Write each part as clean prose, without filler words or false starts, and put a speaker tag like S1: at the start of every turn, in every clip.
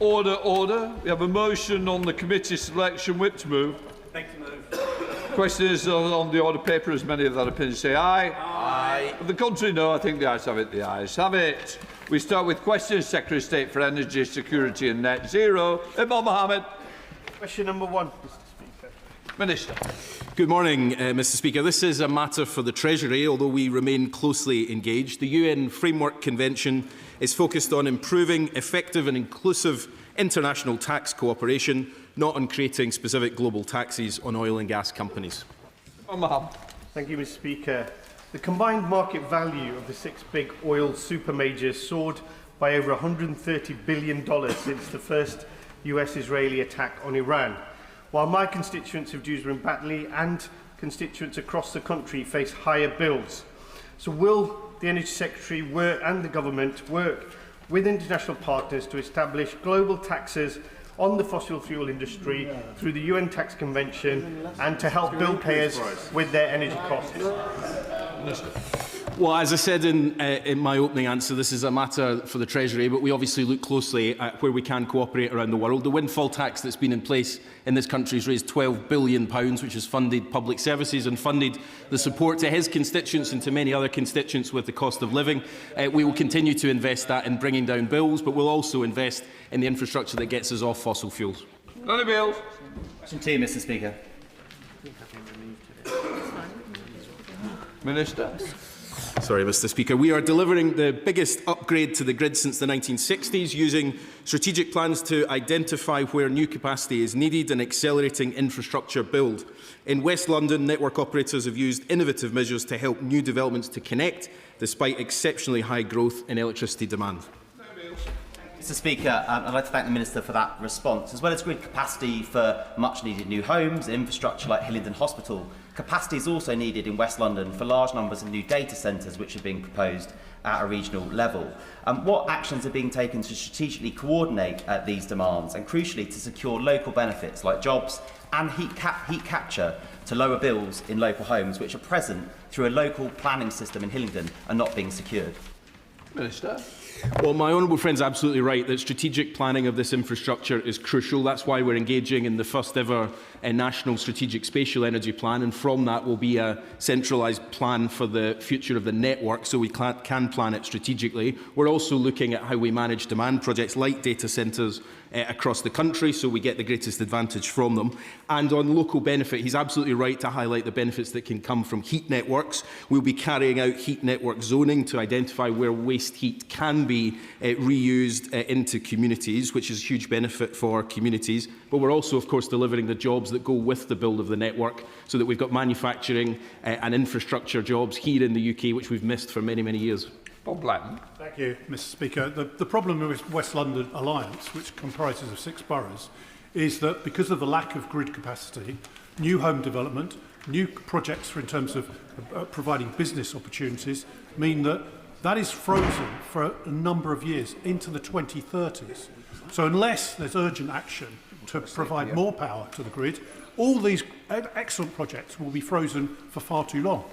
S1: Order, order. We have a motion on the committee selection. Whip to move.
S2: Thank you, move.
S1: Question is on the order paper. As many of that opinion say aye.
S2: Aye.
S1: Of the contrary, no. I think the ayes have it. The ayes have it. We start with questions. Secretary of State for Energy, Security and Net Zero, Imam Mohammed.
S2: Question number 1, Mr. Speaker.
S1: Minister.
S3: Good morning, Mr. Speaker. This is a matter for the Treasury, although we remain closely engaged. The UN Framework Convention is focused on improving effective and inclusive international tax cooperation, not on creating specific global taxes on oil and gas companies.
S2: Thank you, Mr. Speaker. The combined market value of the 6 big oil super majors soared by over $130 billion since the first US-Israeli attack on Iran. While my constituents of Dewsbury and Batley and constituents across the country face higher bills. So will the Energy Secretary and the Government work with international partners to establish global taxes on the fossil fuel industry through the UN Tax Convention and to help bill payers with their energy costs?
S3: Well, as I said in my opening answer, this is a matter for the Treasury, but we obviously look closely at where we can cooperate around the world. The windfall tax that's been in place in this country has raised £12 billion, which has funded public services and funded the support to his constituents and to many other constituents with the cost of living. We will continue to invest that in bringing down bills, but we'll also invest in the infrastructure that gets us off fossil fuels.
S4: Question 2, Mr. Speaker.
S1: Minister.
S3: Sorry, Mr. Speaker. We are delivering the biggest upgrade to the grid since the 1960s, using strategic plans to identify where new capacity is needed and accelerating infrastructure build. In West London, network operators have used innovative measures to help new developments to connect, despite exceptionally high growth in electricity demand.
S4: Mr. Speaker, I'd like to thank the Minister for that response. As well as grid capacity for much-needed new homes and infrastructure like Highlands Hospital, capacity is also needed in West London for large numbers of new data centres which are being proposed at a regional level. What actions are being taken to strategically coordinate these demands and, crucially, to secure local benefits like jobs and heat capture to lower bills in local homes which are present through a local planning system in Hillingdon and not being secured?
S1: Minister.
S3: Well, my honourable friend is absolutely right that strategic planning of this infrastructure is crucial. That's why we're engaging in the first ever National Strategic Spatial Energy Plan, and from that will be a centralised plan for the future of the network so we can plan it strategically. We're also looking at how we manage demand projects like data centres across the country so we get the greatest advantage from them. And on local benefit, he's absolutely right to highlight the benefits that can come from heat networks. We'll be carrying out heat network zoning to identify where waste heat can be reused into communities, which is a huge benefit for communities. But we're also, of course, delivering the jobs that go with the build of the network so that we've got manufacturing and infrastructure jobs here in the UK, which we've missed for many, many years.
S1: Bob Blackman.
S5: Thank you, Mr. Speaker. The problem with West London Alliance, which comprises of 6 boroughs, is that because of the lack of grid capacity, new home development, new projects in terms of providing business opportunities, mean that that is frozen for a number of years into the 2030s. So unless there's urgent action to provide more power to the grid, all these excellent projects will be frozen for far too long.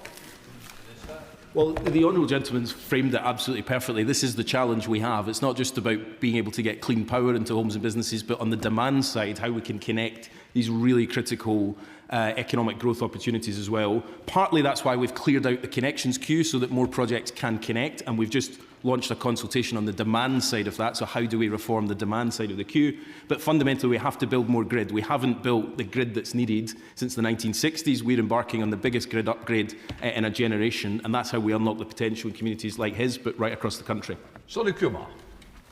S3: Well, the honourable gentleman's framed it absolutely perfectly. This is the challenge we have. It's not just about being able to get clean power into homes and businesses, but on the demand side, how we can connect these really critical economic growth opportunities as well. Partly that's why we've cleared out the connections queue so that more projects can connect, and we've just launched a consultation on the demand side of that. So how do we reform the demand side of the queue? But fundamentally, we have to build more grid. We haven't built the grid that's needed since the 1960s. We're embarking on the biggest grid upgrade in a generation, and that's how we unlock the potential in communities like his, but right across the country.
S1: Sonny Kumar.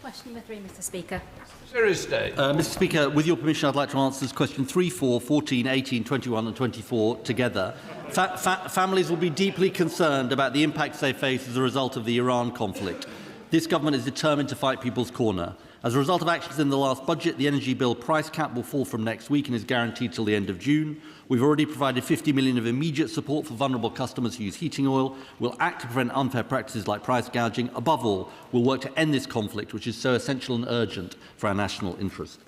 S6: Question number 3, Mr. Speaker.
S1: Serious State.
S7: Mr. Speaker, with your permission, I'd like to answer this question 3, 4, 14, 18, 21 and 24 together. Families will be deeply concerned about the impacts they face as a result of the Iran conflict. This government is determined to fight people's corner. As a result of actions in the last budget, the energy bill price cap will fall from next week and is guaranteed till the end of June. We've already provided £50 million of immediate support for vulnerable customers who use heating oil. We'll act to prevent unfair practices like price gouging. Above all, we'll work to end this conflict, which is so essential and urgent for our national interest.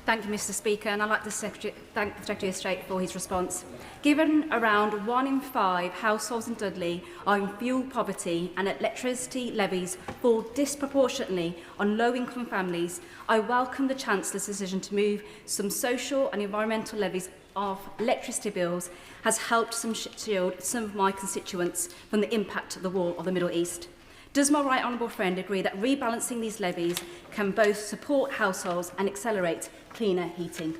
S6: Thank you, Mr. Speaker, and I'd like to thank the Secretary of State for his response. Given around 1 in 5 households in Dudley are in fuel poverty and electricity levies fall disproportionately on low-income families, I welcome the Chancellor's decision to move some social and environmental levies off electricity bills has helped shield some of my constituents from the impact of the war of the Middle East. Does my right honourable friend agree that rebalancing these levies can both support households and accelerate cleaner heating?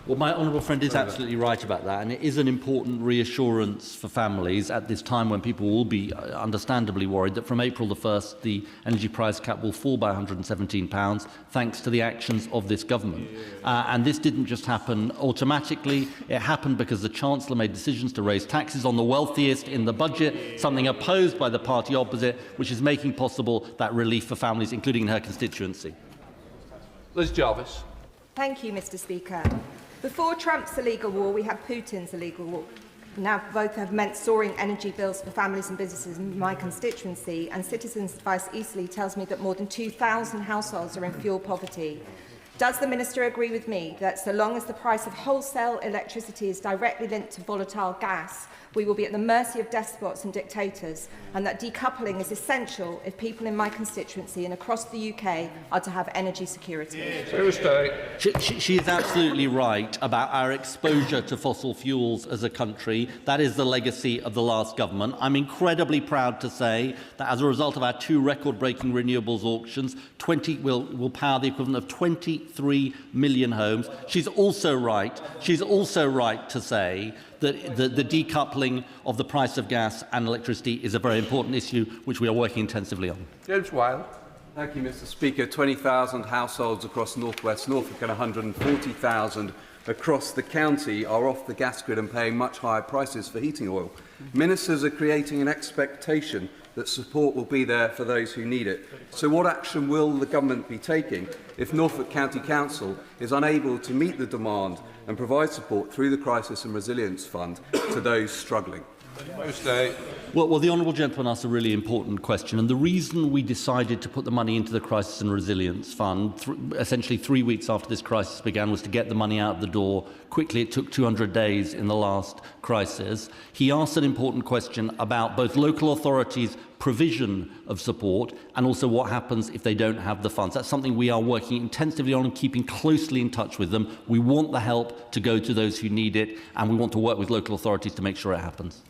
S7: Well, my honourable friend is absolutely right about that, and it is an important reassurance for families at this time when people will be understandably worried that from April the 1st the energy price cap will fall by £117 thanks to the actions of this government. And this didn't just happen automatically, it happened because the Chancellor made decisions to raise taxes on the wealthiest in the budget, something opposed by the party opposite, which is making possible that relief for families, including in her constituency.
S1: Liz Jarvis.
S8: Thank you, Mr. Speaker. Before Trump's illegal war, we had Putin's illegal war. Now both have meant soaring energy bills for families and businesses in my constituency, and Citizens Advice Eastleigh tells me that more than 2,000 households are in fuel poverty. Does the Minister agree with me that so long as the price of wholesale electricity is directly linked to volatile gas, we will be at the mercy of despots and dictators, and that decoupling is essential if people in my constituency and across the UK are to have energy security?
S7: She is absolutely right about our exposure to fossil fuels as a country. That is the legacy of the last government. I'm incredibly proud to say that as a result of our 2 record-breaking renewables auctions, 20 will power the equivalent of 23 million homes. She's also right to say that the decoupling of the price of gas and electricity is a very important issue which we are working intensively on.
S1: James Wilde.
S9: Thank you, Mr. Speaker. 20,000 households across North West Norfolk and 140,000 across the county are off the gas grid and paying much higher prices for heating oil. Ministers are creating an expectation that support will be there for those who need it. So what action will the government be taking if Norfolk County Council is unable to meet the demand and provide support through the Crisis and Resilience Fund to those struggling?
S7: Well, the honourable gentleman asked a really important question, and the reason we decided to put the money into the Crisis and Resilience Fund, essentially 3 weeks after this crisis began, was to get the money out the door quickly. It took 200 days in the last crisis. He asked an important question about both local authorities' provision of support and also what happens if they don't have the funds. That's something we are working intensively on and keeping closely in touch with them. We want the help to go to those who need it, and we want to work with local authorities to make sure it happens.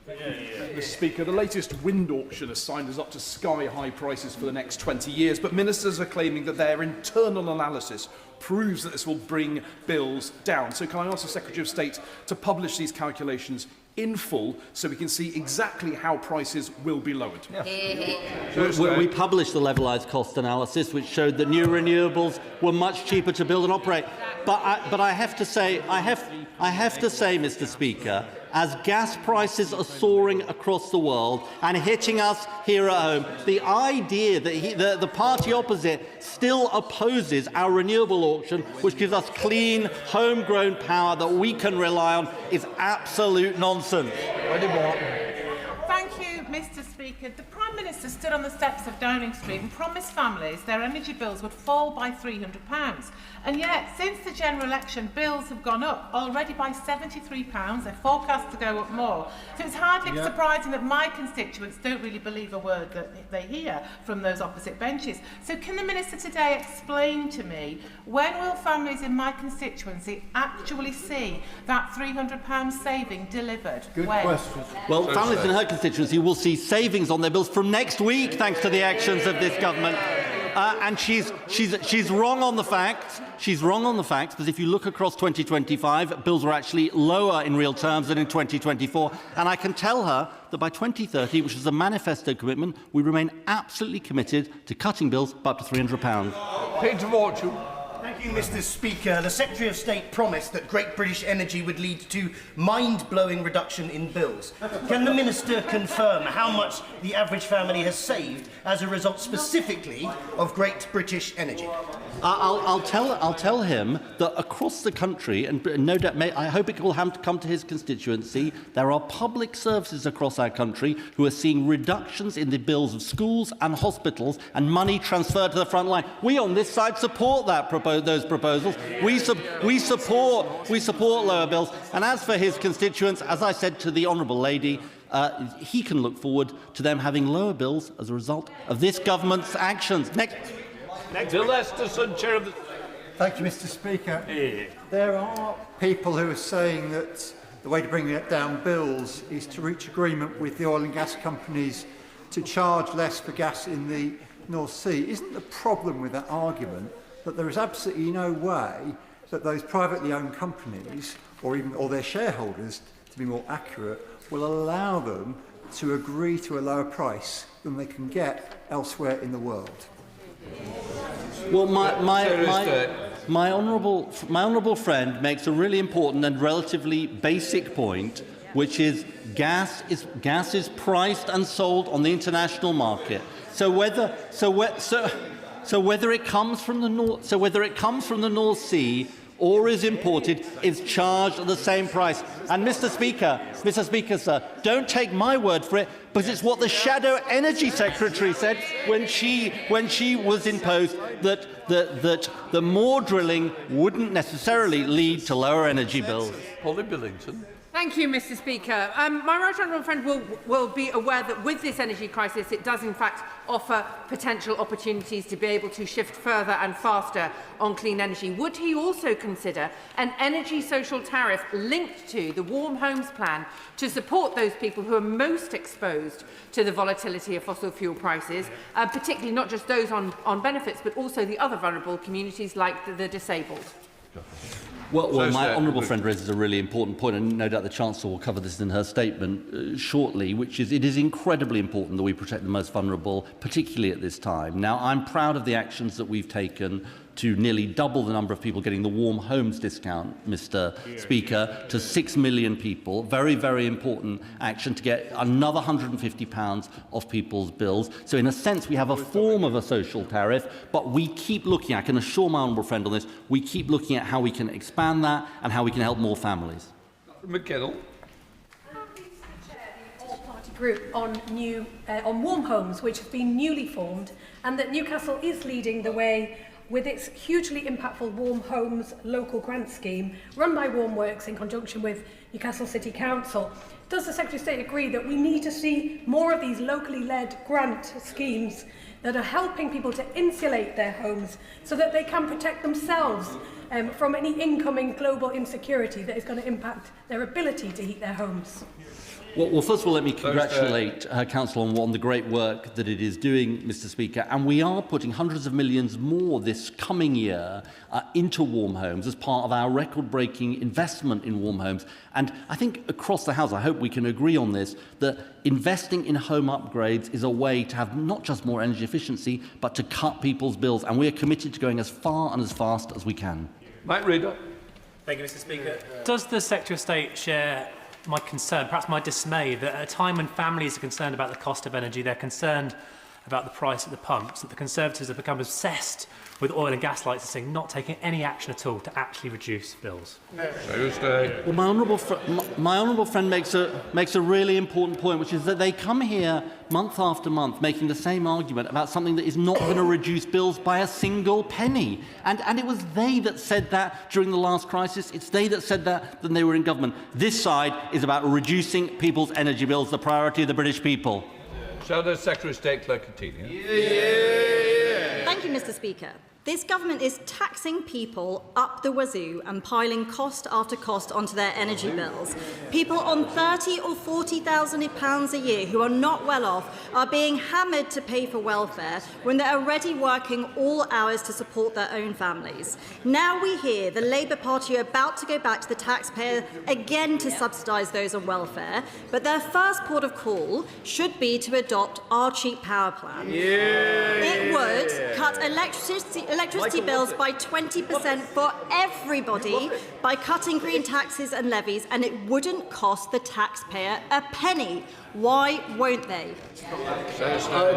S10: Mr. Speaker, the latest wind auction has signed us up to sky-high prices for the next 20 years, but ministers are claiming that their internal analysis proves that this will bring bills down. So can I ask the Secretary of State to publish these calculations in full so we can see exactly how prices will be lowered?
S7: We published the levelised cost analysis, which showed that new renewables were much cheaper to build and operate. But I have to say, Mr. Speaker, as gas prices are soaring across the world and hitting us here at home, the idea that the party opposite still opposes our renewable auction, which gives us clean, homegrown power that we can rely on, is absolute nonsense.
S11: Thank you, Mr. Speaker. The Prime Minister stood on the steps of Downing Street and promised families their energy bills would fall by £300. And yet, since the general election, bills have gone up already by £73. They're forecast to go up more. So it's hardly surprising that my constituents don't really believe a word that they hear from those opposite benches. So can the Minister today explain to me, when will families in my constituency actually see that £300 saving delivered?
S5: Good question.
S7: Well, families in her constituency will see savings on their bills from next week, thanks to the actions of this government. And she's wrong on the facts. She's wrong on the facts, because if you look across 2025, bills were actually lower in real terms than in 2024. And I can tell her that by 2030, which is a manifesto commitment, we remain absolutely committed to cutting bills by up to £300.
S1: Peter Fortune.
S12: Thank you, Mr. Speaker. The Secretary of State promised that Great British Energy would lead to mind-blowing reduction in bills. Can the Minister confirm how much the average family has saved as a result specifically of Great British Energy?
S7: I'll tell him that across the country, and no doubt, I hope it will come to his constituency, there are public services across our country who are seeing reductions in the bills of schools and hospitals and money transferred to the front line. We on this side support those proposals. We support lower bills. And as for his constituents, as I said to the honourable lady, he can look forward to them having lower bills as a result of this government's actions. Next.
S1: Bill Esterson, Chair of the...
S13: Thank you, Mr. Speaker. There are people who are saying that the way to bring down bills is to reach agreement with the oil and gas companies to charge less for gas in the North Sea. Isn't the problem with that argument that there is absolutely no way that those privately owned companies, or their shareholders, to be more accurate, will allow them to agree to a lower price than they can get elsewhere in the world?
S7: Well, my honourable friend makes a really important and relatively basic point, which is gas is priced and sold on the international market. So whether it comes from the North Sea or is imported, is charged at the same price. And Mr. Speaker, sir, don't take my word for it, but it's what the Shadow Energy Secretary said when she was in post, that the more drilling wouldn't necessarily lead to lower energy bills.
S1: Polly Billington.
S14: Thank you, Mr. Speaker. My right honourable friend will be aware that with this energy crisis, it does in fact offer potential opportunities to be able to shift further and faster on clean energy. Would he also consider an energy social tariff linked to the Warm Homes Plan to support those people who are most exposed to the volatility of fossil fuel prices, particularly not just those on benefits, but also the other vulnerable communities like the disabled?
S7: Well, my honourable friend raises a really important point, and no doubt the Chancellor will cover this in her statement shortly, which is it is incredibly important that we protect the most vulnerable, particularly at this time. Now, I'm proud of the actions that we've taken to nearly double the number of people getting the Warm Homes discount, Mr. Speaker, to 6 million people. Very, very important action to get another £150 off people's bills. So in a sense, we have a form of a social tariff, but we keep looking, I can assure my honourable friend on this, we keep looking at how we can expand that and how we can help more families.
S1: McKinnell.
S15: Group on Warm Homes, which has been newly formed, and that Newcastle is leading the way with its hugely impactful Warm Homes local grant scheme run by Warm Works in conjunction with Newcastle City Council. Does the Secretary of State agree that we need to see more of these locally led grant schemes that are helping people to insulate their homes so that they can protect themselves from any incoming global insecurity that is going to impact their ability to heat their homes?
S7: Well, first of all, let me congratulate Council on the great work that it is doing, Mr. Speaker. And we are putting hundreds of millions more this coming year into Warm Homes as part of our record-breaking investment in Warm Homes. And I think across the House, I hope we can agree on this, that investing in home upgrades is a way to have not just more energy efficiency, but to cut people's bills. And we are committed to going as far and as fast as we can.
S1: Mike Reader.
S16: Thank you, Mr. Speaker. Does the Secretary of State share my concern, perhaps my dismay, that at a time when families are concerned about the cost of energy, they're concerned about the price at the pumps, that the Conservatives have become obsessed with oil and gas licensing, not taking any action at all to actually reduce bills?
S7: Well, my honourable friend makes a really important point, which is that they come here month after month making the same argument about something that is not going to reduce bills by a single penny. And it was they that said that during the last crisis. It's they that said that when they were in government. This side is about reducing people's energy bills, the priority of the British people.
S1: Shadow Secretary of State Claire Coutinho.
S17: Thank you, Mr. Speaker. This government is taxing people up the wazoo and piling cost after cost onto their energy bills. People on £30,000 or £40,000 a year who are not well off are being hammered to pay for welfare when they're already working all hours to support their own families. Now we hear the Labour Party are about to go back to the taxpayer again to subsidise those on welfare, but their first port of call should be to adopt our cheap power plan. It would cut electricity electricity bills by 20% for everybody by cutting green taxes and levies, and it wouldn't cost the taxpayer a penny. Why won't they?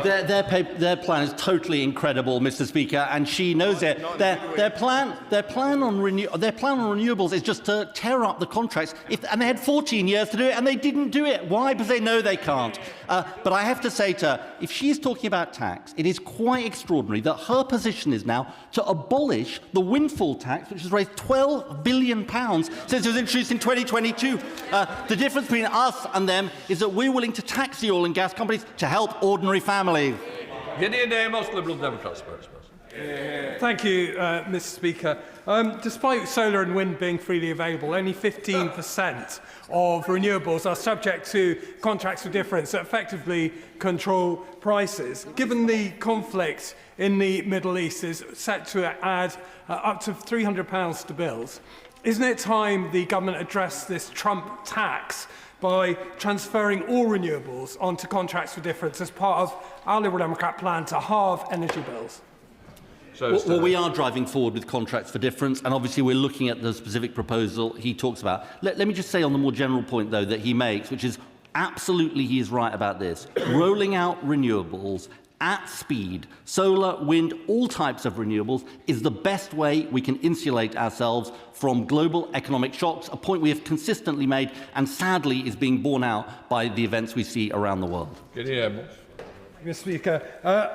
S7: Their plan is totally incredible, Mr. Speaker, and she knows it. Their plan on renewables is just to tear up the contracts, and they had 14 years to do it, and they didn't do it. Why? Because they know they can't. But I have to say to her, if she's talking about tax, it is quite extraordinary that her position is now to abolish the windfall tax, which has raised £12 billion since it was introduced in 2022. The difference between us and them is that we're willing to tax the oil and gas companies to help ordinary families.
S1: Liberal Democrats.
S18: Thank you, Mr. Speaker. Despite solar and wind being freely available, only 15% of renewables are subject to contracts for difference that effectively control prices. Given the conflict in the Middle East is set to add up to £300 to bills, isn't it time the government addressed this Trump tax by transferring all renewables onto contracts for difference as part of our Liberal Democrat plan to halve energy bills?
S7: Well, we are driving forward with contracts for difference, and obviously we're looking at the specific proposal he talks about. Let me just say on the more general point, though, that he makes, which is absolutely he is right about this. Rolling out renewables at speed, solar, wind, all types of renewables, is the best way we can insulate ourselves from global economic shocks, a point we have consistently made and sadly is being borne out by the events we see around the world.
S18: Mr. Speaker,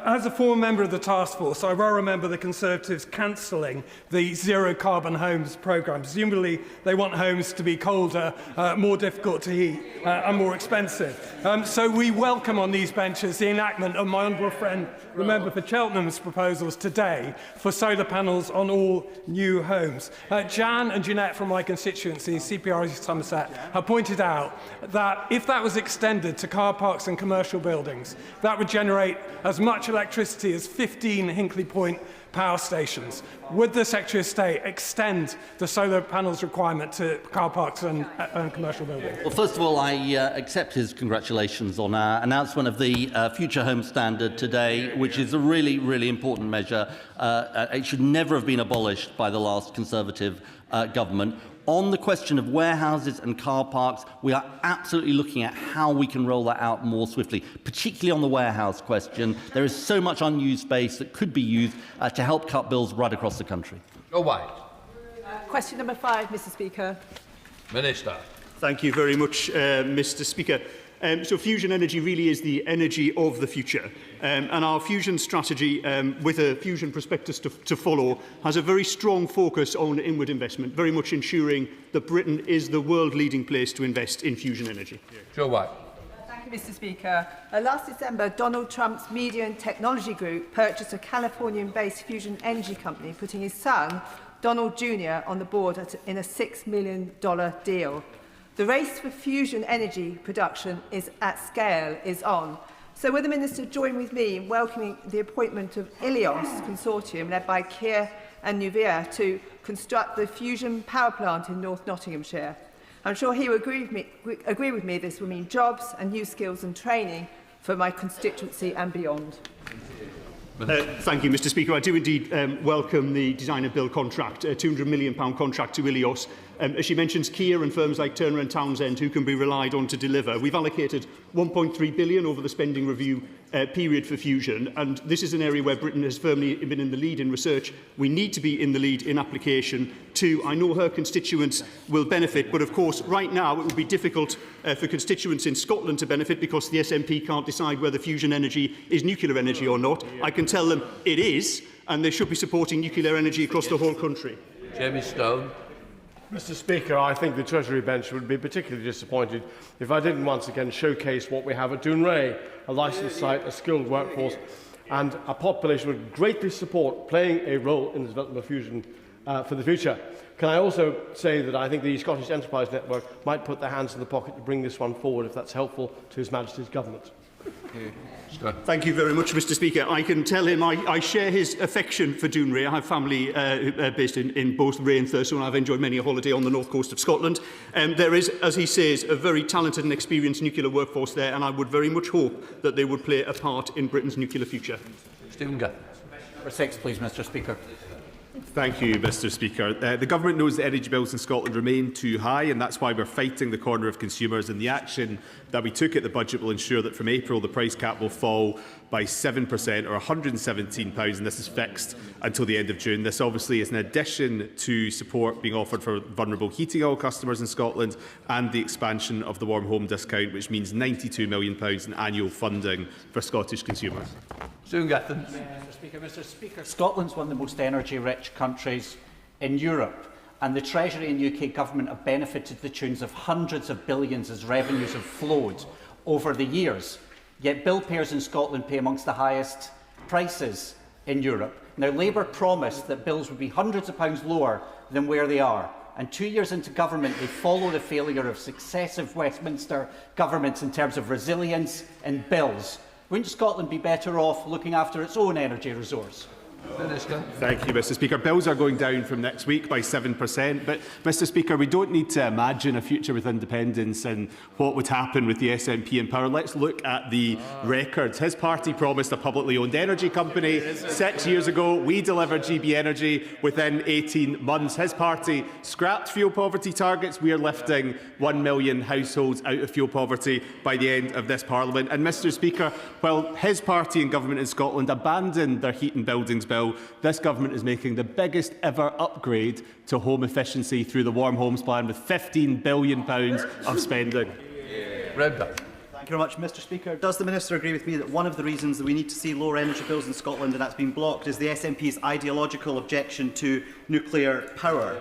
S18: as a former member of the task force, I well remember the Conservatives cancelling the zero-carbon homes programme. Presumably, they want homes to be colder, more difficult to heat and more expensive. So we welcome on these benches the enactment of my honourable friend, the member for Cheltenham's proposals today for solar panels on all new homes. Jan and Jeanette from my constituency, CPR Somerset, have pointed out that if that was extended to car parks and commercial buildings, that would generate as much electricity as 15 Hinkley Point power stations. Would the Secretary of State extend the solar panels requirement to car parks and commercial buildings?
S7: Well, first of all, I accept his congratulations on our announcement of the Future Home Standard today, which is a really, really important measure. It should never have been abolished by the last Conservative government. On the question of warehouses and car parks, we are absolutely looking at how we can roll that out more swiftly, particularly on the warehouse question. There is so much unused space that could be used to help cut bills right across the country.
S19: Question number 5, Mr. Speaker.
S1: Minister.
S20: Thank you very much, Mr. Speaker. So fusion energy really is the energy of the future. And our fusion strategy, with a fusion prospectus to follow, has a very strong focus on inward investment, very much ensuring that Britain is the world-leading place to invest in fusion energy.
S1: Joe White.
S19: Thank you, Mr. Speaker. Last December, Donald Trump's Media and Technology Group purchased a Californian-based fusion energy company, putting his son, Donald Jr., on the board in a $6 million deal. The race for fusion energy production is on. So will the Minister join with me in welcoming the appointment of Ilios Consortium, led by Kier and Nuvia, to construct the fusion power plant in North Nottinghamshire? I'm sure he will agree with me this will mean jobs and new skills and training for my constituency and beyond.
S20: Thank you, Mr. Speaker. I do indeed welcome the design and build contract, a £200 million contract to Ilios. As she mentions, Kier and firms like Turner and Townsend, who can be relied on to deliver. We've allocated £1.3 billion over the spending review period for fusion, and this is an area where Britain has firmly been in the lead in research. We need to be in the lead in application too. I know her constituents will benefit, but of course right now it would be difficult for constituents in Scotland to benefit because the SNP can't decide whether fusion energy is nuclear energy or not. I can tell them it is, and they should be supporting nuclear energy across the whole country.
S1: Jamie Stone.
S21: Mr. Speaker, I think the Treasury bench would be particularly disappointed if I didn't once again showcase what we have at Dounreay, a licensed site, a skilled workforce and a population would greatly support playing a role in the development of fusion for the future. Can I also say that I think the Scottish Enterprise Network might put their hands in the pocket to bring this one forward if that's helpful to His Majesty's Government.
S20: Thank you very much, Mr. Speaker. I can tell him I share his affection for Dounreay. I have family based in both Ray and Thurso, and I've enjoyed many a holiday on the north coast of Scotland. There is, as he says, a very talented and experienced nuclear workforce there, and I would very much hope that they would play a part in Britain's nuclear future.
S1: Stephen Gunn.
S2: Number 6, please, Mr. Speaker.
S22: Thank you, Mr. Speaker. The Government knows that energy bills in Scotland remain too high, and that's why we're fighting the corner of consumers. And the action that we took at the budget will ensure that from April the price cap will fall by 7% or £117, and this is fixed until the end of June. This obviously is in addition to support being offered for vulnerable heating oil customers in Scotland and the expansion of the warm home discount, which means £92 million in annual funding for Scottish consumers.
S2: Mr. Speaker, Scotland's one of the most energy-rich countries in Europe, and the Treasury and UK Government have benefited to the tunes of hundreds of billions as revenues have flowed over the years. Yet bill payers in Scotland pay amongst the highest prices in Europe. Now, Labour promised that bills would be hundreds of pounds lower than where they are, and 2 years into government they follow the failure of successive Westminster governments in terms of resilience and bills. Wouldn't Scotland be better off looking after its own energy resource?
S22: Thank you, Mr. Speaker. Bills are going down from next week by 7%, but, Mr. Speaker, we don't need to imagine a future with independence and what would happen with the SNP in power. Let's look at the records. His party promised a publicly owned energy company 6 years ago. We delivered GB Energy within 18 months. His party scrapped fuel poverty targets. We are lifting 1 million households out of fuel poverty by the end of this Parliament. And, Mr. Speaker, while his party and government in Scotland abandoned their heat and buildings bill, this government is making the biggest ever upgrade to home efficiency through the Warm Homes Plan with £15 billion of spending.
S23: Thank you very much, Mr. Speaker. Does the Minister agree with me that one of the reasons that we need to see lower energy bills in Scotland and that's been blocked is the SNP's ideological objection to nuclear power?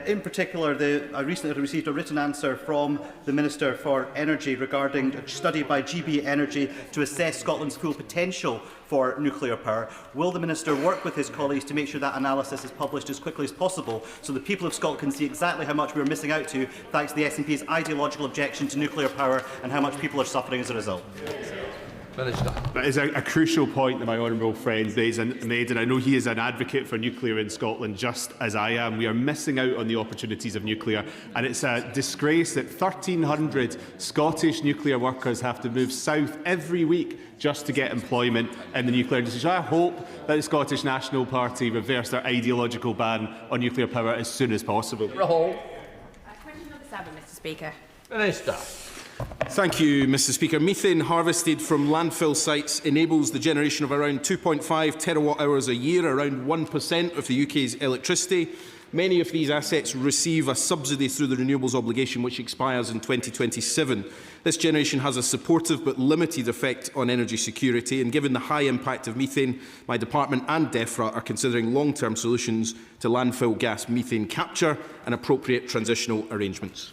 S23: In particular, I recently received a written answer from the Minister for Energy regarding a study by GB Energy to assess Scotland's full potential for nuclear power. Will the Minister work with his colleagues to make sure that analysis is published as quickly as possible so the people of Scotland can see exactly how much we are missing out to thanks to the SNP's ideological objection to nuclear power and how much people are suffering as a result?
S22: That is a crucial point that my honourable friend made, and I know he is an advocate for nuclear in Scotland, just as I am. We are missing out on the opportunities of nuclear, and it's a disgrace that 1,300 Scottish nuclear workers have to move south every week just to get employment in the nuclear industry. So I hope that the Scottish National Party reverse their ideological ban on nuclear power as soon as possible.
S11: Question number 7, Mr. Speaker.
S1: Minister.
S3: Thank you, Mr. Speaker. Methane harvested from landfill sites enables the generation of around 2.5 terawatt-hours a year, around 1% of the UK's electricity. Many of these assets receive a subsidy through the Renewables obligation, which expires in 2027. This generation has a supportive but limited effect on energy security, and given the high impact of methane, my department and DEFRA are considering long-term solutions to landfill gas methane capture and appropriate transitional arrangements.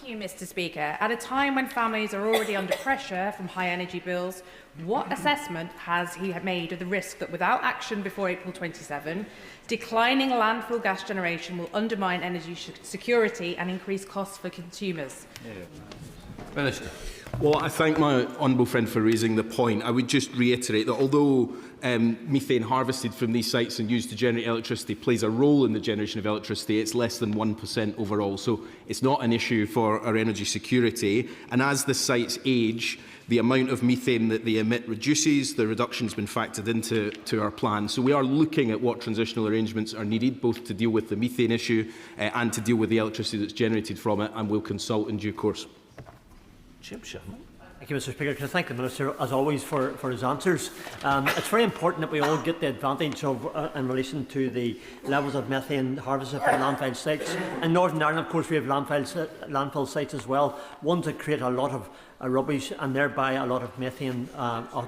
S11: Thank you, Mr. Speaker. At a time when families are already under pressure from high energy bills, what assessment has he made of the risk that without action before April 27, declining landfill gas generation will undermine energy security and increase costs for consumers?
S1: Minister.
S3: Well, I thank my honourable friend for raising the point. I would just reiterate that although methane harvested from these sites and used to generate electricity plays a role in the generation of electricity, it's less than 1% overall. So it's not an issue for our energy security. And as the sites age, the amount of methane that they emit reduces. The reduction has been factored into our plan. So we are looking at what transitional arrangements are needed, both to deal with the methane issue and to deal with the electricity that's generated from it, and we'll consult in due course.
S24: Thank you, Mr. Speaker. Can I thank the Minister, as always, for his answers. It's very important that we all get the advantage of, in relation to the levels of methane harvested from landfill sites. In Northern Ireland, of course, we have landfill sites as well, ones that create a lot of rubbish and thereby a lot of methane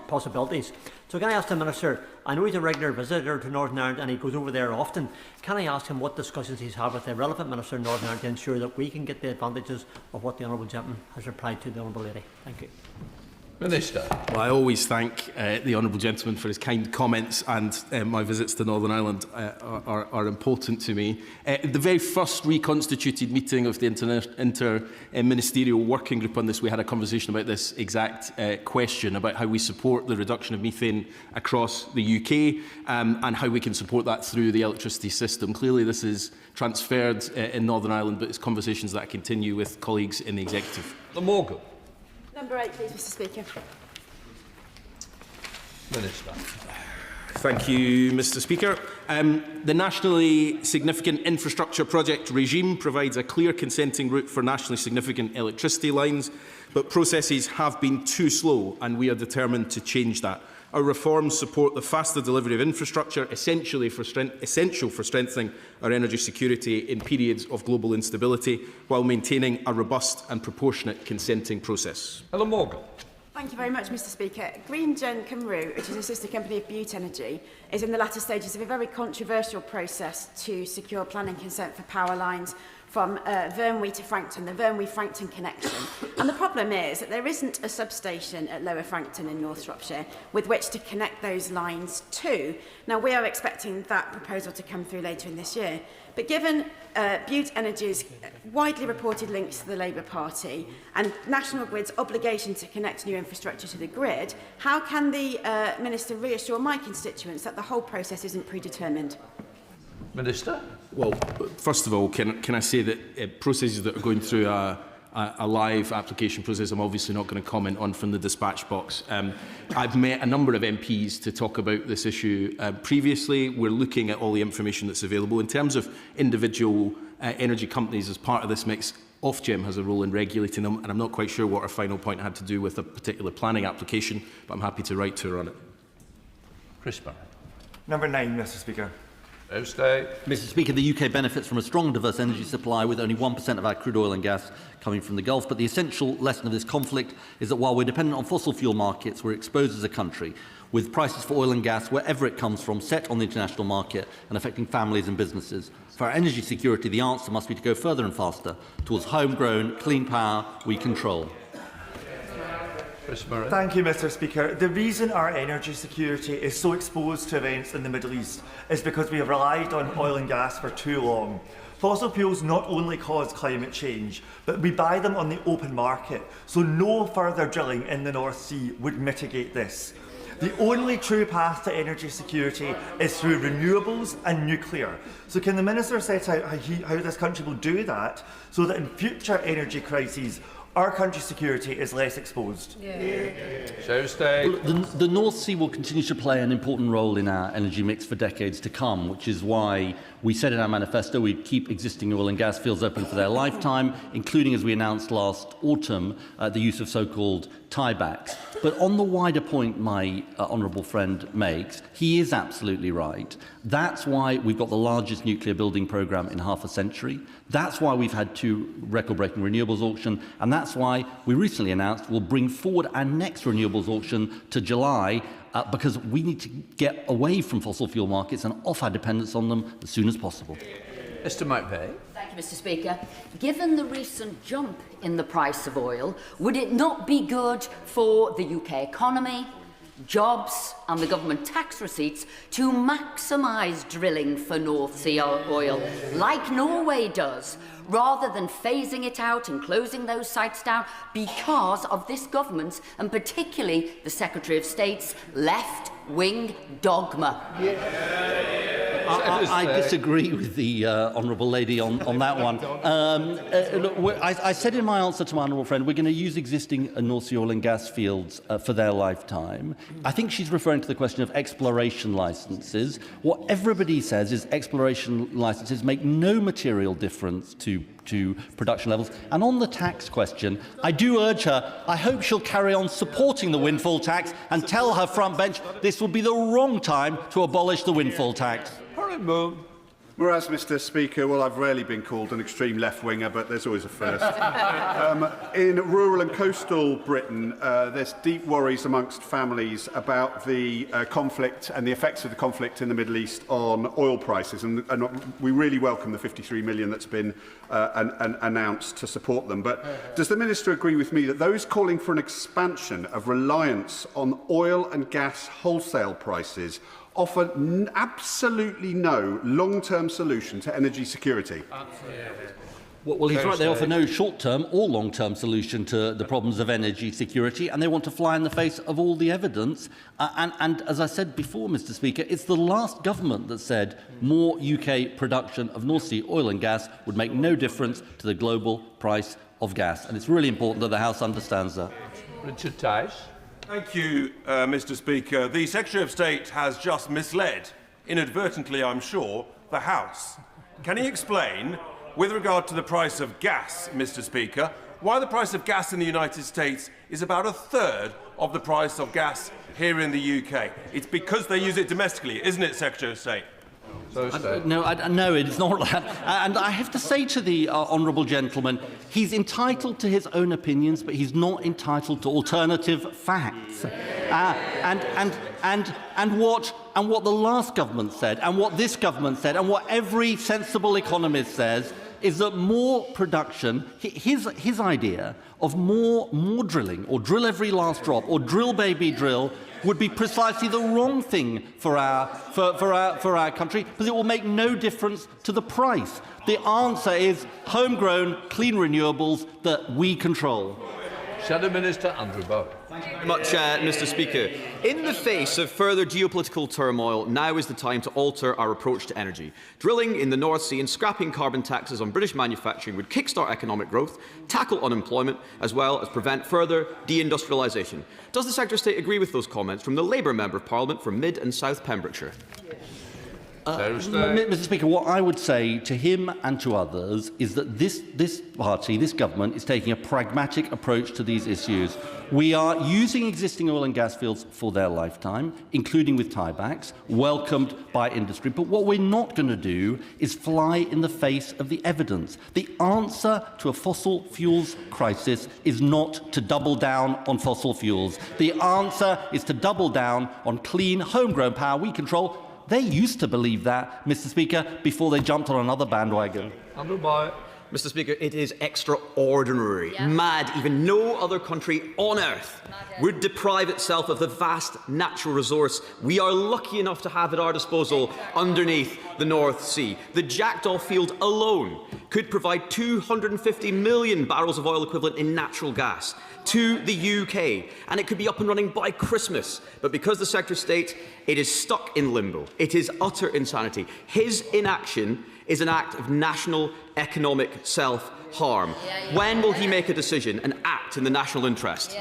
S24: possibilities. So can I ask the Minister, I know he's a regular visitor to Northern Ireland and he goes over there often, can I ask him what discussions he's had with the relevant Minister in Northern Ireland to ensure that we can get the advantages of what the Honourable Gentleman has replied to the Honourable Lady? Thank you.
S3: Minister. Well, I always thank the Honourable Gentleman for his kind comments, and my visits to Northern Ireland are important to me. The very first reconstituted meeting of the Inter-Ministerial Working Group on this, we had a conversation about this exact question, about how we support the reduction of methane across the UK and how we can support that through the electricity system. Clearly this is transferred in Northern Ireland, but it's conversations that I continue with colleagues in the Executive.
S1: Morgan.
S6: Number 8, please, Mr. Speaker.
S1: Minister.
S3: Thank you, Mr Speaker. The nationally significant infrastructure project regime provides a clear consenting route for nationally significant electricity lines, but processes have been too slow and we are determined to change that. Our reforms support the faster delivery of infrastructure, essential for strengthening our energy security in periods of global instability, while maintaining a robust and proportionate consenting process.
S1: Ellen Morgan.
S4: Thank you very much, Mr Speaker. Green Gen Cymru, which is a sister company of Butte Energy, is in the latter stages of a very controversial process to secure planning consent for power lines from Vyrnwy to Frankton, the Vyrnwy-Frankton connection. And the problem is that there isn't a substation at Lower Frankton in North Shropshire with which to connect those lines to. Now, we are expecting that proposal to come through later in this year. But given Butte Energy's widely reported links to the Labour Party and National Grid's obligation to connect new infrastructure to the grid, how can the Minister reassure my constituents that the whole process isn't predetermined?
S1: Minister?
S3: Well, first of all, can I say that processes that are going through a live application process, I'm obviously not going to comment on from the dispatch box. I've met a number of MPs to talk about this issue previously. We're looking at all the information that's available. In terms of individual energy companies as part of this mix, Ofgem has a role in regulating them, and I'm not quite sure what our final point had to do with a particular planning application, but I'm happy to write to her on it.
S1: Chris Barrett.
S8: Number 9, Mr Speaker.
S7: Mr Speaker, the UK benefits from a strong and diverse energy supply with only 1% of our crude oil and gas coming from the Gulf. But the essential lesson of this conflict is that while we're dependent on fossil fuel markets, we're exposed as a country, with prices for oil and gas, wherever it comes from, set on the international market and affecting families and businesses. For our energy security, the answer must be to go further and faster towards homegrown, clean power we control.
S8: Thank you, Mr Speaker. The reason our energy security is so exposed to events in the Middle East is because we have relied on oil and gas for too long. Fossil fuels not only cause climate change, but we buy them on the open market, so no further drilling in the North Sea would mitigate this. The only true path to energy security is through renewables and nuclear. So can the Minister set out how this country will do that so that in future energy crises our country's security is less exposed?
S7: The North Sea will continue to play an important role in our energy mix for decades to come, which is why we said in our manifesto we'd keep existing oil and gas fields open for their lifetime, including, as we announced last autumn, the use of so-called tiebacks. But on the wider point my honourable friend makes, he is absolutely right. That's why we've got the largest nuclear building programme in half a century. That's why we've had 2 record-breaking renewables auctions, and that's why we recently announced we'll bring forward our next renewables auction to July, because we need to get away from fossil fuel markets and off our dependence on them as soon as possible.
S1: Mr McVeigh.
S9: Thank you, Mr Speaker. Given the recent jump in the price of oil, would it not be good for the UK economy, jobs and the government tax receipts to maximise drilling for North Sea oil, like Norway does, rather than phasing it out and closing those sites down because of this government's, and particularly the Secretary of State's, left-wing dogma?
S7: I disagree with the honourable lady on that one. Look, I said in my answer to my honourable friend, we're going to use existing North Sea oil and gas fields for their lifetime. I think she's referring to the question of exploration licences. What everybody says is exploration licences make no material difference to production levels. And on the tax question, I do urge her, I hope she'll carry on supporting the windfall tax and tell her front bench this will be the wrong time to abolish the windfall tax.
S22: Whereas, Mr Speaker, well, I've rarely been called an extreme left-winger, but there's always a first. In rural and coastal Britain, there's deep worries amongst families about the conflict and the effects of the conflict in the Middle East on oil prices, and we really welcome the 53 million that's been announced to support them. But does the Minister agree with me that those calling for an expansion of reliance on oil and gas wholesale prices offer absolutely no long-term solution to energy security?
S7: Well, he's right. They offer no short-term or long-term solution to the problems of energy security, and they want to fly in the face of all the evidence. And as I said before, Mr Speaker, it's the last government that said more UK production of North Sea oil and gas would make no difference to the global price of gas. And it's really important that the House understands that.
S1: Richard Tice.
S5: Thank you, Mr. Speaker. The Secretary of State has just misled, inadvertently I'm sure, the House. Can he explain, with regard to the price of gas, Mr. Speaker, why the price of gas in the United States is about a third of the price of gas here in the UK? It's because they use it domestically, isn't it, Secretary of State?
S7: No, it's not that. And I have to say to the honourable gentleman, he's entitled to his own opinions, but he's not entitled to alternative facts. And what the last government said, and what this government said, and what every sensible economist says, is that more production, his idea of more drilling, or drill every last drop, or drill baby drill, would be precisely the wrong thing for our country, because it will make no difference to the price. The answer is homegrown, clean renewables that we control.
S1: Shadow Minister Andrew Bow.
S10: Thank you very much, Mr. Speaker. In the face of further geopolitical turmoil, now is the time to alter our approach to energy. Drilling in the North Sea and scrapping carbon taxes on British manufacturing would kickstart economic growth, tackle unemployment, as well as prevent further deindustrialisation. Does the Secretary of State agree with those comments from the Labour Member of Parliament for Mid and South Pembrokeshire?
S7: Mr. Speaker, what I would say to him and to others is that this party, this government, is taking a pragmatic approach to these issues. We are using existing oil and gas fields for their lifetime, including with tiebacks, welcomed by industry. But what we're not going to do is fly in the face of the evidence. The answer to a fossil fuels crisis is not to double down on fossil fuels. The answer is to double down on clean, homegrown power we control. They used to believe that, Mr. Speaker, before they jumped on another bandwagon.
S10: Mr. Speaker, it is extraordinary, mad. Even no other country on earth would deprive itself of the vast natural resource we are lucky enough to have at our disposal underneath the North Sea. The Jackdaw field alone could provide 250 million barrels of oil equivalent in natural gas to the UK, and it could be up and running by Christmas. But because the Secretary of State, it is stuck in limbo. It is utter insanity. His inaction is an act of national economic self-harm. When will he make a decision and act in the national interest?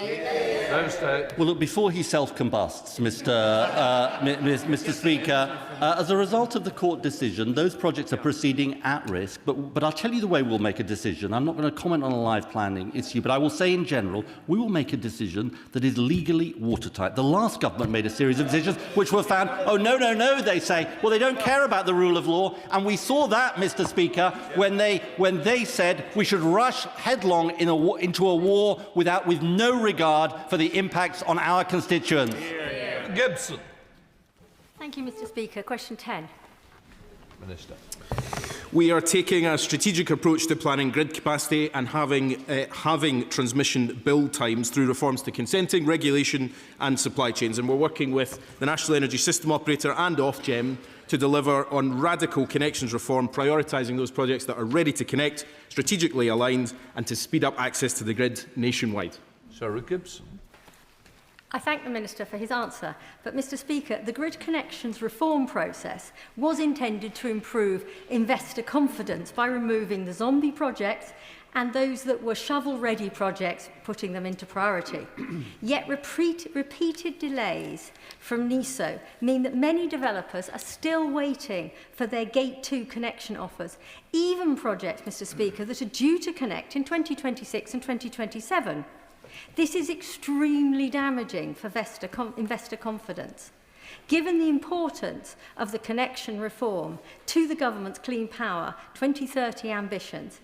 S7: Well, look, before he self-combusts, Mr. Speaker, as a result of the court decision, those projects are proceeding at risk. But I'll tell you the way we'll make a decision. I'm not going to comment on a live planning issue, but I will say in general, we will make a decision that is legally watertight. The last government made a series of decisions which were found, oh, no, they say, well, they don't care about the rule of law. And we saw that, Mr. Speaker, when they said we should rush headlong into a war with no regard for the impacts on our constituents.
S1: Gibson.
S12: Thank you, Mr. Speaker. Question 10.
S1: Minister.
S3: We are taking a strategic approach to planning grid capacity and having transmission build times through reforms to consenting, regulation and supply chains. And we're working with the National Energy System Operator and Ofgem to deliver on radical connections reform, prioritising those projects that are ready to connect, strategically aligned, and to speed up access to the grid nationwide.
S1: Sarah Gibson.
S12: I thank the Minister for his answer, but Mr. Speaker, the grid connections reform process was intended to improve investor confidence by removing the zombie projects and those that were shovel-ready projects, putting them into priority. Yet repeated delays from NESO mean that many developers are still waiting for their Gate 2 connection offers, even projects, Mr. Speaker, that are due to connect in 2026 and 2027. This is extremely damaging for investor confidence. Given the importance of the connection reform to the government's Clean Power 2030 ambitions,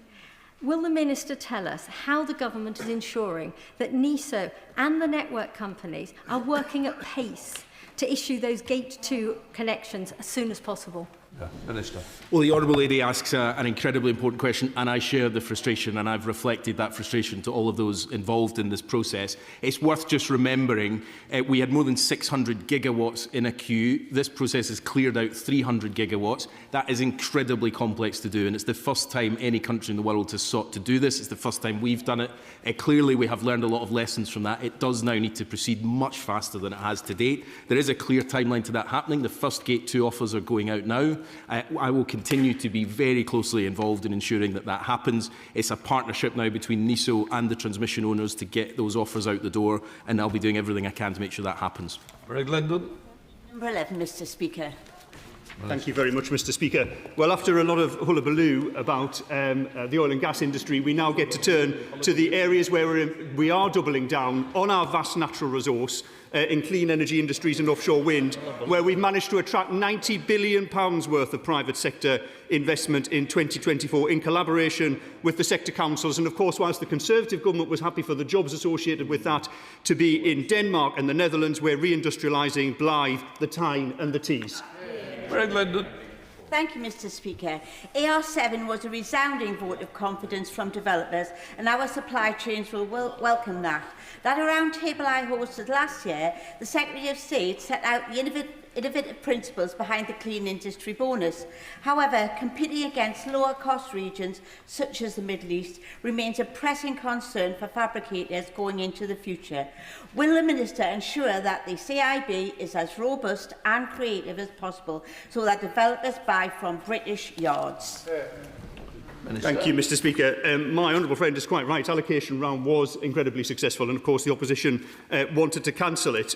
S12: will the Minister tell us how the government is ensuring that NESO and the network companies are working at pace to issue those Gate 2 connections as soon as possible?
S1: Minister.
S3: Well, the Honourable Lady asks an incredibly important question, and I share the frustration, and I've reflected that frustration to all of those involved in this process. It's worth just remembering we had more than 600 gigawatts in a queue. This process has cleared out 300 gigawatts. That is incredibly complex to do, and it's the first time any country in the world has sought to do this. It's the first time we've done it. Clearly, we have learned a lot of lessons from that. It does now need to proceed much faster than it has to date. There is a clear timeline to that happening. The first Gate 2 offers are going out now. down. I will continue to be very closely involved in ensuring that that happens. It's a partnership now between NESO and the transmission owners to get those offers out the door, and I'll be doing everything I can to make sure that happens.
S13: Number 11, Mr. Speaker.
S20: Thank you very much, Mr. Speaker. Well, after a lot of hullabaloo about the oil and gas industry, we now get to turn to the areas where we are doubling down on our vast natural resource in clean energy industries and offshore wind, where we've managed to attract £90 billion worth of private sector investment in 2024 in collaboration with the sector councils. And of course, whilst the Conservative government was happy for the jobs associated with that to be in Denmark and the Netherlands, we're reindustrialising Blythe, the Tyne and the Tees.
S13: Thank you, Mr. Speaker. AR7 was a resounding vote of confidence from developers, and our supply chains will welcome that. At a round table I hosted last year, the Secretary of State set out the innovative principles behind the clean industry bonus. However, competing against lower cost regions such as the Middle East remains a pressing concern for fabricators going into the future. Will the Minister ensure that the CIB is as robust and creative as possible so that developers buy from British yards?
S20: Thank you, Mr. Speaker. My honourable friend is quite right. Allocation round was incredibly successful, and of course the opposition wanted to cancel it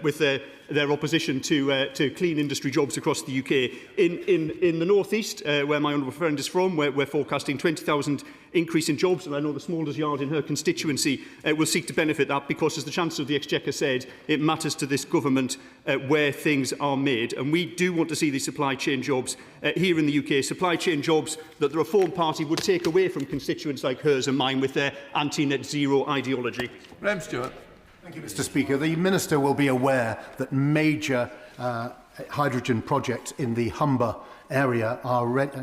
S20: with their opposition to clean industry jobs across the UK. In the North East, where my honourable friend is from, we're forecasting 20,000 increase in jobs, and I know the Smoulders Yard in her constituency will seek to benefit that because, as the Chancellor of the Exchequer said, it matters to this government where things are made. And we do want to see these supply chain jobs here in the UK, supply chain jobs that the Reform Party would take away from constituents like hers and mine with their anti-net zero ideology.
S1: Graham Stewart.
S14: Thank you, Mr. Speaker. The Minister will be aware that major hydrogen projects in the Humber area,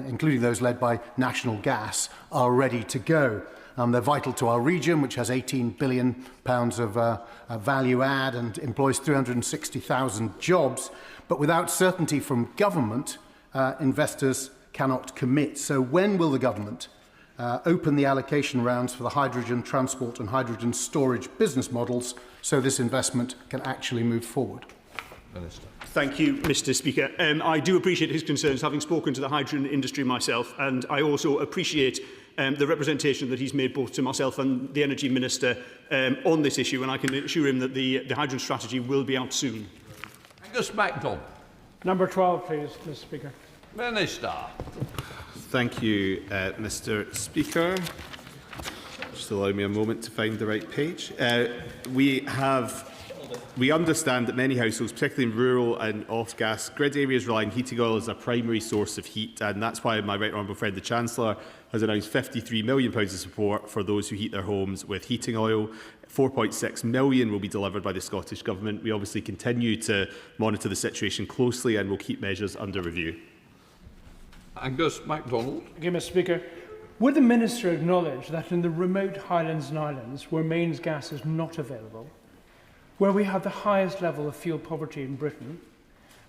S14: including those led by National Gas, are ready to go. They're vital to our region, which has £18 billion of value add and employs 360,000 jobs. But without certainty from government, investors cannot commit. So when will the government open the allocation rounds for the hydrogen transport and hydrogen storage business models so this investment can actually move forward?
S1: Minister.
S20: Thank you, Mr. Speaker. I do appreciate his concerns, having spoken to the hydrogen industry myself, and I also appreciate the representation that he's made both to myself and the Energy Minister on this issue, and I can assure him that the hydrogen strategy will be out soon.
S1: Angus MacDonald.
S18: Number 12, please, Mr. Speaker.
S1: Minister.
S22: Thank you, Mr. Speaker. Just allow me a moment to find the right page. We understand that many households, particularly in rural and off-gas grid areas, rely on heating oil as a primary source of heat, and that's why my right honourable friend, the Chancellor, has announced £53 million of support for those who heat their homes with heating oil. 4.6 million will be delivered by the Scottish Government. We obviously continue to monitor the situation closely and will keep measures under review.
S1: Angus MacDonald.
S18: Thank you, Mr. Speaker. Would the Minister acknowledge that in the remote Highlands and Islands, where mains gas is not available, where we have the highest level of fuel poverty in Britain,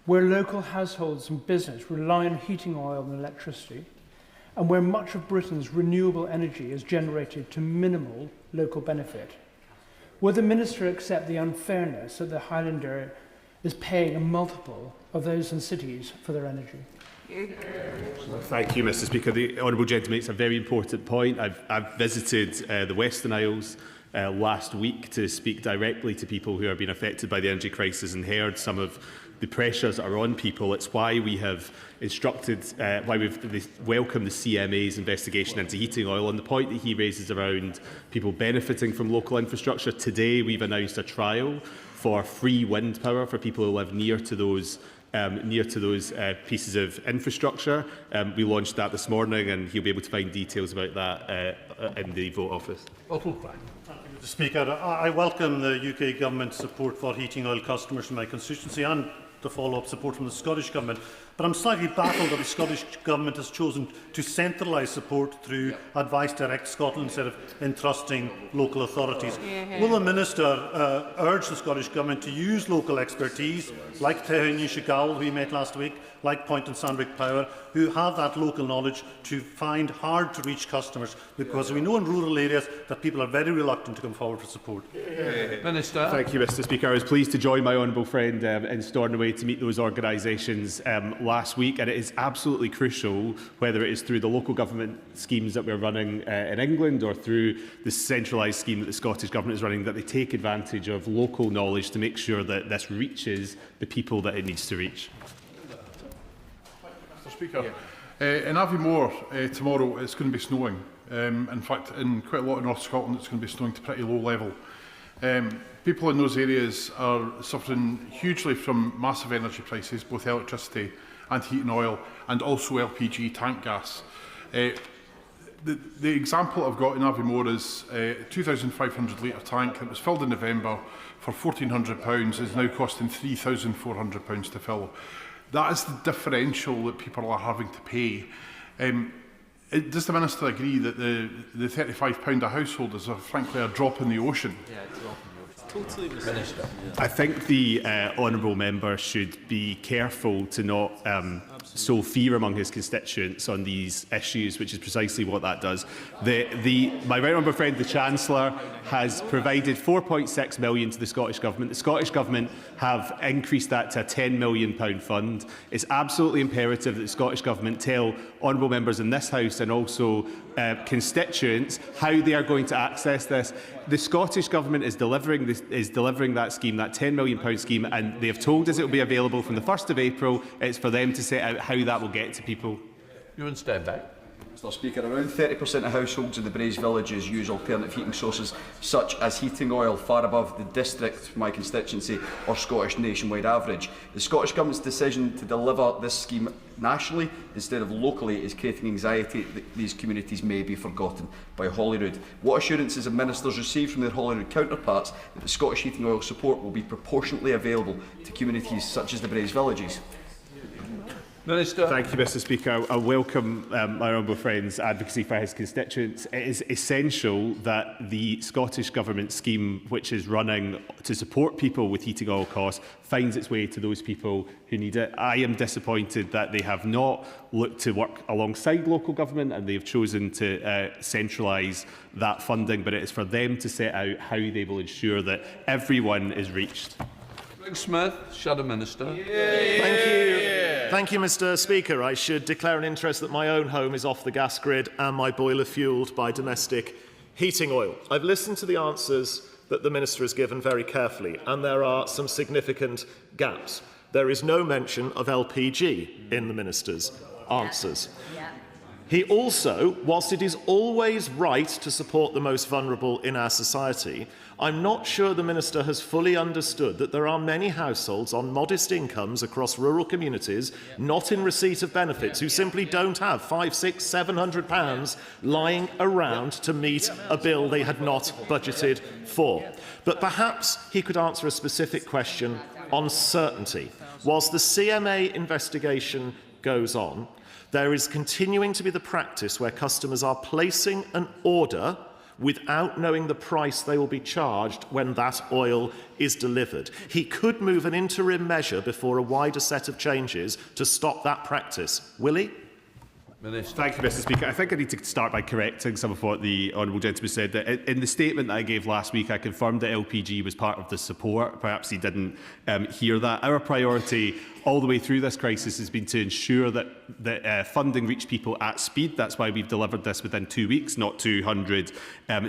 S18: where local households and business rely on heating oil and electricity, and where much of Britain's renewable energy is generated to minimal local benefit, would the Minister accept the unfairness that the Highland area is paying a multiple of those in cities for their energy?
S22: Thank you, Mr. Speaker. The honourable gentleman makes a very important point. I've visited the Western Isles last week to speak directly to people who are being affected by the energy crisis and heard some of the pressures that are on people. It's why we have instructed, why we've welcomed the CMA's investigation into heating oil. And the point that he raises around people benefiting from local infrastructure, today we've announced a trial for free wind power for people who live near to those pieces of infrastructure. We launched that this morning, and he'll be able to find details about that in the vote office.
S15: Mr. Speaker, I welcome the UK Government's support for heating oil customers in my constituency and the follow-up support from the Scottish Government. But I'm slightly baffled that the Scottish Government has chosen to centralise support through Advice Direct Scotland instead of entrusting local authorities. Will the Minister urge the Scottish Government to use local expertise, like Tehun Yushigal, who we met last week, like Point and Sandwich Power, who have that local knowledge to find hard-to-reach customers, because we know in rural areas that people are very reluctant to come forward for support.
S1: Minister.
S22: Thank you, Mr. Speaker. I was pleased to join my honourable friend in Stornoway to meet those organisations last week, and it is absolutely crucial, whether it is through the local government schemes that we're running in England or through the centralised scheme that the Scottish Government is running, that they take advantage of local knowledge to make sure that this reaches the people that it needs to reach.
S16: Mr. Speaker, in Aviemore tomorrow it's going to be snowing. In fact, in quite a lot of North Scotland it's going to be snowing to pretty low level. People in those areas are suffering hugely from massive energy prices, both electricity and heat and oil, and also LPG tank gas. The example I've got in Aviemore is a 2,500 litre tank that was filled in November for £1,400 is now costing £3,400 to fill. That is the differential that people are having to pay. Does the Minister agree that the £35 a household is frankly a drop in the ocean?
S10: Yeah, a drop in the ocean. Totally, Minister.
S22: I think the honourable member should be careful to not sow fear among his constituents on these issues, which is precisely what that does. My right honourable friend, the Chancellor, has provided £4.6 million to the Scottish Government. The Scottish Government have increased that to a £10 million fund. It's absolutely imperative that the Scottish Government tell honourable members in this House and also constituents how they are going to access this. The Scottish Government is delivering that scheme, that £10 million scheme, and they have told us it will be available from the 1st of April. It's for them to set out how that will get to people.
S1: You want to stand back?
S17: Mr. Speaker, around 30% of households in the Braes villages use alternative heating sources such as heating oil, far above the district, my constituency, or Scottish nationwide average. The Scottish Government's decision to deliver this scheme nationally instead of locally is creating anxiety that these communities may be forgotten by Holyrood. What assurances have ministers received from their Holyrood counterparts that the Scottish heating oil support will be proportionately available to communities such as the Braes villages?
S22: Minister. Thank you, Mr. Speaker. I welcome my honourable friend's advocacy for his constituents. It is essential that the Scottish Government scheme, which is running to support people with heating oil costs, finds its way to those people who need it. I am disappointed that they have not looked to work alongside local government and they have chosen to centralise that funding, but it is for them to set out how they will ensure that everyone is reached.
S1: Greg Smith, Shadow Minister.
S19: Thank you. Thank you, Mr. Speaker. I should declare an interest that my own home is off the gas grid and my boiler fuelled by domestic heating oil. I've listened to the answers that the Minister has given very carefully, and there are some significant gaps. There is no mention of LPG in the Minister's answers. He also, whilst it is always right to support the most vulnerable in our society, I'm not sure the Minister has fully understood that there are many households on modest incomes across rural communities not in receipt of benefits who simply don't have £500, £600, £700 lying around to meet a bill they had not budgeted for. But perhaps he could answer a specific question on certainty. Whilst the CMA investigation goes on, there is continuing to be the practice where customers are placing an order without knowing the price they will be charged when that oil is delivered. He could move an interim measure before a wider set of changes to stop that practice. Will he?
S22: Minister. Thank you, Mr. Speaker. I think I need to start by correcting some of what the honourable gentleman said. That in the statement that I gave last week, I confirmed that LPG was part of the support. Perhaps he didn't hear that. Our priority all the way through this crisis has been to ensure that funding reached people at speed. That's why we've delivered this within 2 weeks, not 200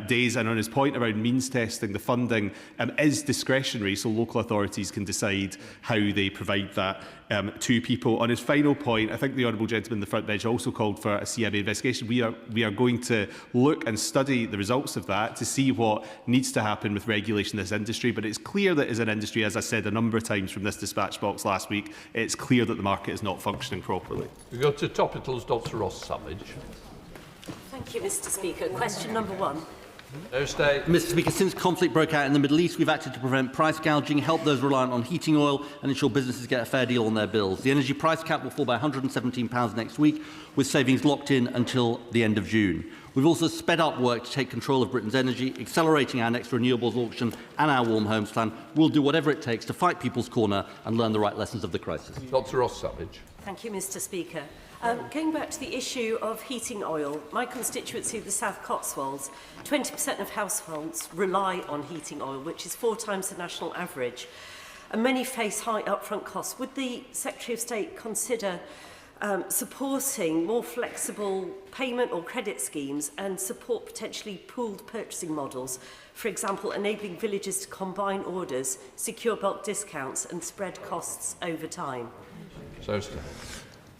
S22: days. And on his point around means testing, the funding is discretionary, so local authorities can decide how they provide that to people. On his final point, I think the honourable gentleman in the front bench also called for a CMA investigation. We are going to look and study the results of that to see what needs to happen with regulation in this industry. But it's clear that as an industry, as I said a number of times from this dispatch box last week, it's clear that the market is not functioning properly.
S1: We go to Topicals, Dr. Ross Savage.
S21: Thank you, Mr. Speaker. Question number one.
S7: Mr. Speaker, since conflict broke out in the Middle East, we've acted to prevent price gouging, help those reliant on heating oil and ensure businesses get a fair deal on their bills. The energy price cap will fall by £117 next week, with savings locked in until the end of June. We've also sped up work to take control of Britain's energy, accelerating our next renewables auction and our warm homes plan. We'll do whatever it takes to fight people's corner and learn the right lessons of the crisis.
S1: Dr. Ross Savage.
S21: Thank you, Mr. Speaker. Going back to the issue of heating oil, my constituency, the South Cotswolds, 20% of households rely on heating oil, which is 4 times the national average. and many face high upfront costs. Would the Secretary of State consider supporting more flexible payment or credit schemes and support potentially pooled purchasing models, for example, enabling villages to combine orders, secure bulk discounts and spread costs over time?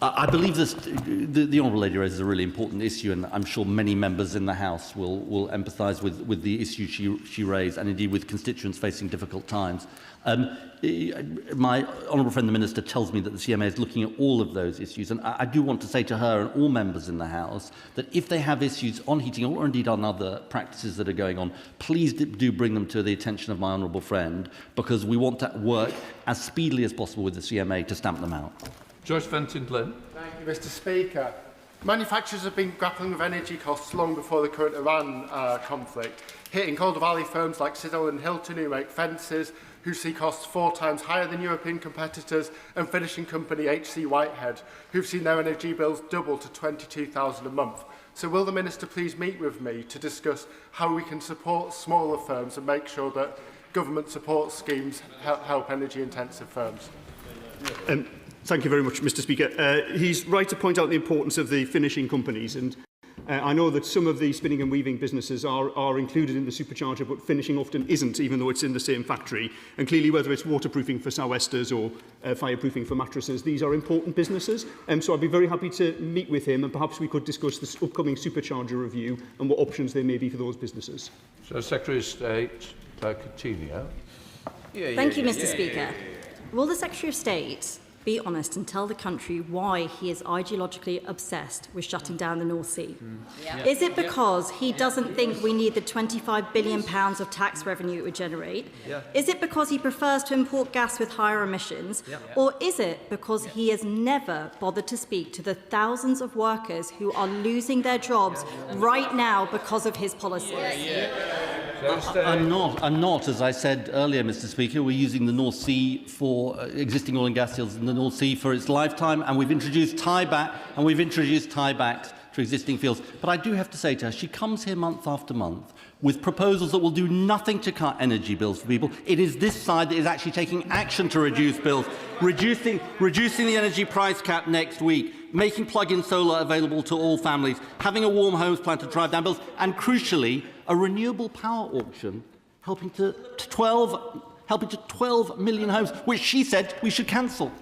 S7: I believe this, the Honourable Lady raises a really important issue, and I'm sure many members in the House will empathise with the issue she raised, and indeed with constituents facing difficult times. My Honourable friend the Minister tells me that the CMA is looking at all of those issues, and I do want to say to her and all members in the House that if they have issues on heating or indeed on other practices that are going on, please do bring them to the attention of my Honourable friend, because we want to work as speedily as possible with the CMA to stamp them out.
S1: Joyce Fenton-Glynn.
S2: Thank you, Mr. Speaker. Manufacturers have been grappling with energy costs long before the current Iran conflict, hitting Calder Valley firms like Siddle and Hilton, who make fences, who see costs 4 times higher than European competitors, and finishing company HC Whitehead, who've seen their energy bills double to £22,000 a month. So will the Minister please meet with me to discuss how we can support smaller firms and make sure that government support schemes help energy-intensive firms?
S20: Thank you very much, Mr. Speaker. He's right to point out the importance of the finishing companies, and I know that some of the spinning and weaving businesses are included in the supercharger, but finishing often isn't, even though it's in the same factory. And clearly, whether it's waterproofing for sou'westers or fireproofing for mattresses, these are important businesses. So I'd be very happy to meet with him, and perhaps we could discuss this upcoming supercharger review and what options there may be for those businesses.
S1: So, Secretary of State, Coutinho.
S11: Thank you, Mr. Speaker. Will the Secretary of State be honest and tell the country why he is ideologically obsessed with shutting down the North Sea? Is it because he doesn't think we need the £25 billion of tax revenue it would generate? Is it because he prefers to import gas with higher emissions? Or is it because he has never bothered to speak to the thousands of workers who are losing their jobs right now because of his policies?
S7: I'm not. As I said earlier, Mr. Speaker, we're using the North Sea for existing oil and gas fields in the North Sea for its lifetime, and we've introduced tiebacks to existing fields. But I do have to say to her, she comes here month after month with proposals that will do nothing to cut energy bills for people. It is this side that is actually taking action to reduce bills, reducing the energy price cap next week, making plug-in solar available to all families, having a warm homes plan to drive down bills, and crucially, a renewable power auction helping to 12 million homes, which she said we should cancel.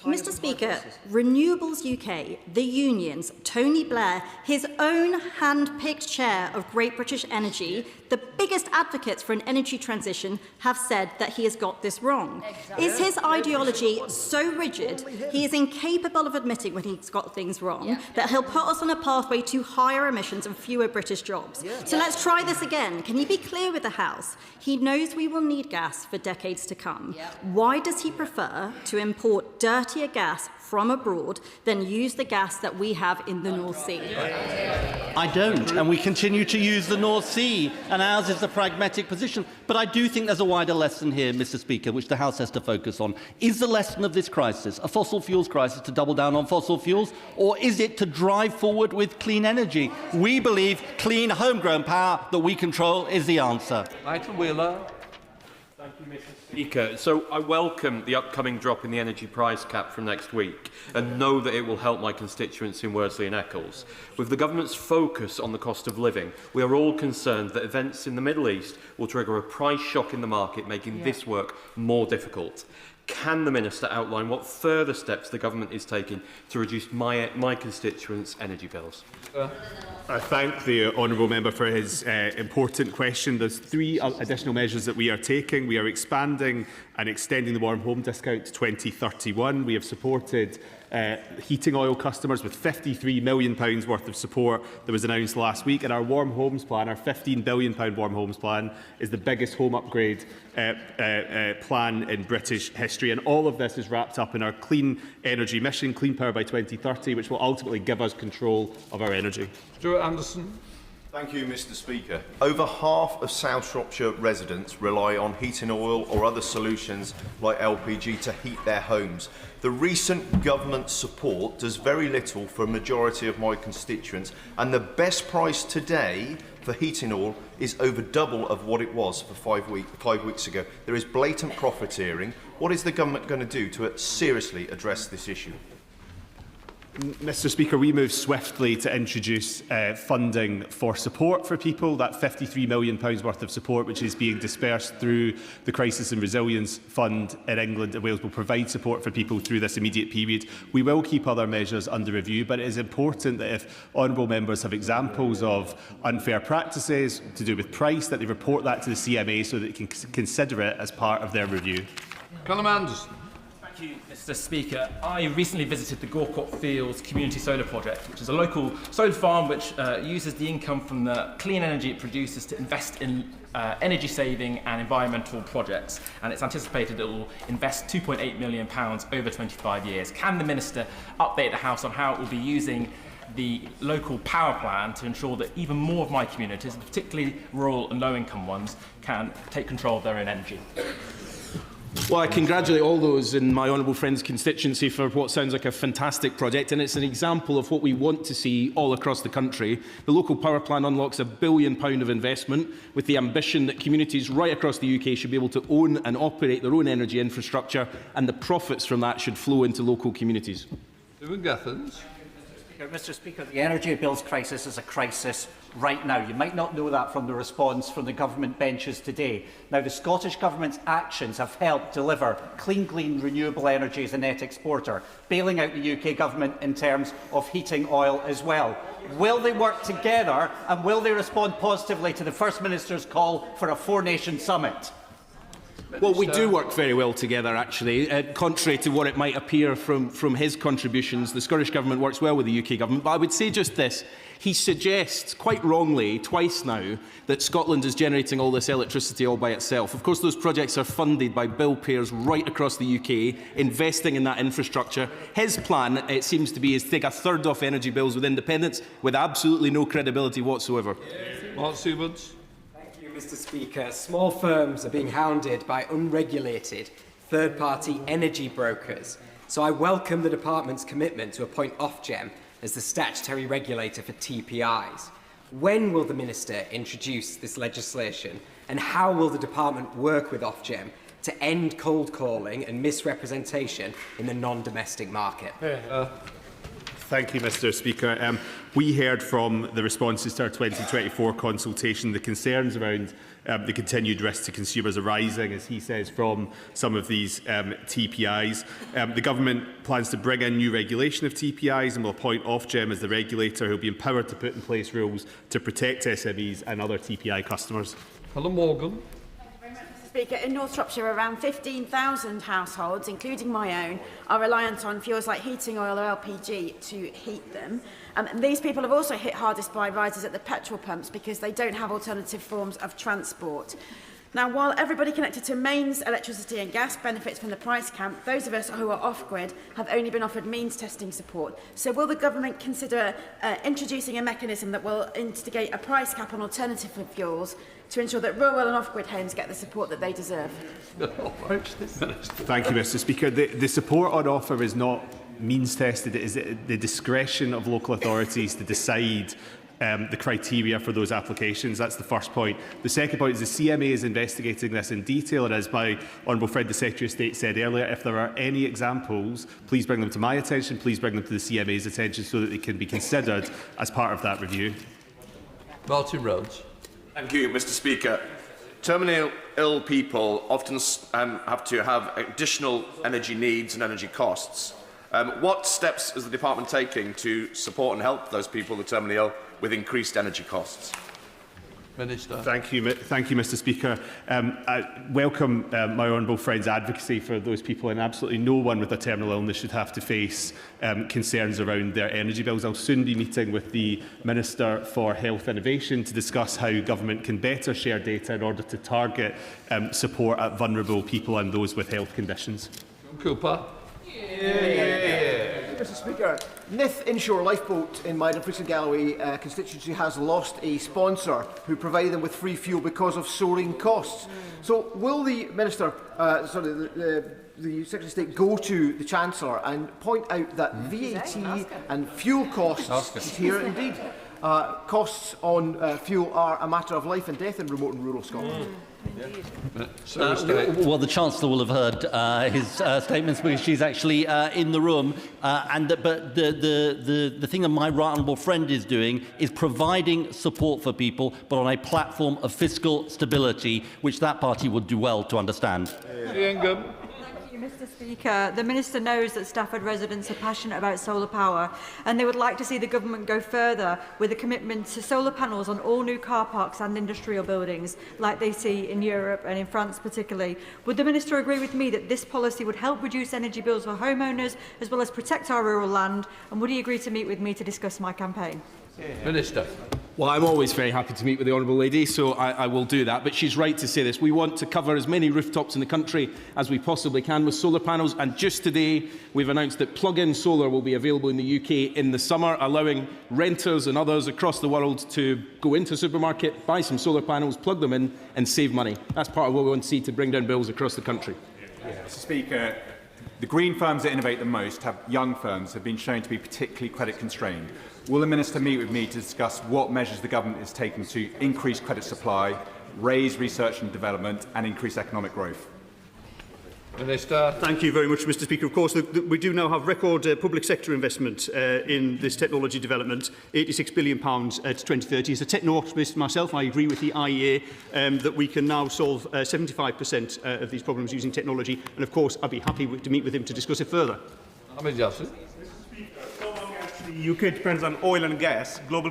S11: Mr. Speaker, Renewables UK, the unions, Tony Blair, his own hand-picked chair of Great British Energy, the biggest advocates for an energy transition, have said that he has got this wrong. Is his ideology so rigid he is incapable of admitting when he's got things wrong, that he'll put us on a pathway to higher emissions and fewer British jobs? So let's try this again. Can you be clear with the House? He knows we will need gas for decades to come. Why does he prefer to import dirtier gas from abroad than use the gas that we have in the North Sea?
S7: I don't, and we continue to use the North Sea, and ours is a pragmatic position. But I do think there's a wider lesson here, Mr. Speaker, which the House has to focus on. Is the lesson of this crisis a fossil fuels crisis to double down on fossil fuels, or is it to drive forward with clean energy? We believe clean, homegrown power that we control is the answer.
S1: Michael Wheeler.
S23: Thank you, Mr. Speaker. So I welcome the upcoming drop in the energy price cap from next week and know that it will help my constituents in Worsley and Eccles. With the government's focus on the cost of living, we are all concerned that events in the Middle East will trigger a price shock in the market, making this work more difficult. Can the Minister outline what further steps the government is taking to reduce my constituents' energy bills?
S22: I thank the honourable member for his important question. There's 3 additional measures that we are taking. We are expanding and extending the warm home discount to 2031. We have supported heating oil customers with £53 million worth of support that was announced last week. And our warm homes plan, our £15 billion warm homes plan, is the biggest home upgrade plan in British history. And all of this is wrapped up in our clean energy mission, Clean Power by 2030, which will ultimately give us control of our energy.
S1: Stuart Anderson.
S4: Thank you, Mr. Speaker. Over half of South Shropshire residents rely on heating oil or other solutions like LPG to heat their homes. The recent government support does very little for a majority of my constituents, and the best price today for heating oil is over double of what it was for 5 weeks ago. There is blatant profiteering. What is the government going to do to seriously address this issue?
S22: Mr. Speaker, we moved swiftly to introduce funding for support for people, that £53 million worth of support which is being dispersed through the Crisis and Resilience Fund in England and Wales will provide support for people through this immediate period. We will keep other measures under review, but it is important that if honourable members have examples of unfair practices to do with price, that they report that to the CMA so that they can consider it as part of their review.
S1: Callum Anderson.
S6: Thank you, Mr. Speaker. I recently visited the Gorcock Fields Community Solar Project, which is a local solar farm which uses the income from the clean energy it produces to invest in energy saving and environmental projects, and it's anticipated it will invest £2.8 million over 25 years. Can the Minister update the House on how it will be using the local power plan to ensure that even more of my communities, particularly rural and low-income ones, can take control of their own energy?
S3: Well, I congratulate all those in my honourable friend's constituency for what sounds like a fantastic project, and it's an example of what we want to see all across the country. The local power plan unlocks £1 billion of investment with the ambition that communities right across the UK should be able to own and operate their own energy infrastructure, and the profits from that should flow into local communities.
S8: Mr. Speaker, the energy bills crisis is a crisis right now. You might not know that from the response from the government benches today. Now, the Scottish Government's actions have helped deliver clean, renewable energy as a net exporter, bailing out the UK Government in terms of heating oil as well. Will they work together and will they respond positively to the First Minister's call for a four-nation summit?
S3: Well, we do work very well together, actually. Contrary to what it might appear from his contributions, the Scottish Government works well with the UK Government. But I would say just this. He suggests, quite wrongly, twice now, that Scotland is generating all this electricity all by itself. Of course, those projects are funded by bill payers right across the UK, investing in that infrastructure. His plan, it seems to be, is to take a third off energy bills with independence, with absolutely no credibility whatsoever.
S1: Mark Seward.
S24: Mr. Speaker, small firms are being hounded by unregulated third-party energy brokers. So I welcome the Department's commitment to appoint Ofgem as the statutory regulator for TPIs. When will the Minister introduce this legislation, and how will the Department work with Ofgem to end cold calling and misrepresentation in the non-domestic market?
S22: Thank you, Mr. Speaker. We heard from the responses to our 2024 consultation the concerns around the continued risk to consumers arising, as he says, from some of these TPIs. The Government plans to bring in new regulation of TPIs and will appoint Ofgem as the regulator who will be empowered to put in place rules to protect SMEs and other TPI customers.
S1: Helen Morgan.
S25: Speaker, in North Shropshire, around 15,000 households, including my own, are reliant on fuels like heating oil or LPG to heat them. These people have also hit hardest by rises at the petrol pumps because they don't have alternative forms of transport. Now, while everybody connected to mains electricity and gas benefits from the price cap, those of us who are off-grid have only been offered means testing support. So will the government consider introducing a mechanism that will instigate a price cap on alternative fuels to ensure that rural and off-grid homes get the support that they deserve?
S22: Thank you, Mr. Speaker. The support on offer is not means tested. It is the discretion of local authorities to decide the criteria for those applications. That's the first point. The second point is the CMA is investigating this in detail, and as my honourable friend the Secretary of State said earlier, if there are any examples, please bring them to my attention, please bring them to the CMA's attention so that they can be considered as part of that review.
S1: Martin Rhodes.
S26: Thank you, Mr. Speaker. Terminally ill people often have to have additional energy needs and energy costs. What steps is the Department taking to support and help those people, the terminally ill, with increased energy costs?
S1: Minister.
S22: Thank you, Mr. Speaker. I welcome my honourable friend's advocacy for those people, and absolutely no one with a terminal illness should have to face concerns around their energy bills. I'll soon be meeting with the Minister for Health Innovation to discuss how government can better share data in order to target support at vulnerable people and those with health conditions.
S1: Cooper.
S27: Mr. Speaker,
S5: Nith Inshore Lifeboat in my Dumfries and Galloway constituency has lost a sponsor who provided them with free fuel because of soaring costs. So will the Minister, the Secretary of State, go to the Chancellor and point out that VAT and fuel costs here indeed costs on fuel are a matter of life and death in remote and rural Scotland?
S7: Well, the Chancellor will have heard his statements because she's actually in the room. But the thing that my right honourable friend is doing is providing support for people, but on a platform of fiscal stability, which that party would do well to understand.
S9: Mr. Speaker, the Minister knows that Stafford residents are passionate about solar power and they would like to see the government go further with a commitment to solar panels on all new car parks and industrial buildings like they see in Europe and in France particularly. Would the Minister agree with me that this policy would help reduce energy bills for homeowners as well as protect our rural land, and would he agree to meet with me to discuss my campaign?
S1: Minister.
S3: Well, I'm always very happy to meet with the Honourable Lady, so I will do that. But she's right to say this. We want to cover as many rooftops in the country as we possibly can with solar panels. And just today, we've announced that plug-in solar will be available in the UK in the summer, allowing renters and others across the world to go into a supermarket, buy some solar panels, plug them in and save money. That's part of what we want to see to bring down bills across the country.
S12: Mr. Speaker, the green firms that innovate the most, young firms, have been shown to be particularly credit constrained. Will the Minister meet with me to discuss what measures the government is taking to increase credit supply, raise research and development and increase economic growth?
S1: Minister.
S20: Thank you very much, Mr. Speaker. Of course, we do now have record public sector investment in this technology development, £86 billion to 2030. As a techno-optimist myself, I agree with the IEA that we can now solve 75% of these problems using technology. And of course, I'd be happy to meet with him to discuss it further.
S13: The UK depends on oil and gas. Global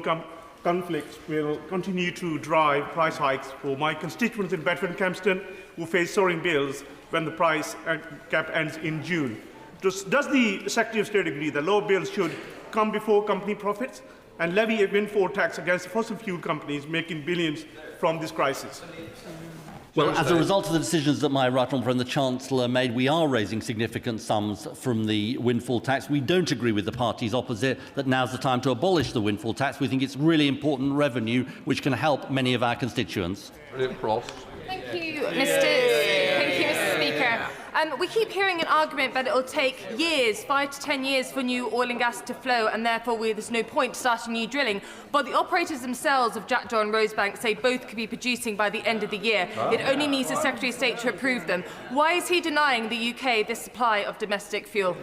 S13: conflicts will continue to drive price hikes for my constituents in Bedford and Kempston who face soaring bills when the price cap ends in June. Does the Secretary of State agree that lower bills should come before company profits and levy a windfall tax against fossil fuel companies making billions from this crisis?
S7: Well, as a result of the decisions that my right honourable friend the Chancellor made, we are raising significant sums from the windfall tax. We don't agree with the parties opposite that now's the time to abolish the windfall tax. We think it's really important revenue which can help many of our constituents.
S14: Thank you, Mr. Speaker. We keep hearing an argument that it will take years, 5 to 10 years, for new oil and gas to flow, and therefore there's no point starting new drilling. But the operators themselves of Jackdaw and Rosebank say both could be producing by the end of the year. It only needs the Secretary of State to approve them. Why is he denying the UK this supply of domestic fuel?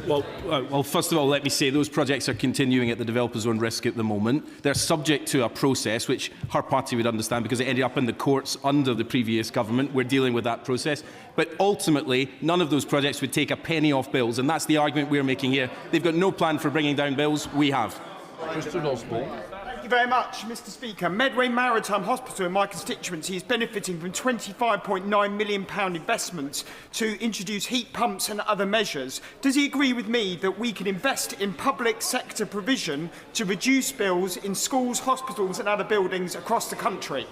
S3: Well, first of all, let me say those projects are continuing at the developer's own risk at the moment. They're subject to a process which her party would understand because it ended up in the courts under the previous government. We're dealing with that process. But ultimately, none of those projects would take a penny off bills, and that's the argument we're making here. They've got no plan for bringing down bills. We have.
S18: Thank you very much, Mr. Speaker. Medway Maritime Hospital in my constituency is benefiting from £25.9 million investment to introduce heat pumps and other measures. Does he agree with me that we can invest in public sector provision to reduce bills in schools, hospitals and other buildings across the country?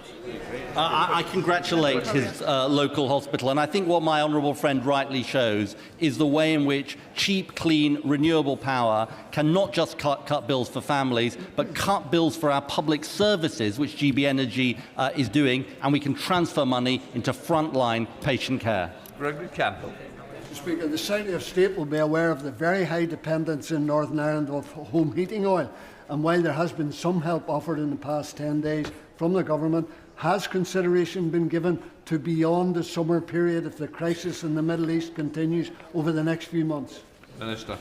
S7: I congratulate his local hospital, and I think what my honourable friend rightly shows is the way in which cheap, clean, renewable power can not just cut bills for families, but cut bills for our public services, which GB Energy is doing, and we can transfer money into frontline patient care.
S1: Gregory Campbell.
S27: Mr. Speaker, the Secretary of State will be aware of the very high dependence in Northern Ireland of home heating oil, and while there has been some help offered in the past 10 days from the government, has consideration been given to beyond the summer period if the crisis in the Middle East continues over the next few months?
S1: Minister.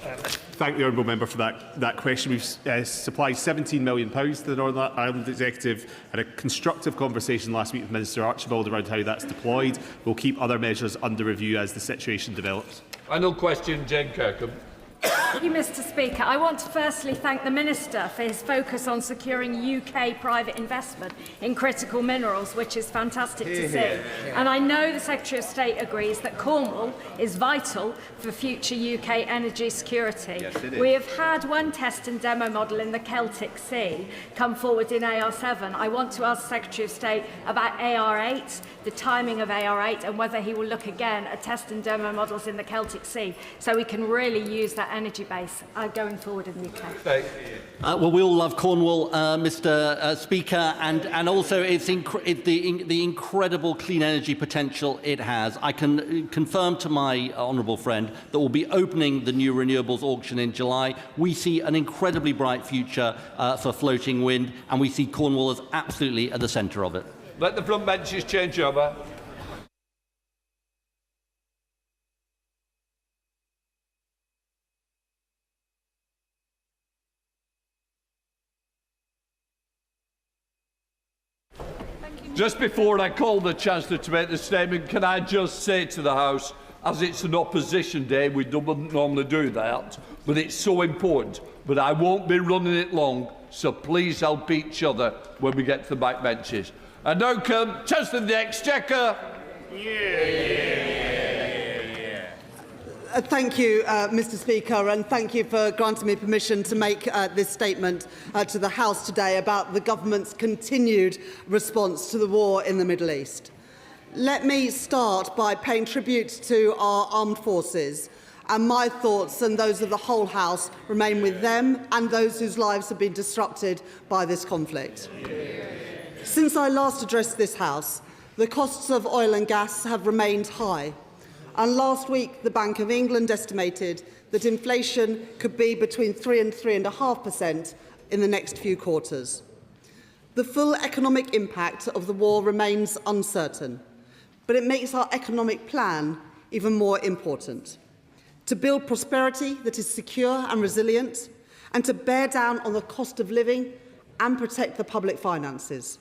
S22: Thank the honourable member for that question. We've supplied £17 million to the Northern Ireland Executive, and a constructive conversation last week with Minister Archibald around how that's deployed. We'll keep other measures under review as the situation develops.
S1: Final question, Jane Kirkham.
S28: Thank you, Mr. Speaker. I want to firstly thank the Minister for his focus on securing UK private investment in critical minerals, which is fantastic to see. And I know the Secretary of State agrees that Cornwall is vital for future UK energy security.
S29: Yes, it is.
S28: We have had one test and demo model in the Celtic Sea come forward in AR7. I want to ask the Secretary of State about AR8, the timing of AR8, and whether he will look again at test and demo models in the Celtic Sea so we can really use that energy energy base going forward in the UK.
S7: Well, we all love Cornwall, Mr. Speaker, and also the incredible clean energy potential it has. I can confirm to my honourable friend that we'll be opening the new renewables auction in July. We see an incredibly bright future for floating wind, and we see Cornwall as absolutely at the centre of it.
S1: Let the front benches change over. Just before I call the Chancellor to make the statement, can I just say to the House, as it's an opposition day, we don't normally do that, but it's so important. But I won't be running it long, so please help each other when we get to the back benches. And now come Chancellor of the Exchequer.
S2: Thank you, Mr. Speaker, and thank you for granting me permission to make this statement to the House today about the government's continued response to the war in the Middle East. Let me start by paying tribute to our armed forces, and my thoughts and those of the whole House remain with them and those whose lives have been disrupted by this conflict. Since I last addressed this House, the costs of oil and gas have remained high. And last week, the Bank of England estimated that inflation could be between 3 and 3.5% in the next few quarters. The full economic impact of the war remains uncertain, but it makes our economic plan even more important. To build prosperity that is secure and resilient, and to bear down on the cost of living and protect the public finances.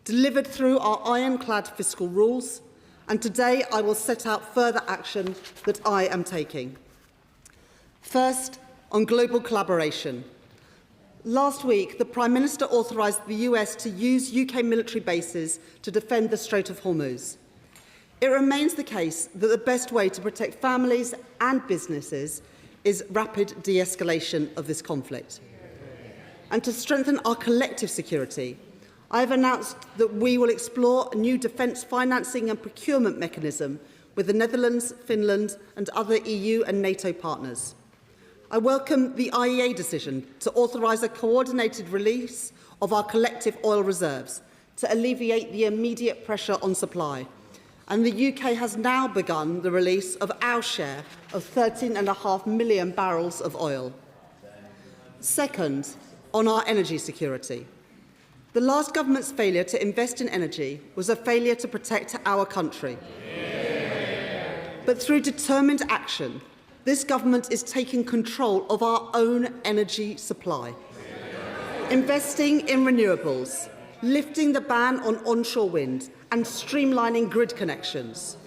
S2: Delivered through our ironclad fiscal rules, and today I will set out further action that I am taking. First, on global collaboration. Last week, the Prime Minister authorised the US to use UK military bases to defend the Strait of Hormuz. It remains the case that the best way to protect families and businesses is rapid de-escalation of this conflict. And to strengthen our collective security, I have announced that we will explore a new defence financing and procurement mechanism with the Netherlands, Finland and other EU and NATO partners. I welcome the IEA decision to authorise a coordinated release of our collective oil reserves to alleviate the immediate pressure on supply. And the UK has now begun the release of our share of 13.5 million barrels of oil. Second, on our energy security. The last government's failure to invest in energy was a failure to protect our country. But through determined action, this government is taking control of our own energy supply. Investing in renewables, lifting the ban on onshore wind and streamlining grid connections.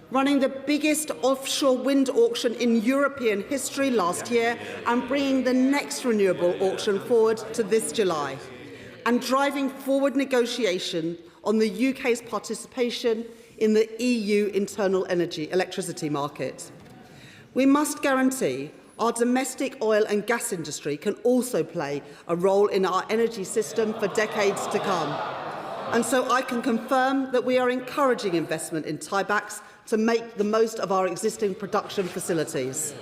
S2: Running the biggest offshore wind auction in European history last year and bringing the next renewable auction forward to this July. And driving forward negotiation on the UK's participation in the EU internal electricity market. We must guarantee our domestic oil and gas industry can also play a role in our energy system for decades to come. And so I can confirm that we are encouraging investment in tiebacks to make the most of our existing production facilities.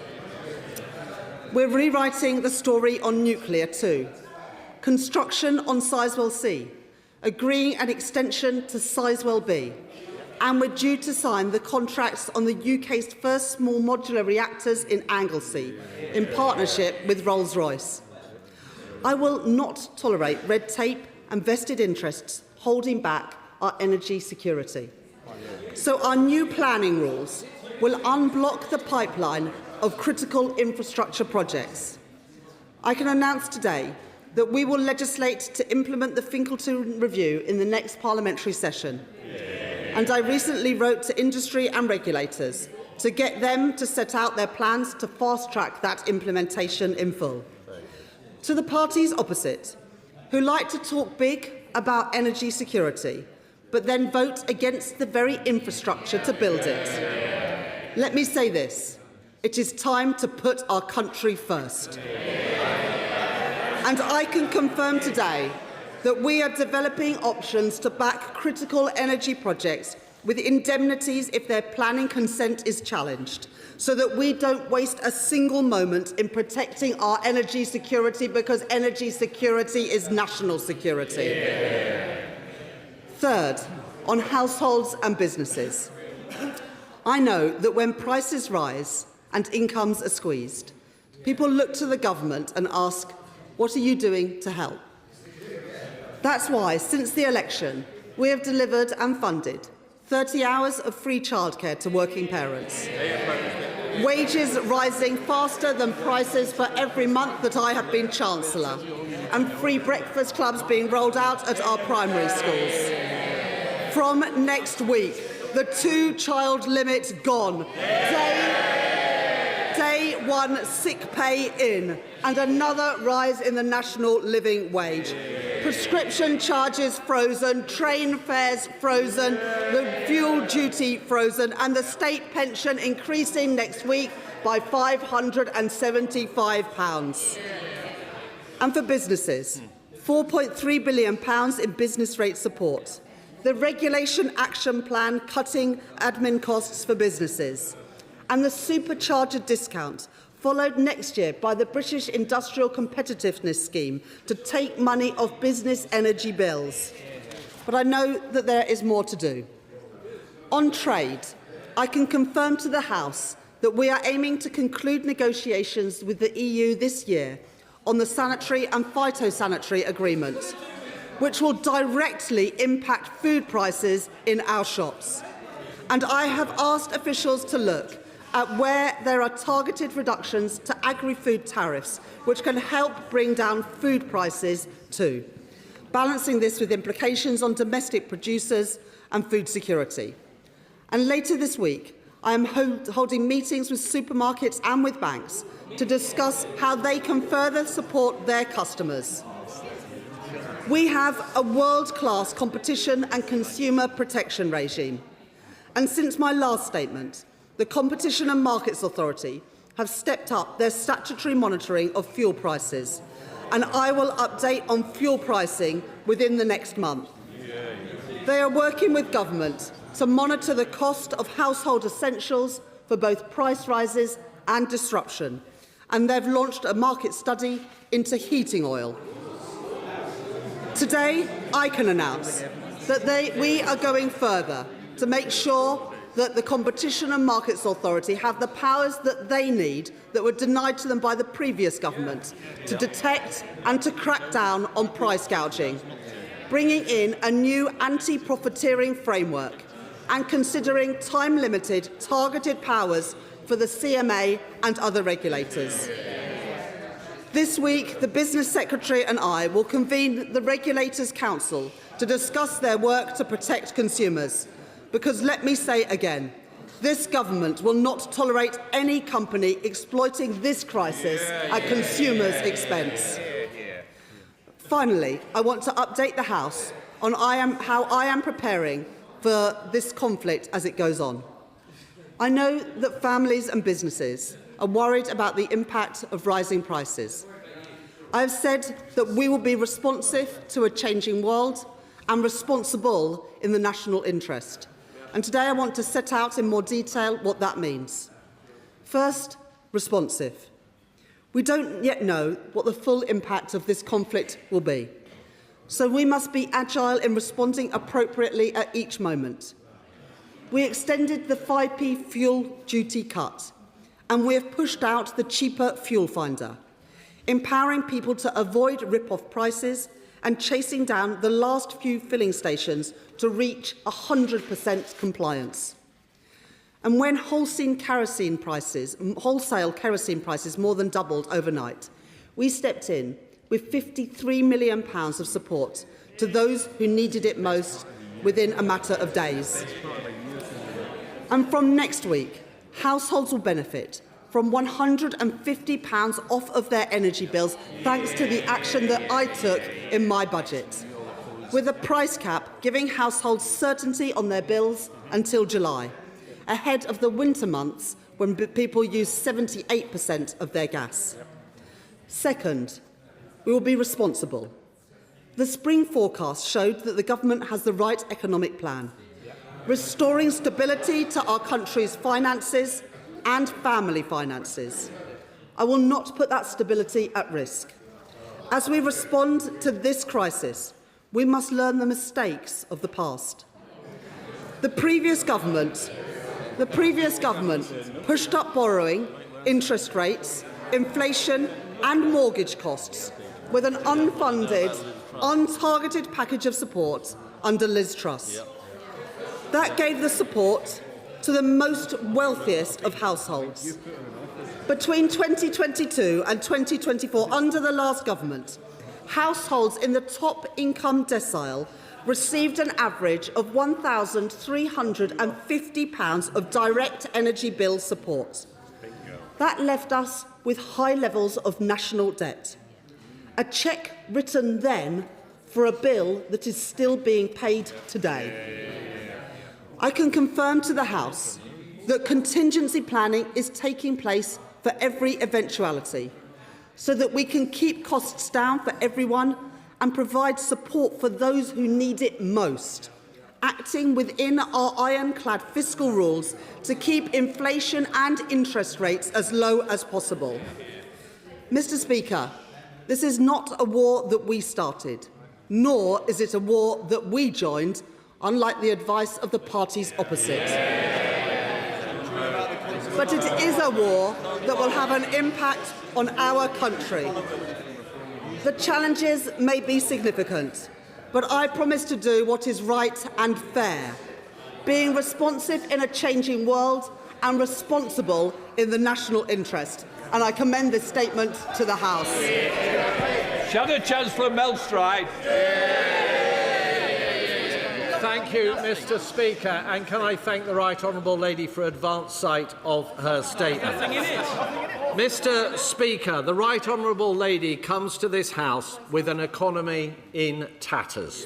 S2: We're rewriting the story on nuclear too. Construction on Sizewell C, agreeing an extension to Sizewell B, and we're due to sign the contracts on the UK's first small modular reactors in Anglesey, in partnership with Rolls-Royce. I will not tolerate red tape and vested interests holding back our energy security. So our new planning rules will unblock the pipeline of critical infrastructure projects. I can announce today that we will legislate to implement the Finkelton Review in the next parliamentary session. And I recently wrote to industry and regulators to get them to set out their plans to fast-track that implementation in full. To the parties opposite, who like to talk big about energy security, but then vote against the very infrastructure to build it, let me say this: it is time to put our country first. And I can confirm today that we are developing options to back critical energy projects with indemnities if their planning consent is challenged, so that we don't waste a single moment in protecting our energy security, because energy security is national security. Yeah. Third, on households and businesses. I know that when prices rise and incomes are squeezed, people look to the government and ask, what are you doing to help? That's why, since the election, we have delivered and funded 30 hours of free childcare to working parents, wages rising faster than prices for every month that I have been Chancellor, and free breakfast clubs being rolled out at our primary schools. From next week, the 2-child limit gone. Day one sick pay in, and another rise in the national living wage. Prescription charges frozen, train fares frozen, the fuel duty frozen, and the state pension increasing next week by £575. And for businesses, £4.3 billion in business rate support. The Regulation Action Plan cutting admin costs for businesses. And the supercharger discount, followed next year by the British Industrial Competitiveness Scheme to take money off business energy bills. But I know that there is more to do. On trade, I can confirm to the House that we are aiming to conclude negotiations with the EU this year on the sanitary and phytosanitary agreement, which will directly impact food prices in our shops. And I have asked officials to look at where there are targeted reductions to agri-food tariffs, which can help bring down food prices too, balancing this with implications on domestic producers and food security. And later this week, I am holding meetings with supermarkets and with banks to discuss how they can further support their customers. We have a world-class competition and consumer protection regime. And since my last statement, the Competition and Markets Authority have stepped up their statutory monitoring of fuel prices, and I will update on fuel pricing within the next month. They are working with government to monitor the cost of household essentials for both price rises and disruption, and they've launched a market study into heating oil. Today, I can announce that we are going further to make sure that the Competition and Markets Authority have the powers that they need that were denied to them by the previous government to detect and to crack down on price gouging, bringing in a new anti-profiteering framework and considering time-limited, targeted powers for the CMA and other regulators. This week, the Business Secretary and I will convene the Regulators' Council to discuss their work to protect consumers. Because let me say again, this government will not tolerate any company exploiting this crisis at consumers' expense. Finally, I want to update the House on how I am preparing for this conflict as it goes on. I know that families and businesses are worried about the impact of rising prices. I have said that we will be responsive to a changing world and responsible in the national interest. And today I want to set out in more detail what that means. First, responsive. We don't yet know what the full impact of this conflict will be. So we must be agile in responding appropriately at each moment. We extended the 5p fuel duty cut, and we have pushed out the cheaper fuel finder, empowering people to avoid rip-off prices and chasing down the last few filling stations to reach 100% compliance. And when wholesale kerosene prices more than doubled overnight, we stepped in with £53 million of support to those who needed it most within a matter of days. And from next week, households will benefit from £150 off of their energy bills, thanks to the action that I took in my budget, with a price cap giving households certainty on their bills until July, ahead of the winter months when people use 78% of their gas. Second, we will be responsible. The spring forecast showed that the government has the right economic plan. restoring stability to our country's finances and family finances. I will not put that stability at risk. As we respond to this crisis, we must learn the mistakes of the past. The previous government pushed up borrowing, interest rates, inflation and mortgage costs with an unfunded, untargeted package of support under Liz Truss. That gave the support to the most wealthiest of households. Between 2022 and 2024, under the last government, households in the top income decile received an average of £1,350 of direct energy bill support. That left us with high levels of national debt. A cheque written then for a bill that is still being paid today. I can confirm to the House that contingency planning is taking place for every eventuality, so that we can keep costs down for everyone and provide support for those who need it most, acting within our ironclad fiscal rules to keep inflation and interest rates as low as possible. Mr. Speaker, this is not a war that we started, nor is it a war that we joined, unlike the advice of the parties opposite. But it is a war that will have an impact on our country. The challenges may be significant, but I promise to do what is right and fair, being responsive in a changing world and responsible in the national interest. And I commend this statement to the House.
S1: Shadow Chancellor Melstride.
S10: Thank you, Mr. Speaker, and can I thank the Right Honourable Lady for advance sight of her statement. Mr. Speaker, the Right Honourable Lady comes to this House with an economy in tatters.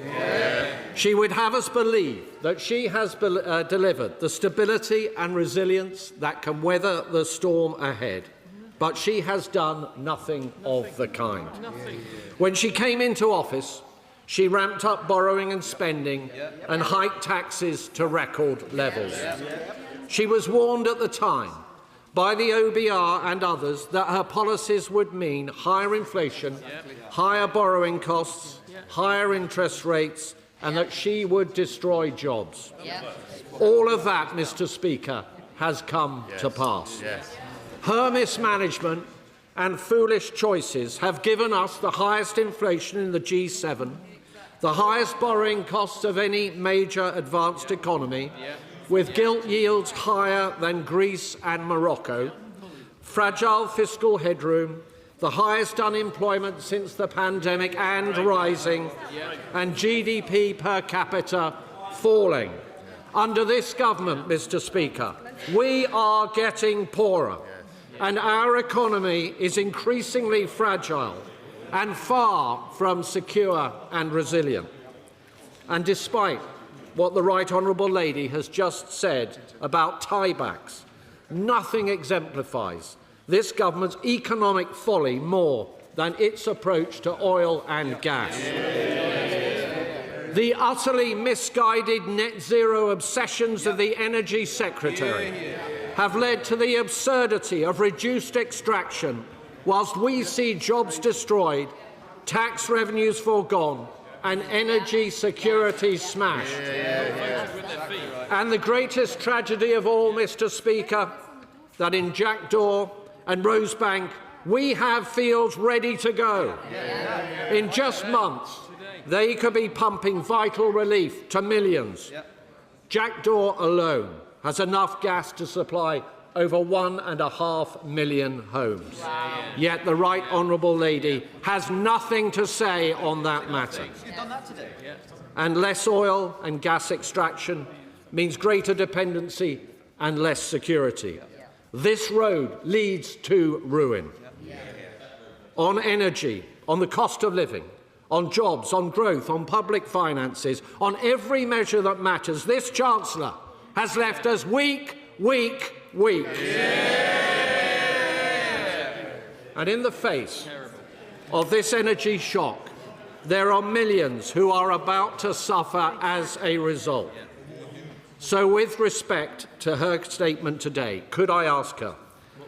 S10: She would have us believe that she has delivered the stability and resilience that can weather the storm ahead, but she has done nothing of the kind. When she came into office, she ramped up borrowing and spending and hiked taxes to record levels. She was warned at the time by the OBR and others that her policies would mean higher inflation, higher borrowing costs, higher interest rates, and that she would destroy jobs. All of that, Mr. Speaker, has come to pass. Her mismanagement and foolish choices have given us the highest inflation in the G7, the highest borrowing costs of any major advanced economy, with gilt yields higher than Greece and Morocco, fragile fiscal headroom, the highest unemployment since the pandemic and rising, and GDP per capita falling. Under this government, Mr. Speaker, we are getting poorer, and our economy is increasingly fragile and far from secure and resilient. And despite what the Right Honourable Lady has just said about tiebacks, nothing exemplifies this government's economic folly more than its approach to oil and gas. The utterly misguided net zero obsessions of the Energy Secretary have led to the absurdity of reduced extraction, whilst we see jobs destroyed, tax revenues foregone, and energy security smashed. And the greatest tragedy of all, Mr. Speaker, that in Jackdaw and Rosebank we have fields ready to go. In just months, they could be pumping vital relief to millions. Jackdaw alone has enough gas to supply over 1.5 million homes. Yet the Right Honourable Lady has nothing to say on that matter. And less oil and gas extraction means greater dependency and less security. This road leads to ruin. On energy, on the cost of living, on jobs, on growth, on public finances, on every measure that matters, this Chancellor has left us weak. And in the face of this energy shock, there are millions who are about to suffer as a result. So with respect to her statement today, could I ask her,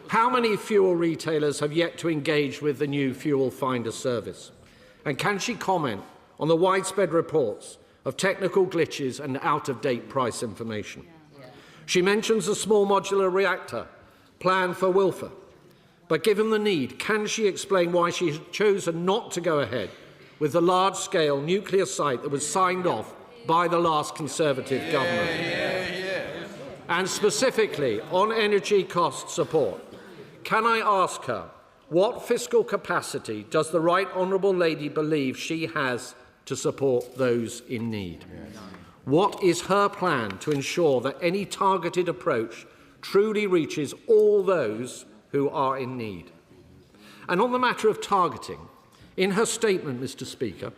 S10: how many fuel retailers have yet to engage with the new fuel finder service? And can she comment on the widespread reports of technical glitches and out-of-date price information? She mentions a small modular reactor planned for Wilfer. But given the need, can she explain why she has chosen not to go ahead with the large-scale nuclear site that was signed off by the last Conservative government? And specifically on energy cost support, can I ask her, what fiscal capacity does the Right Honourable Lady believe she has to support those in need? What is her plan to ensure that any targeted approach truly reaches all those who are in need? And on the matter of targeting, in her statement, Mr. Speaker,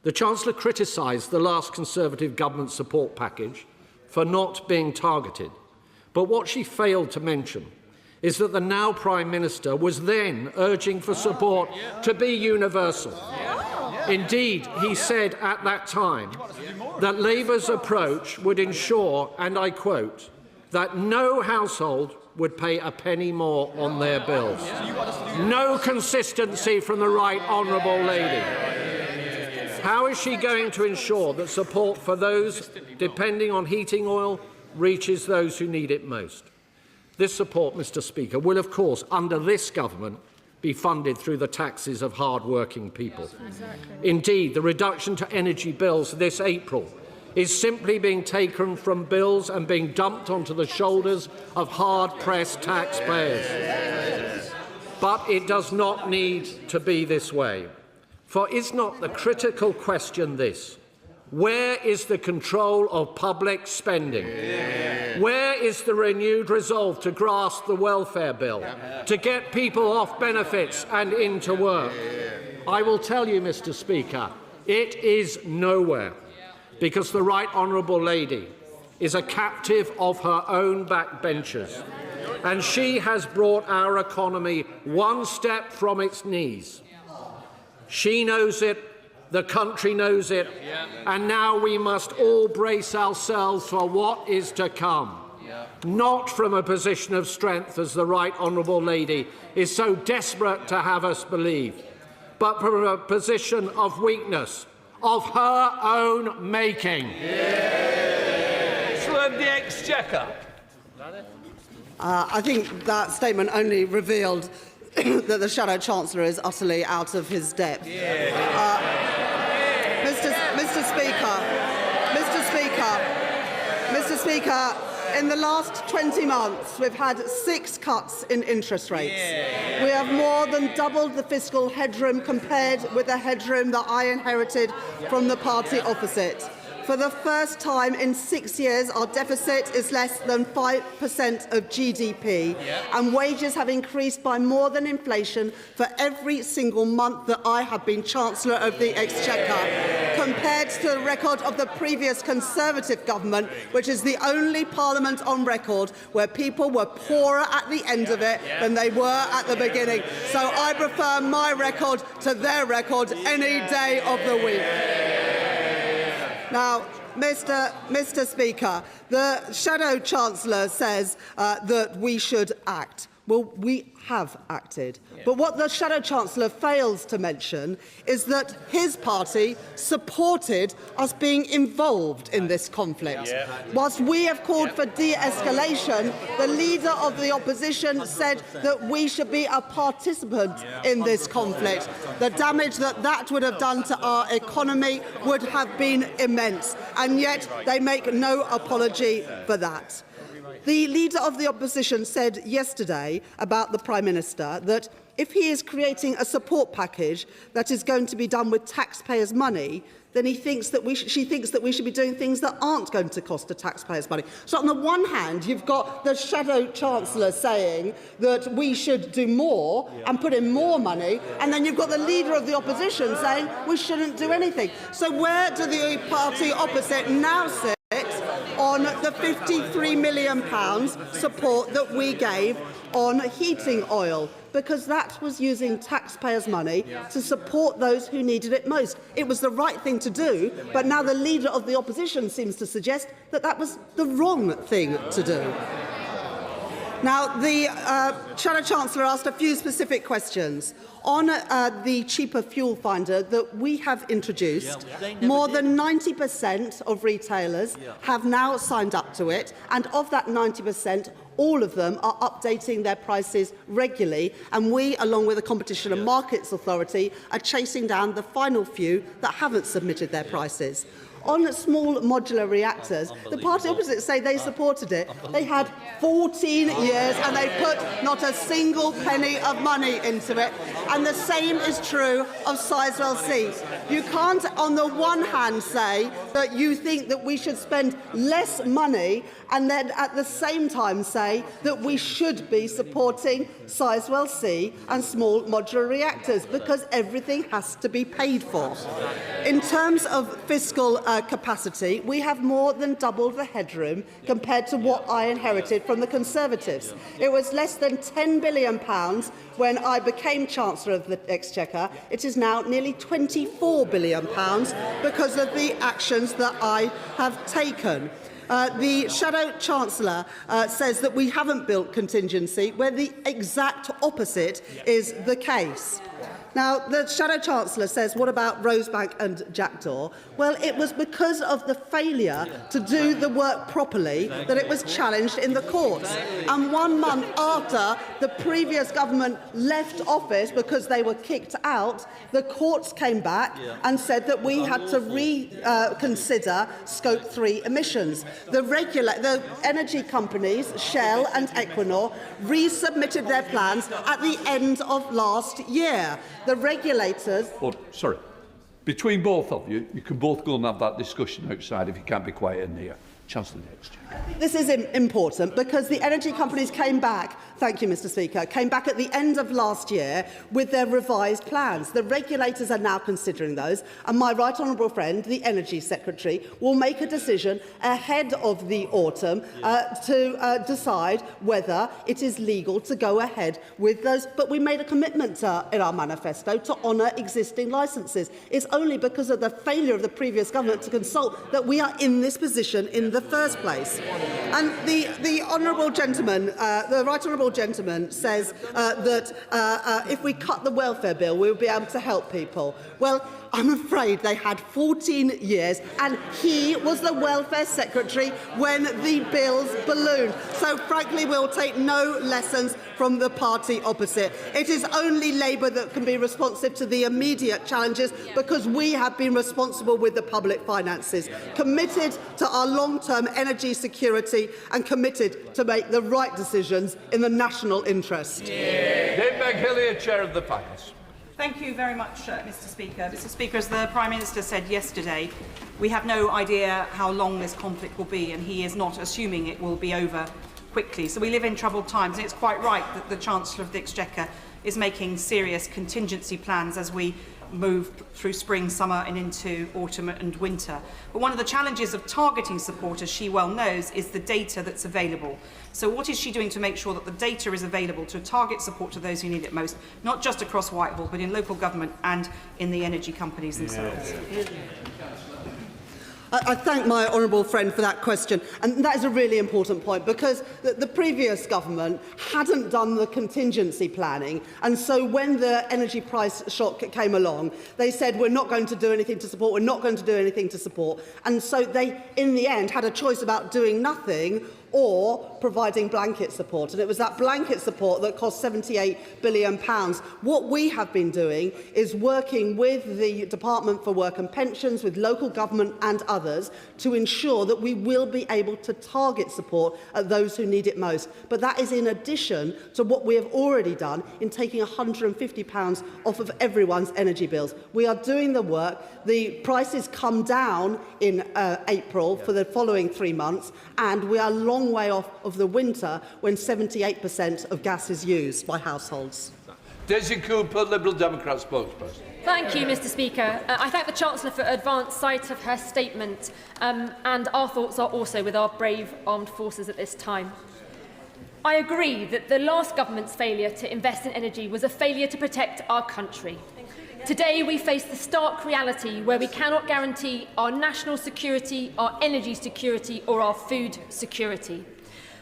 S10: the Chancellor criticised the last Conservative government support package for not being targeted. But what she failed to mention is that the now Prime Minister was then urging for support to be universal. Indeed, he said at that time that Labour's approach would ensure, and I quote, that no household would pay a penny more on their bills. No consistency from the Right Honourable Lady. How is she going to ensure that support for those depending on heating oil reaches those who need it most? This support, Mr. Speaker, will, of course, under this government, be funded through the taxes of hard-working people. Indeed, the reduction to energy bills this April is simply being taken from bills and being dumped onto the shoulders of hard-pressed taxpayers. But it does not need to be this way. For is not the critical question this? Where is the control of public spending? Where is the renewed resolve to grasp the welfare bill, to get people off benefits and into work? I will tell you, Mr. Speaker, it is nowhere, because the Right Honourable Lady is a captive of her own backbenchers, and she has brought our economy one step from its knees. She knows it. The country knows it, and now we must all brace ourselves for what is to come. Not from a position of strength, as the Right Honourable Lady is so desperate to have us believe, but from a position of weakness, of her own making.
S1: Chancellor of the Exchequer.
S2: I think that statement only revealed that the Shadow Chancellor is utterly out of his depth. Mr. Speaker, in the last 20 months, we've had 6 cuts in interest rates. We have more than doubled the fiscal headroom compared with the headroom that I inherited from the party opposite. For the first time in 6 years, our deficit is less than 5% of GDP, and wages have increased by more than inflation for every single month that I have been Chancellor of the Exchequer, compared to the record of the previous Conservative government, which is the only parliament on record where people were poorer at the end of it than they were at the beginning. So I prefer my record to their record any day of the week. Now, Mr. Speaker, the Shadow Chancellor says that we should act. Well, we have acted. But what the Shadow Chancellor fails to mention is that his party supported us being involved in this conflict. Whilst we have called for de-escalation, the Leader of the Opposition said that we should be a participant in this conflict. The damage that that would have done to our economy would have been immense, and yet they make no apology for that. The Leader of the Opposition said yesterday about the Prime Minister that if he is creating a support package that is going to be done with taxpayers' money, then she thinks that we should be doing things that aren't going to cost the taxpayers' money. So on the one hand, you've got the Shadow Chancellor saying that we should do more and put in more money, and then you've got the Leader of the Opposition saying we shouldn't do anything. So where do the party opposite now sit on the £53 million support that we gave on heating oil? because that was using taxpayers' money to support those who needed it most. It was the right thing to do, but now the Leader of the Opposition seems to suggest that that was the wrong thing to do. Now, the Shadow Chancellor asked a few specific questions. On the cheaper fuel finder that we have introduced, more than 90% of retailers have now signed up to it, and of that 90%, all of them are updating their prices regularly, and we, along with the Competition and Markets Authority, are chasing down the final few that haven't submitted their prices. On small modular reactors, the party opposite say they supported it. They had 14 years and they put not a single penny of money into it. And the same is true of Sizewell C. You can't, on the one hand, say that you think that we should spend less money and then at the same time say that we should be supporting Sizewell C and small modular reactors, because everything has to be paid for. In terms of fiscal capacity, we have more than doubled the headroom compared to what I inherited from the Conservatives. It was less than £10 billion when I became Chancellor of the Exchequer. It is now nearly £24 billion because of the actions that I have taken. The Shadow Chancellor says that we haven't built contingency, where the exact opposite is the case. Now, the Shadow Chancellor says, what about Rosebank and Jackdaw? Well, it was because of the failure to do the work properly that it was challenged in the courts. And 1 month after the previous government left office because they were kicked out, the courts came back and said that we had to reconsider Scope 3 emissions. The energy companies, Shell and Equinor, resubmitted their plans at the end of last year. The regulators...
S1: Oh, sorry. Between both of you, you can both go and have that discussion outside if you can't be quiet in here. Chancellor next.
S2: This is important because the energy companies came back, thank you Mr Speaker, came back at the end of last year with their revised plans. The regulators are now considering those, and my right honourable friend, the Energy Secretary, will make a decision ahead of the autumn to decide whether it is legal to go ahead with those. But we made a commitment in our manifesto to honour existing licences. It's only because of the failure of the previous government to consult that we are in this position in the first place. And the honourable gentleman, the right honourable gentleman, says that if we cut the welfare bill, we will be able to help people. Well, I'm afraid they had 14 years, and he was the Welfare Secretary when the bills ballooned. So, frankly, we'll take no lessons from the party opposite. It is only Labour that can be responsive to the immediate challenges, because we have been responsible with the public finances, committed to our long-term energy security and committed to make the right decisions in the national interest.
S1: Dave McHillier, Chair of the Finance.
S4: Thank you very much, Mr Speaker. Mr Speaker, as the Prime Minister said yesterday, we have no idea how long this conflict will be, and he is not assuming it will be over quickly. So we live in troubled times, and it's quite right that the Chancellor of the Exchequer is making serious contingency plans as we move through spring, summer and into autumn and winter. But one of the challenges of targeting support, as she well knows, is the data that's available. So what is she doing to make sure that the data is available to target support to those who need it most, not just across Whitehall, but in local government and in the energy companies themselves?
S2: I thank my honourable friend for that question, and that is a really important point, because the previous government hadn't done the contingency planning, and so when the energy price shock came along, they said we're not going to do anything to support, we're not going to do anything to support, and so they in the end had a choice about doing nothing or providing blanket support. And it was that blanket support that cost £78 billion. What we have been doing is working with the Department for Work and Pensions, with local government and others, to ensure that we will be able to target support at those who need it most. But that is in addition to what we have already done in taking £150 off of everyone's energy bills. We are doing the work. The prices come down in April for the following 3 months, and we are long way off of the winter when 78% of gas is used by households.
S1: Daisy Cooper, Liberal Democrat spokesperson.
S11: Thank you, Mr Speaker. I thank the Chancellor for advance sight of her statement, and our thoughts are also with our brave armed forces at this time. I agree that the last government's failure to invest in energy was a failure to protect our country. Today we face the stark reality where we cannot guarantee our national security, our energy security or our food security.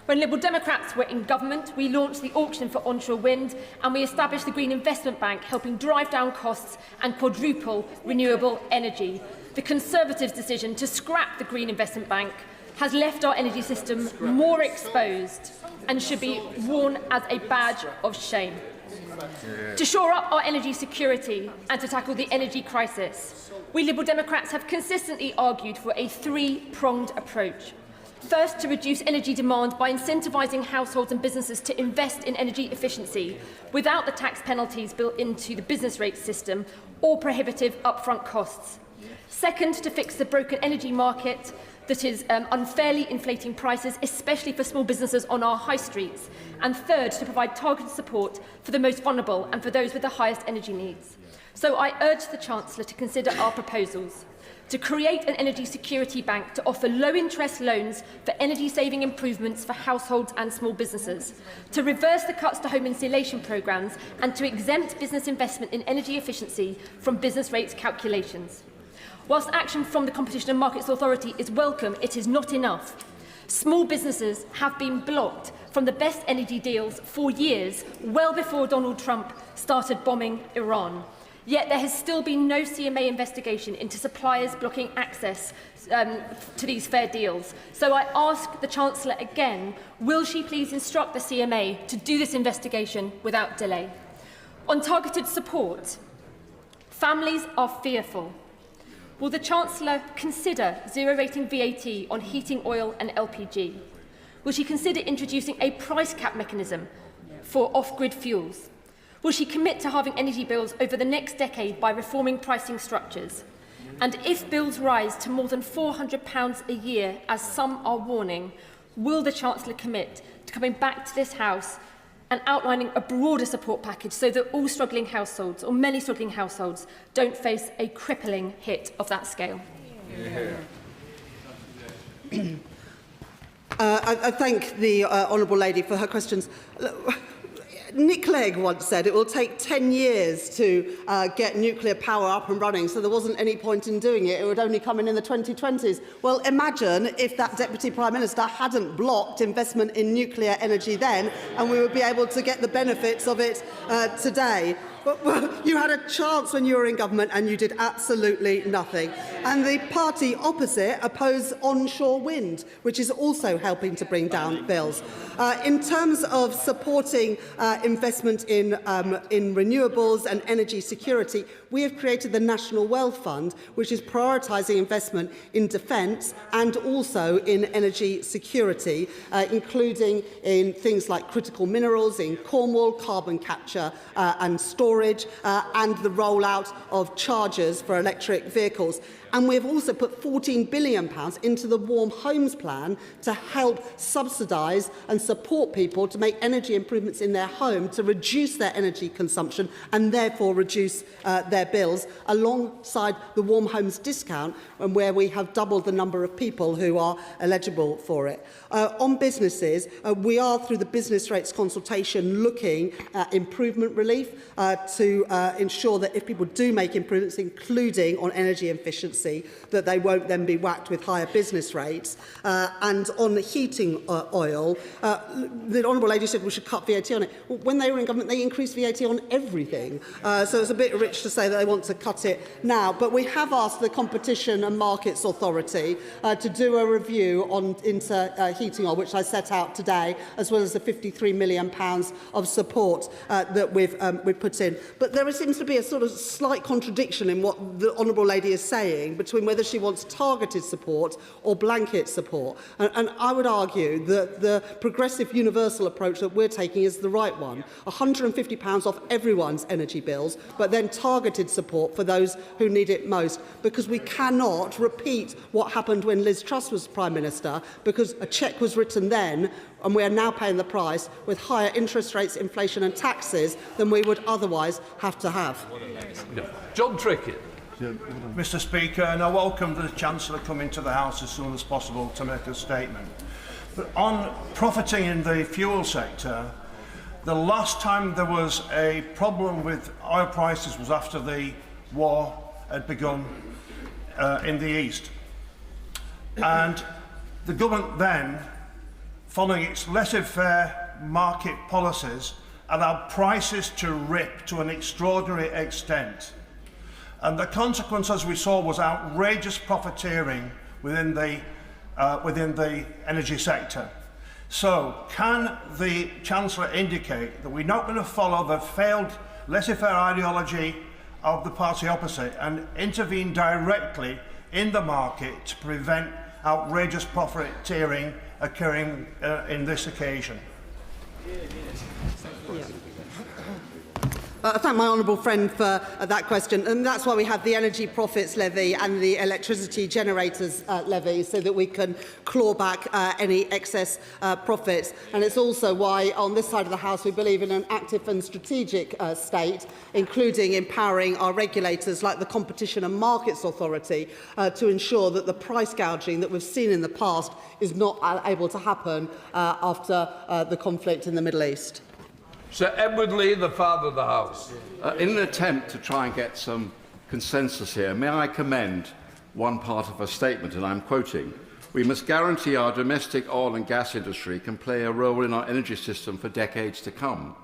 S11: When Liberal Democrats were in government, we launched the auction for onshore wind and we established the Green Investment Bank, helping drive down costs and quadruple renewable energy. The Conservatives' decision to scrap the Green Investment Bank has left our energy system more exposed and should be worn as a badge of shame. To shore up our energy security and to tackle the energy crisis, we Liberal Democrats have consistently argued for a three-pronged approach. First, to reduce energy demand by incentivising households and businesses to invest in energy efficiency without the tax penalties built into the business rates system or prohibitive upfront costs. Second, to fix the broken energy market that is unfairly inflating prices, especially for small businesses on our high streets. And third, to provide targeted support for the most vulnerable and for those with the highest energy needs. So I urge the Chancellor to consider our proposals. To create an energy security bank to offer low-interest loans for energy-saving improvements for households and small businesses, to reverse the cuts to home insulation programmes and to exempt business investment in energy efficiency from business rates calculations. Whilst action from the Competition and Markets Authority is welcome, it is not enough. Small businesses have been blocked from the best energy deals for years, well before Donald Trump started bombing Iran. Yet there has still been no CMA investigation into suppliers blocking access to these fair deals. So I ask the Chancellor again, will she please instruct the CMA to do this investigation without delay? On targeted support, families are fearful. Will the Chancellor consider zero-rating VAT on heating oil and LPG? Will she consider introducing a price cap mechanism for off-grid fuels? Will she commit to halving energy bills over the next decade by reforming pricing structures? And if bills rise to more than £400 a year, as some are warning, will the Chancellor commit to coming back to this House and outlining a broader support package so that all struggling households, or many struggling households, don't face a crippling hit of that scale?
S2: I thank the Honourable Lady for her questions. Nick Clegg once said it will take 10 years to get nuclear power up and running, so there wasn't any point in doing it. It would only come in the 2020s. Well, imagine if that Deputy Prime Minister hadn't blocked investment in nuclear energy then, and we would be able to get the benefits of it today. But you had a chance when you were in government and you did absolutely nothing. And the party opposite opposed onshore wind, which is also helping to bring down bills. In terms of supporting investment in renewables and energy security, we have created the National Wealth Fund, which is prioritising investment in defence and also in energy security, including in things like critical minerals in Cornwall, carbon capture and storage, and the rollout of chargers for electric vehicles. And we've also put £14 billion into the Warm Homes Plan to help subsidise and support people to make energy improvements in their home to reduce their energy consumption and therefore reduce their bills, alongside the Warm Homes discount, and where we have doubled the number of people who are eligible for it. On businesses, we are, through the business rates consultation, looking at improvement relief to ensure that if people do make improvements, including on energy efficiency, that they won't then be whacked with higher business rates. And on heating oil, the Honourable Lady said we should cut VAT on it. Well, when they were in government, they increased VAT on everything. So it's a bit rich to say that they want to cut it now. But we have asked the Competition and Markets Authority to do a review into heating oil, which I set out today, as well as the £53 million of support that we've put in. But there seems to be a sort of slight contradiction in what the Honourable Lady is saying between whether she wants targeted support or blanket support. And I would argue that the progressive universal approach that we're taking is the right one. £150 off everyone's energy bills, but then targeted support for those who need it most, because we cannot repeat what happened when Liz Truss was Prime Minister, because a cheque was written then and we are now paying the price with higher interest rates, inflation and taxes than we would otherwise have to have.
S1: John Trickett.
S6: Mr Speaker, and I welcome the Chancellor coming to the House as soon as possible to make a statement. But on profiting in the fuel sector, the last time there was a problem with oil prices was after the war had begun in the East. And the government then, following its laissez-faire market policies, allowed prices to rip to an extraordinary extent. And the consequence, as we saw, was outrageous profiteering within the energy sector. So, can the Chancellor indicate that we're not going to follow the failed laissez-faire ideology of the party opposite and intervene directly in the market to prevent outrageous profiteering occurring in this occasion?
S2: I thank my honourable friend for that question, and that's why we have the energy profits levy and the electricity generators levy, so that we can claw back any excess profits. And it's also why on this side of the House we believe in an active and strategic state, including empowering our regulators like the Competition and Markets Authority to ensure that the price gouging that we've seen in the past is not able to happen after the conflict in the Middle East.
S1: Sir Edward Lee, the Father of the House.
S8: In an attempt to try and get some consensus here, may I commend one part of her statement, and I'm quoting, "We must guarantee our domestic oil and gas industry can play a role in our energy system for decades to come."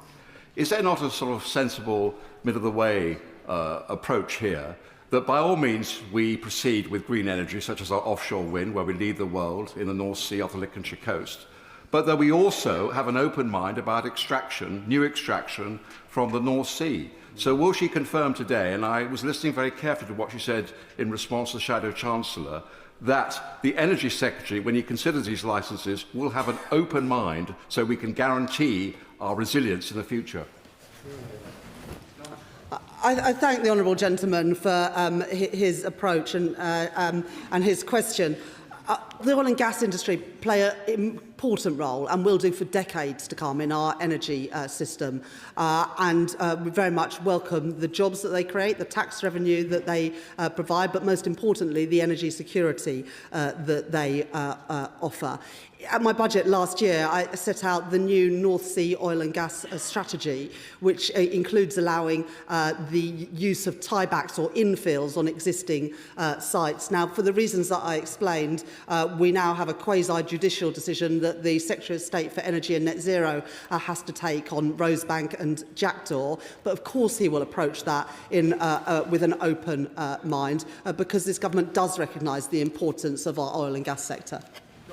S8: Is there not a sort of sensible, middle-of-the-way approach here, that by all means we proceed with green energy, such as our offshore wind, where we lead the world in the North Sea off the Lincolnshire coast, but that we also have an open mind about extraction, new extraction from the North Sea? So will she confirm today, and I was listening very carefully to what she said in response to the Shadow Chancellor, that the Energy Secretary, when he considers these licences, will have an open mind so we can guarantee our resilience in the future?
S2: I thank the honourable gentleman for his approach and his question. The oil and gas industry play an important role and will do for decades to come in our energy system. We very much welcome the jobs that they create, the tax revenue that they provide, but most importantly, the energy security that they offer. At my budget last year, I set out the new North Sea oil and gas strategy, which includes allowing the use of tiebacks or infills on existing sites. Now, for the reasons that I explained, we now have a quasi-judicial decision that the Secretary of State for Energy and Net Zero has to take on Rosebank and Jackdaw. But of course he will approach that with an open mind, because this government does recognise the importance of our oil and gas sector.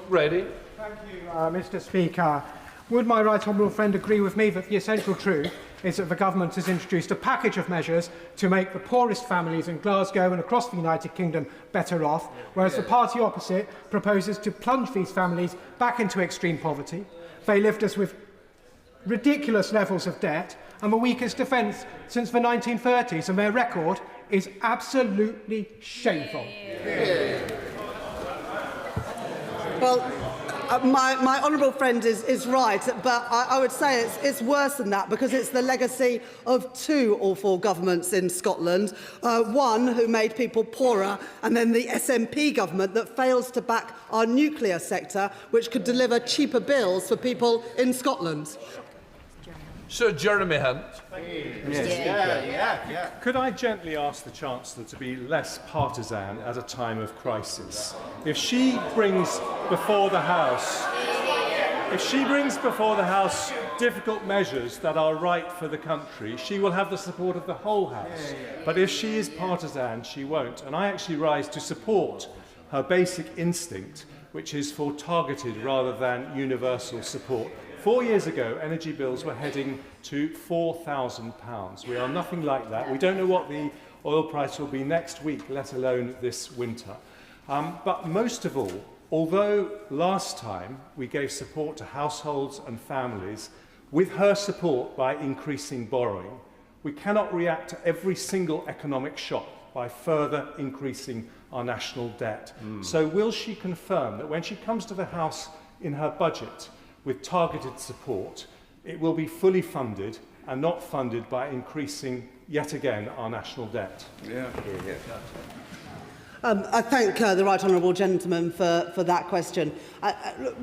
S1: Ready?
S15: Thank you, Mr. Speaker. Would my right honourable friend agree with me that the essential truth is that the government has introduced a package of measures to make the poorest families in Glasgow and across the United Kingdom better off, whereas the party opposite proposes to plunge these families back into extreme poverty? They left us with ridiculous levels of debt and the weakest defence since the 1930s, and their record is absolutely shameful.
S2: Well, my honourable friend is right, but I would say it's worse than that, because it's the legacy of two awful governments in Scotland, one who made people poorer, and then the SNP government that fails to back our nuclear sector, which could deliver cheaper bills for people in Scotland.
S1: Sir Jeremy Hunt.
S16: Could I gently ask the Chancellor to be less partisan at a time of crisis? If she brings before the House, difficult measures that are right for the country, she will have the support of the whole House. But if she is partisan, she won't. And I actually rise to support her basic instinct, which is for targeted rather than universal support. 4 years ago, energy bills were heading to £4,000. We are nothing like that. We don't know what the oil price will be next week, let alone this winter. But most of all, although last time we gave support to households and families with her support by increasing borrowing, we cannot react to every single economic shock by further increasing our national debt. So will she confirm that when she comes to the House in her budget with targeted support, it will be fully funded and not funded by increasing, yet again, our national debt?
S2: I thank the Right Honourable Gentleman for that question.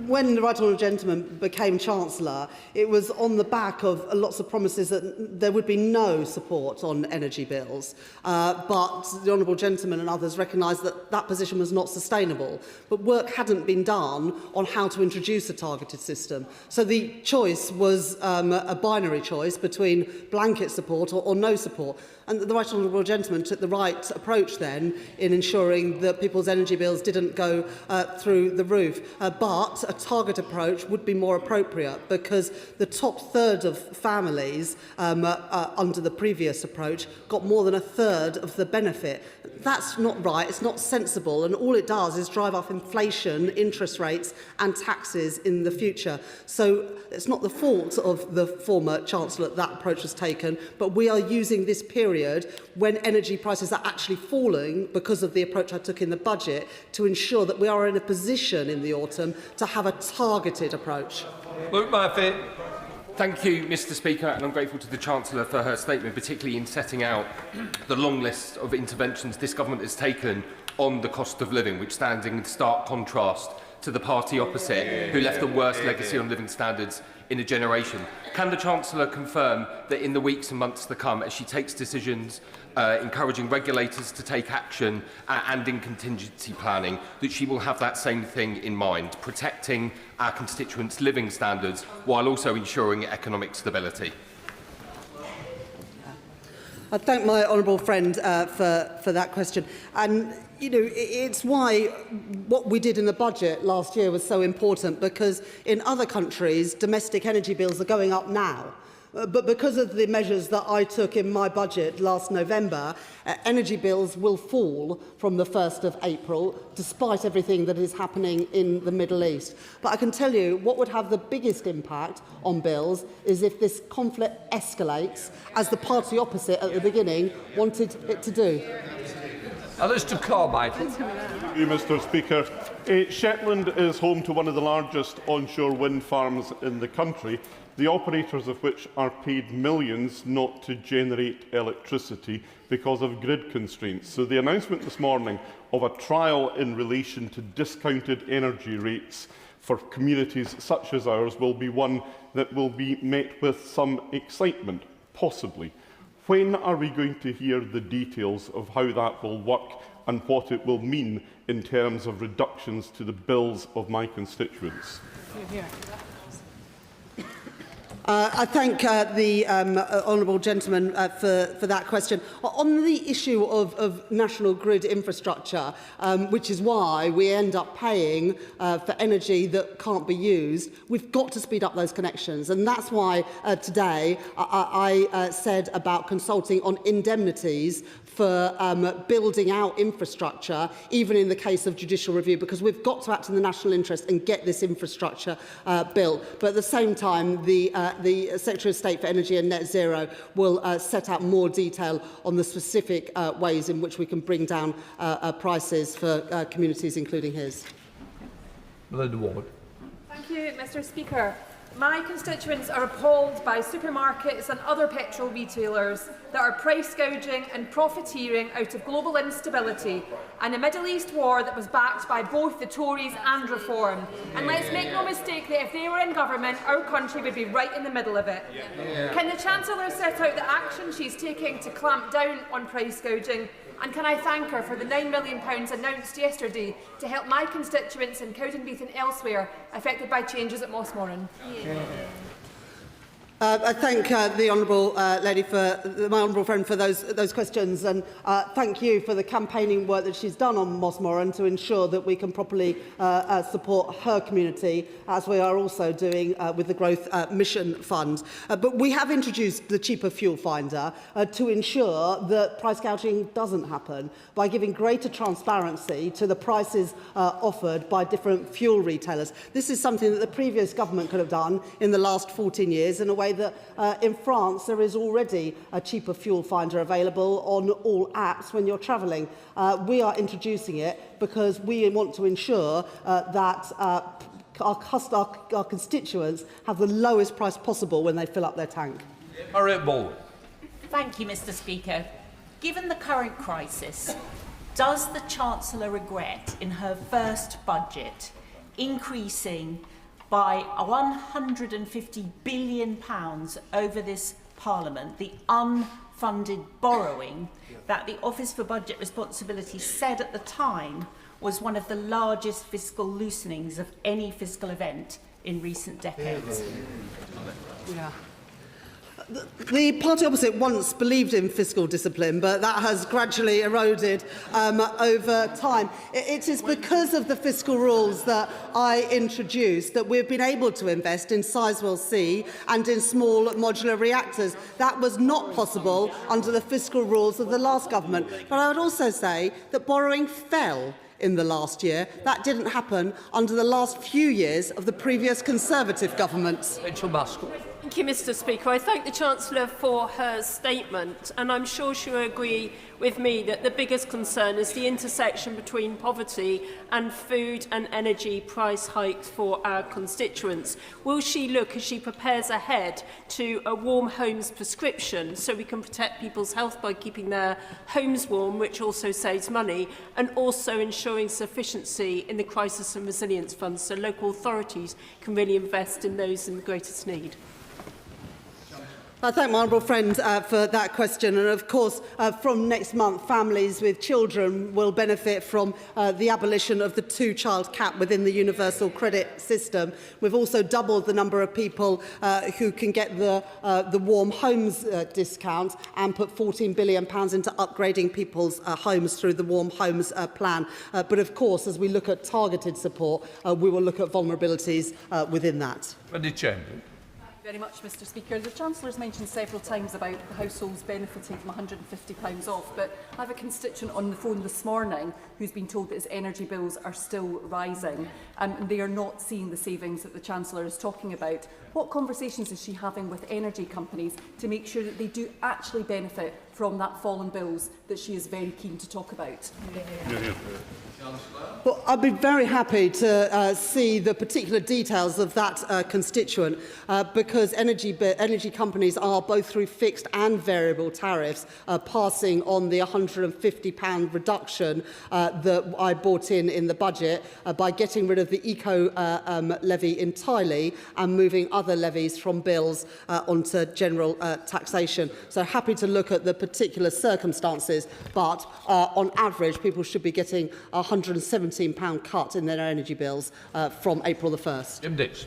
S2: When the Right Honourable Gentleman became Chancellor, it was on the back of lots of promises that there would be no support on energy bills. But the Honourable Gentleman and others recognised that that position was not sustainable. But work hadn't been done on how to introduce a targeted system. So the choice was a binary choice between blanket support or no support. And the Right Honourable Gentleman took the right approach then in ensuring that people's energy bills didn't go through the roof. But a target approach would be more appropriate because the top third of families under the previous approach got more than a third of the benefit. That's not right, it's not sensible, and all it does is drive up inflation, interest rates and taxes in the future. So it's not the fault of the former Chancellor that approach was taken, but we are using this period when energy prices are actually falling because of the approach I took in the budget to ensure that we are in a position in the autumn to have a targeted approach.
S5: Luke Murphy. Thank you, Mr Speaker, and I'm grateful to the Chancellor for her statement, particularly in setting out the long list of interventions this government has taken on the cost of living, which stands in stark contrast to the party opposite, who left the worst legacy on living standards in a generation. Can the Chancellor confirm that in the weeks and months to come, as she takes decisions encouraging regulators to take action and in contingency planning, that she will have that same thing in mind, protecting our constituents' living standards while also ensuring economic stability?
S2: I thank my honourable friend for that question. And, you know, it's why what we did in the budget last year was so important, because in other countries, domestic energy bills are going up now. But because of the measures that I took in my budget last November, energy bills will fall from the 1st of April, despite everything that is happening in the Middle East. But I can tell you what would have the biggest impact on bills is if this conflict escalates, as the party opposite at the beginning wanted it to do.
S1: Mr Carmichael.
S17: Thank you, Mr Speaker. Shetland is home to one of the largest onshore wind farms in the country, the operators of which are paid millions not to generate electricity because of grid constraints. So the announcement this morning of a trial in relation to discounted energy rates for communities such as ours will be one that will be met with some excitement, possibly. When are we going to hear the details of how that will work and what it will mean in terms of reductions to the bills of my constituents?
S2: I thank the honourable gentleman for that question. On the issue of national grid infrastructure, which is why we end up paying for energy that can't be used, we've got to speed up those connections. And that's why today I said about consulting on indemnities for building out infrastructure, even in the case of judicial review, because we've got to act in the national interest and get this infrastructure built. But at the same time, the Secretary of State for Energy and Net Zero will set out more detail on the specific ways in which we can bring down prices for communities, including his.
S1: Melinda Ward.
S14: Thank you, Mr Speaker. My constituents are appalled by supermarkets and other petrol retailers that are price gouging and profiteering out of global instability and a Middle East war that was backed by both the Tories and Reform. And let's make no mistake that if they were in government, our country would be right in the middle of it. Can the Chancellor set out the action she's taking to clamp down on price gouging? And can I thank her for the £9 million announced yesterday to help my constituents in Cowdenbeath and elsewhere affected by changes at Mossmoran?
S2: I thank the honourable lady for my honourable friend for those questions, and thank you for the campaigning work that she's done on Mossmoran to ensure that we can properly support her community, as we are also doing with the Growth Mission Fund. But we have introduced the cheaper fuel finder to ensure that price gouging doesn't happen by giving greater transparency to the prices offered by different fuel retailers. This is something that the previous government could have done in the last 14 years in a way that in France there is already a cheaper fuel finder available on all apps when you're travelling. We are introducing it because we want to ensure that our constituents have the lowest price possible when they fill up their tank.
S1: Renewables.
S19: Thank you, Mr Speaker. Given the current crisis,
S9: Does the Chancellor regret, in her first budget, increasing by £150 billion over this Parliament the unfunded borrowing that the Office for Budget Responsibility said at the time was one of the largest fiscal loosenings of any fiscal event in recent decades?
S2: Yeah. The party opposite once believed in fiscal discipline, but that has gradually eroded over time. It is because of the fiscal rules that I introduced that we've been able to invest in Sizewell C and in small modular reactors. That was not possible under the fiscal rules of the last government. But I would also say that borrowing fell in the last year. That didn't happen under the last few years of the previous Conservative government.
S12: Rachel Reeves. Thank you, Mr. Speaker. I thank the Chancellor for her statement, and I'm sure she'll agree with me that the biggest concern is the intersection between poverty and food and energy price hikes for our constituents. Will she look, as she prepares ahead, to a warm homes prescription so we can protect people's health by keeping their homes warm, which also saves money, and also ensuring sufficiency in the Crisis and Resilience Fund so local authorities can really invest in those in the greatest need?
S2: I thank my honourable friend for that question. And of course, from next month, families with children will benefit from the abolition of the two-child cap within the universal credit system. We've also doubled the number of people who can get the warm homes discount and put £14 billion into upgrading people's homes through the warm homes plan. But of course, as we look at targeted support, we will look at vulnerabilities within that.
S19: Very much, Mr. Speaker. The Chancellor has mentioned several times about the households benefiting from £150 off, but I have a constituent on the phone this morning who's been told that his energy bills are still rising and they are not seeing the savings that the Chancellor is talking about. What conversations is she having with energy companies to make sure that they do actually benefit from that fall in bills that she is very keen to talk about?
S2: Well, I'd be very happy to see the particular details of that constituent because energy companies are, both through fixed and variable tariffs, passing on the £150 reduction that I brought in the budget by getting rid of the eco levy entirely and moving other levies from bills onto general taxation. So happy to look at the particular circumstances, but on average people should be getting a £117 cut in their energy bills from April the 1st.
S12: Jim Dix.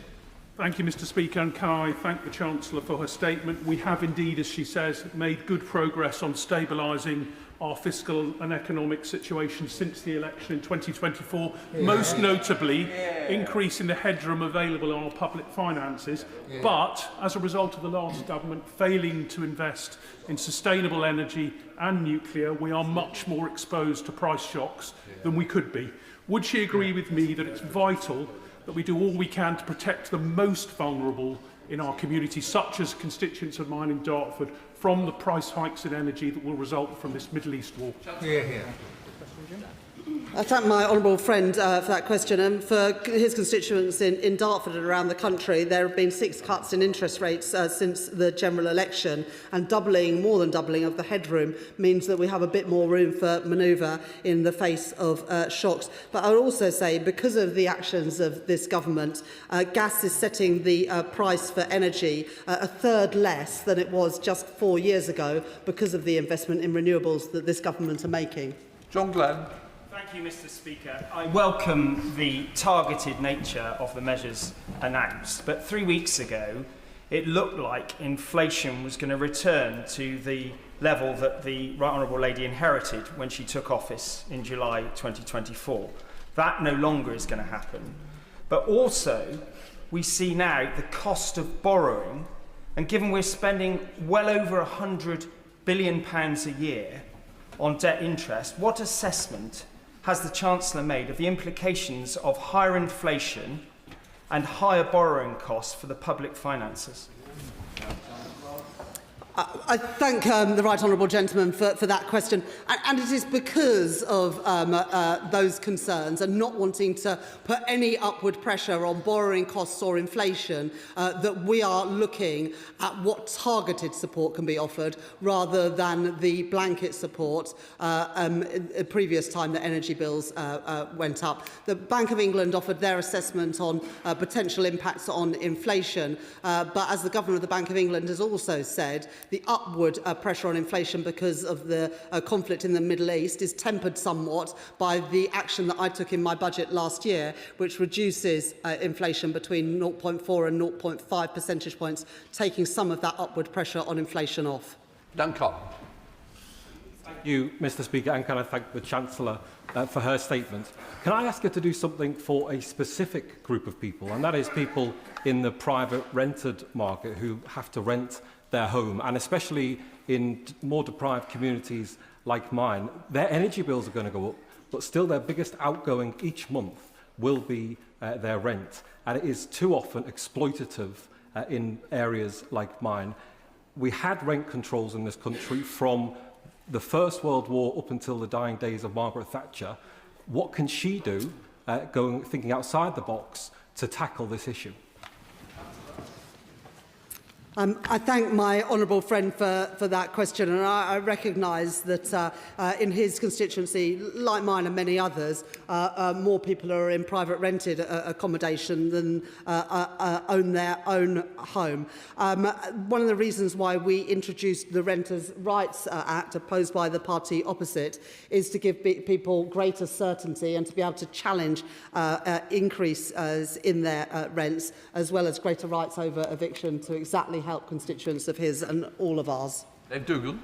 S13: Thank you, Mr. Speaker, and can I thank the Chancellor for her statement. We have indeed, as she says, made good progress on stabilising our fiscal and economic situation since the election in 2024, most notably increasing the headroom available in our public finances, but as a result of the last government failing to invest in sustainable energy and nuclear, we are much more exposed to price shocks than we could be. Would she agree with me that it's vital that we do all we can to protect the most vulnerable in our community, such as constituents of mine in Dartford, from the price hikes in energy that will result from this Middle East war?
S2: I thank my honourable friend for that question, and for his constituents in Dartford and around the country. There have been 6 cuts in interest rates since the general election, and more than doubling of the headroom means that we have a bit more room for manoeuvre in the face of shocks. But I would also say, because of the actions of this government, gas is setting the price for energy a third less than it was just 4 years ago because of the investment in renewables that this government are making.
S12: John Glenn.
S21: Thank you, Mr. Speaker. I welcome the targeted nature of the measures announced, but 3 weeks ago it looked like inflation was going to return to the level that the Right Honourable Lady inherited when she took office in July 2024. That no longer is going to happen. But also, we see now the cost of borrowing, and given we're spending well over £100 billion a year on debt interest, what assessment has the Chancellor made of the implications of higher inflation and higher borrowing costs for the public finances?
S2: I thank the right honourable gentleman for that question, and it is because of those concerns and not wanting to put any upward pressure on borrowing costs or inflation that we are looking at what targeted support can be offered rather than the blanket support the previous time that energy bills went up. The Bank of England offered their assessment on potential impacts on inflation, but as the Governor of the Bank of England has also said, the upward pressure on inflation because of the conflict in the Middle East is tempered somewhat by the action that I took in my budget last year, which reduces inflation between 0.4 and 0.5 percentage points, taking some of that upward pressure on inflation off.
S1: Duncan.
S3: Thank you, Mr. Speaker, and can I thank the Chancellor for her statement. Can I ask her to do something for a specific group of people, and that is people in the private rented market who have to rent their home, and especially in more deprived communities like mine, their energy bills are going to go up, but still their biggest outgoing each month will be their rent. And it is too often exploitative in areas like mine. We had rent controls in this country from the First World War up until the dying days of Margaret Thatcher. What can she do, thinking outside the box, to tackle this issue?
S2: I thank my honourable friend for that question, and I recognise that in his constituency, like mine and many others, more people are in private rented accommodation than own their own home. One of the reasons why we introduced the Renters' Rights Act, opposed by the party opposite, is to give people greater certainty and to be able to challenge increases in their rents, as well as greater rights over eviction to exactly help constituents of his and all of ours.
S1: Dougal.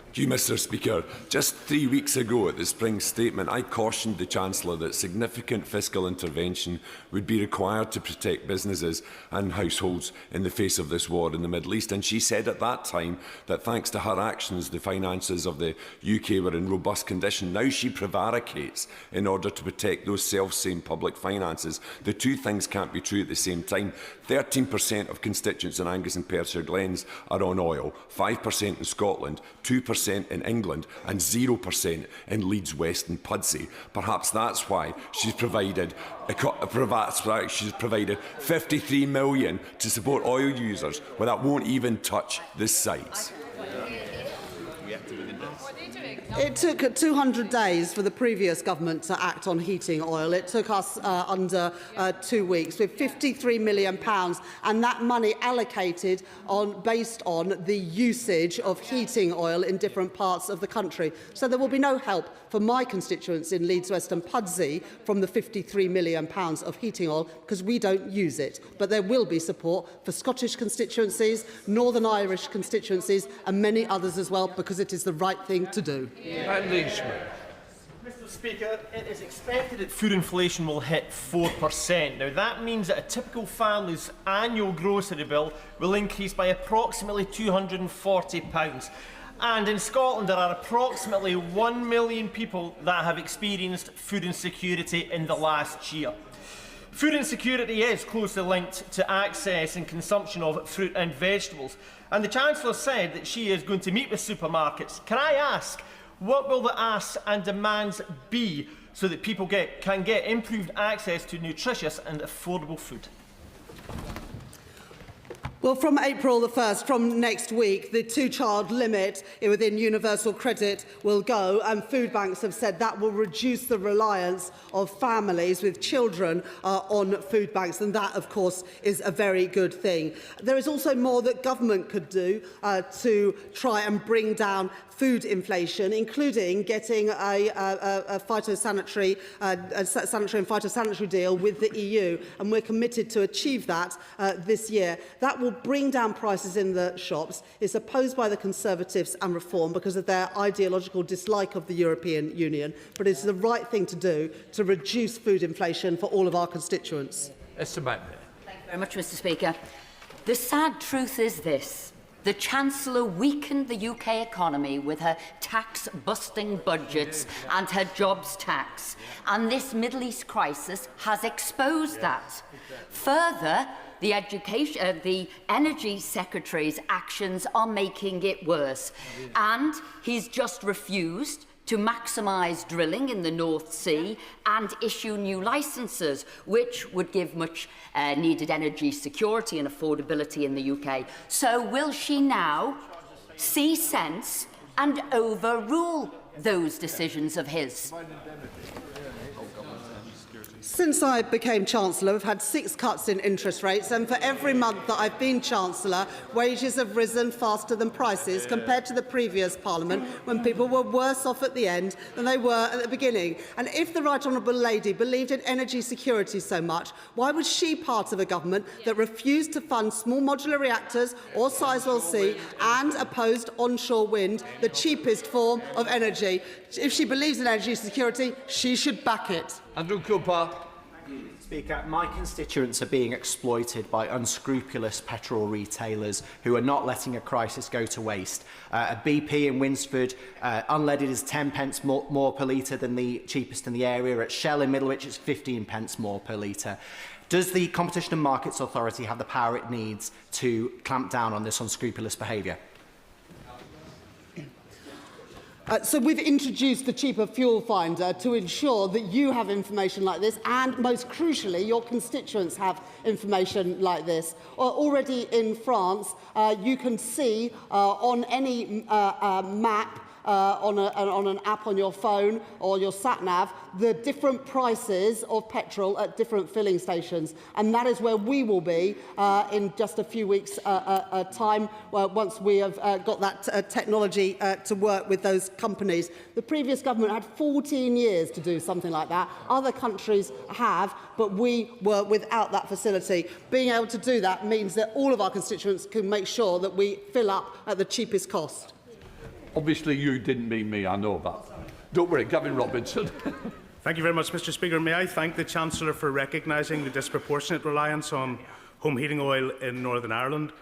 S18: Thank you, Mr. Speaker. Just 3 weeks ago at the spring statement, I cautioned the Chancellor that significant fiscal intervention would be required to protect businesses and households in the face of this war in the Middle East. And she said at that time that thanks to her actions, the finances of the UK were in robust condition. Now she prevaricates in order to protect those self-same public finances. The two things can't be true at the same time. 13% of constituents in Angus and Perthshire Glens are on oil, 5% in Scotland, 2% in England and 0% in Leeds West and Pudsey. Perhaps that's why she's provided 53 million to support oil users, where that won't even touch the sites.
S2: It took 200 days for the previous government to act on heating oil. It took us under 2 weeks, with £53 million, and that money allocated based on the usage of heating oil in different parts of the country. So there will be no help for my constituents in Leeds West and Pudsey from the £53 million of heating oil, because we don't use it. But there will be support for Scottish constituencies, Northern Irish constituencies and many others as well, because it is the right thing to do.
S20: Mr. Speaker, it is expected that food inflation will hit 4%. Now, that means that a typical family's annual grocery bill will increase by approximately £240. And in Scotland, there are approximately 1 million people that have experienced food insecurity in the last year. Food insecurity is closely linked to access and consumption of fruit and vegetables. And the Chancellor said that she is going to meet with supermarkets. Can I ask, what will the asks and demands be so that people can get improved access to nutritious and affordable food?
S2: Well, from April the 1st, from next week, the two-child limit within universal credit will go, and food banks have said that will reduce the reliance of families with children on food banks, and that, of course, is a very good thing. There is also more that government could do to try and bring down food inflation, including getting a sanitary and phytosanitary deal with the EU, and we're committed to achieve that this year. That will bring down prices in the shops. It's opposed by the Conservatives and Reform because of their ideological dislike of the European Union, but it's the right thing to do to reduce food inflation for all of our constituents.
S1: Thank you
S23: very much, Mr. Speaker. The sad truth is this. The Chancellor weakened the UK economy with her tax-busting budgets and her jobs tax, and this Middle East crisis has exposed that. Further, the Energy Secretary's actions are making it worse. And he's just refused to maximise drilling in the North Sea and issue new licences, which would give much needed energy security and affordability in the UK. So will she now see sense and overrule those decisions of his?
S2: Since I became Chancellor, we've had 6 cuts in interest rates, and for every month that I've been Chancellor, wages have risen faster than prices compared to the previous Parliament, when people were worse off at the end than they were at the beginning. And if the Right Honourable Lady believed in energy security so much, why was she part of a government that refused to fund small modular reactors or Sizewell C and opposed onshore wind, the cheapest form of energy? If she believes in energy security, she should back it.
S1: Andrew Cooper.
S7: Speaker, my constituents are being exploited by unscrupulous petrol retailers who are not letting a crisis go to waste. A BP in Winsford, unleaded is 10 pence more per litre than the cheapest in the area. At Shell in Middlewich, it's 15 pence more per litre. Does the Competition and Markets Authority have the power it needs to clamp down on this unscrupulous behaviour?
S2: So we've introduced the cheaper fuel finder to ensure that you have information like this, and most crucially, your constituents have information like this. Already in France, you can see on any map, on an app on your phone or your sat-nav, the different prices of petrol at different filling stations. And that is where we will be in just a few weeks' time, once we have got that technology to work with those companies. The previous government had 14 years to do something like that. Other countries have, but we were without that facility. Being able to do that means that all of our constituents can make sure that we fill up at the cheapest cost.
S1: Obviously, you didn't mean me, I know that. Don't worry, Gavin Robinson.
S13: Thank you very much, Mr. Speaker. May I thank the Chancellor for recognising the disproportionate reliance on home heating oil in Northern Ireland,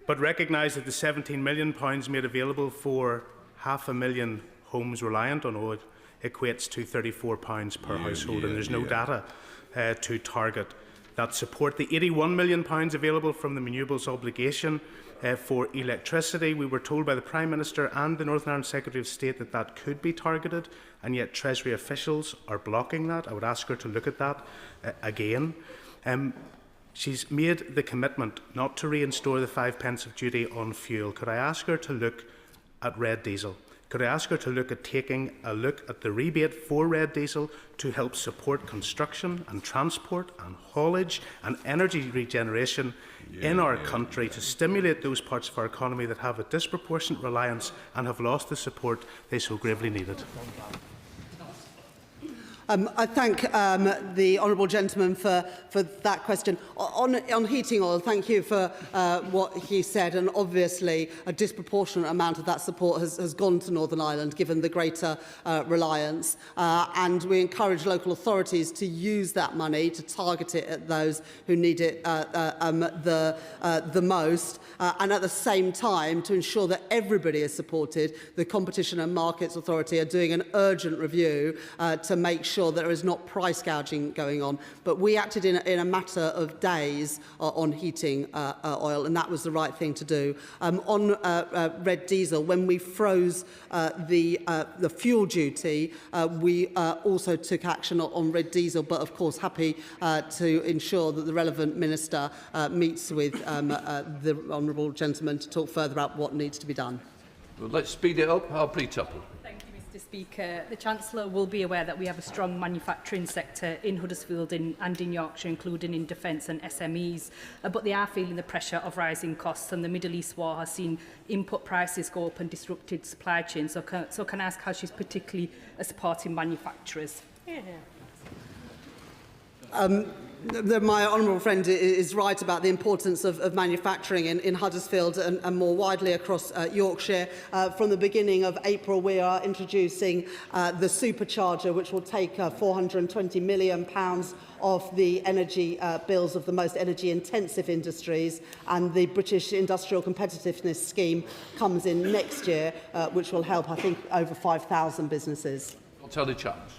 S13: but recognise that the £17 million made available for 500,000 homes reliant on oil equates to £34 per household, and there's no data to target that support. The £81 million available from the Renewables obligation for electricity, we were told by the Prime Minister and the Northern Ireland Secretary of State that that could be targeted, and yet Treasury officials are blocking that. I would ask her to look at that again. She's made the commitment not to reinstore the 5 pence of duty on fuel. Could I ask her to look at red diesel? Could I ask her to look at taking a look at the rebate for red diesel to help support construction and transport and haulage and energy regeneration in our country, to stimulate those parts of our economy that have a disproportionate reliance and have lost the support they so gravely needed?
S2: I thank the honourable gentleman for that question. On heating oil, thank you for what he said, and obviously a disproportionate amount of that support has gone to Northern Ireland, given the greater reliance, and we encourage local authorities to use that money to target it at those who need it the most, and at the same time to ensure that everybody is supported. The Competition and Markets Authority are doing an urgent review to make sure that there is not price gouging going on. But we acted in a matter of days on heating oil, and that was the right thing to do. On red diesel, when we froze the fuel duty, we also took action on red diesel, but of course happy to ensure that the relevant minister meets with the honourable gentleman to talk further about what needs to be done.
S1: Well, let's speed it up. Harpreet Tuttle.
S10: Mr. Speaker, the Chancellor will be aware that we have a strong manufacturing sector in Huddersfield and in Yorkshire, including in defence and SMEs, but they are feeling the pressure of rising costs, and the Middle East war has seen input prices go up and disrupted supply chains. So can I ask how she's particularly supporting manufacturers?
S2: My honourable friend is right about the importance of manufacturing in Huddersfield and more widely across Yorkshire. From the beginning of April, we are introducing the supercharger, which will take £420 million off the energy bills of the most energy-intensive industries, and the British Industrial Competitiveness Scheme comes in next year, which will help, I think, over 5,000 businesses.
S1: I'll tell the chance.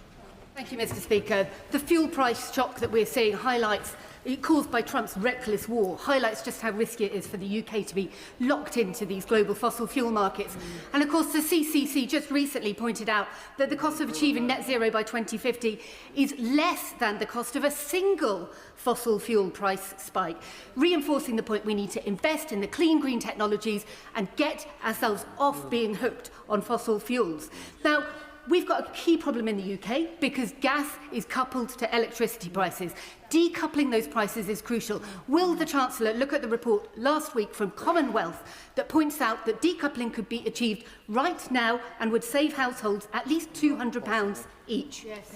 S22: Thank you, Mr. Speaker. The fuel price shock that we're seeing highlights
S10: caused by Trump's reckless war highlights just how risky it is for the UK to be locked into these global fossil fuel markets. And of course, the CCC just recently pointed out that the cost of achieving net zero by 2050 is less than the cost of a single fossil fuel price spike, reinforcing the point we need to invest in the clean green technologies and get ourselves off being hooked on fossil fuels. Now, we've got a key problem in the UK because gas is coupled to electricity prices. Decoupling those prices is crucial. Will the Chancellor look at the report last week from Commonwealth that points out that decoupling could be achieved right now and would save households at least £200 each? Yes.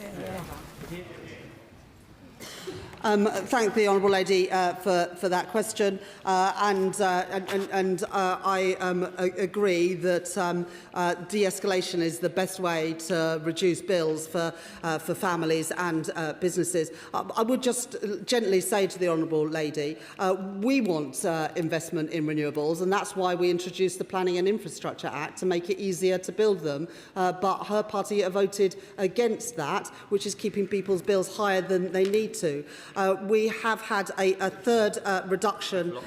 S2: Thank the honourable lady for that question, and I agree that de-escalation is the best way to reduce bills for families and businesses. I would just gently say to the honourable lady, we want investment in renewables, and that's why we introduced the Planning and Infrastructure Act to make it easier to build them. But her party voted against that, which is keeping people's bills higher than they need to. We have had a third reduction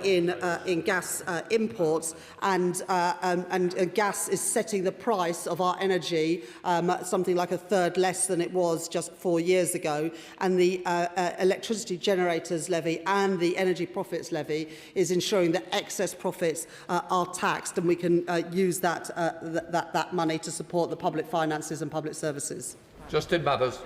S2: in gas imports, and gas is setting the price of our energy something like a third less than it was just 4 years ago. And the electricity generators levy and the energy profits levy is ensuring that excess profits are taxed, and we can use that money to support the public finances and public services.
S1: Justin Matters.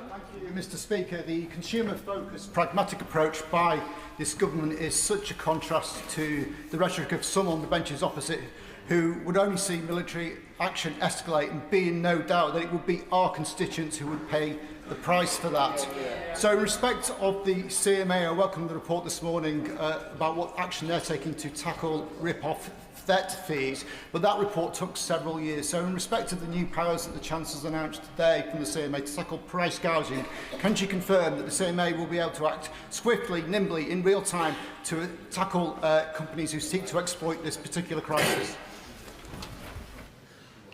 S4: Mr Speaker, the consumer-focused, pragmatic approach by this government is such a contrast to the rhetoric of some on the benches opposite who would only see military action escalate and be in no doubt that it would be our constituents who would pay the price for that. So in respect of the CMA, I welcome the report this morning about what action they're taking to tackle rip-off debt fees, but that report took several years. So in respect of the new powers that the Chancellor's announced today from the CMA to tackle price gouging, can she confirm that the CMA will be able to act swiftly, nimbly, in real time to tackle companies who seek to exploit this particular crisis?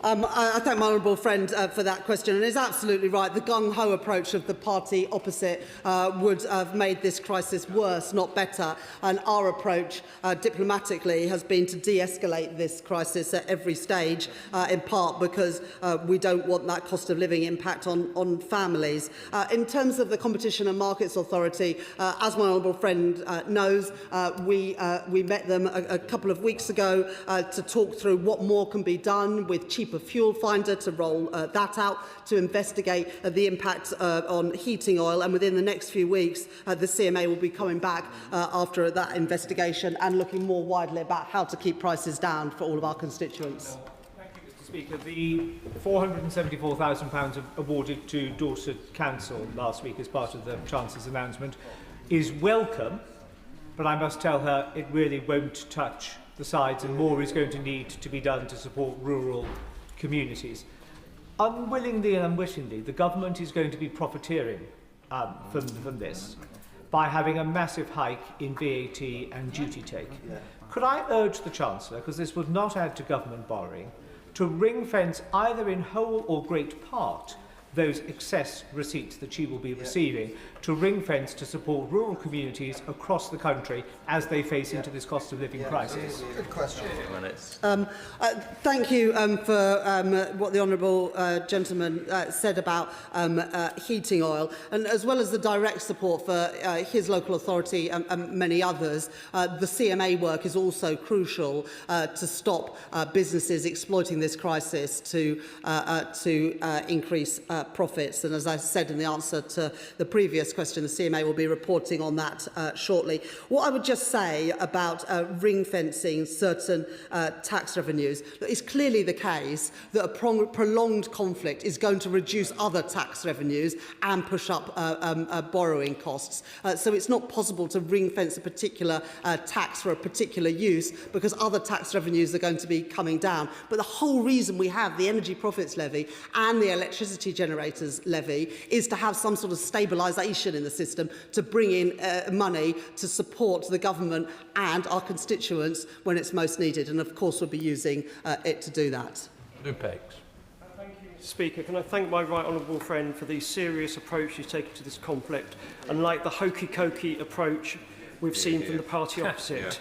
S2: I thank my honourable friend for that question, and it's absolutely right. The gung-ho approach of the party opposite would have made this crisis worse, not better. And our approach, diplomatically, has been to de-escalate this crisis at every stage, in part because we don't want that cost of living impact on families. In terms of the Competition and Markets Authority, as my honourable friend knows, we met them a couple of weeks ago to talk through what more can be done with cheaper fuel finder to roll that out, to investigate the impact on heating oil, and within the next few weeks the CMA will be coming back after that investigation and looking more widely about how to keep prices down for all of our constituents.
S21: Thank you, Mr Speaker. The £474,000 awarded to Dorset Council last week as part of the Chancellor's announcement is welcome, but I must tell her it really won't touch the sides, and more is going to need to be done to support rural communities. Unwillingly and unwittingly, the government is going to be profiteering from this by having a massive hike in VAT and duty take. Could I urge the Chancellor, because this would not add to government borrowing, to ring-fence either in whole or great part those excess receipts that she will be receiving, to ring-fence to support rural communities across the country as they face into this cost of living crisis?
S4: Good question.
S2: Thank you for what the honourable gentleman said about heating oil, and as well as the direct support for his local authority and many others, the CMA work is also crucial to stop businesses exploiting this crisis to increase profits. And as I said in the answer to the previous question, the CMA will be reporting on that shortly. What I would just say about ring-fencing certain tax revenues, it's clearly the case that a prolonged conflict is going to reduce other tax revenues and push up borrowing costs. So it's not possible to ring-fence a particular tax for a particular use because other tax revenues are going to be coming down. But the whole reason we have the energy profits levy and the electricity generators levy is to have some sort of stabilisation in the system to bring in money to support the government and our constituents when it's most needed. And of course we'll be using it to do that.
S1: Lupex.
S21: Thank you,
S6: Speaker, can I thank my right honourable friend for the serious approach he's taken to this conflict, unlike the hokey-cokey approach we've seen from the party opposite.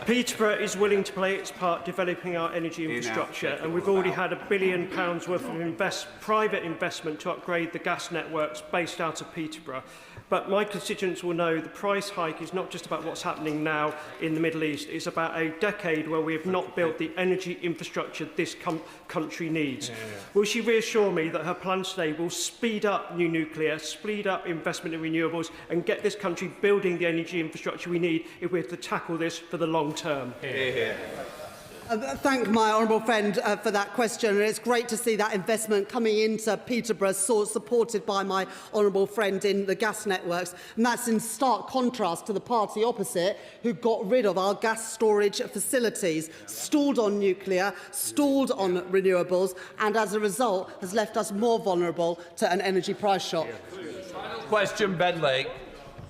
S6: Peterborough is willing to play its part developing our energy infrastructure, and we've already had £1 billion worth of private investment to upgrade the gas networks based out of Peterborough. But my constituents will know the price hike is not just about what's happening now in the Middle East. It's about a decade where we have not built the energy infrastructure this country needs. Will she reassure me that her plans today will speed up new nuclear, speed up investment in renewables, and get this country building the energy infrastructure we need if we're to tackle this for the long term?
S2: Thank my honourable friend for that question. And it's great to see that investment coming into Peterborough, supported by my honourable friend in the gas networks. And that's in stark contrast to the party opposite, who got rid of our gas storage facilities, stalled on nuclear, stalled on renewables, and as a result has left us more vulnerable to an energy price shock.
S1: Question, Ben Lake.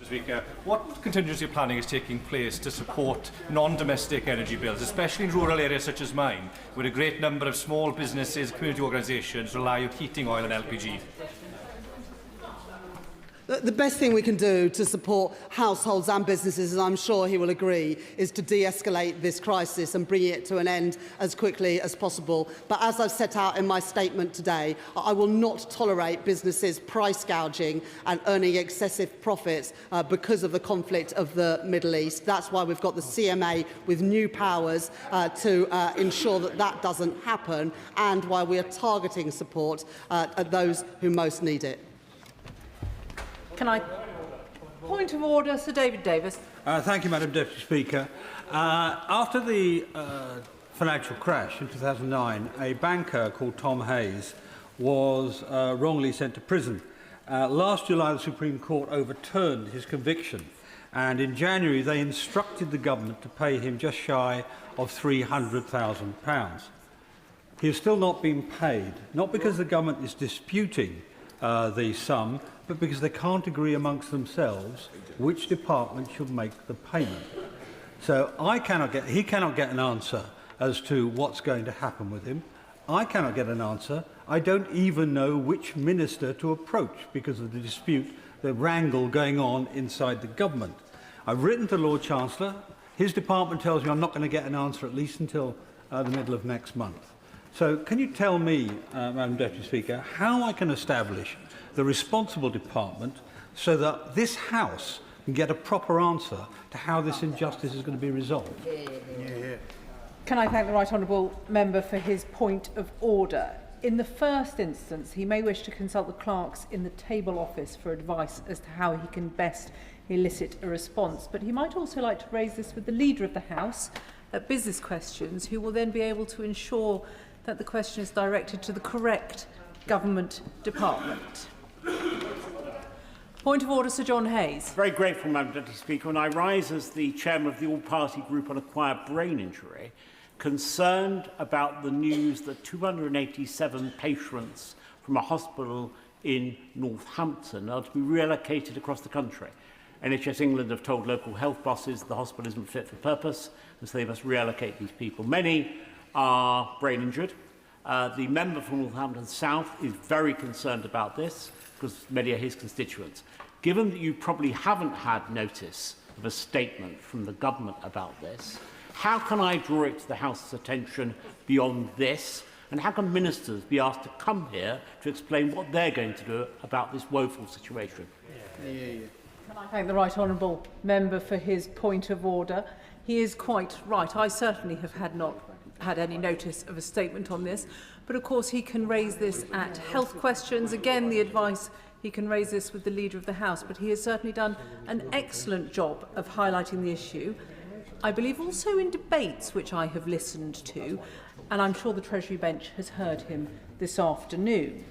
S11: Speaker, what contingency planning is taking place to support non-domestic energy bills, especially in rural areas such as mine, where a great number of small businesses, community organisations rely on heating oil and LPG?
S2: The best thing we can do to support households and businesses, and I'm sure he will agree, is to de-escalate this crisis and bring it to an end as quickly as possible. But as I've set out in my statement today, I will not tolerate businesses price gouging and earning excessive profits because of the conflict of the Middle East. That's why we've got the CMA with new powers to ensure that that doesn't happen, and why we are targeting support at those who most need it.
S22: Can I? Point of order, Sir David Davis.
S24: Thank you, Madam Deputy Speaker. After the financial crash in 2009, a banker called Tom Hayes was wrongly sent to prison. Last July, the Supreme Court overturned his conviction, and in January they instructed the government to pay him just shy of £300,000. He has still not been paid, not because the government is disputing the sum, but because they can't agree amongst themselves which department should make the payment. So he cannot get an answer as to what's going to happen with him. I cannot get an answer. I don't even know which minister to approach because of the dispute, the wrangle going on inside the government. I've written to Lord Chancellor. His department tells me I'm not going to get an answer at least until the middle of next month. So can you tell me, Madam Deputy Speaker, how I can establish the responsible department so that this House can get a proper answer to how this injustice is going to be resolved?
S22: Can I thank the right honourable member for his point of order? In the first instance, he may wish to consult the clerks in the table office for advice as to how he can best elicit a response, but he might also like to raise this with the Leader of the House at Business Questions, who will then be able to ensure that the question is directed to the correct government department. Point of order, Sir John Hayes.
S25: Very grateful, Madam Deputy Speaker. And I rise as the chairman of the all-party group on acquired brain injury, concerned about the news that 287 patients from a hospital in Northampton are to be reallocated across the country. NHS England have told local health bosses the hospital isn't fit for purpose, and so they must reallocate these people. Many are brain injured. The member from Northampton South is very concerned about this because many are his constituents. Given that you probably haven't had notice of a statement from the government about this, how can I draw it to the House's attention beyond this? And how can ministers be asked to come here to explain what they're going to do about this woeful situation?
S22: Can I thank the right honourable member for his point of order? He is quite right. I certainly have not had any notice of a statement on this, but of course he can raise this at health questions. Again, the advice, he can raise this with the Leader of the House, but he has certainly done an excellent job of highlighting the issue. I believe also in debates which I have listened to, and I'm sure the Treasury bench has heard him this afternoon.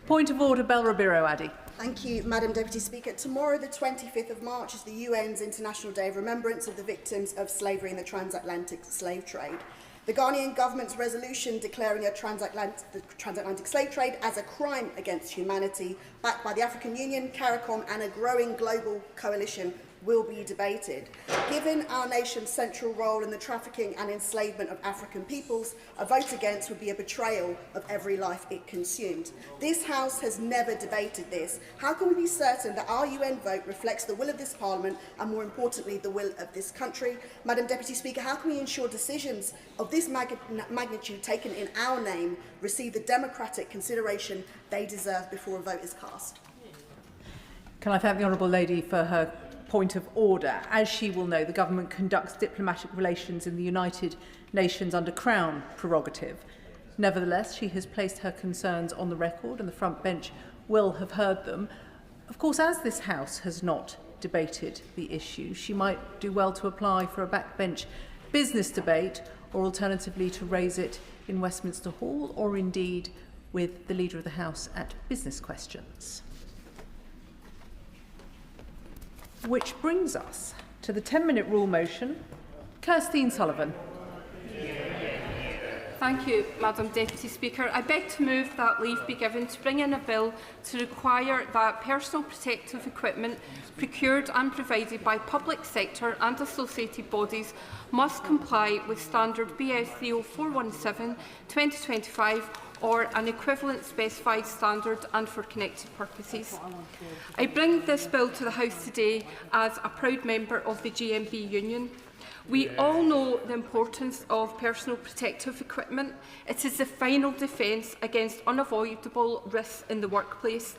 S22: Point of order, Bel Rabiro Addy.
S26: Thank you, Madam Deputy Speaker. Tomorrow, the 25th of March, is the UN's International Day of Remembrance of the victims of slavery in the transatlantic slave trade. The Ghanaian government's resolution declaring the transatlantic slave trade as a crime against humanity, backed by the African Union, CARICOM and a growing global coalition, will be debated. Given our nation's central role in the trafficking and enslavement of African peoples, a vote against would be a betrayal of every life it consumed. This House has never debated this. How can we be certain that our UN vote reflects the will of this Parliament and, more importantly, the will of this country? Madam Deputy Speaker, how can we ensure decisions of this magnitude taken in our name receive the democratic consideration they deserve before a vote is cast?
S22: Can I thank the Honourable Lady for her point of order? As she will know, the Government conducts diplomatic relations in the United Nations under Crown prerogative. Nevertheless, she has placed her concerns on the record and the front bench will have heard them. Of course, as this House has not debated the issue, she might do well to apply for a backbench business debate, or alternatively to raise it in Westminster Hall, or indeed with the Leader of the House at business questions. Which brings us to the 10-minute rule motion. Kirstine Sullivan.
S5: Thank you, Madam Deputy Speaker. I beg to move that leave be given to bring in a bill to require that personal protective equipment procured and provided by public sector and associated bodies must comply with standard BS 30417/2025 or an equivalent specified standard and for connected purposes. I bring this bill to the House today as a proud member of the GMB Union. We all know the importance of personal protective equipment. It is the final defence against unavoidable risks in the workplace.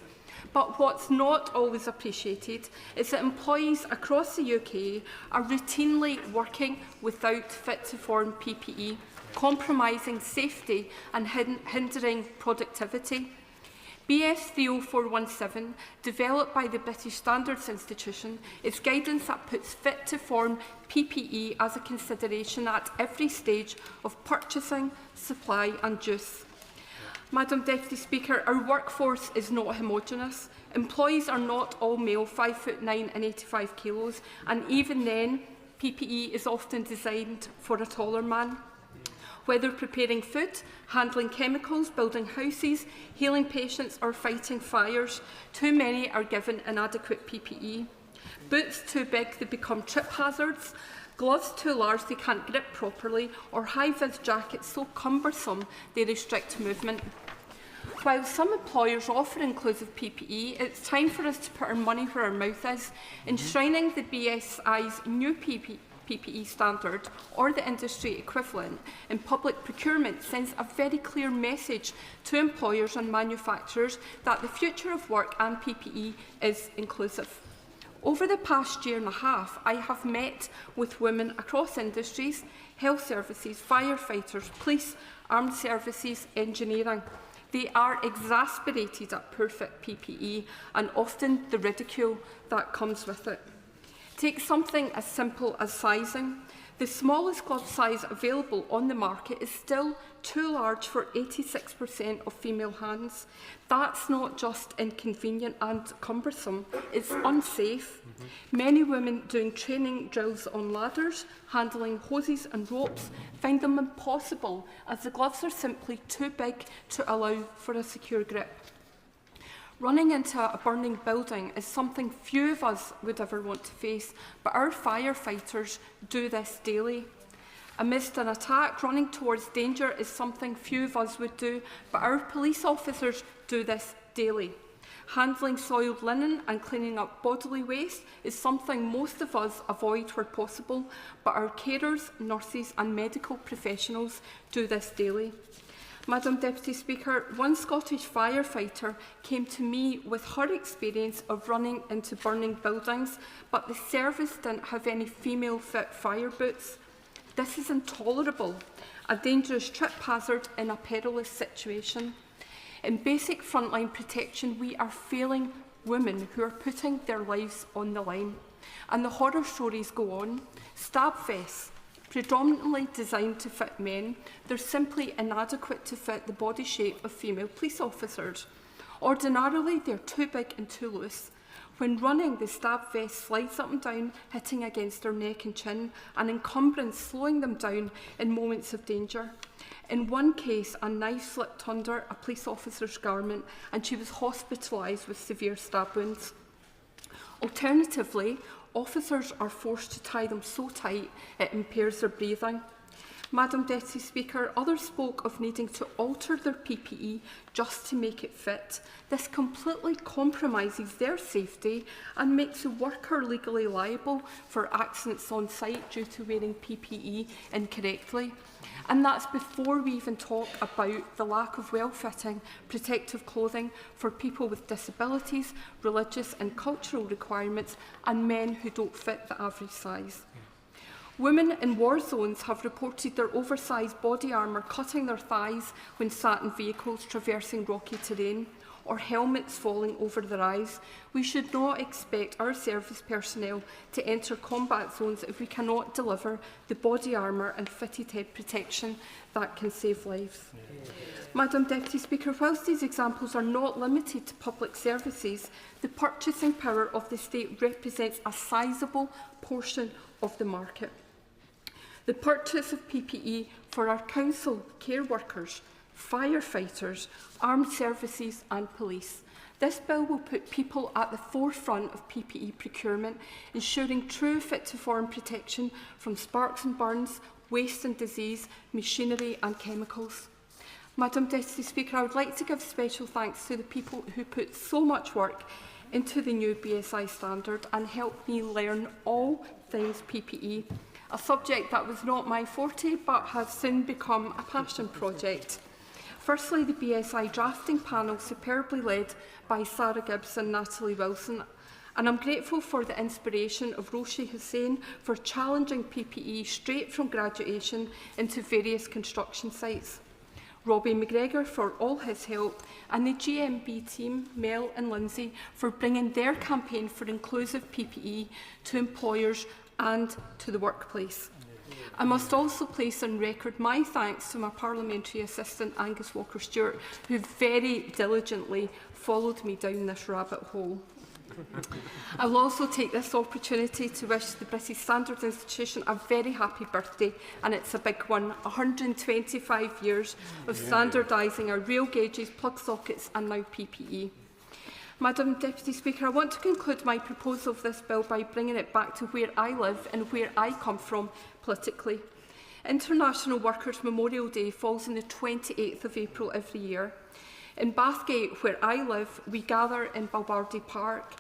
S5: But what's not always appreciated is that employees across the UK are routinely working without fit-to-form PPE, compromising safety and hindering productivity. BS 30417, developed by the British Standards Institution, is guidance that puts fit-to-form PPE as a consideration at every stage of purchasing, supply and use. Madam Deputy Speaker, our workforce is not homogeneous. Employees are not all male, 5'9" and 85 kilos, and even then, PPE is often designed for a taller man. Whether preparing food, handling chemicals, building houses, healing patients or fighting fires, too many are given inadequate PPE. Boots too big, they become trip hazards. Gloves too large, they can't grip properly, or high-vis jackets so cumbersome they restrict movement. While some employers offer inclusive PPE, it's time for us to put our money where our mouth is. Enshrining the BSI's new PPE standard or the industry equivalent in public procurement sends a very clear message to employers and manufacturers that the future of work and PPE is inclusive. Over the past year and a half, I have met with women across industries, health services, firefighters, police, armed services, engineering. They are exasperated at poor fit PPE and often the ridicule that comes with it. Take something as simple as sizing. The smallest glove size available on the market is still too large for 86% of female hands. That's not just inconvenient and cumbersome, it's unsafe. Many women doing training drills on ladders, handling hoses and ropes, find them impossible as the gloves are simply too big to allow for a secure grip. Running into a burning building is something few of us would ever want to face, but our firefighters do this daily. Amidst an attack, running towards danger is something few of us would do, but our police officers do this daily. Handling soiled linen and cleaning up bodily waste is something most of us avoid where possible, but our carers, nurses and medical professionals do this daily. Madam Deputy Speaker, one Scottish firefighter came to me with her experience of running into burning buildings, but the service didn't have any female-fit fire boots. This is intolerable, a dangerous trip hazard in a perilous situation. In basic frontline protection, we are failing women who are putting their lives on the line. And the horror stories go on. Stab vests, predominantly designed to fit men, they're simply inadequate to fit the body shape of female police officers. Ordinarily, they're too big and too loose. When running, the stab vest slides up and down, hitting against their neck and chin, an encumbrance slowing them down in moments of danger. In one case, a knife slipped under a police officer's garment and she was hospitalised with severe stab wounds. Alternatively, Officers are forced to tie them so tight it impairs their breathing. Madam Deputy Speaker, others spoke of needing to alter their PPE just to make it fit. This completely compromises their safety and makes the worker legally liable for accidents on site due to wearing PPE incorrectly. And that's before we even talk about the lack of well-fitting protective clothing for people with disabilities, religious and cultural requirements, and men who don't fit the average size. Women in war zones have reported their oversized body armour cutting their thighs when sat in vehicles traversing rocky terrain, or helmets falling over their eyes. We should not expect our service personnel to enter combat zones if we cannot deliver the body armour and fitted head protection that can save lives. Madam Deputy Speaker, whilst these examples are not limited to public services, the purchasing power of the state represents a sizable portion of the market. The purchase of PPE for our council, care workers, firefighters, armed services and police. This bill will put people at the forefront of PPE procurement, ensuring true fit-to-form protection from sparks and burns, waste and disease, machinery and chemicals. Madam Deputy Speaker, I would like to give special thanks to the people who put so much work into the new BSI standard and helped me learn all things PPE, a subject that was not my forte but has soon become a passion project. Firstly, the BSI drafting panel, superbly led by Sarah Gibbs and Natalie Wilson, and I'm grateful for the inspiration of Roshi Hussain for challenging PPE straight from graduation into various construction sites. Robbie McGregor for all his help, and the GMB team, Mel and Lindsay, for bringing their campaign for inclusive PPE to employers and to the workplace. I must also place on record my thanks to my parliamentary assistant Angus Walker-Stewart, who very diligently followed me down this rabbit hole. I will also take this opportunity to wish the British Standards Institution a very happy birthday, and it's a big one, 125 years of standardising our rail gauges, plug sockets and now PPE. Madam Deputy Speaker, I want to conclude my proposal of this bill by bringing it back to where I live and where I come from politically. International Workers' Memorial Day falls on the 28th of April every year. In Bathgate, where I live, we gather in Balbardy Park.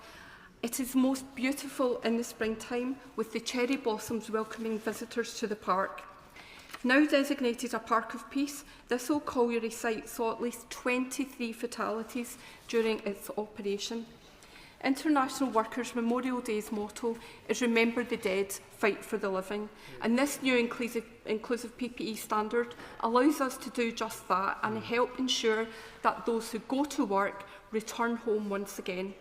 S5: It is most beautiful in the springtime, with the cherry blossoms welcoming visitors to the park. Now designated a Park of Peace, this old colliery site saw at least 23 fatalities during its operation. International Workers' Memorial Day's motto is Remember the Dead, Fight for the Living, and this new inclusive PPE standard allows us to do just that and help ensure that those who go to work return home once again.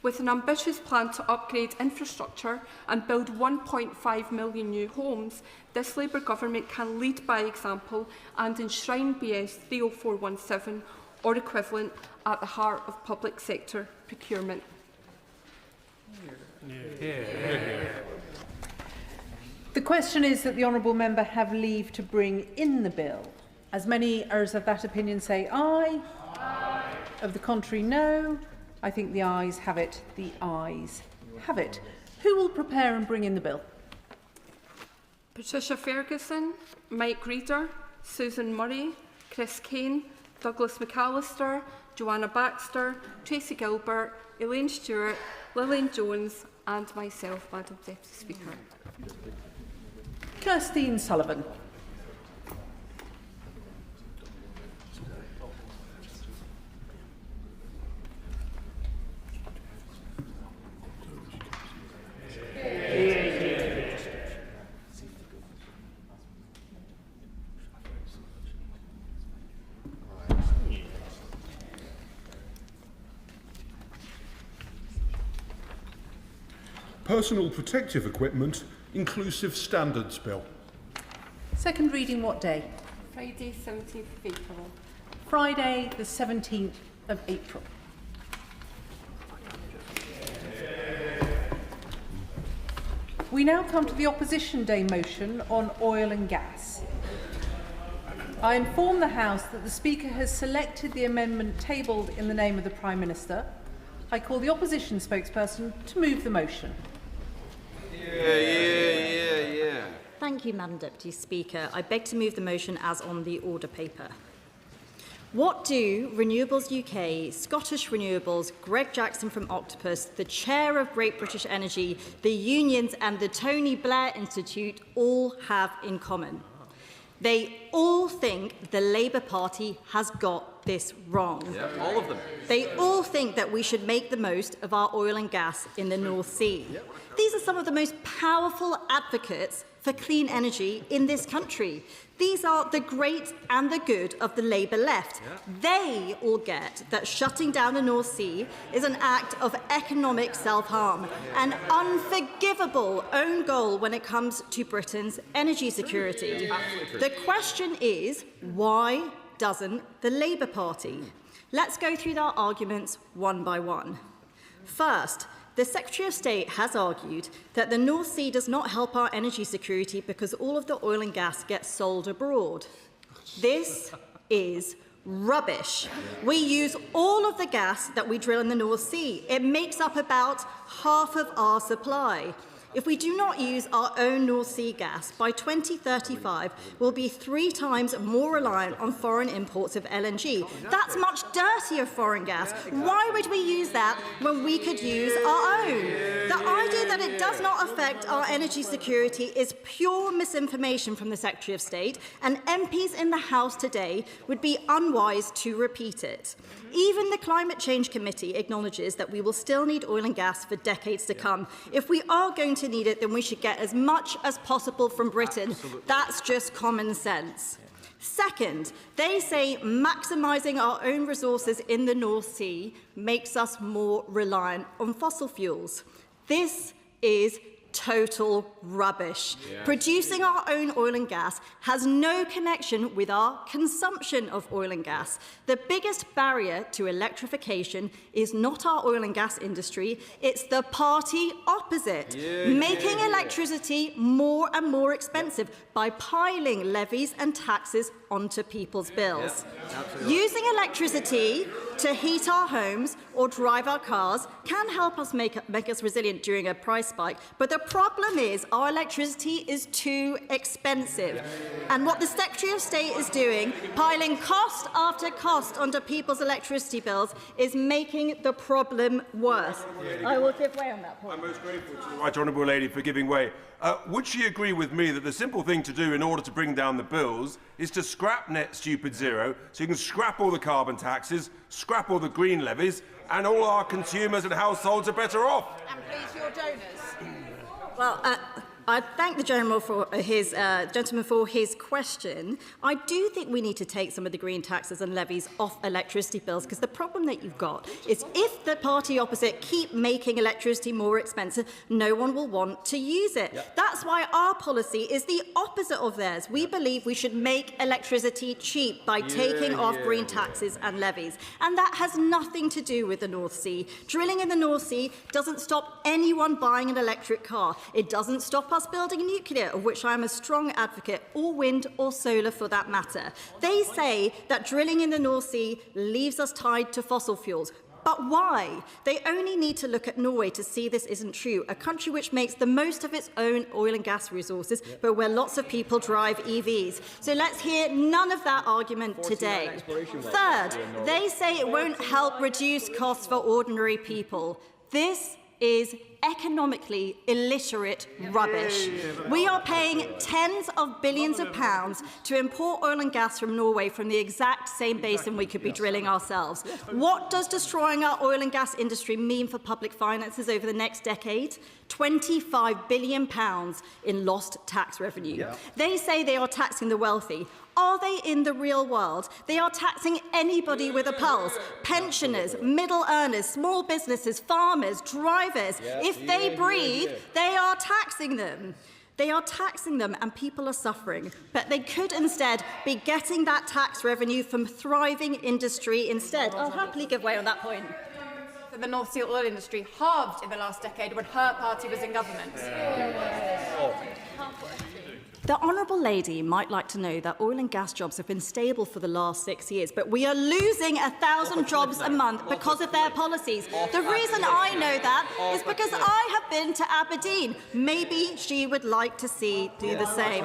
S5: With an ambitious plan to upgrade infrastructure and build 1.5 million new homes, this Labour government can lead by example and enshrine BS 30417 or equivalent at the heart of public sector procurement.
S22: The question is that the honourable member have leave to bring in the bill. As many as of that opinion say aye. Aye. Of the contrary, no. I think the ayes have it. The ayes have it. Who will prepare and bring in the bill?
S5: Patricia Ferguson, Mike Reader, Susan Murray, Chris Kane, Douglas McAllister, Joanna Baxter, Tracy Gilbert, Elaine Stewart, Lillian Jones and myself, Madam Deputy Speaker.
S22: Kirstine Sullivan.
S8: Personal Protective Equipment Inclusive Standards Bill.
S22: Second reading what day?
S5: Friday, 17th of April.
S22: Friday, the 17th of April. We now come to the Opposition Day motion on oil and gas. I inform the House that the Speaker has selected the amendment tabled in the name of the Prime Minister. I call the Opposition spokesperson to move the motion.
S9: Thank you, Madam Deputy Speaker. I beg to move the motion as on the order paper. What do Renewables UK, Scottish Renewables, Greg Jackson from Octopus, the Chair of Great British Energy, the unions and the Tony Blair Institute all have in common? They all think the Labour Party has got this wrong.
S14: Yeah, all of them.
S9: They all think that we should make the most of our oil and gas in the North Sea. These are some of the most powerful advocates for clean energy in this country. These are the great and the good of the Labour left. They all get that shutting down the North Sea is an act of economic self-harm, an unforgivable own goal when it comes to Britain's energy security. The question is, why doesn't the Labour Party? Let's go through our arguments one by one. First, the Secretary of State has argued that the North Sea does not help our energy security because all of the oil and gas gets sold abroad. This is rubbish. We use all of the gas that we drill in the North Sea. It makes up about half of our supply. If we do not use our own North Sea gas, by 2035, we'll be 3 times more reliant on foreign imports of LNG. That's much dirtier foreign gas. Why would we use that when we could use our own? The idea that it does not affect our energy security is pure misinformation from the Secretary of State, and MPs in the House today would be unwise to repeat it. Even the Climate Change Committee acknowledges that we will still need oil and gas for decades to come. If we are going to need it, then we should get as much as possible from Britain. That's just common sense. Second, they say maximising our own resources in the North Sea makes us more reliant on fossil fuels. This is total rubbish. Producing our own oil and gas has no connection with our consumption of oil and gas. The biggest barrier to electrification is not our oil and gas industry, it's the party opposite, making electricity more and more expensive by piling levies and taxes onto people's bills. Using electricity to heat our homes or drive our cars can help us make us resilient during a price spike, but the problem is our electricity is too expensive. And what the Secretary of State is doing, piling cost after cost onto people's electricity bills, is making the problem worse. I will give way on that point.
S15: I'm most grateful to the Right Honourable Lady for giving way. Would she agree with me that the simple thing to do in order to bring down the bills is to scrap net stupid zero, so you can scrap all the carbon taxes, scrap all the green levies, and all our consumers and households are better off?
S22: And please, your donors.
S9: Well, I thank the gentleman for his question. I do think we need to take some of the green taxes and levies off electricity bills, because the problem that you've got is if the party opposite keep making electricity more expensive, no one will want to use it. That's why our policy is the opposite of theirs. We believe we should make electricity cheap by taking off green taxes and levies. And that has nothing to do with the North Sea. Drilling in the North Sea doesn't stop anyone buying an electric car. It doesn't stop us building nuclear, of which I am a strong advocate, or wind or solar for that matter. They say that drilling in the North Sea leaves us tied to fossil fuels. But why? They only need to look at Norway to see this isn't true, a country which makes the most of its own oil and gas resources, but where lots of people drive EVs. So let's hear none of that argument today. Third, they say it won't help reduce costs for ordinary people. This is economically illiterate rubbish. We are paying tens of billions of pounds to import oil and gas from Norway from the exact same basin we could be drilling ourselves. What does destroying our oil and gas industry mean for public finances over the next decade? £25 billion in lost tax revenue. They say they are taxing the wealthy. Are they in the real world? They are taxing anybody with a pulse. Pensioners, middle earners, small businesses, farmers, drivers. If they breathe, they are taxing them. They are taxing them and people are suffering. But they could instead be getting that tax revenue from thriving industry instead. I'll happily give way on that point.
S22: The North Sea oil industry halved in the last decade when her party was in government.
S9: The Honourable Lady might like to know that oil and gas jobs have been stable for the last 6 years, but we are losing 1,000 jobs a month because of their policies. The reason I know that is because I have been to Aberdeen. Maybe she would like to do the same.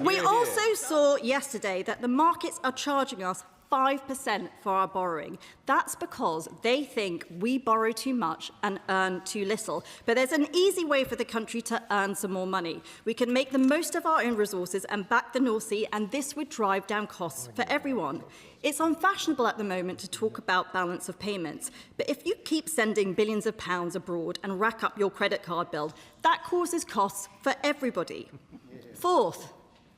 S9: We also saw yesterday that the markets are charging us 5% for our borrowing. That's because they think we borrow too much and earn too little. But there's an easy way for the country to earn some more money. We can make the most of our own resources and back the North Sea, and this would drive down costs for everyone. It's unfashionable at the moment to talk about balance of payments, but if you keep sending billions of pounds abroad and rack up your credit card bill, that causes costs for everybody. Fourth,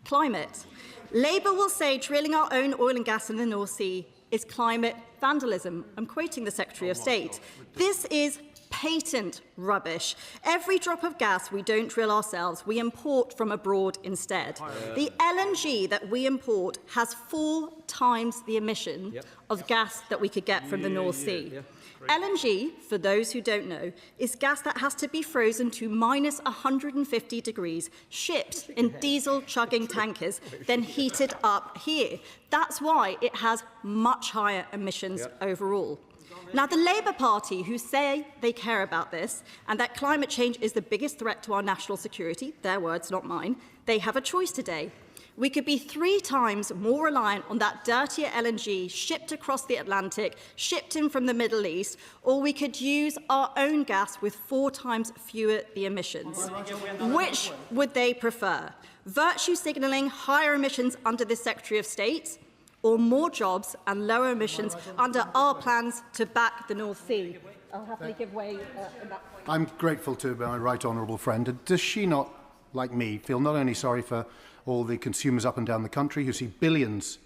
S9: climate. Labour will say drilling our own oil and gas in the North Sea is climate vandalism. I'm quoting the Secretary of State. This is patent rubbish. Every drop of gas we don't drill ourselves, we import from abroad instead. The LNG that we import has 4 times the emission of gas that we could get from the North Sea. LNG, for those who don't know, is gas that has to be frozen to minus 150 degrees, shipped in diesel-chugging tankers, then heated up here. That's why it has much higher emissions overall. Now, the Labour Party, who say they care about this and that climate change is the biggest threat to our national security, their words, not mine, they have a choice today. We could be 3 times more reliant on that dirtier LNG shipped across the Atlantic, shipped in from the Middle East, or we could use our own gas with 4 times fewer the emissions. Which would they prefer? Virtue signalling higher emissions under the Secretary of State, or more jobs and lower emissions under our plans to back the North Sea? I'll happily give way.
S4: I'm grateful to my right honourable friend. And does she not, like me, feel not only sorry for all the consumers up and down the country who see billions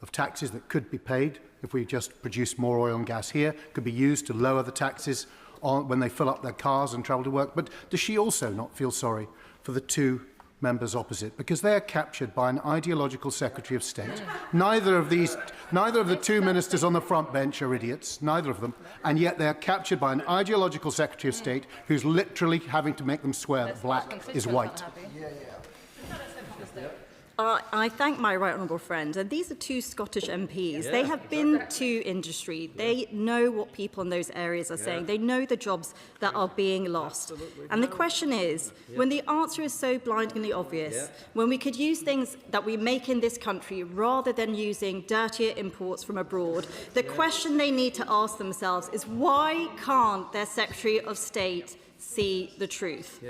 S4: of taxes that could be paid if we just produce more oil and gas here, could be used to lower the taxes when they fill up their cars and travel to work, but does she also not feel sorry for the 2 members opposite, because they are captured by an ideological Secretary of State? Neither of the 2 ministers on the front bench are idiots, neither of them, and yet they are captured by an ideological Secretary of State who's literally having to make them swear that black is white.
S9: I thank my right honourable friend, and these are 2 Scottish MPs. They have been to industry. They know what people in those areas are saying. They know the jobs that are being lost. And the question is, when the answer is so blindingly obvious, when we could use things that we make in this country rather than using dirtier imports from abroad, the question they need to ask themselves is, why can't their Secretary of State see the truth?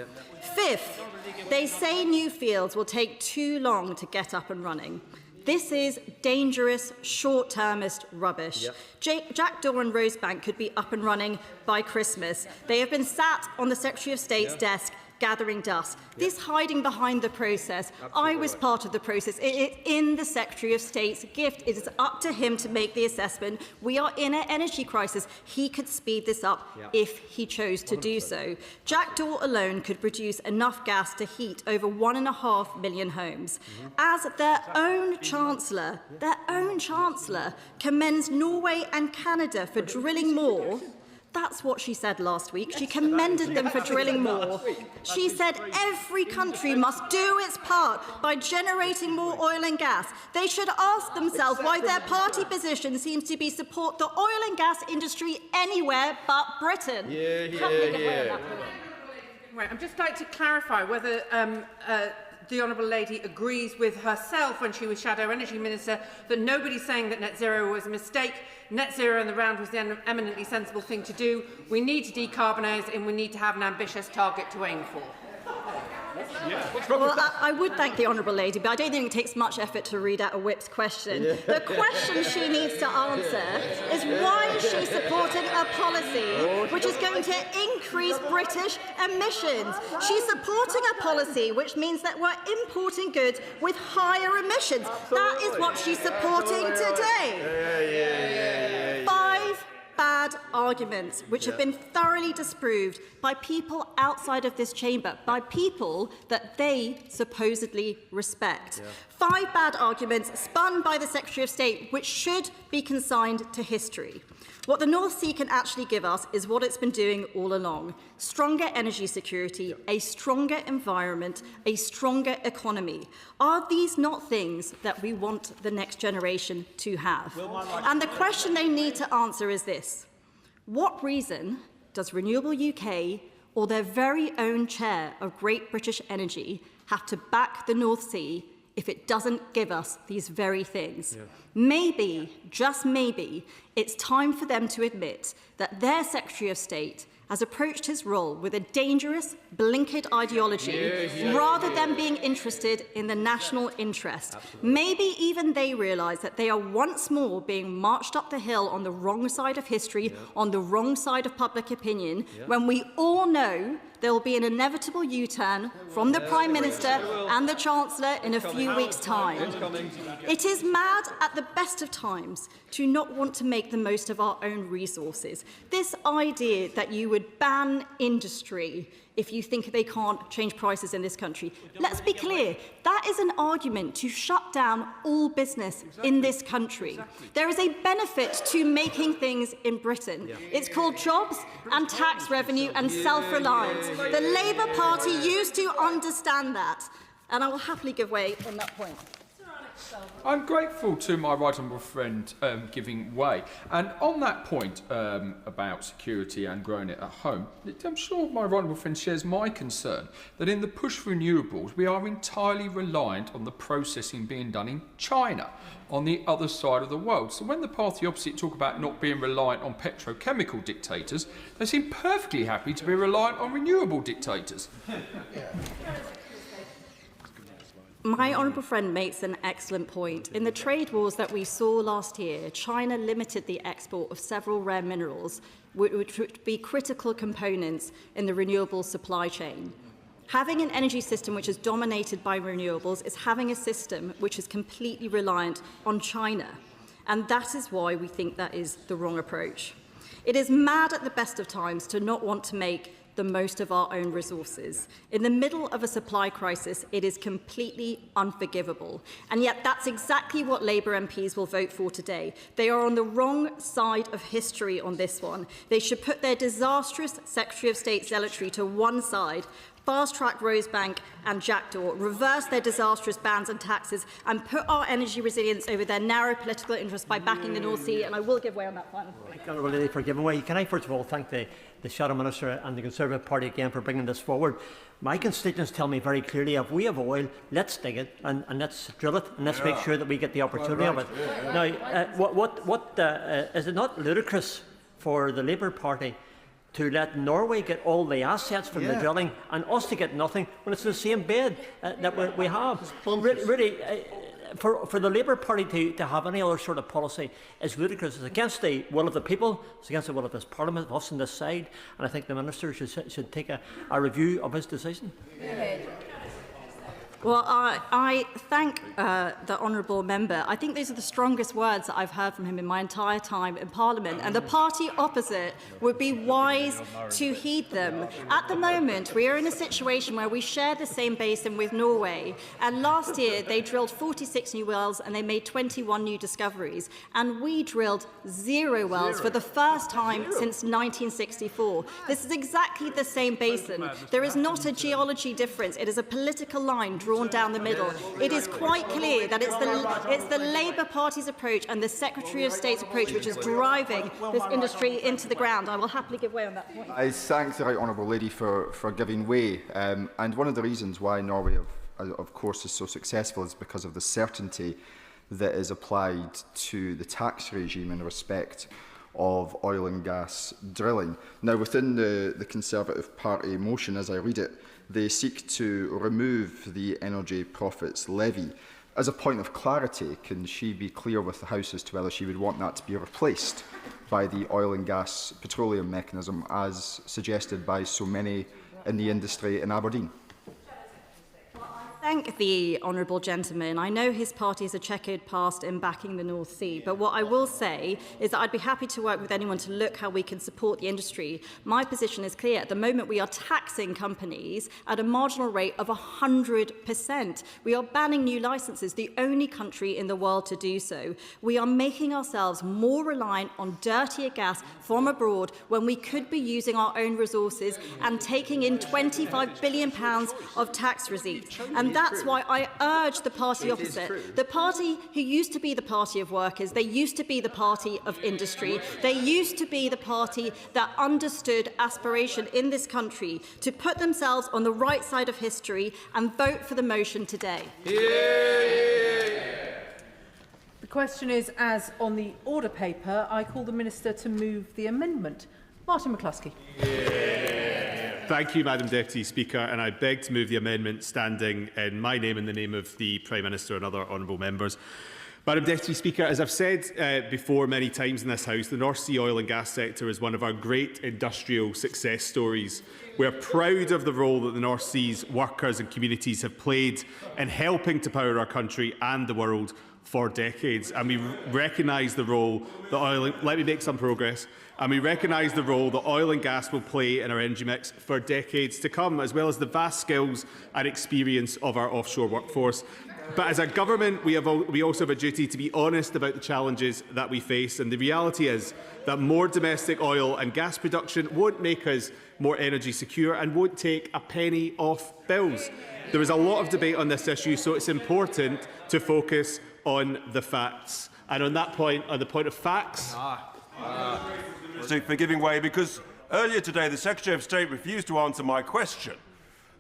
S9: Fifth, they say new fields will take too long to get up and running. This is dangerous, short-termist rubbish. Jack Daw and Rosebank could be up and running by Christmas. They have been sat on the Secretary of State's desk gathering dust. This hiding behind the process, I was part of the process. It is in the Secretary of State's gift. It is up to him to make the assessment. We are in an energy crisis. He could speed this up if he chose to do so. Jack Daw alone could produce enough gas to heat over 1.5 million homes. As their own Chancellor commends Norway and Canada for drilling more. That's what she said last week. She commended them for drilling more. She said every country must do its part by generating more oil and gas. They should ask themselves why their party position seems to be support the oil and gas industry anywhere but Britain.
S3: Right, I'd just like to clarify whether the Honourable Lady agrees with herself when she was Shadow Energy Minister that nobody's saying that net zero was a mistake. Net zero in the round was the eminently sensible thing to do. We need to decarbonise and we need to have an ambitious target to aim for.
S9: Well, I would thank the Honourable Lady, but I don't think it takes much effort to read out a whip's question. The question she needs to answer is why she's supporting a policy which is going to increase British emissions. She's supporting a policy which means that we're importing goods with higher emissions. That is what she's supporting today. 5 bad arguments which have been thoroughly disproved by people outside of this chamber, by people that they supposedly respect. 5 bad arguments spun by the Secretary of State which should be consigned to history. What the North Sea can actually give us is what it's been doing all along: stronger energy security, a stronger environment, a stronger economy. Are these not things that we want the next generation to have? And the question they need to answer is this: what reason does Renewable UK or their very own chair of Great British Energy have to back the North Sea if it doesn't give us these very things. Yeah. Maybe, just maybe, it's time for them to admit that their Secretary of State has approached his role with a dangerous, blinkered ideology rather than being interested in the national interest. Absolutely. Maybe even they realise that they are once more being marched up the hill on the wrong side of history, on the wrong side of public opinion, when we all know there will be an inevitable U-turn from the Prime Minister and the Chancellor in a few weeks' time. It is mad at the best of times to not want to make the most of our own resources. This idea that you would ban industry if you think they can't change prices in this country. Let's be clear, that is an argument to shut down all business in this country. There is a benefit to making things in Britain. It's called jobs and tax revenue and self-reliance. The Labour Party used to understand that, and I will happily give way on that point.
S12: I'm grateful to my right honourable friend giving way. And on that point about security and growing it at home, I'm sure my right honourable friend shares my concern that in the push for renewables, we are entirely reliant on the processing being done in China, on the other side of the world. So when the party opposite talk about not being reliant on petrochemical dictators, they seem perfectly happy to be reliant on renewable dictators.
S9: My honourable friend makes an excellent point. In the trade wars that we saw last year, China limited the export of several rare minerals, which would be critical components in the renewable supply chain. Having an energy system which is dominated by renewables is having a system which is completely reliant on China. And that is why we think that is the wrong approach. It is mad at the best of times to not want to make the most of our own resources. In the middle of a supply crisis, it is completely unforgivable. And yet that's exactly what Labour MPs will vote for today. They are on the wrong side of history on this one. They should put their disastrous Secretary of State zealotry to one side, fast-track Rosebank and Jackdaw, reverse their disastrous bans and taxes, and put our energy resilience over their narrow political interests by backing the North Sea. And I will give way on that final point.
S14: Thank you, Honourable Lady, for giving way. Can I first of all thank the Shadow Minister and the Conservative Party again for bringing this forward. My constituents tell me very clearly, if we have oil, let's dig it and let's drill it and let's make sure that we get the opportunity of it. Now, is it not ludicrous for the Labour Party to let Norway get all the assets from the drilling and us to get nothing when it's the same bed that we have? Really, for the Labour Party to have any other sort of policy is ludicrous. It's against the will of the people, it's against the will of this Parliament, of us on this side, and I think the Minister should take a review of his decision.
S9: Well, I thank the honourable member. I think these are the strongest words that I've heard from him in my entire time in Parliament, and the party opposite would be wise to heed them. At the moment, we are in a situation where we share the same basin with Norway, and last year they drilled 46 new wells and they made 21 new discoveries, and we drilled 0 wells for the first time since 1964. This is exactly the same basin. There is not a geology difference. It is a political line drawn down the middle. It is quite clear that it's the Labour Party's approach and the Secretary of State's approach which is driving this industry into the ground. I will happily give way on that point.
S16: I thank the Right Honourable Lady for giving way. And one of the reasons why Norway, of course, is so successful is because of the certainty that is applied to the tax regime in respect of oil and gas drilling. Now, within the Conservative Party motion, as I read it, they seek to remove the energy profits levy. As a point of clarity, can she be clear with the House as to whether she would want that to be replaced by the oil and gas petroleum mechanism, as suggested by so many in the industry in Aberdeen?
S9: Thank the honourable gentleman. I know his party has a checkered past in backing the North Sea, but what I will say is that I'd be happy to work with anyone to look how we can support the industry. My position is clear. At the moment, we are taxing companies at a marginal rate of 100%. We are banning new licences, the only country in the world to do so. We are making ourselves more reliant on dirtier gas from abroad when we could be using our own resources and taking in £25 billion of tax receipts. And that's why I urge the party opposite, the party who used to be the party of workers, they used to be the party of industry, they used to be the party that understood aspiration in this country, to put themselves on the right side of history and vote for the motion today.
S22: The question is, as on the order paper, I call the Minister to move the amendment. Martin McCluskey.
S7: Thank you, Madam Deputy Speaker, and I beg to move the amendment standing in my name and the name of the Prime Minister and other honourable members. Madam Deputy Speaker, as I've said before many times in this House, the North Sea oil and gas sector is one of our great industrial success stories. We are proud of the role that the North Sea's workers and communities have played in helping to power our country and the world for decades, and we recognise the role that let me make some progress. And we recognise the role that oil and gas will play in our energy mix for decades to come, as well as the vast skills and experience of our offshore workforce. But as a government, we also have a duty to be honest about the challenges that we face. And the reality is that more domestic oil and gas production won't make us more energy secure and won't take a penny off bills. There is a lot of debate on this issue, so it's important to focus on the facts. And on that point, on the point of facts...
S15: For giving way, because earlier today the Secretary of State refused to answer my question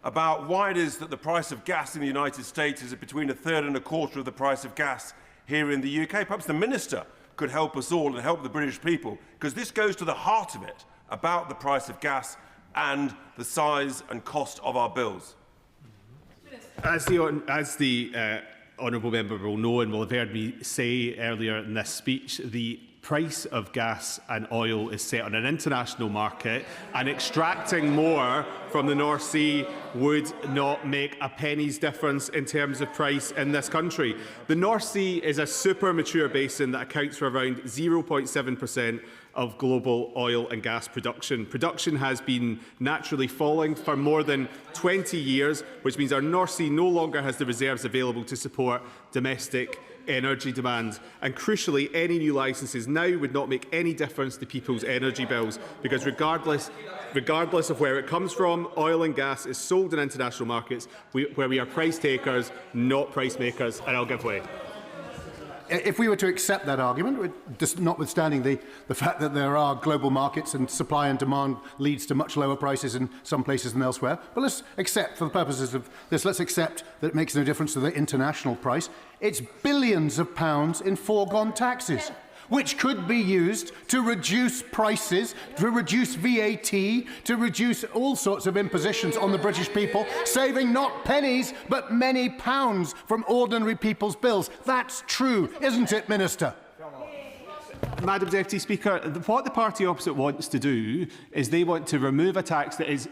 S15: about why it is that the price of gas in the United States is between a third and a quarter of the price of gas here in the UK. Perhaps the Minister could help us all and help the British people, because this goes to the heart of it, about the price of gas and the size and cost of our bills.
S7: As the honourable member will know and will have heard me say earlier in this speech, the price of gas and oil is set on an international market, and extracting more from the North Sea would not make a penny's difference in terms of price in this country. The North Sea is a super mature basin that accounts for around 0.7% of global oil and gas production. Production has been naturally falling for more than 20 years, which means our North Sea no longer has the reserves available to support domestic energy demand. And crucially, any new licences now would not make any difference to people's energy bills, because regardless of where it comes from, oil and gas is sold in international markets where we are price takers, not price makers, and I'll give way.
S4: If we were to accept that argument, notwithstanding the fact that there are global markets and supply and demand leads to much lower prices in some places than elsewhere, but let's accept, for the purposes of this, let's accept that it makes no difference to the international price. It's billions of pounds in foregone taxes, which could be used to reduce prices, to reduce VAT, to reduce all sorts of impositions on the British people, saving not pennies but many pounds from ordinary people's bills. That's true, isn't it, Minister?
S7: Madam Deputy Speaker, what the party opposite wants to do is they want to remove a tax that is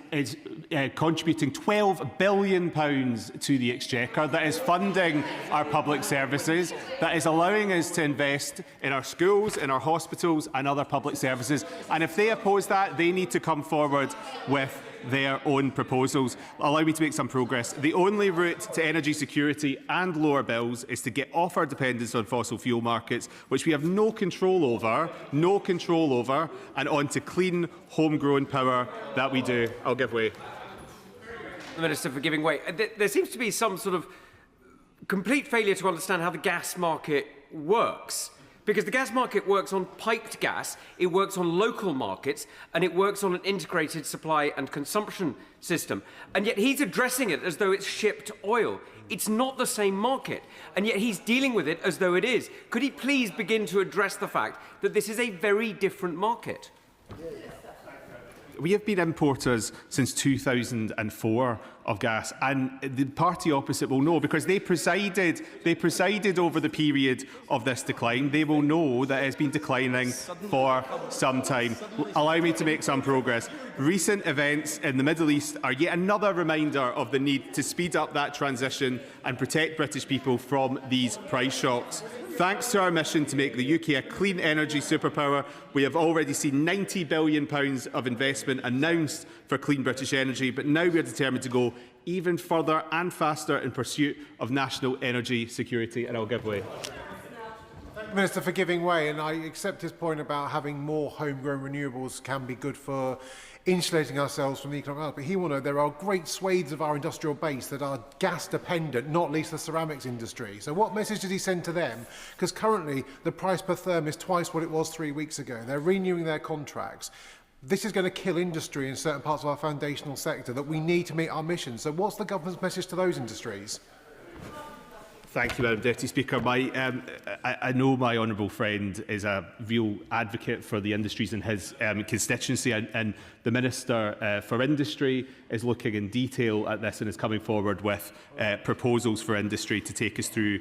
S7: contributing £12 billion to the Exchequer, that is funding our public services, that is allowing us to invest in our schools, in our hospitals and other public services. And if they oppose that, they need to come forward with their own proposals. Allow me to make some progress. The only route to energy security and lower bills is to get off our dependence on fossil fuel markets, which we have no control over, and onto clean, homegrown power that we do. I'll give way.
S17: The Minister for giving way. There seems to be some sort of complete failure to understand how the gas market works. Because the gas market works on piped gas, it works on local markets, and it works on an integrated supply and consumption system. And yet he's addressing it as though it's shipped oil. It's not the same market, and yet he's dealing with it as though it is. Could he please begin to address the fact that this is a very different market?
S7: We have been importers since 2004 of gas, and the party opposite will know, because they presided over the period of this decline. They will know that it's been declining for some time. Allow me to make some progress. Recent events in the Middle East are yet another reminder of the need to speed up that transition and protect British people from these price shocks. Thanks to our mission to make the UK a clean energy superpower, we have already seen £90 billion of investment announced for clean British energy, but now we are determined to go even further and faster in pursuit of national energy security, and I'll give way.
S18: Thank the Minister for giving way, and I accept his point about having more homegrown renewables can be good for insulating ourselves from the economic output. He will know there are great swathes of our industrial base that are gas dependent, not least the ceramics industry. So what message did he send to them? Because currently the price per therm is twice what it was 3 weeks ago. They're renewing their contracts. This is going to kill industry in certain parts of our foundational sector that we need to meet our mission. So what's the government's message to those industries?
S7: Thank you, Madam Deputy Speaker. I know my honourable friend is a real advocate for the industries in his constituency, and the Minister for Industry is looking in detail at this and is coming forward with proposals for industry to take us through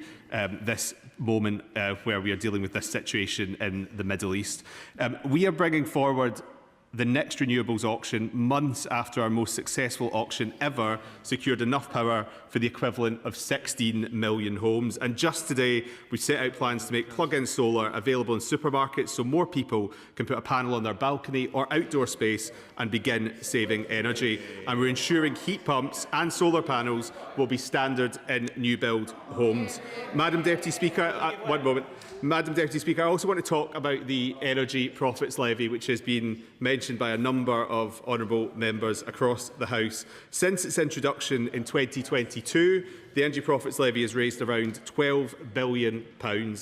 S7: this moment where we are dealing with this situation in the Middle East. We are bringing forward the next renewables auction months after our most successful auction ever secured enough power for the equivalent of 16 million homes. And just today, we set out plans to make plug-in solar available in supermarkets so more people can put a panel on their balcony or outdoor space and begin saving energy. And we're ensuring heat pumps and solar panels will be standard in new build homes. Madam Deputy Speaker, one moment. Madam Deputy Speaker, I also want to talk about the Energy Profits Levy, which has been mentioned by a number of honourable members across the House. Since its introduction in 2022, the Energy Profits Levy has raised around £12 billion.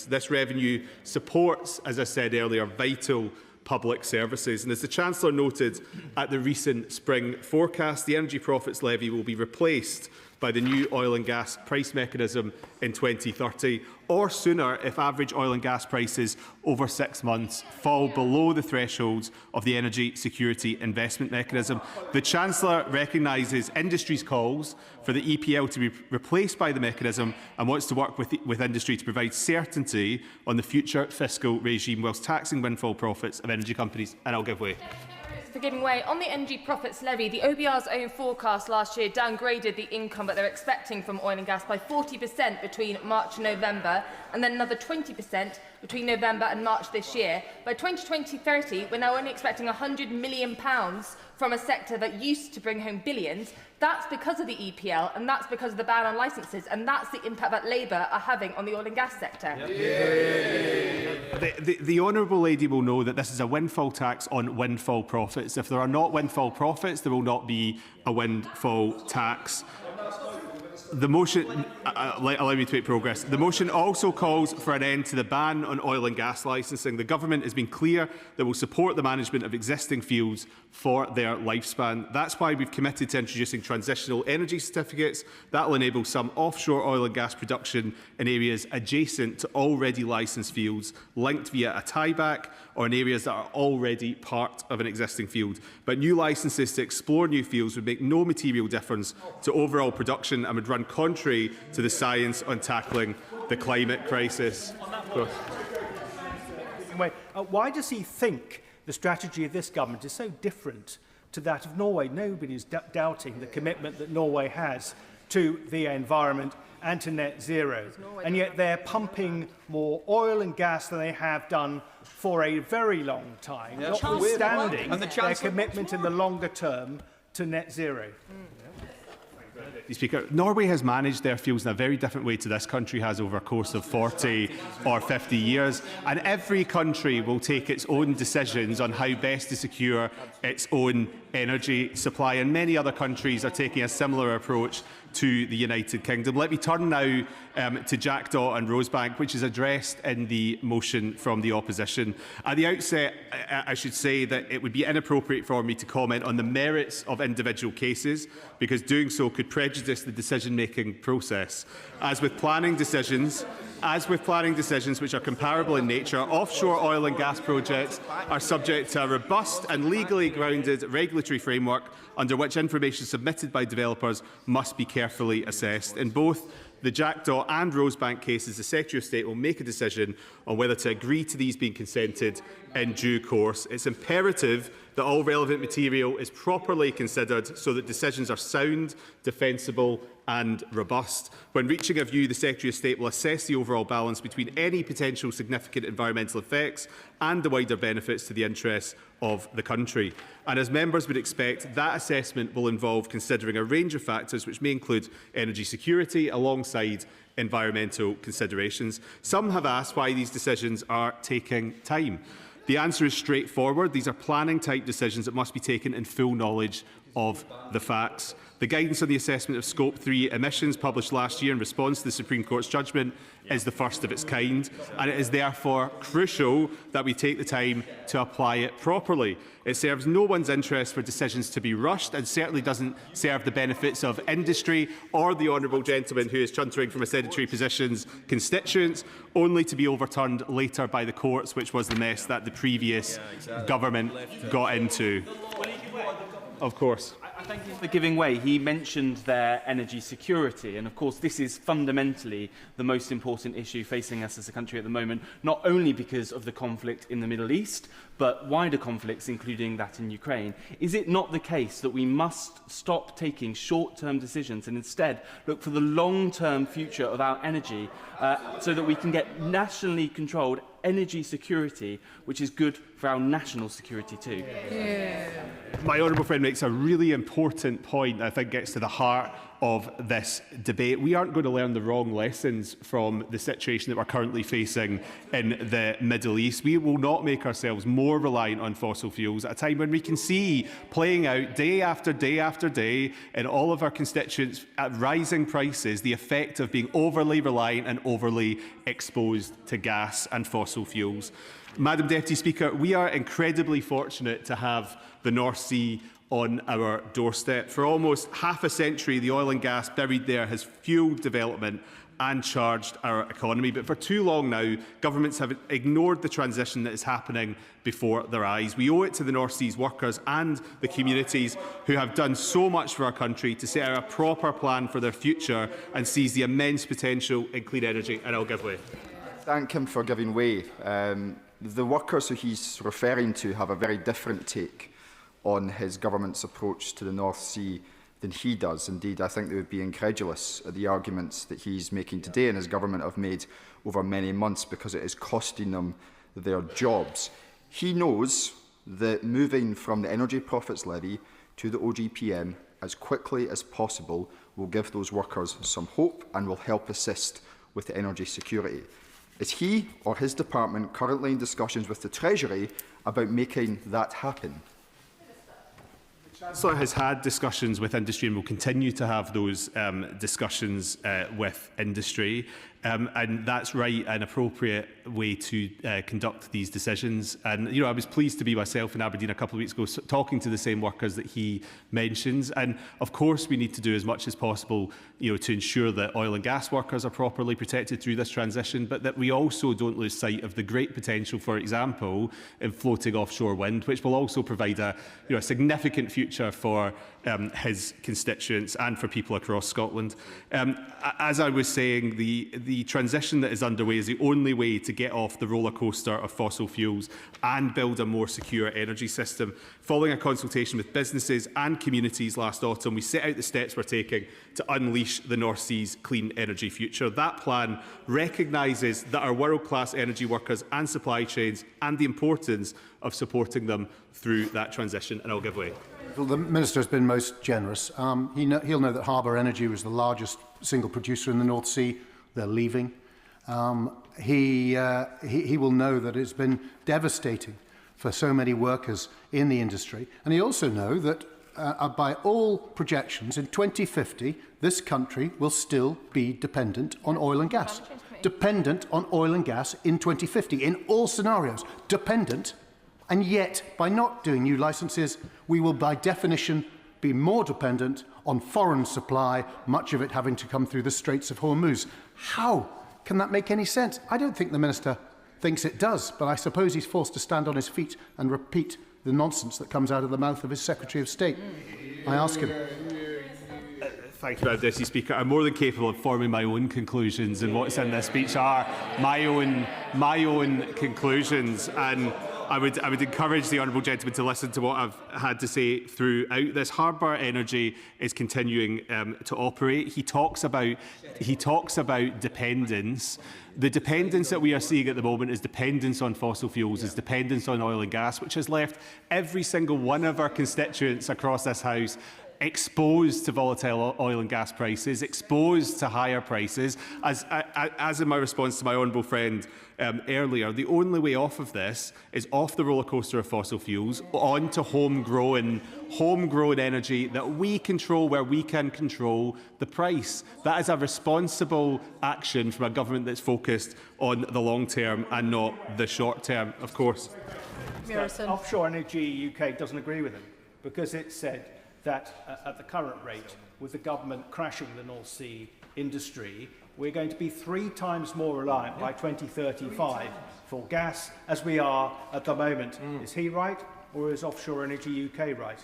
S7: This revenue supports, as I said earlier, vital public services. And as the Chancellor noted at the recent spring forecast, the Energy Profits Levy will be replaced by the new oil and gas price mechanism in 2030, or sooner if average oil and gas prices over 6 months fall below the thresholds of the Energy Security Investment Mechanism. The Chancellor recognises industry's calls for the EPL to be replaced by the mechanism and wants to work with industry to provide certainty on the future fiscal regime whilst taxing windfall profits of energy companies. And I'll give way.
S10: For giving way. On the Energy Profits Levy, the OBR's own forecast last year downgraded the income that they're expecting from oil and gas by 40% between March and November, and then another 20% between November and March this year. By 2020-30, we're now only expecting £100 million from a sector that used to bring home billions. That's because of the EPL, and that's because of the ban on licences, and that's the impact that Labour are having on the oil and gas sector.
S7: The honourable lady will know that this is a windfall tax on windfall profits. If there are not windfall profits, there will not be a windfall tax. The motion, allow me to make progress. The motion also calls for an end to the ban on oil and gas licensing. The government has been clear that will support the management of existing fields for their lifespan. That's why we've committed to introducing transitional energy certificates that will enable some offshore oil and gas production in areas adjacent to already licensed fields, linked via a tieback, or in areas that are already part of an existing field. But new licences to explore new fields would make no material difference to overall production and would run contrary to the science on tackling the climate crisis.
S13: Why does he think the strategy of this government is so different to that of Norway? Nobody is doubting the commitment that Norway has to the environment and to net zero. And yet they're pumping more oil and gas than they have done for a very long time, notwithstanding their commitment in the longer term to net zero.
S7: Speaker, Norway has managed their fields in a very different way to this country has over a course of 40 or 50 years, and every country will take its own decisions on how best to secure its own energy supply, and many other countries are taking a similar approach to the United Kingdom. Let me turn now to Jackdaw and Rosebank, which is addressed in the motion from the opposition. At the outset, I should say that it would be inappropriate for me to comment on the merits of individual cases, because doing so could prejudice the decision-making process. As with planning decisions which are comparable in nature, offshore oil and gas projects are subject to a robust and legally grounded regulatory framework under which information submitted by developers must be carefully assessed. In both the Jackdaw and Rosebank cases, the Secretary of State will make a decision on whether to agree to these being consented in due course. It's imperative that all relevant material is properly considered so that decisions are sound, defensible and robust. When reaching a view, the Secretary of State will assess the overall balance between any potential significant environmental effects and the wider benefits to the interests of the country. And as members would expect, that assessment will involve considering a range of factors which may include energy security alongside environmental considerations. Some have asked why these decisions are taking time. The answer is straightforward. These are planning-type decisions that must be taken in full knowledge of the facts. The guidance on the assessment of Scope 3 emissions published last year in response to the Supreme Court's judgment is the first of its kind, and it is therefore crucial that we take the time to apply it properly. It serves no one's interest for decisions to be rushed, and certainly doesn't serve the benefits of industry or the honourable gentleman who is chuntering from a sedentary position's constituents, only to be overturned later by the courts, which was the mess that the previous government got into. Of course.
S1: I thank you for giving way. He mentioned their energy security, and of course this is fundamentally the most important issue facing us as a country at the moment, not only because of the conflict in the Middle East, but wider conflicts, including that in Ukraine. Is it not the case that we must stop taking short-term decisions and instead look for the long-term future of our energy so that we can get nationally controlled energy security, which is good for our national security too?
S7: My honourable friend makes a really important point that I think gets to the heart of this debate. We aren't going to learn the wrong lessons from the situation that we're currently facing in the Middle East. We will not make ourselves more reliant on fossil fuels at a time when we can see playing out day after day after day in all of our constituents at rising prices the effect of being overly reliant and overly exposed to gas and fossil fuels. Madam Deputy Speaker, we are incredibly fortunate to have the North Sea on our doorstep. For almost half a century, the oil and gas buried there has fuelled development and charged our economy. But for too long now, governments have ignored the transition that is happening before their eyes. We owe it to the North Sea's workers and the communities who have done so much for our country to set out a proper plan for their future and seize the immense potential in clean energy. And I'll give way.
S16: Thank him for giving way. The workers who he's referring to have a very different take on his government's approach to the North Sea than he does. Indeed, I think they would be incredulous at the arguments that he's making today and his government have made over many months, because it is costing them their jobs. He knows that moving from the energy profits levy to the OGPM as quickly as possible will give those workers some hope and will help assist with the energy security. Is he or his department currently in discussions with the Treasury about making that happen?
S7: The Chancellor has had discussions with industry and will continue to have those discussions with industry. And that's right, an appropriate way to conduct these decisions. And, I was pleased to be myself in Aberdeen a couple of weeks ago talking to the same workers that he mentions. And, of course, we need to do as much as possible, to ensure that oil and gas workers are properly protected through this transition, but that we also don't lose sight of the great potential, for example, in floating offshore wind, which will also provide a significant future for his constituents and for people across Scotland. As I was saying, the transition that is underway is the only way to get off the rollercoaster of fossil fuels and build a more secure energy system. Following a consultation with businesses and communities last autumn, we set out the steps we're taking to unleash the North Sea's clean energy future. That plan recognises that our world-class energy workers and supply chains and the importance of supporting them through that transition. And I'll give way.
S18: Well, the Minister has been most generous. He'll know that Harbour Energy was the largest single producer in the North Sea. They're leaving. He will know that it's been devastating for so many workers in the industry. And he also know that by all projections, in 2050, this country will still be dependent on oil and gas. Dependent on oil and gas in 2050, in all scenarios. Dependent. And yet, by not doing new licences, we will by definition be more dependent on foreign supply, much of it having to come through the Straits of Hormuz. How can that make any sense? I don't think the Minister thinks it does, but I suppose he's forced to stand on his feet and repeat the nonsense that comes out of the mouth of his Secretary of State. I ask him.
S7: Thank you, Madam Deputy Speaker. I'm more than capable of forming my own conclusions, and what's in this speech are my own conclusions. And I would encourage the honourable gentleman to listen to what I've had to say throughout this. Harbour Energy is continuing to operate. He talks about dependence. The dependence that we are seeing at the moment is dependence on fossil fuels, is dependence on oil and gas, which has left every single one of our constituents across this House exposed to volatile oil and gas prices, exposed to higher prices. As in my response to my honourable friend earlier, the only way off of this is off the rollercoaster of fossil fuels, on to homegrown energy that we control where we can control the price. That is a responsible action from a government that's focused on the long term and not the short term, of course.
S13: Offshore Energy UK doesn't agree with him, because it said that at the current rate, with the government crashing the North Sea industry, we're going to be 3 times more reliant by 2035 for gas as we are at the moment. Is he right, or is Offshore Energy UK right?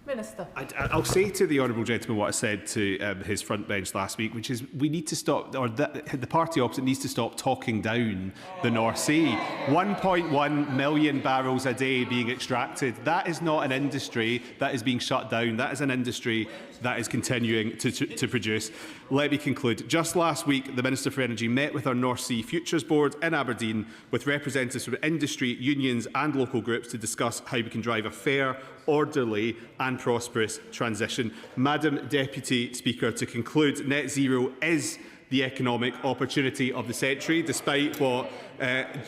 S22: Minister.
S7: I'll say to the honourable gentleman what I said to his front bench last week, which is we need to stop, or the party opposite needs to stop talking down the North Sea. 1.1 million barrels a day being extracted. That is not an industry that is being shut down. That is an industry that is continuing to produce. Let me conclude. Just last week, the Minister for Energy met with our North Sea Futures Board in Aberdeen with representatives from industry, unions and local groups to discuss how we can drive a fair, orderly and prosperous transition. Madam Deputy Speaker, to conclude, net zero is the economic opportunity of the century, despite what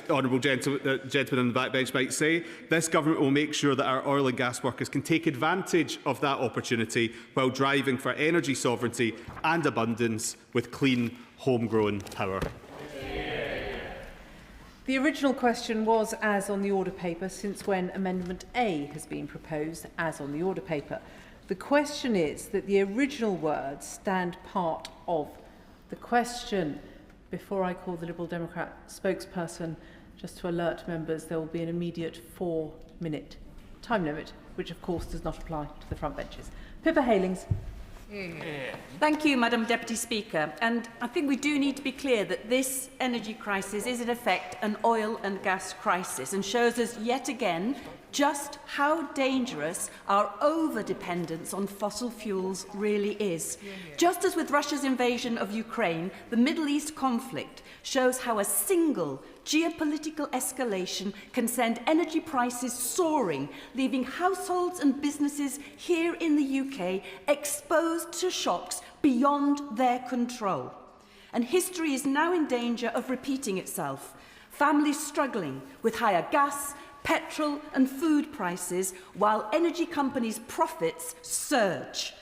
S7: honourable gentlemen on the backbench might say. This government will make sure that our oil and gas workers can take advantage of that opportunity while driving for energy sovereignty and abundance with clean, homegrown power.
S22: The original question was as on the order paper, since when Amendment A has been proposed as on the order paper. The question is that the original words stand part of the question. Before I call the Liberal Democrat spokesperson, just to alert members, there will be an immediate 4-minute time limit, which of course does not apply to the front benches. Pippa Heylings.
S6: Thank you, Madam Deputy Speaker. And I think we do need to be clear that this energy crisis is in effect an oil and gas crisis, and shows us yet again just how dangerous our over-dependence on fossil fuels really is. Just as with Russia's invasion of Ukraine, the Middle East conflict shows how a single geopolitical escalation can send energy prices soaring, leaving households and businesses here in the UK exposed to shocks beyond their control. And history is now in danger of repeating itself. Families struggling with higher gas, petrol and food prices, while energy companies' profits surge.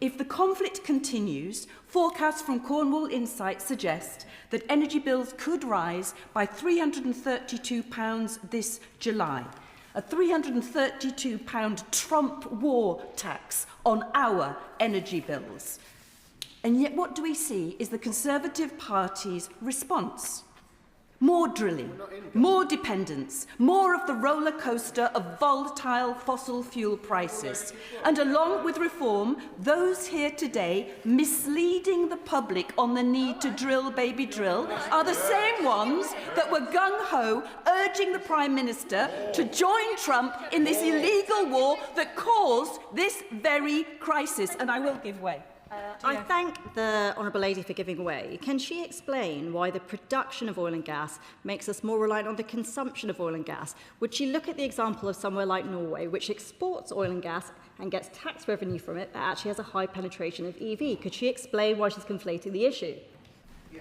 S6: If the conflict continues, forecasts from Cornwall Insight suggest that energy bills could rise by £332 this July. A £332 Trump war tax on our energy bills. And yet what do we see is the Conservative Party's response? More drilling, more dependence, more of the roller coaster of volatile fossil fuel prices. And along with reform, those here today misleading the public on the need to drill, baby, drill, are the same ones that were gung-ho urging the Prime Minister to join Trump in this illegal war that caused this very crisis. And I will give way.
S9: I thank the Honourable Lady for giving way. Can she explain why the production of oil and gas makes us more reliant on the consumption of oil and gas? Would she look at the example of somewhere like Norway, which exports oil and gas and gets tax revenue from it, that actually has a high penetration of EV? Could she explain why she's conflating the issue?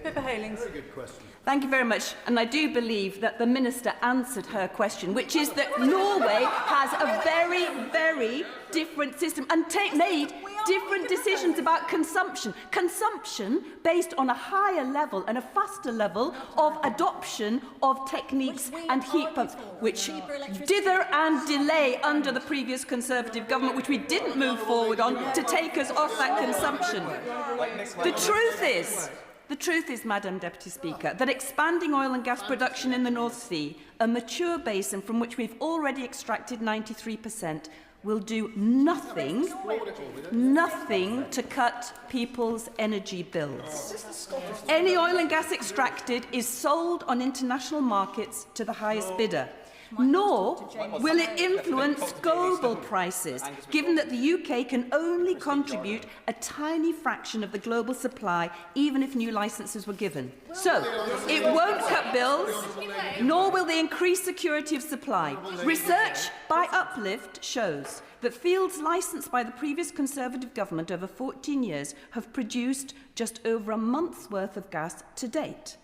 S22: Pippa Heylings.
S4: Very good question.
S6: Thank you very much. And I do believe that the Minister answered her question, which is that Norway has a very, very different system and made different decisions about consumption. Consumption based on a higher level and a faster level of adoption of techniques and heat pumps, which dither and delay under the previous Conservative government, which we didn't move forward on to take us off that consumption. The truth is, Madam Deputy Speaker, that expanding oil and gas production in the North Sea, a mature basin from which we've already extracted 93%, will do nothing to cut people's energy bills. Any oil and gas extracted is sold on international markets to the highest bidder. nor will it influence global prices, given that the UK can only contribute a tiny fraction of the global supply, even if new licences were given. So, it won't cut bills, nor will they increase security of supply. Research by Uplift shows that fields licensed by the previous Conservative government over 14 years have produced just over a month's worth of gas to date.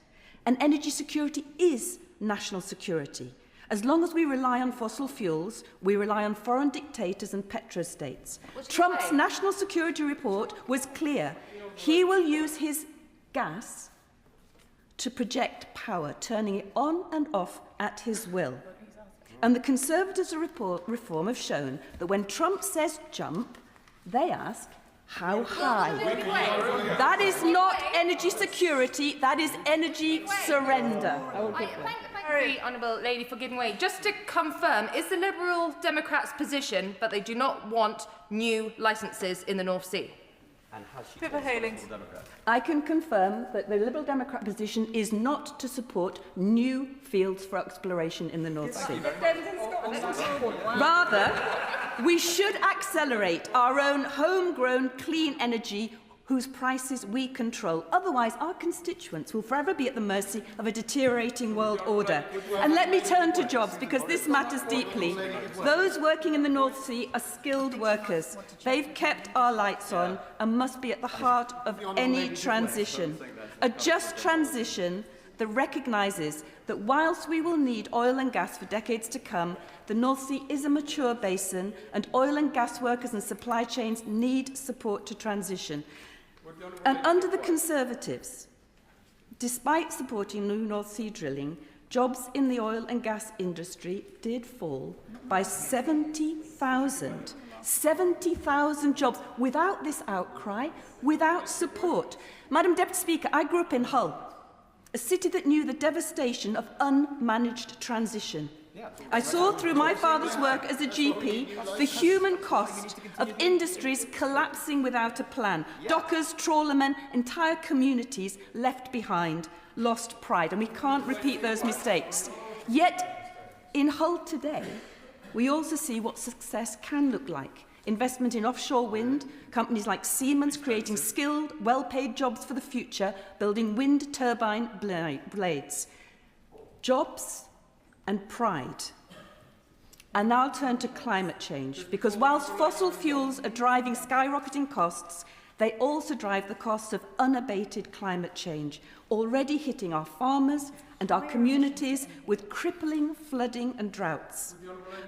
S6: And energy security is national security. As long as we rely on fossil fuels, we rely on foreign dictators and petrostates. Trump's national security report was clear. He will use his gas to project power, turning it on and off at his will. And the Conservatives' reform have shown that when Trump says jump, they ask, how high? That is not energy security, that is energy surrender.
S10: Thank you, Honourable Lady, for giving way. Just to confirm, is the Liberal Democrats' position that they do not want new licences in the North Sea?
S6: I can confirm that the Liberal Democrat position is not to support new fields for exploration in the North Sea. Rather, we should accelerate our own homegrown clean energy whose prices we control. Otherwise, our constituents will forever be at the mercy of a deteriorating world order. And let me turn to jobs, because this matters deeply. Those working in the North Sea are skilled workers. They've kept our lights on and must be at the heart of any transition. A just transition that recognises that whilst we will need oil and gas for decades to come, the North Sea is a mature basin and oil and gas workers and supply chains need support to transition. And under the Conservatives, despite supporting new North Sea drilling, jobs in the oil and gas industry did fall by 70,000. 70,000 jobs without this outcry, without support. Madam Deputy Speaker, I grew up in Hull, a city that knew the devastation of unmanaged transition. I saw through my father's work as a GP the human cost of industries collapsing without a plan. Dockers, trawlermen, entire communities left behind, lost pride, and we can't repeat those mistakes. Yet, in Hull today, we also see what success can look like. Investment in offshore wind, companies like Siemens creating skilled, well-paid jobs for the future, building wind turbine blades. Jobs and pride. And now I'll turn to climate change, because whilst fossil fuels are driving skyrocketing costs, they also drive the costs of unabated climate change, already hitting our farmers and our communities with crippling flooding and droughts.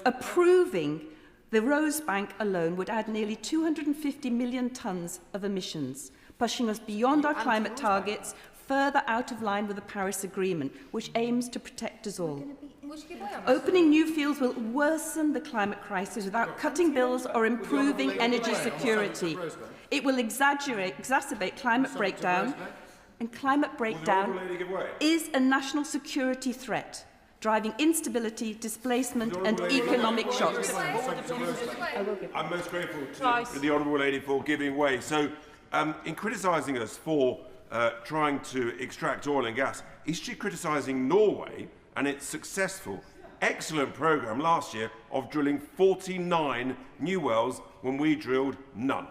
S6: Approving the Rosebank alone would add nearly 250 million tonnes of emissions, pushing us beyond our climate targets, further out of line with the Paris Agreement, which aims to protect us all. Opening new fields will worsen the climate crisis without cutting bills or improving energy security. It will exacerbate climate breakdown, and climate breakdown is a national security threat, driving instability, displacement and economic shocks.
S15: I'm most grateful to the Honourable Lady for giving way. So, in criticising us for trying to extract oil and gas, is she criticising Norway and its successful, excellent programme last year of drilling 49 new wells when we drilled none?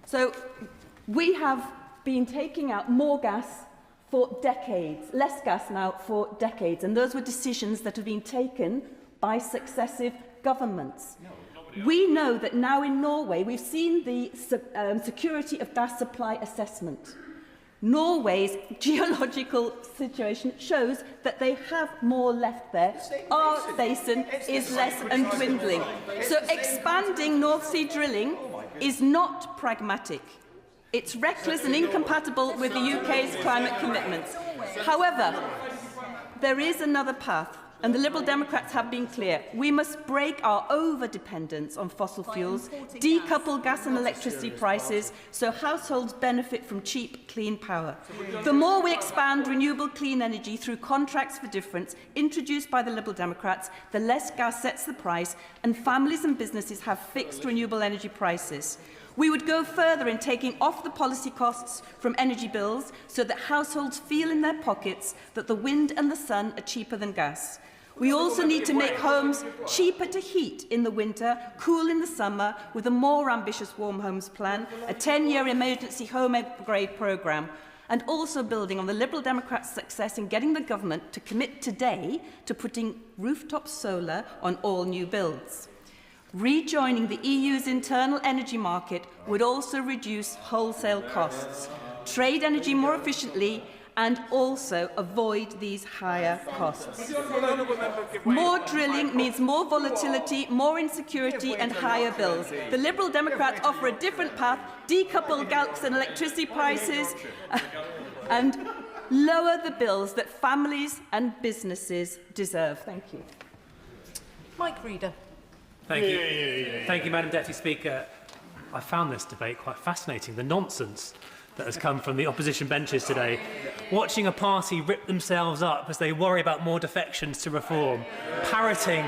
S6: So we have been taking out more gas for decades, less gas now for decades, and those were decisions that have been taken by successive governments. We know that now in Norway, we've seen the security of gas supply assessment. Norway's geological situation shows that they have more left there. Our basin is less and dwindling. So expanding North Sea drilling is not pragmatic. It's reckless and incompatible with the UK's climate commitments. However, there is another path, and the Liberal Democrats have been clear. We must break our over-dependence on fossil fuels, decouple gas and electricity prices so households benefit from cheap, clean power. The more we expand renewable clean energy through contracts for difference introduced by the Liberal Democrats, the less gas sets the price and families and businesses have fixed renewable energy prices. We would go further in taking off the policy costs from energy bills so that households feel in their pockets that the wind and the sun are cheaper than gas. We also need to make homes cheaper to heat in the winter, cool in the summer, with a more ambitious Warm Homes Plan, a 10-year emergency home upgrade programme, and also building on the Liberal Democrats' success in getting the government to commit today to putting rooftop solar on all new builds. Rejoining the EU's internal energy market would also reduce wholesale costs, trade energy more efficiently, and also avoid these higher costs. More drilling means more volatility, more insecurity and higher bills. The Liberal Democrats offer a different path, decouple gas and electricity prices and lower the bills that families and businesses deserve. Thank you.
S22: Mike Reader.
S2: Thank you. Thank you, Madam Deputy Speaker. I found this debate quite fascinating. The nonsense that has come from the opposition benches today, watching a party rip themselves up as they worry about more defections to reform, parroting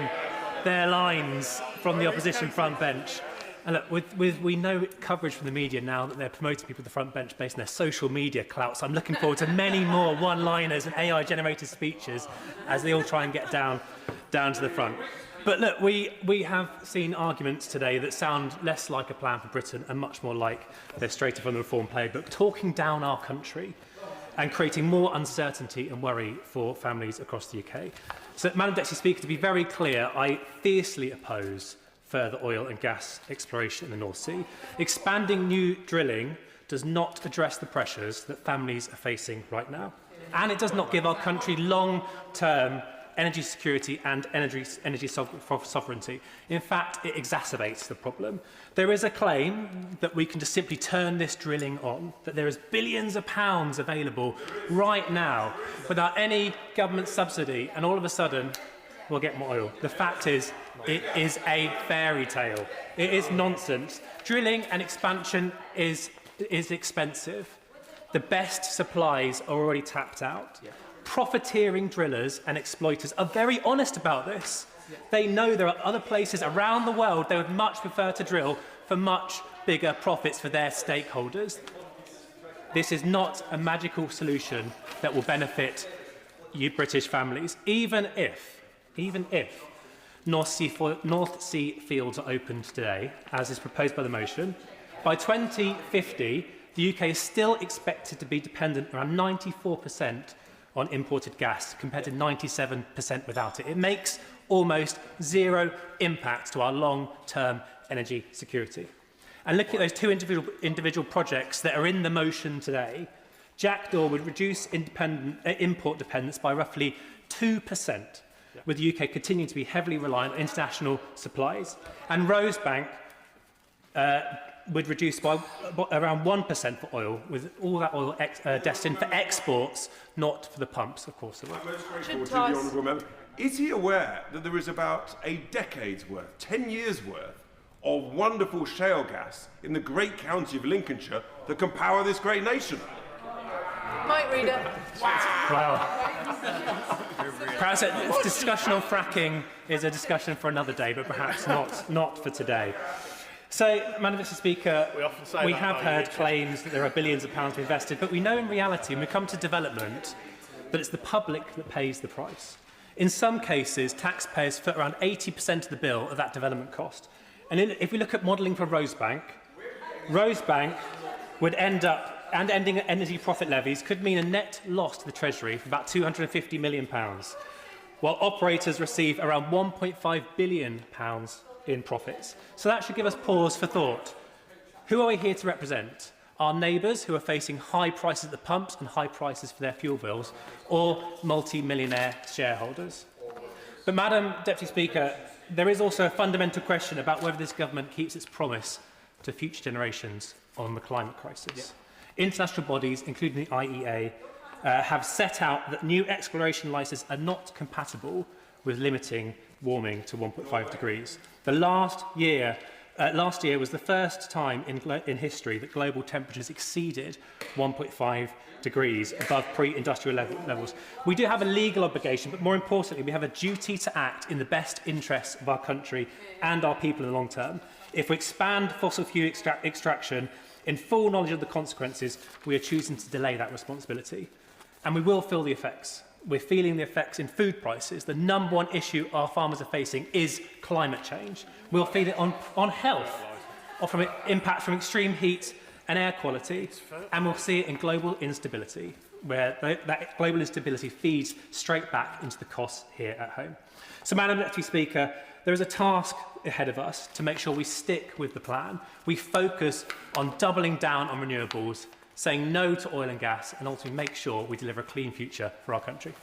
S2: their lines from the opposition front bench. And look, we know coverage from the media now that they're promoting people to the front bench based on their social media clout. So I'm looking forward to many more one-liners and AI-generated speeches as they all try and get down to the front. But look, we have seen arguments today that sound less like a plan for Britain and much more like they're straight from the reform playbook, talking down our country and creating more uncertainty and worry for families across the UK. So, Madam Deputy Speaker, to be very clear, I fiercely oppose further oil and gas exploration in the North Sea. Expanding new drilling does not address the pressures that families are facing right now. And it does not give our country long-term energy security and energy sovereignty. In fact, it exacerbates the problem. There is a claim that we can just simply turn this drilling on, that there is billions of pounds available right now without any government subsidy, and all of a sudden we'll get more oil. The fact is, it is a fairy tale. It is nonsense. Drilling and expansion is expensive. The best supplies are already tapped out. Profiteering drillers and exploiters are very honest about this. They know there are other places around the world they would much prefer to drill for much bigger profits for their stakeholders. This is not a magical solution that will benefit you British families, even if North Sea fields are opened today, as is proposed by the motion. By 2050, the UK is still expected to be dependent around 94% on imported gas, compared to 97% without it. It makes almost zero impact to our long-term energy security. And looking at those two individual projects that are in the motion today, Jackdaw would reduce import dependence by roughly 2%, with the UK continuing to be heavily reliant on international supplies. And Rosebank would reduce by around 1% for oil, with all that oil destined for exports, not for the pumps, of course.
S15: I'm most grateful to the honourable member. Is he aware that there is about a decade's worth, 10 years worth, of wonderful shale gas in the great county of Lincolnshire that can power this great nation?
S22: Mike Reader.
S2: Well, perhaps a discussion on fracking is a discussion for another day, but perhaps not for today. So, Madam Deputy Speaker, we have heard claims that there are billions of pounds invested, but we know in reality, when we come to development, that it's the public that pays the price. In some cases, taxpayers foot around 80% of the bill of that development cost. And if we look at modelling for Rosebank would end up, and ending energy profit levies could mean a net loss to the Treasury of about £250 million, while operators receive around £1.5 billion in profits. So that should give us pause for thought. Who are we here to represent? Our neighbours who are facing high prices at the pumps and high prices for their fuel bills, or multi-millionaire shareholders? But, Madam Deputy Speaker, there is also a fundamental question about whether this government keeps its promise to future generations on the climate crisis. International bodies, including the IEA, have set out that new exploration licenses are not compatible with limiting warming to 1.5 degrees. The last year was the first time in history that global temperatures exceeded 1.5 degrees above pre-industrial levels. We do have a legal obligation, but more importantly, we have a duty to act in the best interests of our country and our people in the long term. If we expand fossil fuel extraction in full knowledge of the consequences, we are choosing to delay that responsibility. And we will feel the effects. we're feeling the effects in food prices. The #1 issue our farmers are facing is climate change. We'll feel it on health, or from impacts from extreme heat and air quality, and we'll see it in global instability, where that global instability feeds straight back into the costs here at home. So, Madam Deputy Speaker, there is a task ahead of us to make sure we stick with the plan. We focus on doubling down on renewables, saying no to oil and gas, and ultimately make sure we deliver a clean future for our country.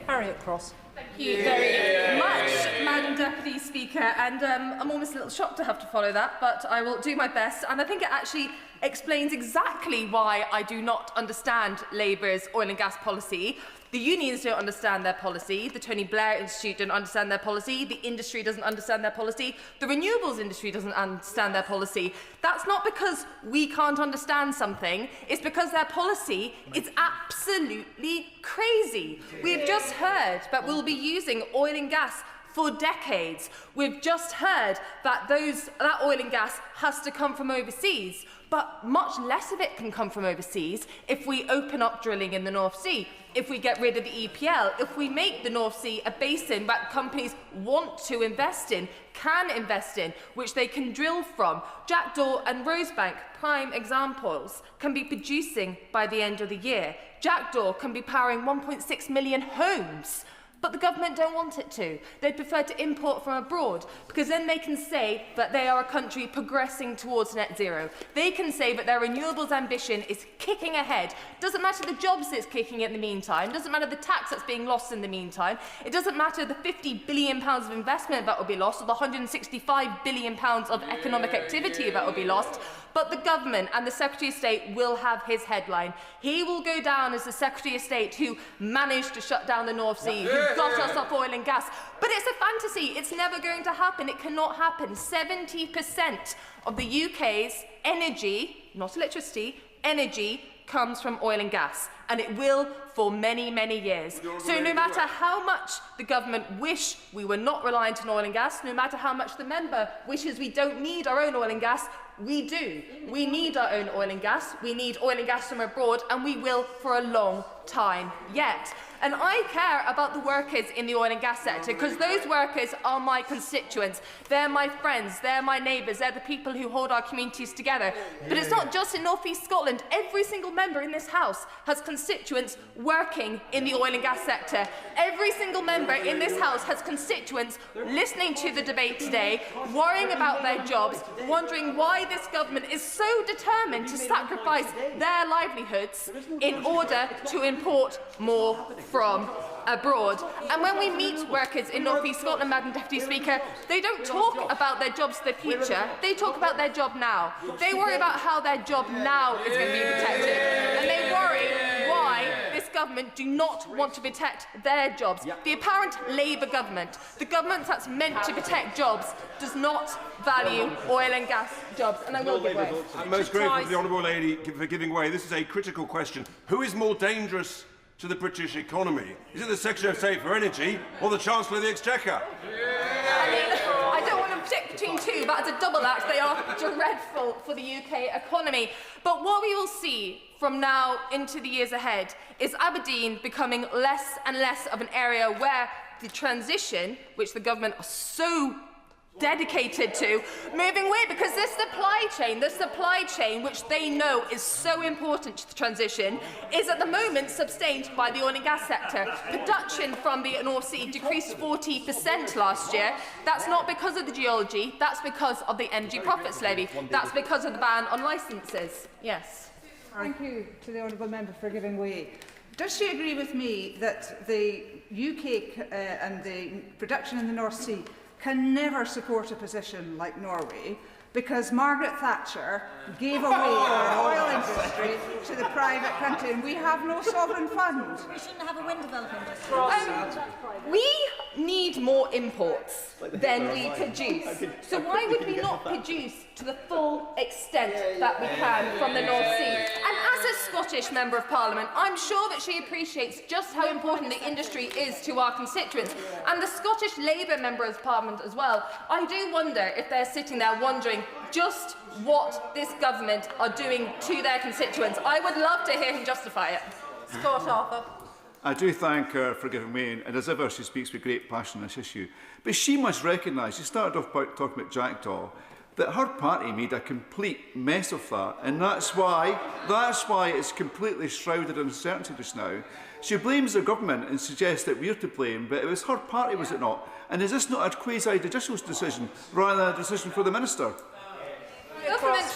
S22: Harriet Cross.
S10: Thank you very much, Madam Deputy Speaker, and I'm almost a little shocked to have to follow that, but I will do my best, and I think it actually explains exactly why I do not understand Labour's oil and gas policy. The unions don't understand their policy, the Tony Blair Institute don't understand their policy, the industry doesn't understand their policy, the renewables industry doesn't understand their policy. That's not because we can't understand something, it's because their policy is absolutely crazy. We've just heard that we'll be using oil and gas for decades. We've just heard that that oil and gas has to come from overseas, but much less of it can come from overseas if we open up drilling in the North Sea, if we get rid of the EPL, if we make the North Sea a basin that companies want to invest in, can invest in, which they can drill from. Jackdaw and Rosebank, prime examples, can be producing by the end of the year. Jackdaw can be powering 1.6 million homes. But the government don't want it to. They'd prefer to import from abroad, because then they can say that they are a country progressing towards net zero. They can say that their renewables ambition is kicking ahead. Doesn't matter the jobs it's kicking in the meantime, doesn't matter the tax that's being lost in the meantime, it doesn't matter the £50 billion of investment that will be lost, or the £165 billion of economic activity that will be lost. But the government and the Secretary of State will have his headline. He will go down as the Secretary of State who managed to shut down the North Sea, who got us off oil and gas. But it's a fantasy. It's never going to happen. It cannot happen. 70% of the UK's energy, not electricity, energy, comes from oil and gas, and it will for many, many years. So no matter how much the government wish we were not reliant on oil and gas, no matter how much the member wishes we don't need our own oil and gas, we do. We need our own oil and gas. We need oil and gas from abroad, and we will for a long time yet. And I care about the workers in the oil and gas sector, because those workers are my constituents. They're my friends, they're my neighbours, they're the people who hold our communities together. But it's not just in North East Scotland. Every single member in this House has constituents working in the oil and gas sector. Every single member in this House has constituents listening to the debate today, worrying about their jobs, wondering why this government is so determined to sacrifice their livelihoods in order to import more from abroad. And when we meet workers in North East Scotland, Madam Deputy Speaker, they don't talk about their jobs for the future, they talk about their job now. They worry about how their job now is going to be protected, and they worry why this government do not want to protect their jobs. The apparent Labour government, the government that's meant to protect jobs, does not value oil and gas jobs, and I will give way.
S15: I'm most grateful to the Honourable Lady for giving way. This is a critical question. Who is more dangerous to the British economy? Is it the Secretary of State for Energy or the Chancellor of the Exchequer?
S10: I mean, I don't want to pick between two, but as a double act, they are dreadful for the UK economy. But what we will see from now into the years ahead is Aberdeen becoming less and less of an area where the transition, which the government are so dedicated to, moving away, because the supply chain, which they know is so important to the transition, is at the moment sustained by the oil and gas sector. Production from the North Sea decreased 40% last year. That's not because of the geology, that's because of the energy profits levy. That's because of the ban on licences. Yes.
S22: Thank you to the honourable member for giving way. Does she agree with me that the UK and the production in the North Sea can never support a position like Norway, because Margaret Thatcher gave away our oil industry to the private country, and we have no sovereign fund?
S9: We shouldn't have a wind development.
S10: We need more imports than we produce. So why would we not produce to the full extent that we can from the North Sea? And as a Scottish Member of Parliament, I'm sure that she appreciates just how important the industry is to our constituents, and the Scottish Labour Member of Parliament as well. I do wonder if they're sitting there wondering just what this government are doing to their constituents. I would love to hear him justify it.
S22: Scott Arthur.
S11: I do thank her for giving way, and as ever, she speaks with great passion on this issue. But she must recognise, she started off by talking about Jackdaw, that her party made a complete mess of that, and that's why it's completely shrouded in uncertainty just now. She blames the government and suggests that we're to blame, but it was her party, was it not? And is this not a quasi-judicial decision, rather than a decision for the Minister?
S10: The government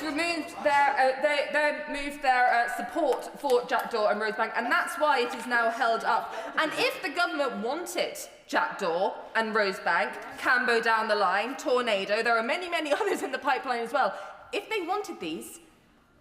S10: moved their support for Jackdaw and Rosebank, and that's why it is now held up. And if the government wanted Jackdaw and Rosebank, Cambo down the line, Tornado, there are many, many others in the pipeline as well. If they wanted these,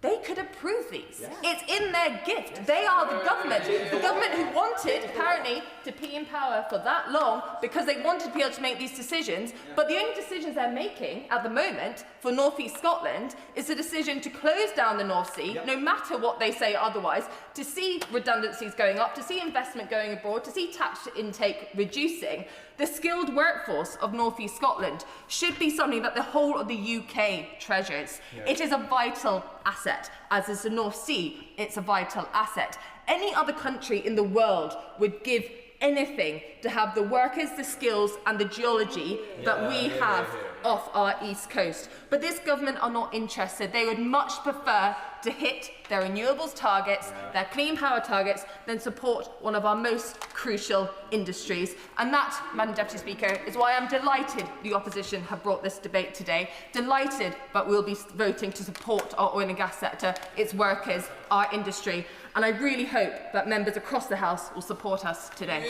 S10: they could approve these. Yeah. It's in their gift. They are the government who wanted, apparently, to be in power for that long because they wanted to be able to make these decisions. But the only decisions they're making at the moment for North East Scotland is the decision to close down the North Sea, no matter what they say otherwise, to see redundancies going up, to see investment going abroad, to see tax intake reducing. The skilled workforce of North East Scotland should be something that the whole of the UK treasures. Yeah. It is a vital asset, as is the North Sea. It's a vital asset. Any other country in the world would give anything to have the workers, the skills and the geology that we have off our east coast. But this government are not interested. They would much prefer to hit their renewables targets, their clean power targets, than support one of our most crucial industries. And that, Madam Deputy Speaker, is why I'm delighted the opposition have brought this debate today. Delighted, but we'll be voting to support our oil and gas sector, its workers, our industry. And I really hope that members across the House will support us today.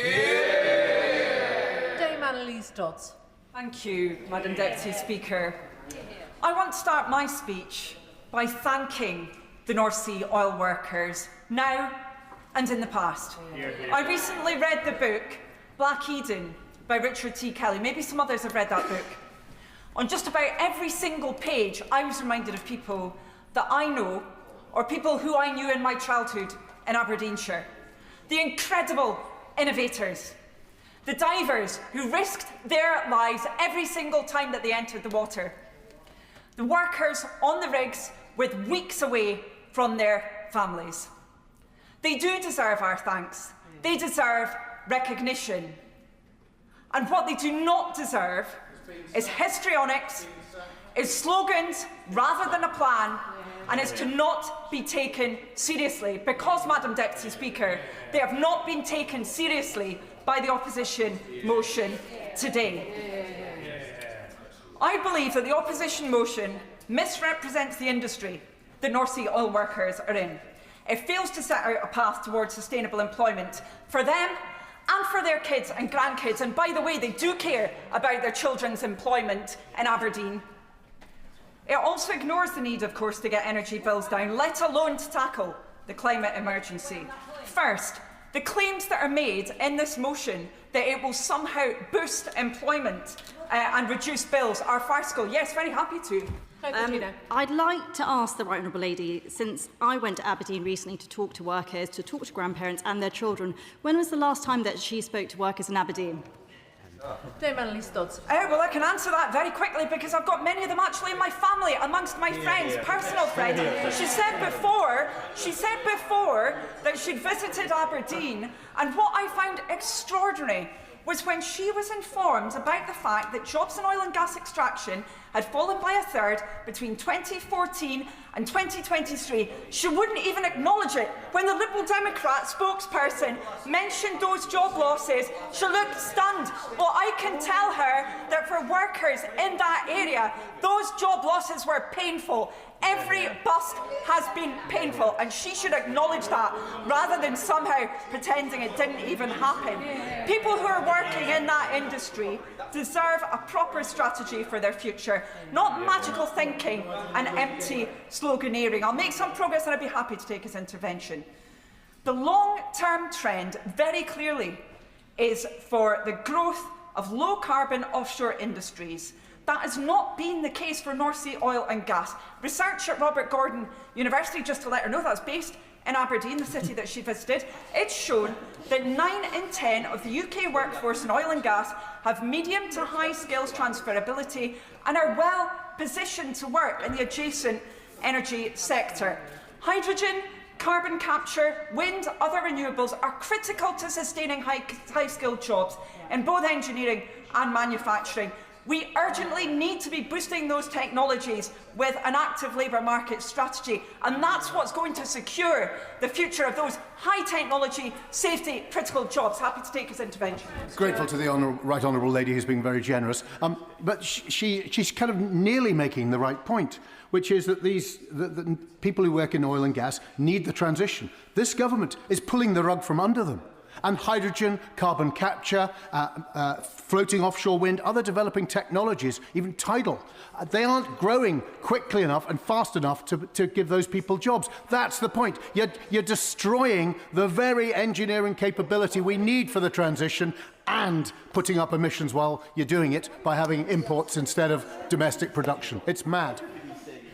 S22: Dame Annalise Dodds.
S19: Thank you, Madam Deputy Speaker. I want to start my speech by thanking the North Sea oil workers now and in the past. I recently read the book Black Eden by Richard T. Kelly. Maybe some others have read that book. On just about every single page, I was reminded of people that I know or people who I knew in my childhood in Aberdeenshire. The incredible innovators, the divers who risked their lives every single time that they entered the water, the workers on the rigs with weeks away from their families. They do deserve our thanks. They deserve recognition. And what they do not deserve is histrionics, is slogans rather than a plan, and is to not be taken seriously, because, Madam Deputy Speaker, they have not been taken seriously by the opposition motion today. I believe that the opposition motion misrepresents the industry the North Sea oil workers are in. It fails to set out a path towards sustainable employment for them and for their kids and grandkids. And by the way, they do care about their children's employment in Aberdeen. It also ignores the need, of course, to get energy bills down, let alone to tackle the climate emergency. First, the claims that are made in this motion that it will somehow boost employment and reduce bills are farcical. Yes, very happy to.
S9: I'd like to ask the Right Honourable Lady, since I went to Aberdeen recently to talk to workers, to talk to grandparents and their children, when was the last time that she spoke to workers in Aberdeen?
S22: Dame Annalise Dodds.
S19: Well, I can answer that very quickly because I've got many of them actually in my family, amongst my friends, personal friends. She said before that she'd visited Aberdeen, and what I found extraordinary was when she was informed about the fact that jobs in oil and gas extraction had fallen by a third between 2014 and 2023. She wouldn't even acknowledge it. When the Liberal Democrat spokesperson mentioned those job losses, she looked stunned. Well, I can tell her that for workers in that area, those job losses were painful. Every bust has been painful, and she should acknowledge that rather than somehow pretending it didn't even happen. People who are working in that industry deserve a proper strategy for their future, not magical thinking and empty sloganeering. I'll make some progress and I'd be happy to take his intervention. The long-term trend, very clearly, is for the growth of low-carbon offshore industries. That has not been the case for North Sea oil and gas. Research at Robert Gordon University, just to let her know, that's based in Aberdeen, the city that she visited, it's shown that 9 in 10 of the UK workforce in oil and gas have medium to high skills transferability and are well positioned to work in the adjacent energy sector. Hydrogen Carbon capture, wind, other renewables are critical to sustaining high-skilled jobs in both engineering and manufacturing. We urgently need to be boosting those technologies with an active labour market strategy, and that's what's going to secure the future of those high-technology, safety, critical jobs. Happy to take his intervention.
S20: Grateful to the Right Honourable Lady who's been very generous, but she's kind of nearly making the right point, which is that the people who work in oil and gas need the transition. This government is pulling the rug from under them. And hydrogen, carbon capture, floating offshore wind, other developing technologies, even tidal, they aren't growing quickly enough and fast enough to give those people jobs. That's the point. You're destroying the very engineering capability we need for the transition and putting up emissions while you're doing it by having imports instead of domestic production. It's mad.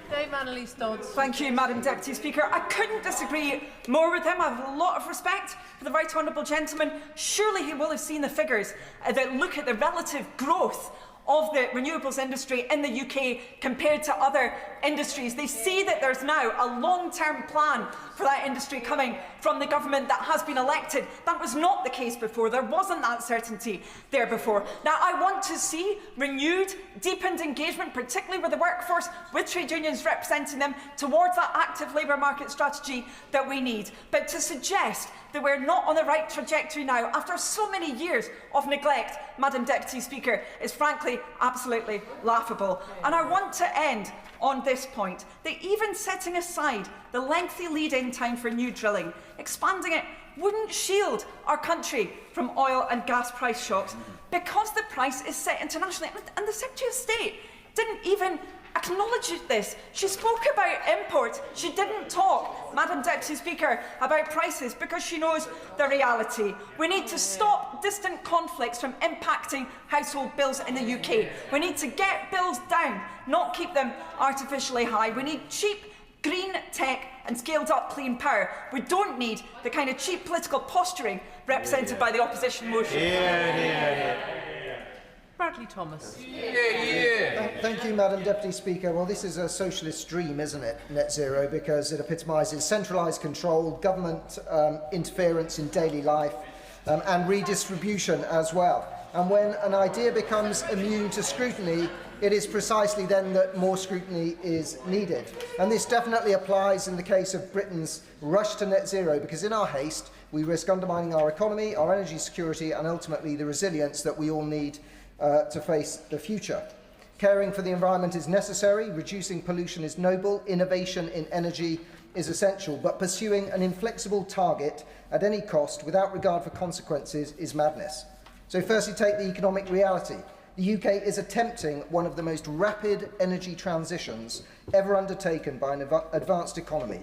S19: Thank you, Madam Deputy Speaker. I couldn't disagree more with him. I have a lot of respect for the Right Honourable Gentleman. Surely he will have seen the figures that look at the relative growth of the renewables industry in the UK compared to other industries. They see that there's now a long-term plan for that industry coming from the government that has been elected. That was not the case before. There wasn't that certainty there before. Now, I want to see renewed, deepened engagement, particularly with the workforce, with trade unions representing them, towards that active labour market strategy that we need. But to suggest that we're not on the right trajectory now, after so many years of neglect, Madam Deputy Speaker, is frankly absolutely laughable. And I want to end on this point, that even setting aside the lengthy lead-in time for new drilling, expanding it wouldn't shield our country from oil and gas price shocks, because the price is set internationally. And the Secretary of State didn't even acknowledge this. She spoke about imports. She didn't talk, Madam Deputy Speaker, about prices because she knows the reality. We need to stop distant conflicts from impacting household bills in the UK. We need to get bills down, not keep them artificially high. We need cheap green tech and scaled up clean power. We don't need the kind of cheap political posturing represented by the opposition motion.
S22: Bradley Thomas.
S21: Thank you, Madam Deputy Speaker. Well, this is a socialist dream, isn't it, net zero, because it epitomises centralised control, government interference in daily life, and redistribution as well. And when an idea becomes immune to scrutiny, it is precisely then that more scrutiny is needed. And this definitely applies in the case of Britain's rush to net zero, because in our haste, we risk undermining our economy, our energy security, and ultimately the resilience that we all need to face the future. Caring for the environment is necessary, reducing pollution is noble, innovation in energy is essential, but pursuing an inflexible target at any cost without regard for consequences is madness. So firstly, take the economic reality. The UK is attempting one of the most rapid energy transitions ever undertaken by an advanced economy.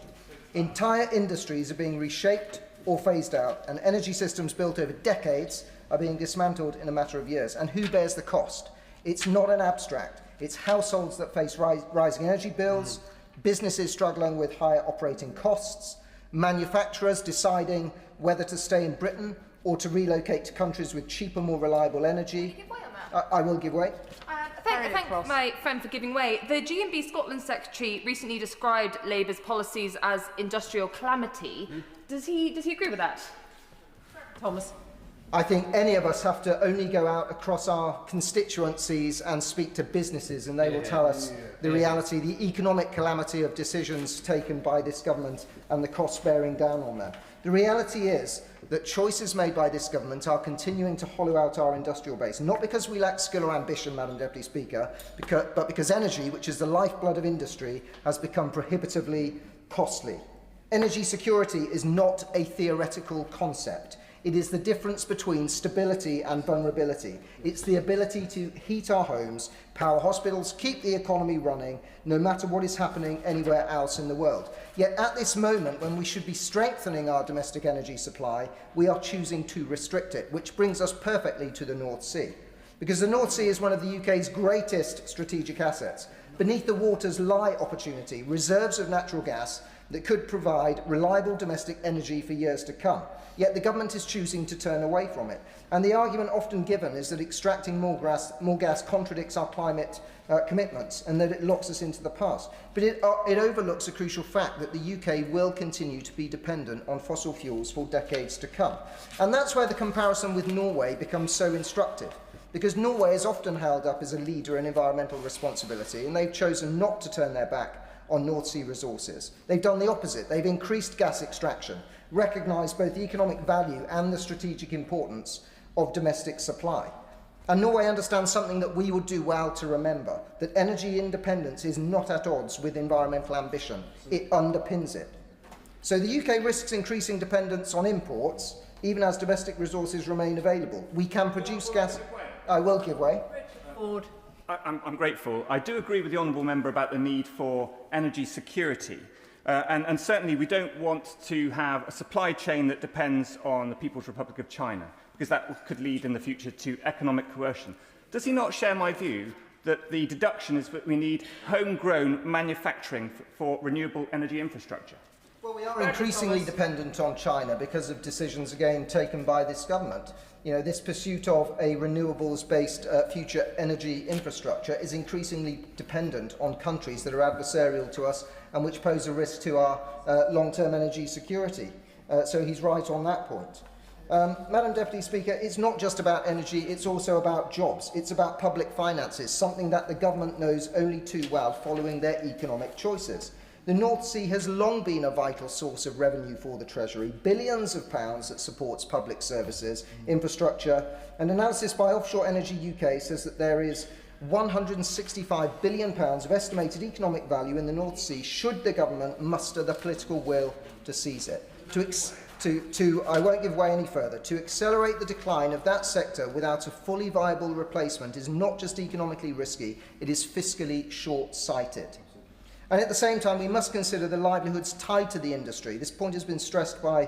S21: Entire industries are being reshaped or phased out, and energy systems built over decades are being dismantled in a matter of years. And who bears the cost? It's not an abstract. It's households that face rising energy bills, businesses struggling with higher operating costs, manufacturers deciding whether to stay in Britain or to relocate to countries with cheaper, more reliable energy. I will give way.
S10: Thank my friend for giving way. The GMB Scotland Secretary recently described Labour's policies as industrial calamity. Does he agree with that?
S22: Thomas.
S21: I think any of us have to only go out across our constituencies and speak to businesses, and they will tell us the reality, the economic calamity of decisions taken by this government and the costs bearing down on them. The reality is that choices made by this government are continuing to hollow out our industrial base, not because we lack skill or ambition, Madam Deputy Speaker, but because energy, which is the lifeblood of industry, has become prohibitively costly. Energy security is not a theoretical concept. It is the difference between stability and vulnerability. It's the ability to heat our homes, power hospitals, keep the economy running, no matter what is happening anywhere else in the world. Yet at this moment, when we should be strengthening our domestic energy supply, we are choosing to restrict it, which brings us perfectly to the North Sea. Because the North Sea is one of the UK's greatest strategic assets. Beneath the waters lie opportunity, reserves of natural gas, that could provide reliable domestic energy for years to come. Yet the government is choosing to turn away from it. And the argument often given is that extracting more gas contradicts our climate commitments and that it locks us into the past. But it overlooks a crucial fact that the UK will continue to be dependent on fossil fuels for decades to come. And that's where the comparison with Norway becomes so instructive, because Norway is often held up as a leader in environmental responsibility, and they've chosen not to turn their back on North Sea resources. They've done the opposite. They've increased gas extraction, recognised both the economic value and the strategic importance of domestic supply. And Norway understands something that we would do well to remember, that energy independence is not at odds with environmental ambition. It underpins it. So the UK risks increasing dependence on imports, even as domestic resources remain available. We can produce gas... I will give way.
S5: I'm grateful. I do agree with the honourable member about the need for energy security. And certainly we don't want to have a supply chain that depends on the People's Republic of China, because that could lead in the future to economic coercion. Does he not share my view that the deduction is that we need homegrown manufacturing for renewable energy infrastructure?
S21: Well, we are increasingly dependent on China because of decisions, again, taken by this government. You know, this pursuit of a renewables-based future energy infrastructure is increasingly dependent on countries that are adversarial to us and which pose a risk to our long-term energy security. So he's right on that point. Madam Deputy Speaker, it's not just about energy, it's also about jobs. It's about public finances, something that the government knows only too well following their economic choices. The North Sea has long been a vital source of revenue for the Treasury, billions of pounds that supports public services, infrastructure, and analysis by Offshore Energy UK says that there is £165 billion of estimated economic value in the North Sea should the government muster the political will to seize it. I won't give way any further. To accelerate the decline of that sector without a fully viable replacement is not just economically risky, it is fiscally short-sighted. And at the same time, we must consider the livelihoods tied to the industry. This point has been stressed by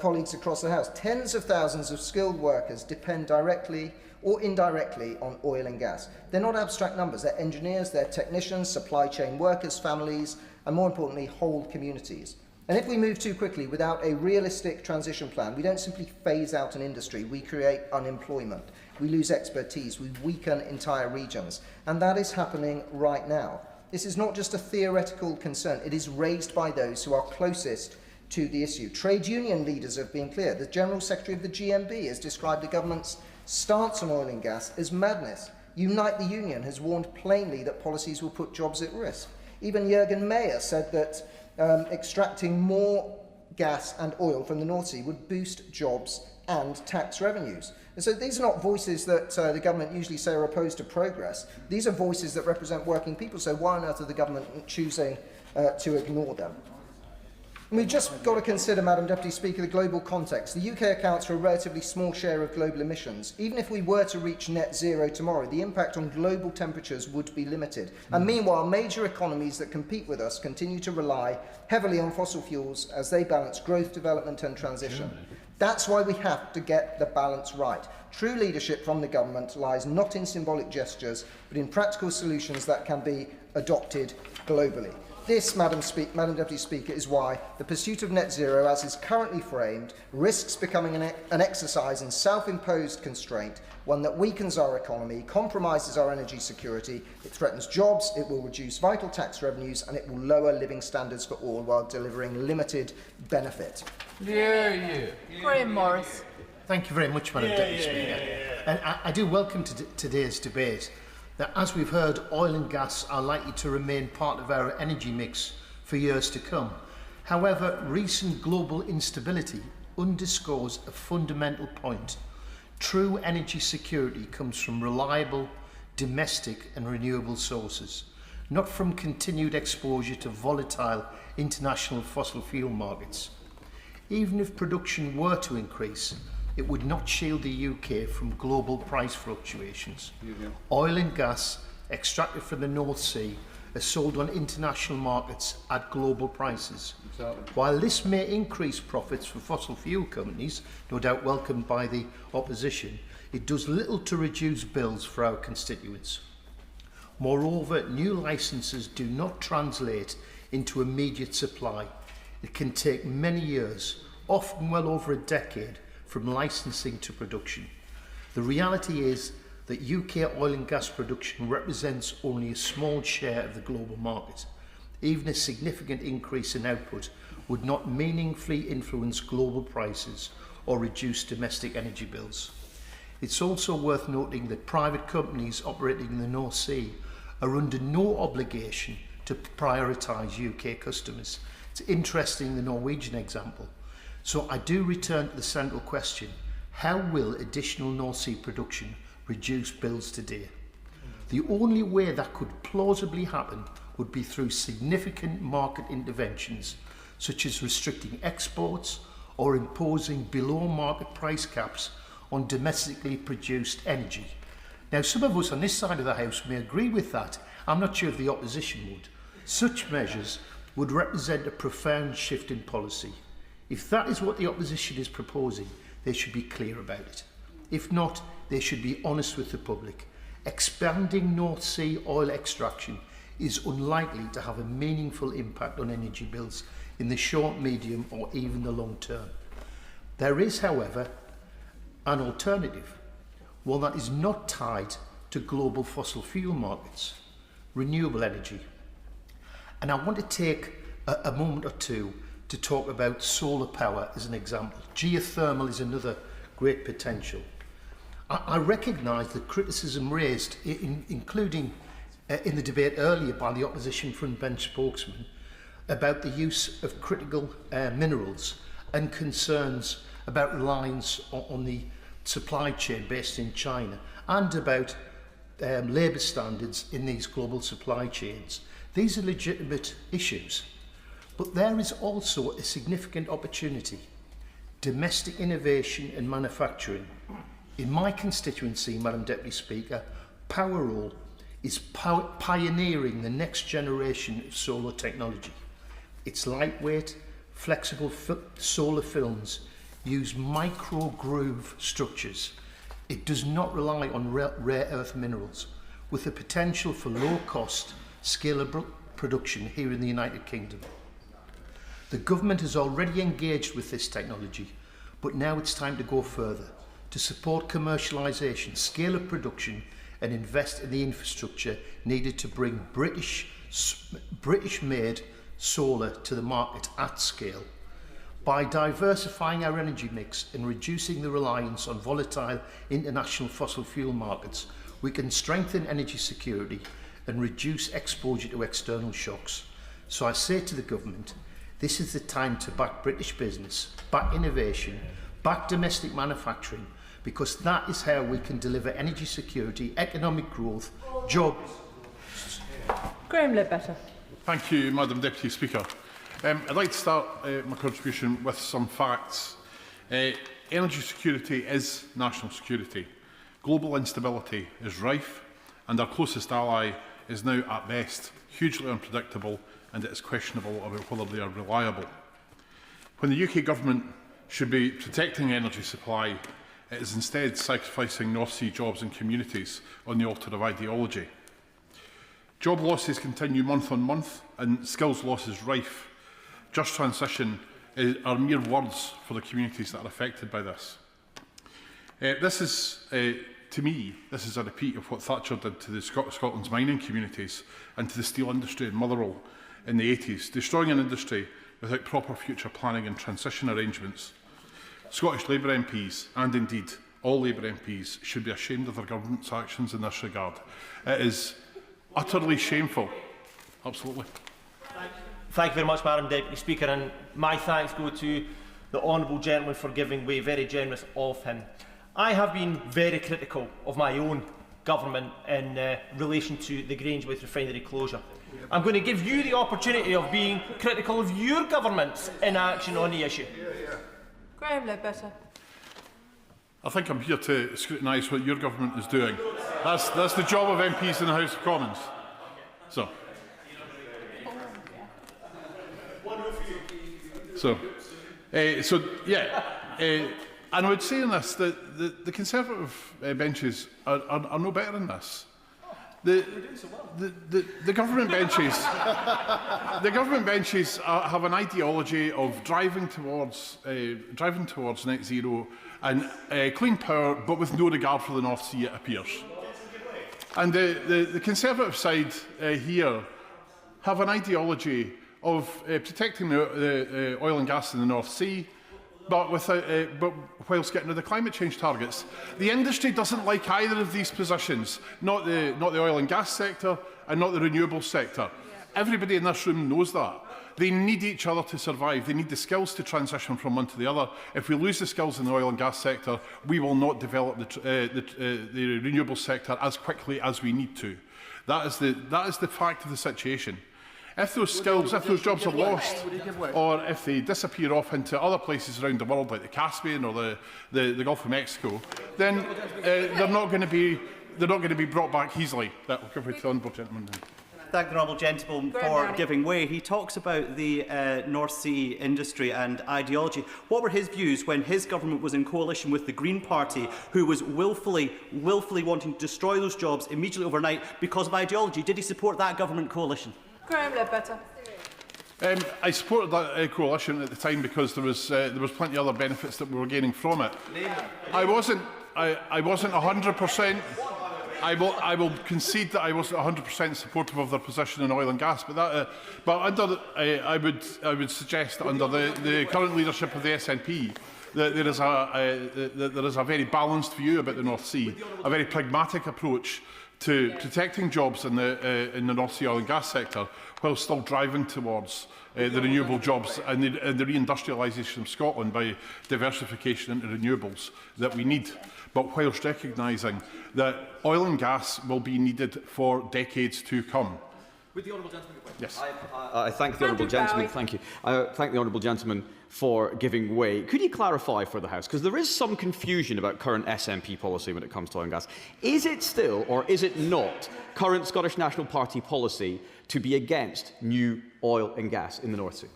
S21: colleagues across the House. Tens of thousands of skilled workers depend directly or indirectly on oil and gas. They're not abstract numbers. They're engineers, they're technicians, supply chain workers, families, and more importantly, whole communities. And if we move too quickly without a realistic transition plan, we don't simply phase out an industry, we create unemployment. We lose expertise, we weaken entire regions. And that is happening right now. This is not just a theoretical concern, it is raised by those who are closest to the issue. Trade union leaders have been clear. The General Secretary of the GMB has described the government's stance on oil and gas as madness. Unite the Union has warned plainly that policies will put jobs at risk. Even Jürgen Mayer said that extracting more gas and oil from the North Sea would boost jobs and tax revenues. And so these are not voices that the government usually say are opposed to progress. These are voices that represent working people, so why on earth are the government choosing to ignore them? And we've just got to consider, Madam Deputy Speaker, the global context. The UK accounts for a relatively small share of global emissions. Even if we were to reach net zero tomorrow, the impact on global temperatures would be limited. And meanwhile, major economies that compete with us continue to rely heavily on fossil fuels as they balance growth, development and transition. That's why we have to get the balance right. True leadership from the government lies not in symbolic gestures, but in practical solutions that can be adopted globally. This, Madam Deputy Speaker, is why the pursuit of net zero, as is currently framed, risks becoming an exercise in self-imposed constraint, one that weakens our economy, compromises our energy security, it threatens jobs, it will reduce vital tax revenues, and it will lower living standards for all while delivering limited benefit.
S22: Graham Morris.
S20: Thank you very much, Madam Deputy Speaker. And I do welcome today's debate. That, as we've heard, oil and gas are likely to remain part of our energy mix for years to come. However, recent global instability underscores a fundamental point. True energy security comes from reliable, domestic and renewable sources, not from continued exposure to volatile international fossil fuel markets. Even if production were to increase, it would not shield the UK from global price fluctuations. Oil and gas extracted from the North Sea are sold on international markets at global prices. While this may increase profits for fossil fuel companies, no doubt welcomed by the opposition, it does little to reduce bills for our constituents. Moreover, new licences do not translate into immediate supply.
S3: It can take many years, often well over a decade, from licensing to production. The reality is that UK oil and gas production represents only a small share of the global market. Even a significant increase in output would not meaningfully influence global prices or reduce domestic energy bills. It's also worth noting that private companies operating in the North Sea are under no obligation to prioritise UK customers. It's interesting, the Norwegian example. So I do return to the central question: how will additional North Sea production reduce bills today? The only way that could plausibly happen would be through significant market interventions, such as restricting exports or imposing below market price caps on domestically produced energy. Now, some of us on this side of the House may agree with that. I'm not sure if the opposition would. Such measures would represent a profound shift in policy. If that is what the opposition is proposing, they should be clear about it. If not, they should be honest with the public. Expanding North Sea oil extraction is unlikely to have a meaningful impact on energy bills in the short, medium, or even the long term. There is, however, an alternative, one that is not tied to global fossil fuel markets: renewable energy. And I want to take a moment or two to talk about solar power as an example. Geothermal is another great potential. I recognise the criticism raised, including in the debate earlier by the opposition front bench spokesman, about the use of critical minerals and concerns about reliance on the supply chain based in China, and about labour standards in these global supply chains. These are legitimate issues, but there is also a significant opportunity: domestic innovation and manufacturing. In my constituency, Madam Deputy Speaker, Powerol is pioneering the next generation of solar technology. Its lightweight, flexible solar films use micro-groove structures. It does not rely on rare earth minerals, with the potential for low-cost, scalable production here in the United Kingdom. The government has already engaged with this technology, but now it's time to go further, to support commercialisation, scale up production, and invest in the infrastructure needed to bring British-made solar to the market at scale. By diversifying our energy mix and reducing the reliance on volatile international fossil fuel markets, we can strengthen energy security and reduce exposure to external shocks. So I say to the government, this is the time to back British business, back innovation, back domestic manufacturing, because that is how we can deliver energy security, economic growth, jobs.
S22: Graham Ledbetter.
S8: Thank you, Madam Deputy Speaker. I'd like to start my contribution with some facts. Energy security is national security. Global instability is rife, and our closest ally is now, at best, hugely unpredictable, and it is questionable about whether they are reliable. When the UK Government should be protecting energy supply, it is instead sacrificing North Sea jobs and communities on the altar of ideology. Job losses continue month on month, and skills loss is rife. Just transition are mere words for the communities that are affected by this. To me, this is a repeat of what Thatcher did to Scotland's mining communities and to the steel industry in Motherwell in the 80s, destroying an industry without proper future planning and transition arrangements. Scottish Labour MPs, and indeed all Labour MPs, should be ashamed of their government's actions in this regard. It is utterly shameful. Absolutely.
S23: Thank you very much, Madam Deputy Speaker, and my thanks go to the honourable gentleman for giving way. Very generous of him. I have been very critical of my own government in relation to the Grangewaith refinery closure. I'm going to give you the opportunity of being critical of your government's inaction on the issue.
S22: Graham Ledbetter.
S8: I think I'm here to scrutinise what your government is doing. That's the job of MPs in the House of Commons. And I would say in this that the Conservative benches are no better in this. The government benches, have an ideology of driving towards net zero and clean power, but with no regard for the North Sea, it appears. And the Conservative side here have an ideology of protecting the oil and gas in the North Sea, but whilst getting rid of the climate change targets. The industry doesn't like either of these positions, not the oil and gas sector and not the renewable sector. Everybody in this room knows that. They need each other to survive. They need the skills to transition from one to the other. If we lose the skills in the oil and gas sector, we will not develop the renewable sector as quickly as we need to. That is the fact of the situation. If those skills, if those jobs are lost, or if they disappear off into other places around the world, like the Caspian or the Gulf of Mexico, then they're not going to be brought back easily. That will give it to the honourable gentleman.
S12: Thank the honourable gentleman for giving way. He talks about the North Sea industry and ideology. What were his views when his government was in coalition with the Green Party, who was willfully wanting to destroy those jobs immediately overnight because of ideology? Did he support that government coalition?
S8: I supported that coalition at the time because there was plenty of other benefits that we were gaining from it. I wasn't 100%. I will concede that I wasn't 100% supportive of their position in oil and gas, but I would suggest that under the current leadership of the SNP, that there is a very balanced view about the North Sea, a very pragmatic approach to protecting jobs in the North Sea oil and gas sector, while still driving towards the renewable jobs and the reindustrialisation of Scotland by diversification into renewables that we need, but whilst recognising that oil and gas will be needed for decades to come.
S14: With the honourable gentleman.
S8: Yes.
S14: I thank the honourable gentleman. Thank you. I thank the honourable gentleman for giving way. Could you clarify for the House, because there is some confusion about current SNP policy when it comes to oil and gas. Is it still, or is it not, current Scottish National Party policy to be against new oil and gas in the North Sea?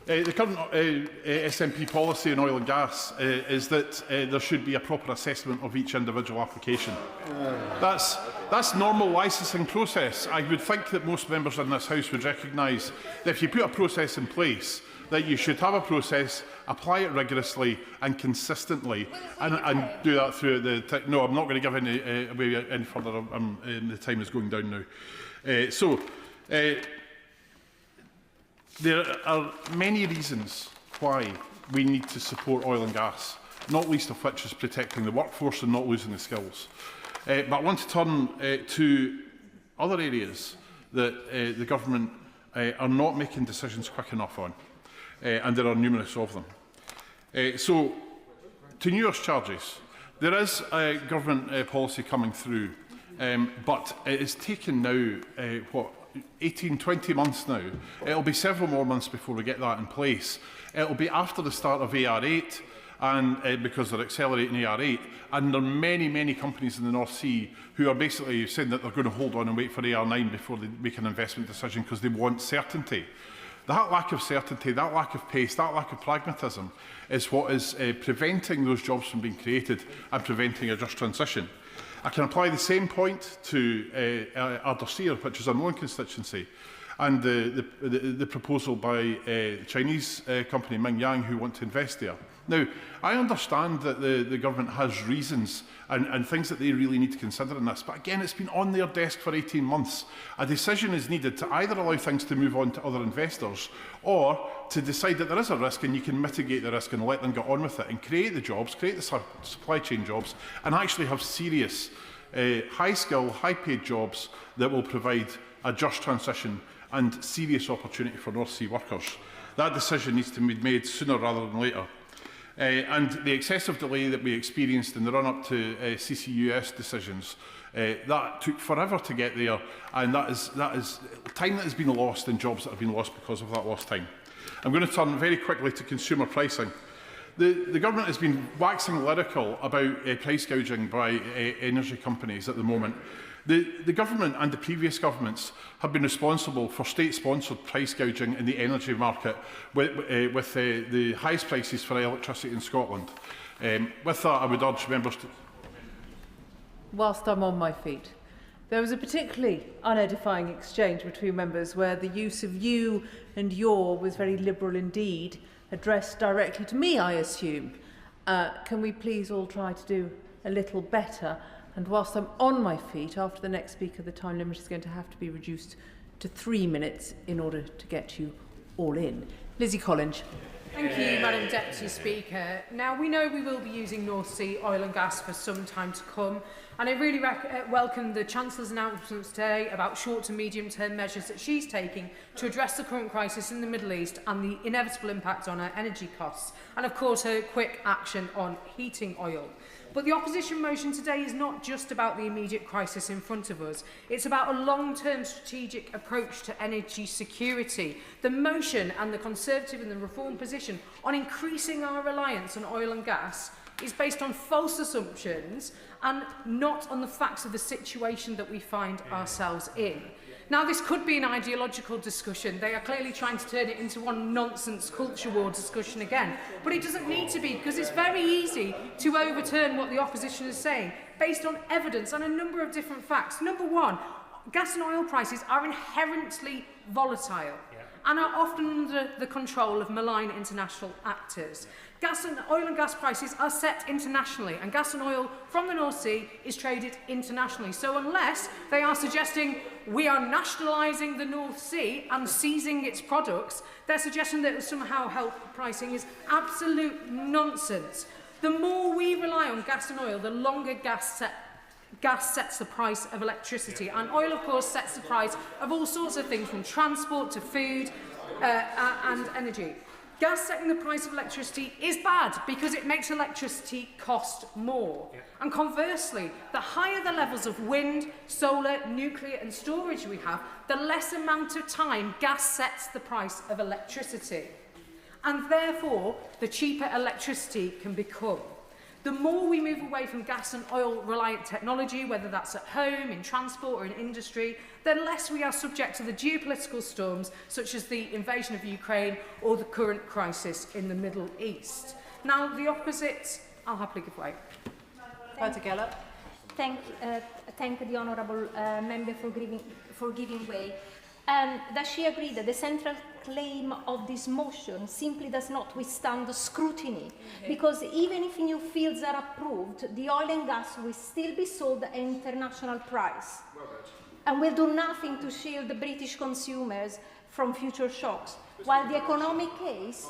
S8: The current SNP policy on oil and gas is that there should be a proper assessment of each individual application. That's normal licensing process. I would think that most members in this House would recognise that if you put a process in place, that you should have a process, apply it rigorously and consistently, and do that through the time. No, I'm not going to give away any further. The time is going down now. There are many reasons why we need to support oil and gas, not least of which is protecting the workforce and not losing the skills. But I want to turn to other areas that the government are not making decisions quick enough on, and there are numerous of them. So, to New Year's charges, there is a government policy coming through, but it is taken now, 18-20 months now. It'll be several more months before we get that in place. It'll be after the start of AR8, and because they're accelerating AR8, and there are many companies in the North Sea who are basically saying that they're going to hold on and wait for AR9 before they make an investment decision because they want certainty. That lack of certainty, that lack of pace, that lack of pragmatism is what is preventing those jobs from being created and preventing a just transition. I can apply the same point to Ardersier, which is a known constituency, and the proposal by the Chinese company Mingyang, who want to invest there. Now, I understand that the government has reasons and things that they really need to consider in this, but again, it's been on their desk for 18 months. A decision is needed to either allow things to move on to other investors or to decide that there is a risk and you can mitigate the risk and let them get on with it and create the jobs, create the supply chain jobs, and actually have serious, high-skill, high-paid jobs that will provide a just transition and serious opportunity for North Sea workers. That decision needs to be made sooner rather than later. And the excessive delay that we experienced in the run-up to CCUS decisions, that took forever to get there, and that is time that has been lost and jobs that have been lost because of that lost time. I'm going to turn very quickly to consumer pricing. The government has been waxing lyrical about price gouging by energy companies at the moment. The government and the previous governments have been responsible for state-sponsored price gouging in the energy market with the highest prices for electricity in Scotland. With that, I would urge members to...
S22: whilst I'm on my feet. There was a particularly unedifying exchange between members where the use of you and your was very liberal indeed, addressed directly to me, I assume. Can we please all try to do a little better? And whilst I'm on my feet, after the next speaker, the time limit is going to have to be reduced to 3 minutes in order to get you all in. Lizzie Collins.
S1: Thank you, Madam Deputy Speaker. Now, we know we will be using North Sea oil and gas for some time to come, and I really welcome the Chancellor's announcements today about short to medium-term measures that she's taking to address the current crisis in the Middle East and the inevitable impact on her energy costs, and of course her quick action on heating oil. But the opposition motion today is not just about the immediate crisis in front of us. It's about a long-term strategic approach to energy security. The motion and the Conservative and the Reform position on increasing our reliance on oil and gas is based on false assumptions and not on the facts of the situation that we find ourselves in. Now, this could be an ideological discussion. They are clearly trying to turn it into one nonsense culture war discussion again. But it doesn't need to be, because it's very easy to overturn what the opposition is saying based on evidence and a number of different facts. Number one, gas and oil prices are inherently volatile and are often under the control of malign international actors. Oil and gas prices are set internationally, and gas and oil from the North Sea is traded internationally. So unless they are suggesting we are nationalising the North Sea and seizing its products, their suggestion that it will somehow help pricing is absolute nonsense. The more we rely on gas and oil, the longer gas sets the price of electricity, and oil, of course, sets the price of all sorts of things, from transport to food and energy. Gas setting the price of electricity is bad because it makes electricity cost more. And conversely, the higher the levels of wind, solar, nuclear and storage we have, the less amount of time gas sets the price of electricity. And therefore, the cheaper electricity can become. The more we move away from gas and oil-reliant technology, whether that's at home, in transport or in industry, the less we are subject to the geopolitical storms such as the invasion of Ukraine or the current crisis in the Middle East. Now, the opposite, I'll happily give way.
S16: Thank the honourable member for giving way. Does she agree that the central claim of this motion simply does not withstand the scrutiny? Because even if new fields are approved, the oil and gas will still be sold at an international price and will do nothing to shield the British consumers from future shocks, while the economic case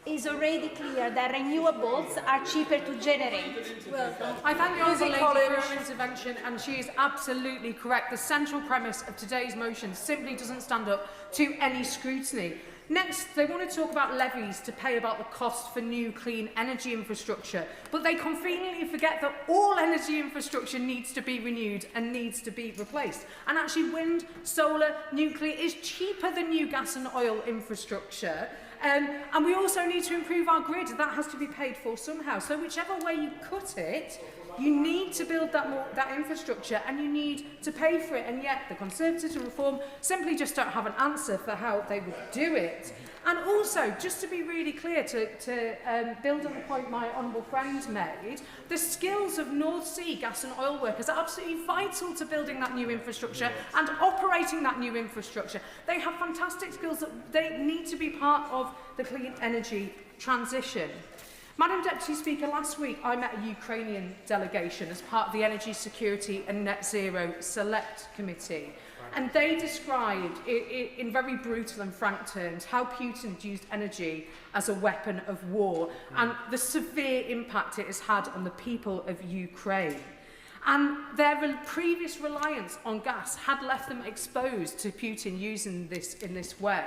S16: is already clear that renewables are cheaper to generate.
S1: Well, I thank the Honourable Lady for her intervention, and she is absolutely correct. The central premise of today's motion simply doesn't stand up to any scrutiny. Next, they want to talk about levies to pay about the cost for new clean energy infrastructure, but they conveniently forget that all energy infrastructure needs to be renewed and needs to be replaced. And actually, wind, solar, nuclear is cheaper than new gas and oil infrastructure. And we also need to improve our grid. That has to be paid for somehow. So whichever way you cut it, you need to build that infrastructure and you need to pay for it. And yet the Conservatives and Reform simply just don't have an answer for how they would do it. And also, just to be really clear, to build on the point my honourable friend made, the skills of North Sea gas and oil workers are absolutely vital to building that new infrastructure and operating that new infrastructure. They have fantastic skills that they need to be part of the clean energy transition. Madam Deputy Speaker, last week I met a Ukrainian delegation as part of the Energy Security and Net Zero Select Committee. And they described, in very brutal and frank terms, how Putin had used energy as a weapon of war and the severe impact it has had on the people of Ukraine. And their previous reliance on gas had left them exposed to Putin using this in this way.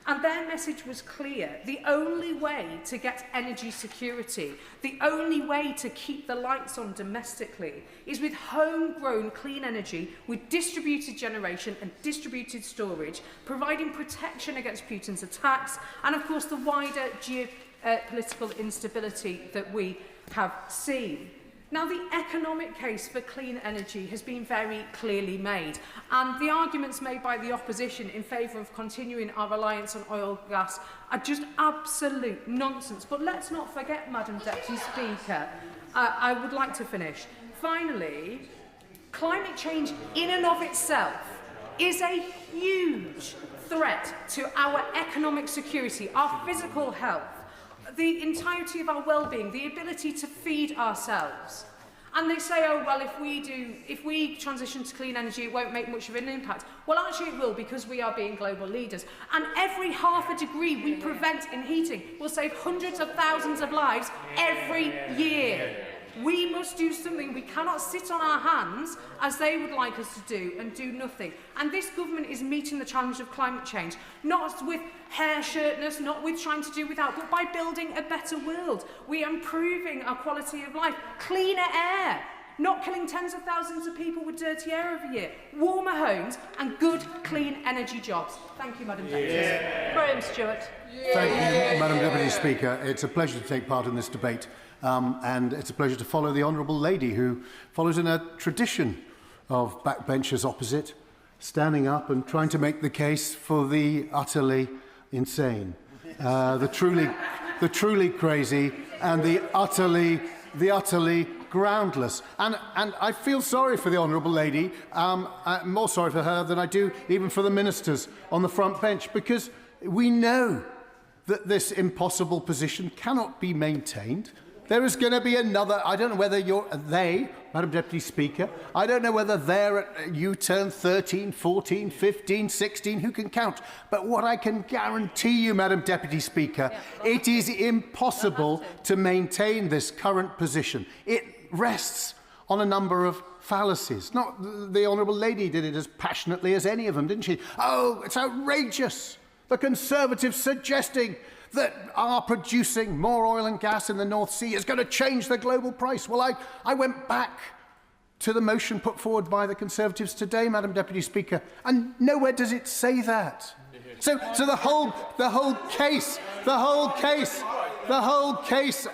S1: And their message was clear. The only way to get energy security, the only way to keep the lights on domestically, is with homegrown clean energy, with distributed generation and distributed storage, providing protection against Putin's attacks, and of course the wider geopolitical instability that we have seen. Now, the economic case for clean energy has been very clearly made, and the arguments made by the opposition in favour of continuing our reliance on oil and gas are just absolute nonsense. But let's not forget, Madam Deputy Speaker, I would like to finish. finally, climate change in and of itself is a huge threat to our economic security, our physical health, the entirety of our well-being, the ability to feed ourselves. And they say, oh, well, if we transition to clean energy, it won't make much of an impact. Well, actually it will, because we are being global leaders. And every half a degree we prevent in heating will save hundreds of thousands of lives every year. We must do something. We cannot sit on our hands, as they would like us to do, and do nothing. And this government is meeting the challenge of climate change, not with hair-shirtness, not with trying to do without, but by building a better world. We are improving our quality of life, cleaner air, not killing tens of thousands of people with dirty air every year, warmer homes and good, clean energy jobs. Thank you, Madam Deputy.
S22: Graham Stewart.
S20: Thank you, Madam Deputy Speaker. It's a pleasure to take part in this debate. And it's a pleasure to follow the Honourable Lady, who follows in a tradition of backbenchers opposite, standing up and trying to make the case for the utterly insane, the truly crazy, and the utterly groundless. And I feel sorry for the Honourable Lady, more sorry for her than I do even for the ministers on the front bench, because we know that this impossible position cannot be maintained. There is going to be another, I don't know whether Madam Deputy Speaker, I don't know whether they're at U-turn 13, 14, 15, 16, who can count? But what I can guarantee you, Madam Deputy Speaker, it is impossible to maintain this current position. It rests on a number of fallacies. Not the Honourable Lady did it as passionately as any of them, didn't she? Oh, it's outrageous. The Conservatives suggesting that our producing more oil and gas in the North Sea is going to change the global price. Well, I went back to the motion put forward by the Conservatives today, Madam Deputy Speaker, and nowhere does it say that. So the whole case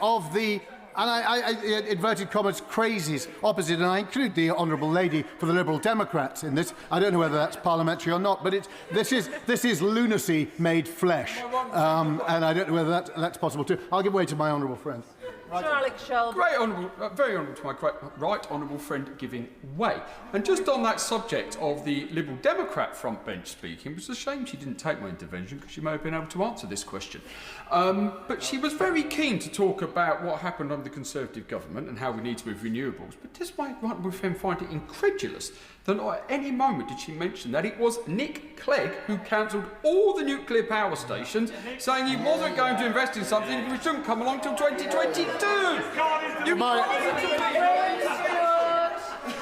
S20: of the, and I inverted commas, crazies opposite, and I include the Honourable Lady for the Liberal Democrats in this. I don't know whether that's parliamentary or not, but this is lunacy made flesh, and I don't know whether that's possible too. I'll give way to my honourable friend.
S22: Right. Sir Alex Sheldon.
S13: Very honourable to my right honourable friend giving way. And just on that subject of the Liberal Democrat front bench speaking, it was a shame she didn't take my intervention, because she may have been able to answer this question. But she was very keen to talk about what happened under the Conservative government and how we need to move renewables. But does my right honourable friend find it incredulous that not at any moment did she mention that it was Nick Clegg who cancelled all the nuclear power stations, saying he wasn't going to invest in something which shouldn't come along till 2022?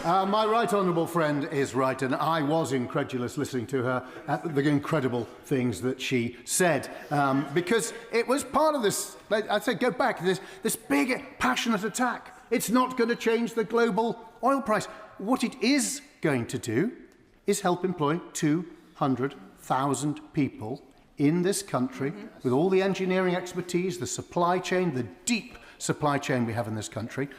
S20: My right honourable friend is right, and I was incredulous listening to her at the incredible things that she said, because it was part of this, I'd say, go back, this big, passionate attack. It's not going to change the global oil price. What it is going to do is help employ 200,000 people in this country with all the engineering expertise, the supply chain, the deep supply chain we have in this country,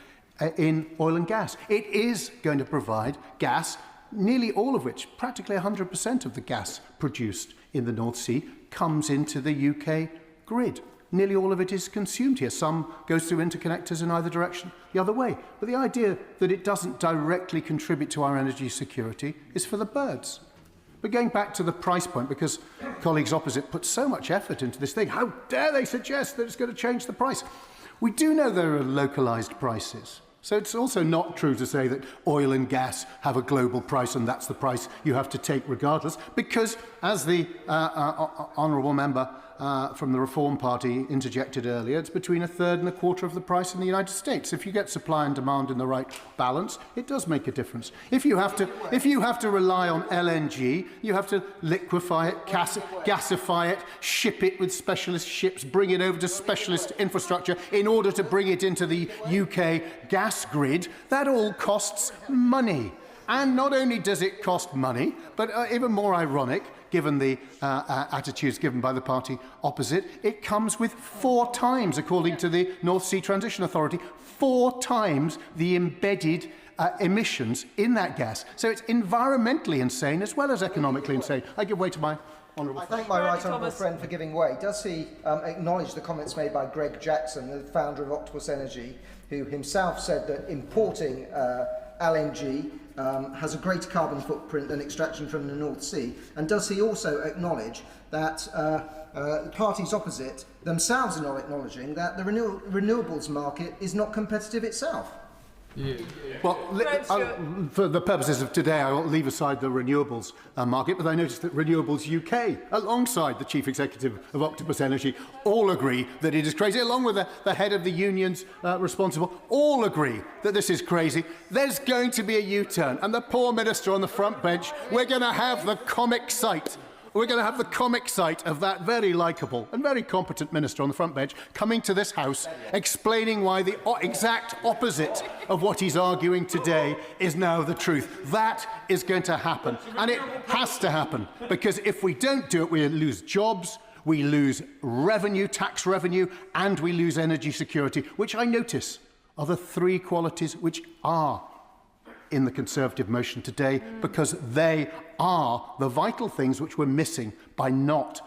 S20: in oil and gas. It is going to provide gas, nearly all of which, practically 100% of the gas produced in the North Sea, comes into the UK grid. Nearly all of it is consumed here. Some goes through interconnectors in either direction, the other way. But the idea that it doesn't directly contribute to our energy security is for the birds. But going back to the price point, because colleagues opposite put so much effort into this thing, how dare they suggest that it's going to change the price? We do know there are localised prices. So it's also not true to say that oil and gas have a global price and that's the price you have to take regardless, because as the honourable member from the Reform Party interjected earlier, it's between a third and a quarter of the price in the United States. If you get supply and demand in the right balance, it does make a difference. If you have to rely on LNG, you have to liquefy it, gasify it, ship it with specialist ships, bring it over to specialist infrastructure in order to bring it into the UK gas grid. That all costs money. And not only does it cost money, but even more ironic, given the attitudes given by the party opposite, it comes with 4 times, according to the North Sea Transition Authority, 4 times the embedded emissions in that gas. So it's environmentally insane as well as economically insane. I give way to my Honourable.
S21: I thank my right honourable friend for giving way. Does he acknowledge the comments made by Greg Jackson, the founder of Octopus Energy, who himself said that importing LNG has a greater carbon footprint than extraction from the North Sea? And does he also acknowledge that the parties opposite themselves are not acknowledging that the renewables market is not competitive itself?
S20: Well, for the purposes of today, I will leave aside the renewables market, but I noticed that Renewables UK, alongside the Chief Executive of Octopus Energy, all agree that it is crazy, along with the head of the unions responsible, all agree that this is crazy. There's going to be a U-turn, and the poor minister on the front bench, we're going to have the comic sight. We're going to have the comic sight of that very likeable and very competent minister on the front bench coming to this House explaining why the exact opposite of what he's arguing today is now the truth. That is going to happen, and it has to happen, because if we don't do it, we lose jobs, we lose revenue, tax revenue, and we lose energy security, which I notice are the three qualities which are in the Conservative motion today, because they are the vital things which we're missing by not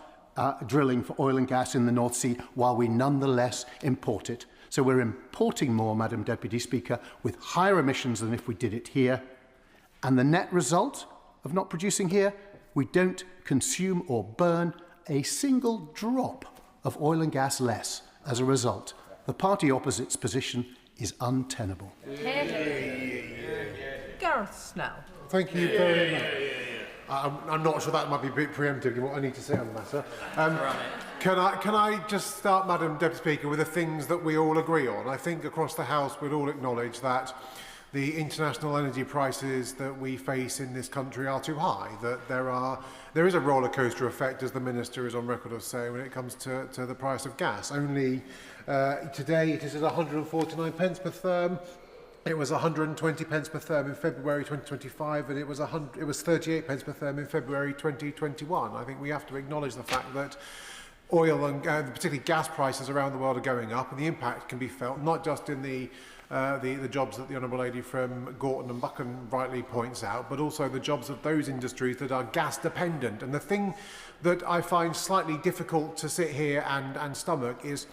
S20: drilling for oil and gas in the North Sea, while we nonetheless import it. So we're importing more, Madam Deputy Speaker, with higher emissions than if we did it here. And the net result of not producing here, we don't consume or burn a single drop of oil and gas less as a result. The party opposite's position is untenable.
S22: Gareth Snell.
S7: Thank you very much. I'm not sure that might be a bit preemptive in what I need to say on the matter. Can I just start, Madam Deputy Speaker, with the things that we all agree on? I think across the House we'd all acknowledge that the international energy prices that we face in this country are too high, that there is a roller coaster effect, as the Minister is on record of saying, when it comes to the price of gas. Only today it is at 149 pence per therm. It was 120 pence per therm in February 2025, and it was 38 pence per therm in February 2021. I think we have to acknowledge the fact that oil and particularly gas prices around the world are going up, and the impact can be felt not just in the jobs that the Honourable Lady from Gorton and Buchan rightly points out, but also the jobs of those industries that are gas dependent. And the thing that I find slightly difficult to sit here and stomach is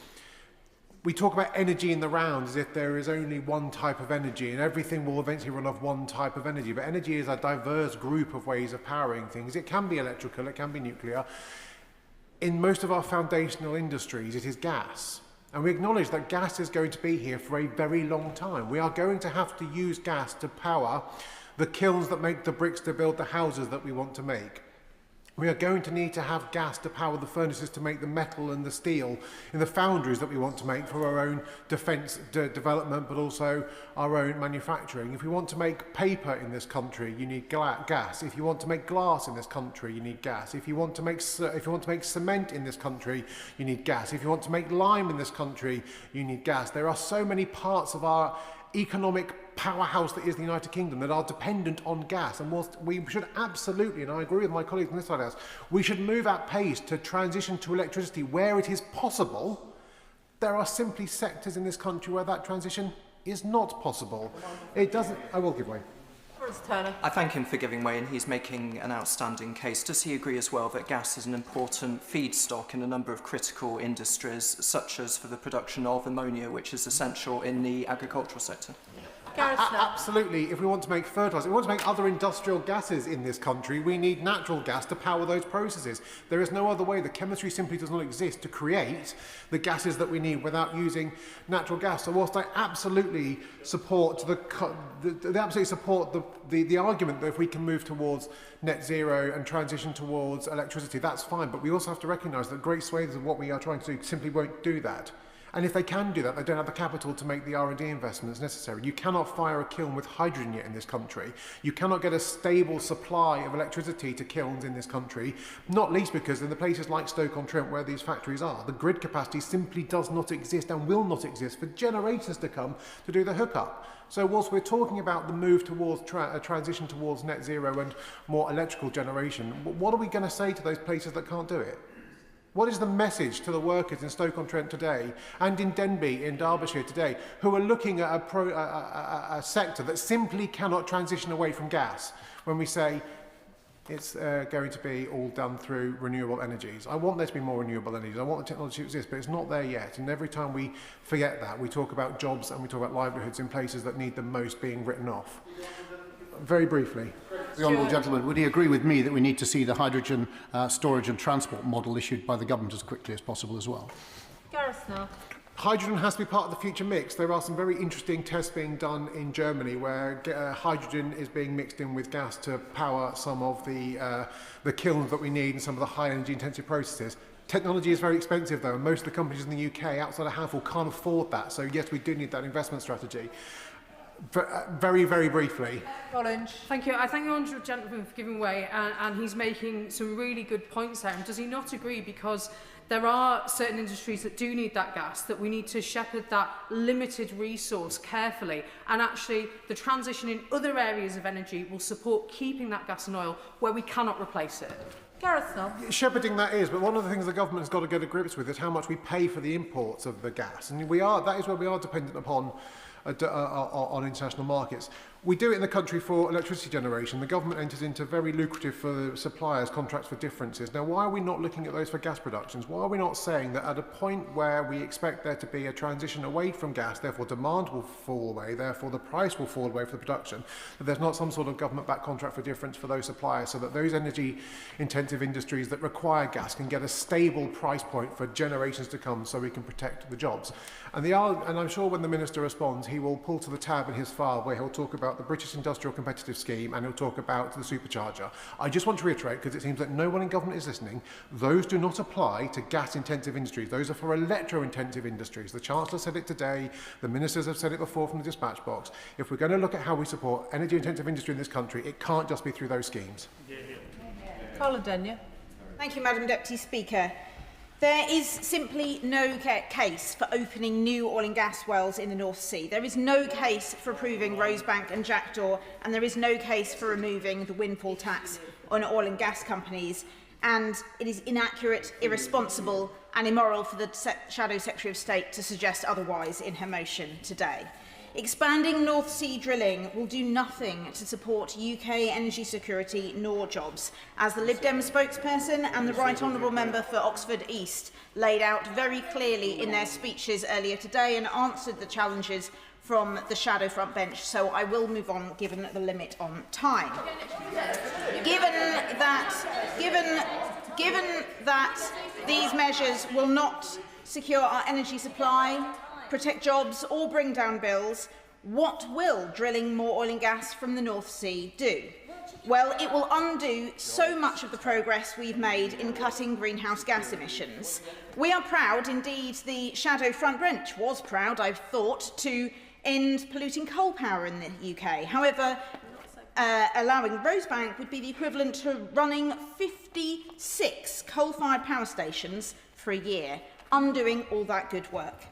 S7: we talk about energy in the round as if there is only one type of energy and everything will eventually run off one type of energy. But energy is a diverse group of ways of powering things. It can be electrical, it can be nuclear. In most of our foundational industries, it is gas. And we acknowledge that gas is going to be here for a very long time. We are going to have to use gas to power the kilns that make the bricks to build the houses that we want to make. We are going to need to have gas to power the furnaces to make the metal and the steel in the foundries that we want to make for our own defence development, but also our own manufacturing. If we want to make paper in this country, you need gas. If you want to make glass in this country, you need gas. If you want to make cement in this country, you need gas. If you want to make lime in this country, you need gas. There are so many parts of our economic powerhouse that is the United Kingdom that are dependent on gas, and whilst we should absolutely, and I agree with my colleagues on this side of the House, we should move at pace to transition to electricity where it is possible. There are simply sectors in this country where that transition is not possible. It doesn't. I will give way.
S17: I thank him for giving way, and he's making an outstanding case. Does he agree as well that gas is an important feedstock in a number of critical industries, such as for the production of ammonia, which is essential in the agricultural sector?
S7: Absolutely. If we want to make fertiliser, if we want to make other industrial gases in this country, we need natural gas to power those processes. There is no other way. The chemistry simply does not exist to create the gases that we need without using natural gas. So whilst I absolutely support the argument that if we can move towards net zero and transition towards electricity, that's fine. But we also have to recognise that great swathes of what we are trying to do simply won't do that. And if they can do that, they don't have the capital to make the R&D investments necessary. You cannot fire a kiln with hydrogen yet in this country. You cannot get a stable supply of electricity to kilns in this country, not least because in the places like Stoke-on-Trent where these factories are, the grid capacity simply does not exist and will not exist for generations to come to do the hookup. So whilst we're talking about the move towards a transition towards net zero and more electrical generation, what are we going to say to those places that can't do it? What is the message to the workers in Stoke-on-Trent today and in Denbigh in Derbyshire today who are looking at a sector that simply cannot transition away from gas when we say it's going to be all done through renewable energies. I want there to be more renewable energies. I want the technology to exist, but it's not there yet. And every time we forget that, we talk about jobs and we talk about livelihoods in places that need them most being written off. Very briefly.
S20: The honourable gentleman, would he agree with me that we need to see the hydrogen storage and transport model issued by the government as quickly as possible as well?
S19: Gareth now.
S7: Hydrogen has to be part of the future mix. There are some very interesting tests being done in Germany where hydrogen is being mixed in with gas to power some of the kilns that we need and some of the high energy intensive processes. Technology is very expensive though, and most of the companies in the UK outside a handful can't afford that. So yes, we do need that investment strategy. Very, very briefly.
S1: Collins. Thank you. I thank the honourable gentleman for giving way, and he's making some really good points there. And does he not agree? Because there are certain industries that do need that gas, that we need to shepherd that limited resource carefully, and actually the transition in other areas of energy will support keeping that gas and oil where we cannot replace it.
S19: Gareth now.
S7: Shepherding that is, but one of the things the government has got to get to grips with is how much we pay for the imports of the gas, and that is where we are dependent upon on international markets. We do it in the country for electricity generation. The government enters into very lucrative for suppliers contracts for differences. Now, why are we not looking at those for gas productions? Why are we not saying that at a point where we expect there to be a transition away from gas, therefore demand will fall away, therefore the price will fall away for the production, that there's not some sort of government-backed contract for difference for those suppliers, so that those energy-intensive industries that require gas can get a stable price point for generations to come, so we can protect the jobs. And I'm sure when the Minister responds, he will pull to the tab in his file where he'll talk about the British Industrial Competitive Scheme and he'll talk about the supercharger. I just want to reiterate, because it seems that no one in government is listening, those do not apply to gas-intensive industries. Those are for electro-intensive industries. The Chancellor said it today, the ministers have said it before from the dispatch box. If we're going to look at how we support energy-intensive industry in this country, it can't just be through those schemes.
S19: Carla Denyer.
S4: Thank you, Madam Deputy Speaker. There is simply no case for opening new oil and gas wells in the North Sea. There is no case for approving Rosebank and Jackdaw, and there is no case for removing the windfall tax on oil and gas companies. And it is inaccurate, irresponsible and immoral for the Shadow Secretary of State to suggest otherwise in her motion today. Expanding North Sea drilling will do nothing to support UK energy security nor jobs, as the Lib Dem spokesperson and the Right Honourable Member for Oxford East laid out very clearly in their speeches earlier today and answered the challenges from the shadow front bench. So I will move on, given the limit on time. Given that these measures will not secure our energy supply, protect jobs or bring down bills, what will drilling more oil and gas from the North Sea do? Well, it will undo so much of the progress we've made in cutting greenhouse gas emissions. We are proud, indeed the Shadow Front Bench was proud, I've thought, to end polluting coal power in the UK. However, allowing Rosebank would be the equivalent to running 56 coal-fired power stations for a year, undoing all that good work.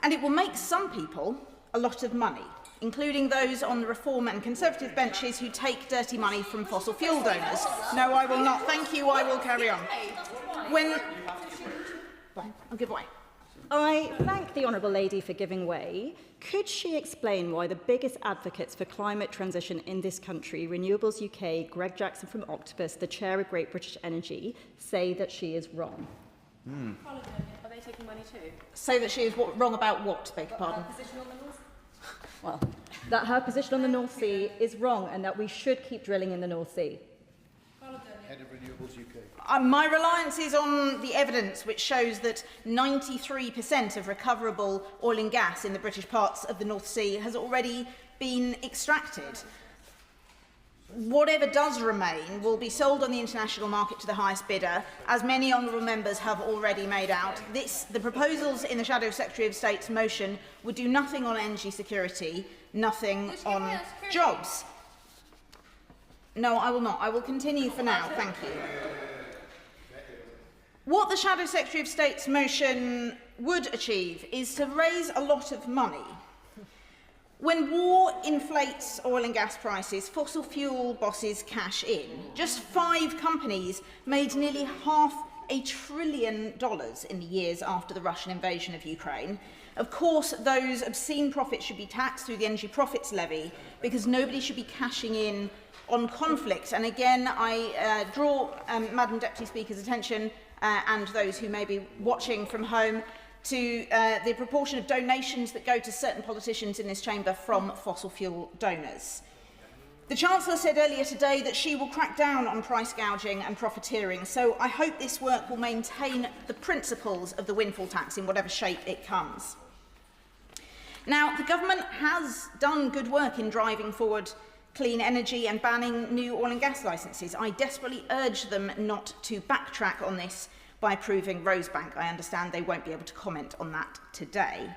S4: And it will make some people a lot of money, including those on the Reform and Conservative benches who take dirty money from fossil fuel donors. No, I will not. Thank you. I will carry on. I'll give way.
S9: I thank the Honourable Lady for giving way. Could she explain why the biggest advocates for climate transition in this country, Renewables UK, Greg Jackson from Octopus, the chair of Great British Energy, say that she is wrong?
S10: Are they taking money too?
S4: Say that she is wrong about what, beg your pardon?
S9: Well, that her position on the North Sea is wrong and that we should keep drilling in the North Sea.
S3: Head of Renewables UK.
S4: My reliance is on the evidence which shows that 93% of recoverable oil and gas in the British parts of the North Sea has already been extracted. Whatever does remain will be sold on the international market to the highest bidder, as many honourable members have already made out. The proposals in the Shadow Secretary of State's motion would do nothing on energy security, nothing on jobs. No, I will not. I will continue for now. Thank you. What the Shadow Secretary of State's motion would achieve is to raise a lot of money. When war inflates oil and gas prices, fossil fuel bosses cash in. Just 5 companies made nearly £500 $1 trillion in the years after the Russian invasion of Ukraine. Of course, those obscene profits should be taxed through the energy profits levy, because nobody should be cashing in on conflict. And again, I draw Madam Deputy Speaker's attention and those who may be watching from home to the proportion of donations that go to certain politicians in this chamber from fossil fuel donors. The Chancellor said earlier today that she will crack down on price gouging and profiteering, so I hope this work will maintain the principles of the windfall tax in whatever shape it comes. Now, the government has done good work in driving forward clean energy and banning new oil and gas licences. I desperately urge them not to backtrack on this by approving Rosebank. I understand they won't be able to comment on that today.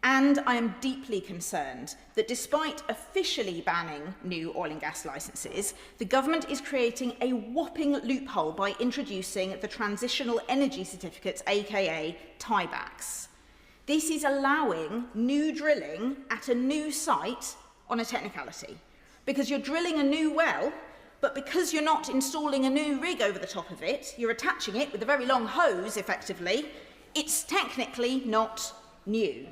S4: And I am deeply concerned that despite officially banning new oil and gas licences, the government is creating a whopping loophole by introducing the transitional energy certificates, aka tiebacks. This is allowing new drilling at a new site on a technicality, because you're drilling a new well, but because you're not installing a new rig over the top of it, you're attaching it with a very long hose, effectively, it's technically not new.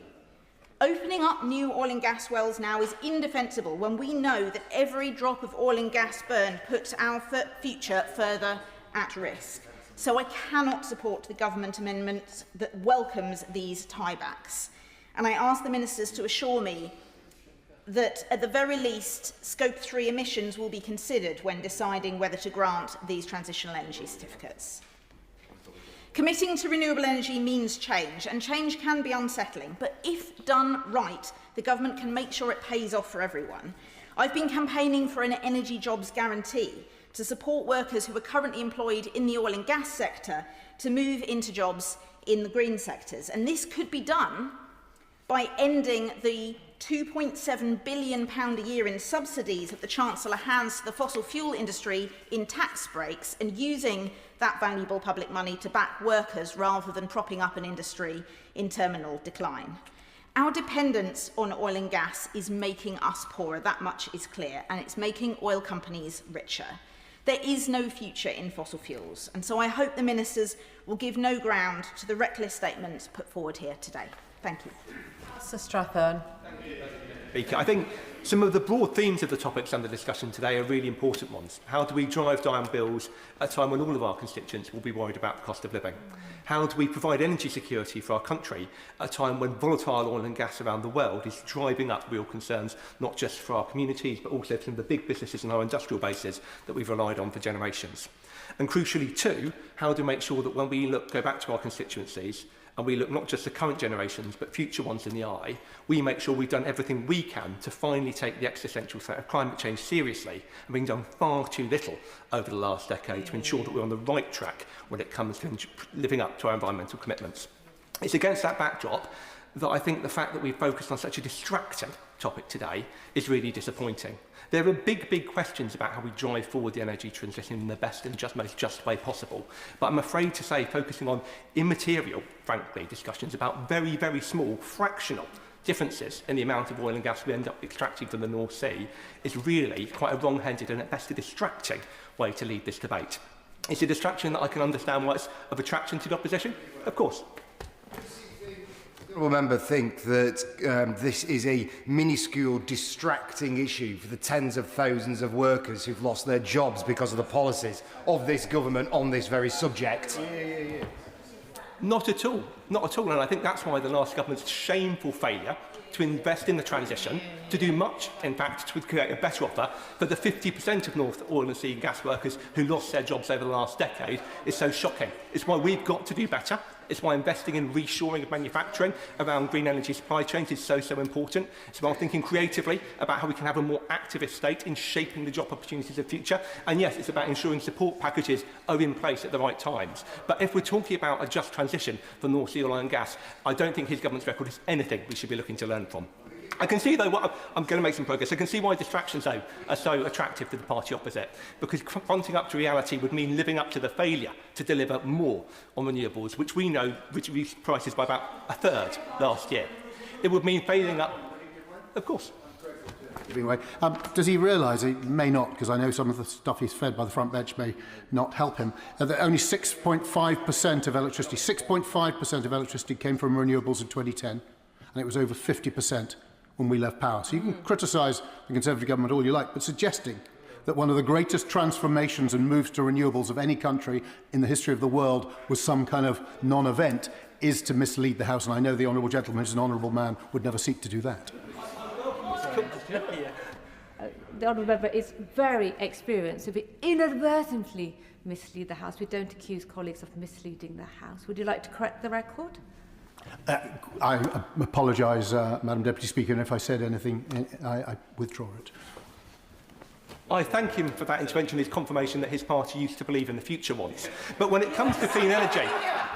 S4: Opening up new oil and gas wells now is indefensible when we know that every drop of oil and gas burn puts our future further at risk. So I cannot support the government amendment that welcomes these tiebacks. And I ask the ministers to assure me that at the very least, Scope 3 emissions will be considered when deciding whether to grant these transitional energy certificates. Committing to renewable energy means change, and change can be unsettling, but if done right, the government can make sure it pays off for everyone. I've been campaigning for an energy jobs guarantee to support workers who are currently employed in the oil and gas sector to move into jobs in the green sectors, and this could be done by ending the £2.7 billion a year in subsidies that the Chancellor hands to the fossil fuel industry in tax breaks, and using that valuable public money to back workers rather than propping up an industry in terminal decline. Our dependence on oil and gas is making us poorer, that much is clear, and it's making oil companies richer. There is no future in fossil fuels, and so I hope the ministers will give no ground to the reckless statements put forward here today. Thank you.
S22: Sir Strathern.
S23: Speaker, I think some of the broad themes of the topics under discussion today are really important ones. How do we drive down bills at a time when all of our constituents will be worried about the cost of living? How do we provide energy security for our country at a time when volatile oil and gas around the world is driving up real concerns, not just for our communities, but also for some of the big businesses and our industrial bases that we've relied on for generations? And crucially too, how do we make sure that when we go back to our constituencies, and we look not just the current generations, but future ones in the eye, we make sure we've done everything we can to finally take the existential threat of climate change seriously, and we've done far too little over the last decade to ensure that we're on the right track when it comes to living up to our environmental commitments. It's against that backdrop that I think the fact that we've focused on such a distracting topic today is really disappointing. There are big questions about how we drive forward the energy transition in the best and most just way possible. But I'm afraid to say focusing on immaterial, frankly, discussions about very small, fractional differences in the amount of oil and gas we end up extracting from the North Sea is really quite a wrong-headed and at best a distracting way to lead this debate. It's a distraction that I can understand why it's of attraction to the opposition, of course.
S2: Honourable member think that this is a minuscule, distracting issue for the tens of thousands of workers who've lost their jobs because of the policies of this government on this very subject?
S23: Not at all. Not at all. And I think that's why the last government's shameful failure to invest in the transition, to do much, in fact, to create a better offer for the 50% of North Oil and Sea gas workers who lost their jobs over the last decade is so shocking. It's why we've got to do better. It's why investing in reshoring of manufacturing around green energy supply chains is so important. It's about thinking creatively about how we can have a more activist state in shaping the job opportunities of the future. And yes, it's about ensuring support packages are in place at the right times. But if we're talking about a just transition for North Sea oil and gas, I don't think his government's record is anything we should be looking to learn from. I can see, though, I'm going to make some progress. I can see why distractions, though, are so attractive to the party opposite, because fronting up to reality would mean living up to the failure to deliver more on renewables, which we know reduced prices by about a third last year. It would mean failing up, of course.
S20: giving way. Does he realise, he may not, because I know some of the stuff he's fed by the front bench may not help him, that only 6.5% of electricity, 6.5% of electricity came from renewables in 2010, and it was over 50% when we left power. So you can criticise the Conservative government all you like, but suggesting that one of the greatest transformations and moves to renewables of any country in the history of the world was some kind of non-event is to mislead the House, and I know the honourable gentleman, who's an honourable man, would never seek to do that.
S6: The honourable member is very experienced. If we inadvertently mislead the House, we don't accuse colleagues of misleading the House. Would you like to correct the record?
S20: I apologise, Madam Deputy Speaker, and if I said anything, I withdraw it.
S23: I thank him for that intervention, his confirmation that his party used to believe in the future once. But when it comes to clean energy,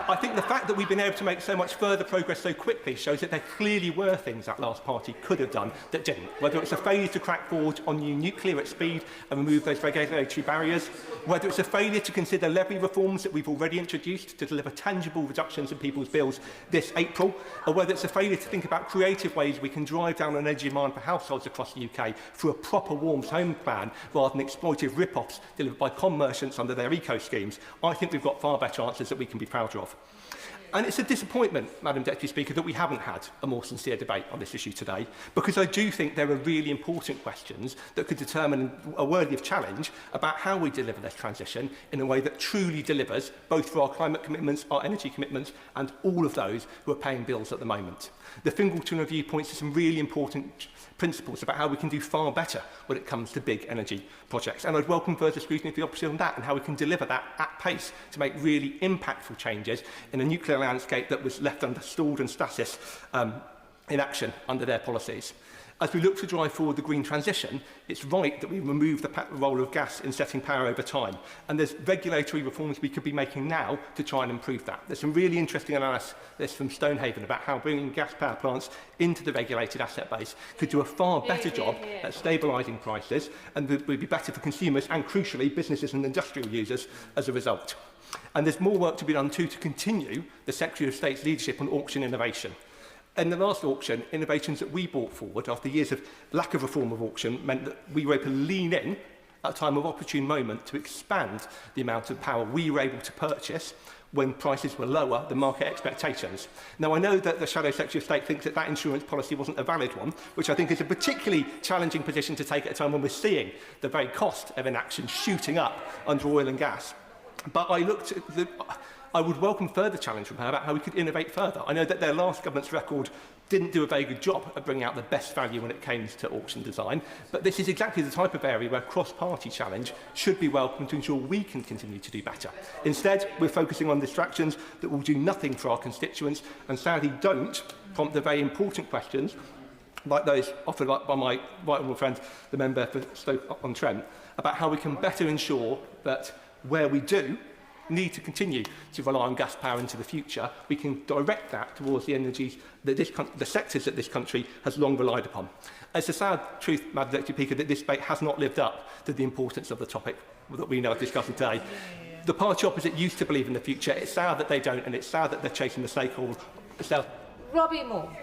S23: I think the fact that we've been able to make so much further progress so quickly shows that there clearly were things that last party could have done that didn't. Whether it's a failure to crack forward on new nuclear at speed and remove those regulatory barriers, whether it's a failure to consider levy reforms that we've already introduced to deliver tangible reductions in people's bills this April, or whether it's a failure to think about creative ways we can drive down energy demand for households across the UK through a proper warm home plan rather than exploitative rip-offs delivered by merchants under their eco schemes. I think we've got far better answers that we can be prouder of. And it's a disappointment, Madam Deputy Speaker, that we haven't had a more sincere debate on this issue today, because I do think there are really important questions that could determine a worthy of challenge about how we deliver this transition in a way that truly delivers both for our climate commitments, our energy commitments, and all of those who are paying bills at the moment. The Fingleton Review points to some really important principles about how we can do far better when it comes to big energy projects. And I'd welcome further scrutiny of the opposition on that and how we can deliver that at pace to make really impactful changes in a nuclear landscape that was left under stalled and stasis inaction under their policies. As we look to drive forward the green transition, it's right that we remove the role of gas in setting power over time. And there's regulatory reforms we could be making now to try and improve that. There's some really interesting analysis from Stonehaven about how bringing gas power plants into the regulated asset base could do a far better job at stabilising prices and would be better for consumers and, crucially, businesses and industrial users as a result. And there's more work to be done too to continue the Secretary of State's leadership on auction innovation. In the last auction, innovations that we brought forward after years of lack of reform of auction meant that we were able to lean in at a time of opportune moment to expand the amount of power we were able to purchase when prices were lower than market expectations. Now, I know that the Shadow Secretary of State thinks that that insurance policy wasn't a valid one, which I think is a particularly challenging position to take at a time when we're seeing the very cost of inaction shooting up under oil and gas. But I would welcome further challenge from her about how we could innovate further. I know that their last government's record didn't do a very good job at bringing out the best value when it came to auction design, but this is exactly the type of area where cross-party challenge should be welcome to ensure we can continue to do better. Instead, we're focusing on distractions that will do nothing for our constituents and sadly don't prompt the very important questions like those offered by my right honourable friend, the member for Stoke-on-Trent, about how we can better ensure that where we do need to continue to rely on gas power into the future, we can direct that towards the energies that the sectors that this country has long relied upon. It's a sad truth, Madam Deputy Speaker, that this debate has not lived up to the importance of the topic that we now discuss today. The party opposite used to believe in the future. It's sad that they don't, and it's sad that they're chasing the stakeholder.
S6: Robbie Moore.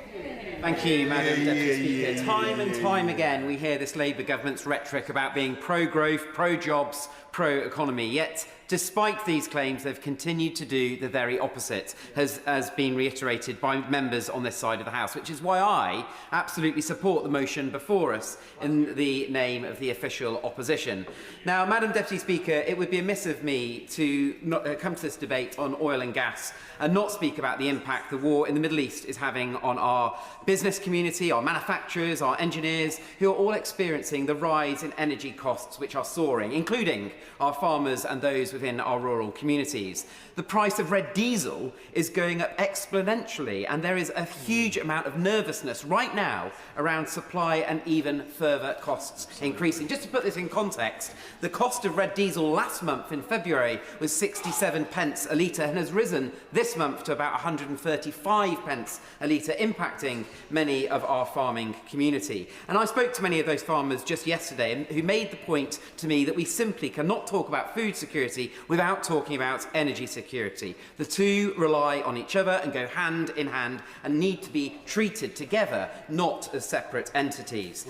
S15: Thank you, Madam Deputy Speaker. Time and time again, we hear this Labour government's rhetoric about being pro-growth, pro-jobs, pro-economy. Yet, despite these claims, they've continued to do the very opposite, as been reiterated by members on this side of the House, which is why I absolutely support the motion before us in the name of the official opposition. Now, Madam Deputy Speaker, it would be amiss of me to come to this debate on oil and gas and not speak about the impact the war in the Middle East is having on our business community, our manufacturers, our engineers, who are all experiencing the rise in energy costs which are soaring, including our farmers and those within our rural communities. The price of red diesel is going up exponentially, and there is a huge amount of nervousness right now around supply and even further costs increasing. Just to put this in context, the cost of red diesel last month in February was 67 pence a litre and has risen this month to about 135 pence a litre, impacting many of our farming community. And I spoke to many of those farmers just yesterday who made the point to me that we simply cannot talk about food security security without talking about energy security. The two rely on each other and go hand in hand and need to be treated together, not as separate entities.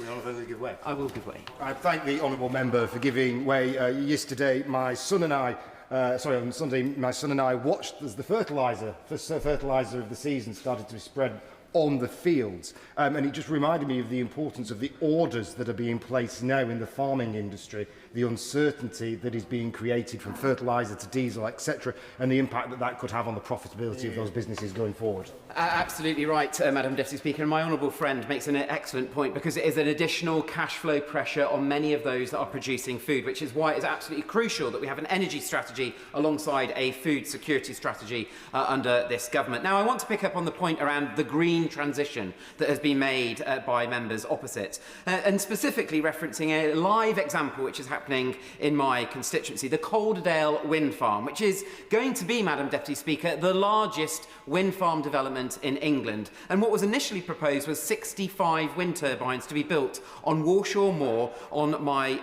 S2: Give way.
S15: I will give way.
S2: I thank the honourable member for giving way. Yesterday, my son and I on Sunday, my son and I watched as the fertiliser of the season started to be spread on the fields. And it just reminded me of the importance of the orders that are being placed now in the farming industry, the uncertainty that is being created from fertiliser to diesel, etc., and the impact that that could have on the profitability of those businesses going forward.
S15: Absolutely right, Madam Deputy Speaker. And my honourable friend makes an excellent point, because it is an additional cash flow pressure on many of those that are producing food, which is why it's absolutely crucial that we have an energy strategy alongside a food security strategy under this government. Now, I want to pick up on the point around the green transition that has been made by members opposite, and specifically referencing a live example which is happening in my constituency, the Calderdale wind farm, which is going to be, Madam Deputy Speaker, the largest wind farm development in England. And what was initially proposed was 65 wind turbines to be built on Walshaw Moor on my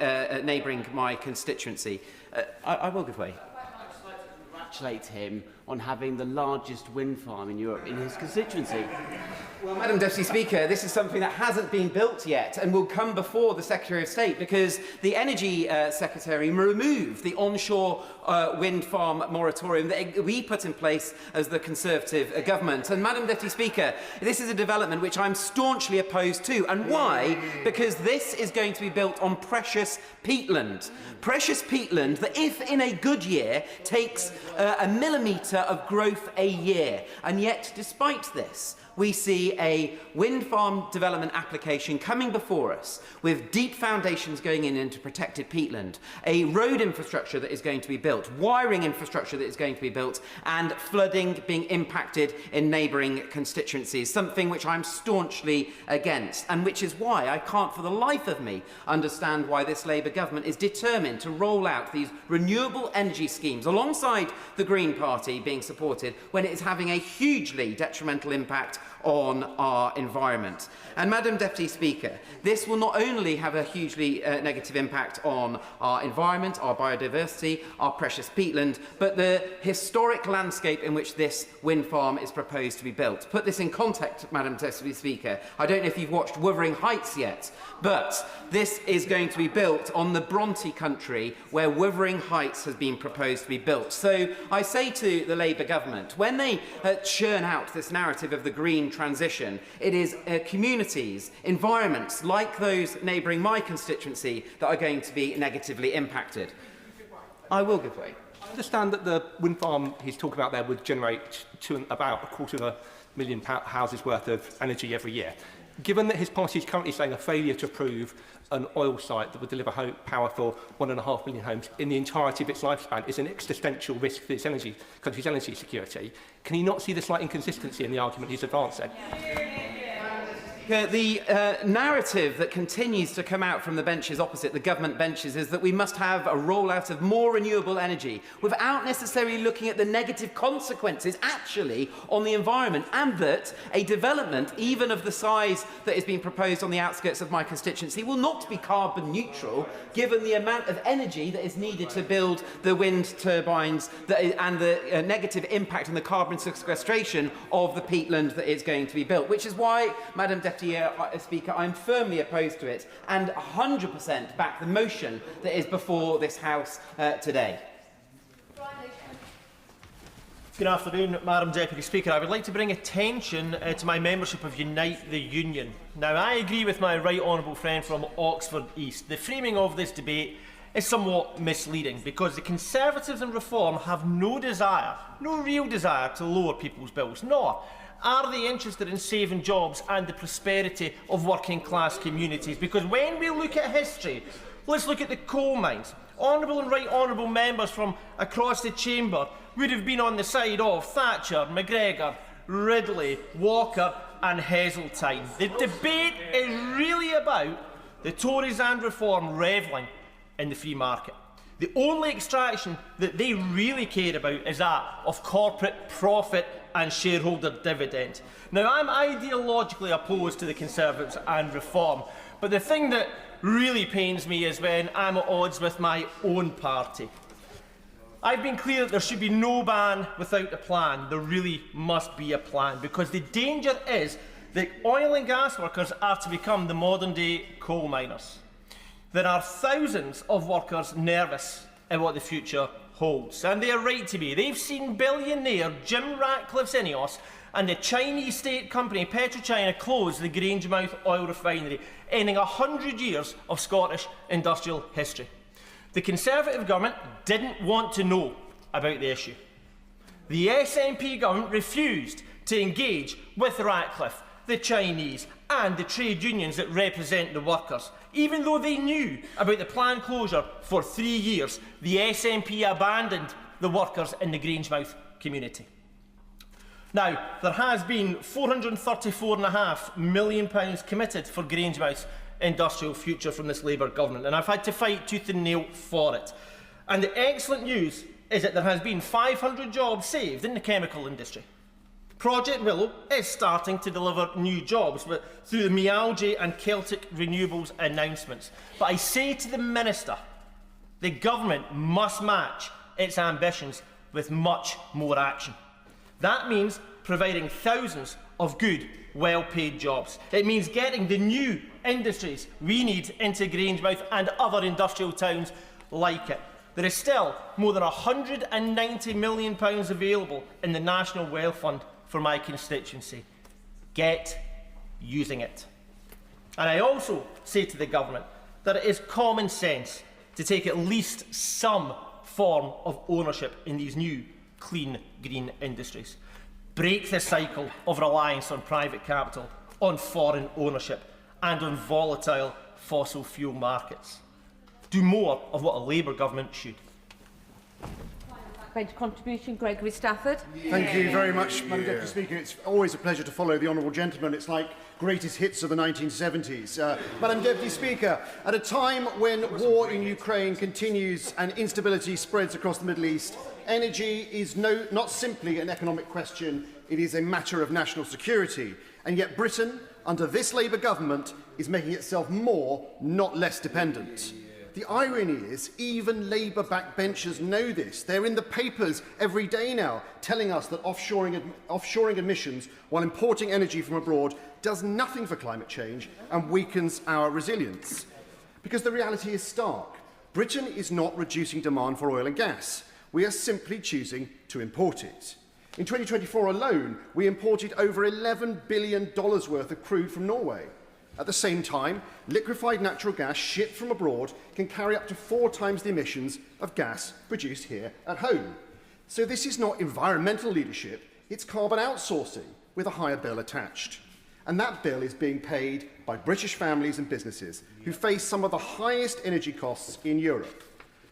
S15: neighbouring my constituency. I will give way.
S5: Congratulate him on having the largest wind farm in Europe in his constituency.
S15: Well, Madam Deputy Speaker, this is something that hasn't been built yet and will come before the Secretary of State, because the Energy Secretary removed the onshore wind farm moratorium that we put in place as the Conservative government. And Madam Deputy Speaker, this is a development which I'm staunchly opposed to. And why? Because this is going to be built on precious peatland. Precious peatland that, if in a good year, takes a millimetre of growth a year. And yet, despite this, we see a wind farm development application coming before us with deep foundations going into protected peatland, a road infrastructure that is going to be built, wiring infrastructure that is going to be built, and flooding being impacted in neighbouring constituencies, something which I'm staunchly against, and which is why I can't for the life of me understand why this Labour government is determined to roll out these renewable energy schemes alongside the Green Party being supported when it is having a hugely detrimental impact on our environment. And Madam Deputy Speaker, this will not only have a hugely negative impact on our environment, our biodiversity, our precious peatland, but the historic landscape in which this wind farm is proposed to be built. To put this in context, Madam Deputy Speaker, I don't know if you've watched Wuthering Heights yet, but this is going to be built on the Bronte country where Wuthering Heights has been proposed to be built. So I say to the Labour government, when they churn out this narrative of the green transition, it is communities, environments like those neighbouring my constituency that are going to be negatively impacted. I will give way.
S11: I understand that the wind farm he's talking about there would generate about $250,000 houses worth of energy every year. Given that his party is currently saying a failure to approve an oil site that would deliver power for 1.5 million homes in the entirety of its lifespan is an existential risk for its country's energy security, can he not see the slight inconsistency in the argument he's advancing?
S15: The narrative that continues to come out from the benches opposite, the government benches, is that we must have a rollout of more renewable energy without necessarily looking at the negative consequences actually on the environment, and that a development, even of the size that is being proposed on the outskirts of my constituency, will not be carbon neutral given the amount of energy that is needed to build the wind turbines and the negative impact on the carbon sequestration of the peatland that is going to be built, which is why, Madam Deputy Speaker, I'm firmly opposed to it and 100% back the motion that is before this House today.
S23: Good afternoon, Madam Deputy Speaker. I would like to bring attention to my membership of Unite the Union. Now, I agree with my right honourable friend from Oxford East. The framing of this debate is somewhat misleading because the Conservatives and Reform have no real desire to lower people's bills, nor are they interested in saving jobs and the prosperity of working class communities. Because when we look at history, let's look at the coal mines. Honourable and right honourable members from across the chamber would have been on the side of Thatcher, McGregor, Ridley, Walker and Heseltine. The debate is really about the Tories and Reform revelling in the free market. The only extraction that they really care about is that of corporate profit and shareholder dividend. Now, I'm ideologically opposed to the Conservatives and Reform, but the thing that really pains me is when I'm at odds with my own party. I've been clear that there should be no ban without a plan. There really must be a plan, because the danger is that oil and gas workers are to become the modern-day coal miners. There are thousands of workers nervous at what the future holds, and they are right to be. They've seen billionaire Jim Ratcliffe's Ineos and the Chinese state company Petrol close the Grangemouth oil refinery, ending 100 years of Scottish industrial history. The Conservative government didn't want to know about the issue. The SNP government refused to engage with Ratcliffe, the Chinese and the trade unions that represent the workers. Even though they knew about the planned closure for 3 years, the SNP abandoned the workers in the Grangemouth community. Now, there has been £434.5 million committed for Grangemouth's industrial future from this Labour government, and I've had to fight tooth and nail for it. And the excellent news is that there has been 500 jobs saved in the chemical industry. Project Willow is starting to deliver new jobs through the Mialgie and Celtic Renewables announcements. But I say to the Minister, the government must match its ambitions with much more action. That means providing thousands of good, well-paid jobs. It means getting the new industries we need into Grangemouth and other industrial towns like it. There is still more than £190 million available in the National Wealth Fund for my constituency. Get using it. And I also say to the government that it is common sense to take at least some form of ownership in these new clean green industries. Break the cycle of reliance on private capital, on foreign ownership and on volatile fossil fuel markets. Do more of what a Labour government should.
S6: Contribution, Gregory Stafford.
S12: Thank you very much, Madam Deputy Speaker. It's always a pleasure to follow the honourable gentleman. It's like greatest hits of the 1970s. Madam Deputy Speaker, at a time when war in Ukraine continues and instability spreads across the Middle East, energy is not simply an economic question, it is a matter of national security. And yet Britain, under this Labour government, is making itself more, not less dependent. The irony is, even Labour backbenchers know this. They're in the papers every day now, telling us that offshoring emissions while importing energy from abroad does nothing for climate change and weakens our resilience. Because the reality is stark. Britain is not reducing demand for oil and gas. We are simply choosing to import it. In 2024 alone, we imported over $11 billion worth of crude from Norway. At the same time, liquefied natural gas shipped from abroad can carry up to 4 times the emissions of gas produced here at home. So this is not environmental leadership, it's carbon outsourcing with a higher bill attached. And that bill is being paid by British families and businesses who face some of the highest energy costs in Europe.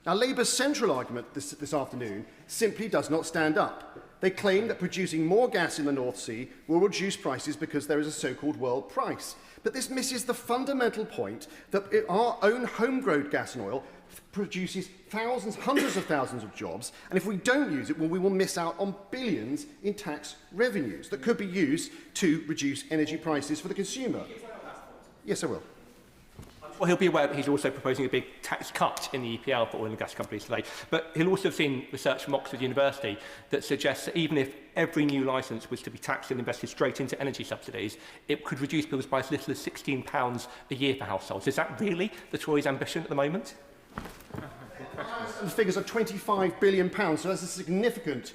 S12: Now, Labour's central argument this afternoon simply does not stand up. They claim that producing more gas in the North Sea will reduce prices because there is a so-called world price. But this misses the fundamental point that our own homegrown gas and oil produces thousands, hundreds of thousands of jobs, and if we don't use it, well, we will miss out on billions in tax revenues that could be used to reduce energy prices for the consumer. Yes, I will.
S11: Well, he'll be aware that he's also proposing a big tax cut in the EPL for oil and gas companies today. But he'll also have seen research from Oxford University that suggests that even if every new licence was to be taxed and invested straight into energy subsidies, it could reduce bills by as little as £16 a year for households. Is that really the Tories' ambition at the moment?
S12: The figures are £25 billion, so that's a significant,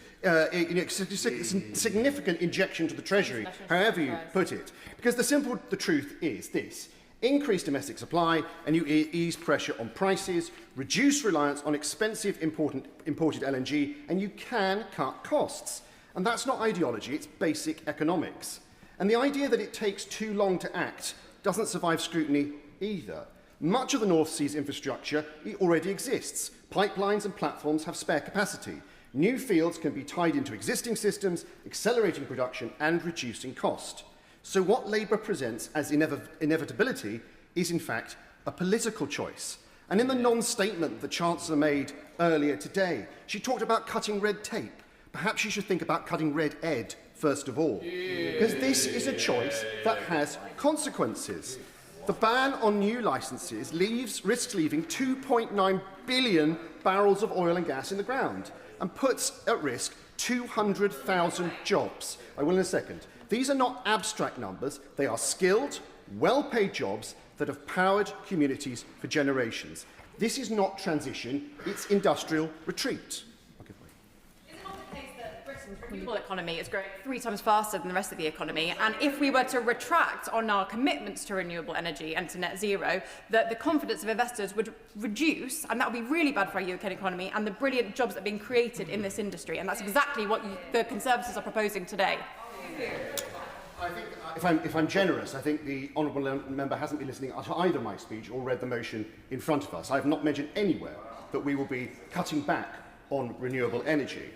S12: significant injection to the Treasury, however you put it. Because the truth is this. Increase domestic supply and you ease pressure on prices, reduce reliance on expensive imported LNG, and you can cut costs. And that's not ideology, it's basic economics. And the idea that it takes too long to act doesn't survive scrutiny either. Much of the North Sea's infrastructure already exists. Pipelines and platforms have spare capacity. New fields can be tied into existing systems, accelerating production and reducing cost. So what Labour presents as inevitability is, in fact, a political choice. And in the non-statement the Chancellor made earlier today, she talked about cutting red tape. Perhaps she should think about cutting red ed first of all. Because this is a choice that has consequences. The ban on new licences risks leaving 2.9 billion barrels of oil and gas in the ground. and puts at risk 200,000 jobs. I will in a second. These are not abstract numbers. They are skilled, well-paid jobs that have powered communities for generations. This is not transition, it's industrial retreat.
S8: The renewable economy is growing 3 times faster than the rest of the economy, and if we were to retract on our commitments to renewable energy and to net zero, that the confidence of investors would reduce, and that would be really bad for our UK economy and the brilliant jobs that are being created in this industry, and that's exactly what the Conservatives are proposing today.
S12: I think, if I'm generous, I think the honourable member hasn't been listening to either my speech or read the motion in front of us. I have not mentioned anywhere that we will be cutting back on renewable energy.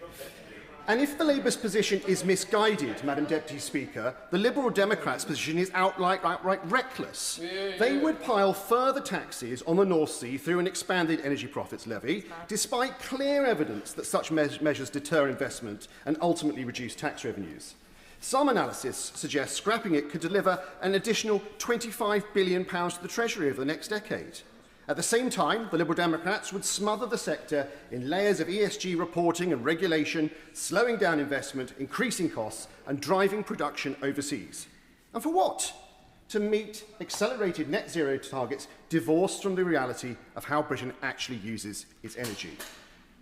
S12: And if the Labour's position is misguided, Madam Deputy Speaker, the Liberal Democrats' position is outright reckless. They would pile further taxes on the North Sea through an expanded energy profits levy, despite clear evidence that such measures deter investment and ultimately reduce tax revenues. Some analysis suggests scrapping it could deliver an additional £25 billion to the Treasury over the next decade. At the same time, the Liberal Democrats would smother the sector in layers of ESG reporting and regulation, slowing down investment, increasing costs and driving production overseas. And for what? To meet accelerated net zero targets divorced from the reality of how Britain actually uses its energy.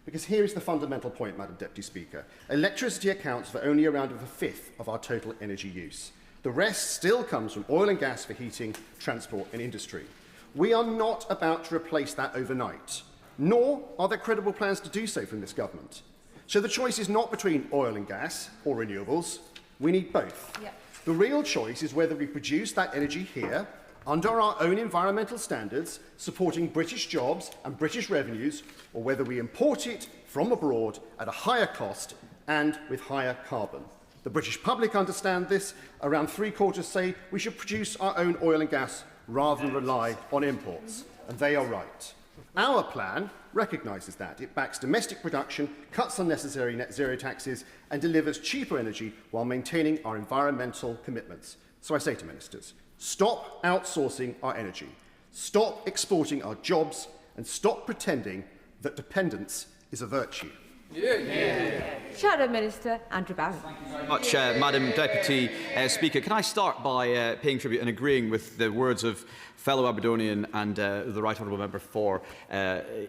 S12: Because here is the fundamental point, Madam Deputy Speaker. Electricity accounts for only around a fifth of our total energy use. The rest still comes from oil and gas for heating, transport and industry. We are not about to replace that overnight, nor are there credible plans to do so from this government. So the choice is not between oil and gas or renewables. We need both. Yep. The real choice is whether we produce that energy here, under our own environmental standards, supporting British jobs and British revenues, or whether we import it from abroad at a higher cost and with higher carbon. The British public understand this. Around 3/4 say we should produce our own oil and gas rather than rely on imports. And they are right. Our plan recognises that. It backs domestic production, cuts unnecessary net zero taxes and delivers cheaper energy while maintaining our environmental commitments. So I say to ministers, stop outsourcing our energy, stop exporting our jobs and stop pretending that dependence is a virtue.
S6: Shadow Minister Andrew Barron.
S14: Thank you very much, Madam Deputy Speaker. Can I start by paying tribute and agreeing with the words of fellow Aberdonian and the Right Honourable Member for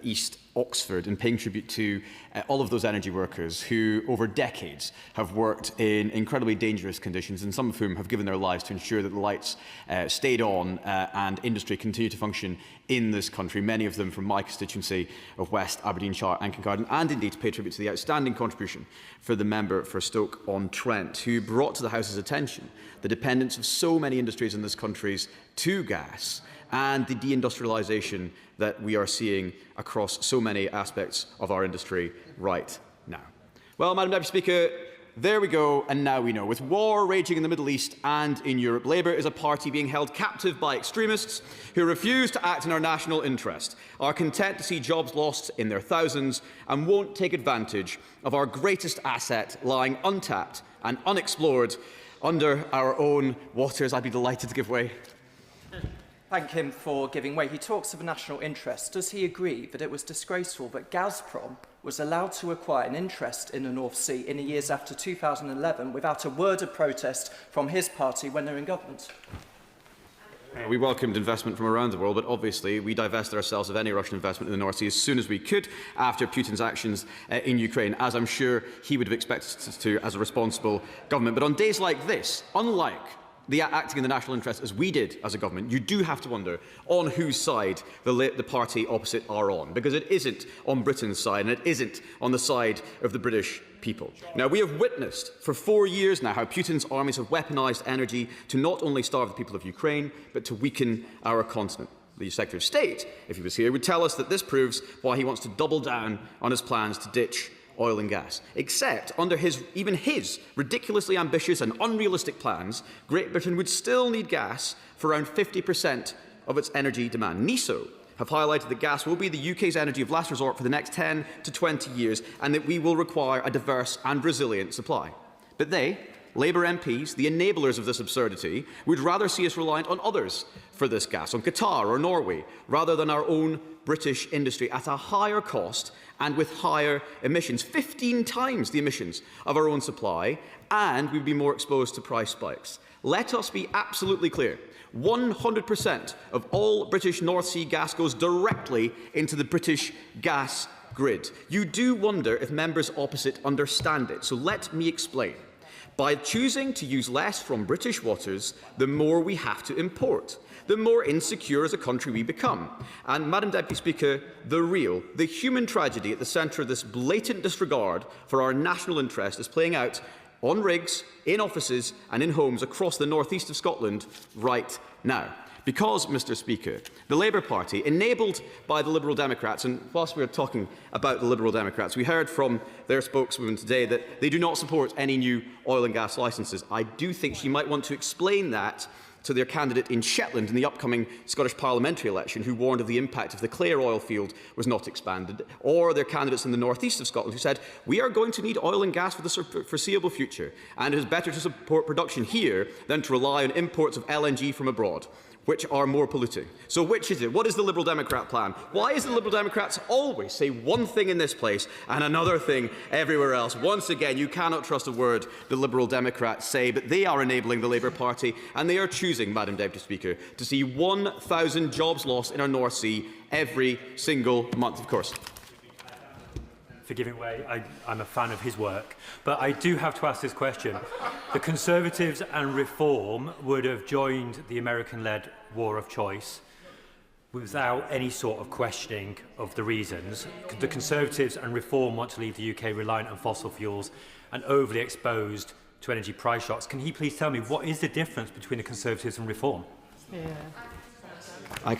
S14: East Oxford, and paying tribute to all of those energy workers who over decades have worked in incredibly dangerous conditions, and some of whom have given their lives to ensure that the lights stayed on and industry continued to function in this country, many of them from my constituency of West Aberdeenshire and Kincardine, and indeed to pay tribute to the outstanding contribution for the member for Stoke-on-Trent, who brought to the House's attention the dependence of so many industries in this country to gas and the deindustrialisation that we are seeing across so many aspects of our industry right now. Well, Madam Deputy Speaker, there we go, and now we know. With war raging in the Middle East and in Europe, Labour is a party being held captive by extremists who refuse to act in our national interest, are content to see jobs lost in their thousands, and won't take advantage of our greatest asset lying untapped and unexplored under our own waters. I'd be delighted to give way.
S17: Thank him for giving way. He talks of a national interest. Does he agree that it was disgraceful that Gazprom was allowed to acquire an interest in the North Sea in the years after 2011 without a word of protest from his party when they're in government?
S14: We welcomed investment from around the world, but obviously we divested ourselves of any Russian investment in the North Sea as soon as we could after Putin's actions in Ukraine, as I'm sure he would have expected us to as a responsible government. But on days like this, unlike acting in the national interest as we did as a government, you do have to wonder on whose side the party opposite are on, because it isn't on Britain's side and it isn't on the side of the British people. Now, we have witnessed for 4 years now how Putin's armies have weaponised energy to not only starve the people of Ukraine, but to weaken our continent. The Secretary of State, if he was here, would tell us that this proves why he wants to double down on his plans to ditch oil and gas. Except under even his ridiculously ambitious and unrealistic plans, Great Britain would still need gas for around 50% of its energy demand. NESO have highlighted that gas will be the UK's energy of last resort for the next 10 to 20 years, and that we will require a diverse and resilient supply. But they, Labour MPs, the enablers of this absurdity, would rather see us reliant on others for this gas, on Qatar or Norway, rather than our own British industry at a higher cost and with higher emissions, 15 times the emissions of our own supply, and we'd be more exposed to price spikes. Let us be absolutely clear. 100% of all British North Sea gas goes directly into the British gas grid. You do wonder if members opposite understand it, so let me explain. By choosing to use less from British waters, the more we have to import, the more insecure as a country we become. And, Madam Deputy Speaker, the human tragedy at the centre of this blatant disregard for our national interest is playing out on rigs, in offices and in homes across the north east of Scotland right now. Because, Mr Speaker, the Labour Party, enabled by the Liberal Democrats, and whilst we are talking about the Liberal Democrats, we heard from their spokeswoman today that they do not support any new oil and gas licences. I do think she might want to explain that to their candidate in Shetland in the upcoming Scottish parliamentary election, who warned of the impact if the Clare oil field was not expanded, or their candidates in the north east of Scotland who said, we are going to need oil and gas for the foreseeable future, and it is better to support production here than to rely on imports of LNG from abroad, which are more polluting. So which is it? What is the Liberal Democrat plan? Why is the Liberal Democrats always say one thing in this place and another thing everywhere else? Once again, you cannot trust a word the Liberal Democrats say, but they are enabling the Labour Party, and they are choosing, Madam Deputy Speaker, to see 1,000 jobs lost in our North Sea every single month, of course.
S13: For giving way, I'm a fan of his work, but I do have to ask this question. The Conservatives and Reform would have joined the American-led war of choice without any sort of questioning of the reasons. The Conservatives and Reform want to leave the UK reliant on fossil fuels and overly exposed to energy price shocks. Can he please tell me what is the difference between the Conservatives and Reform?
S22: Yeah.
S14: I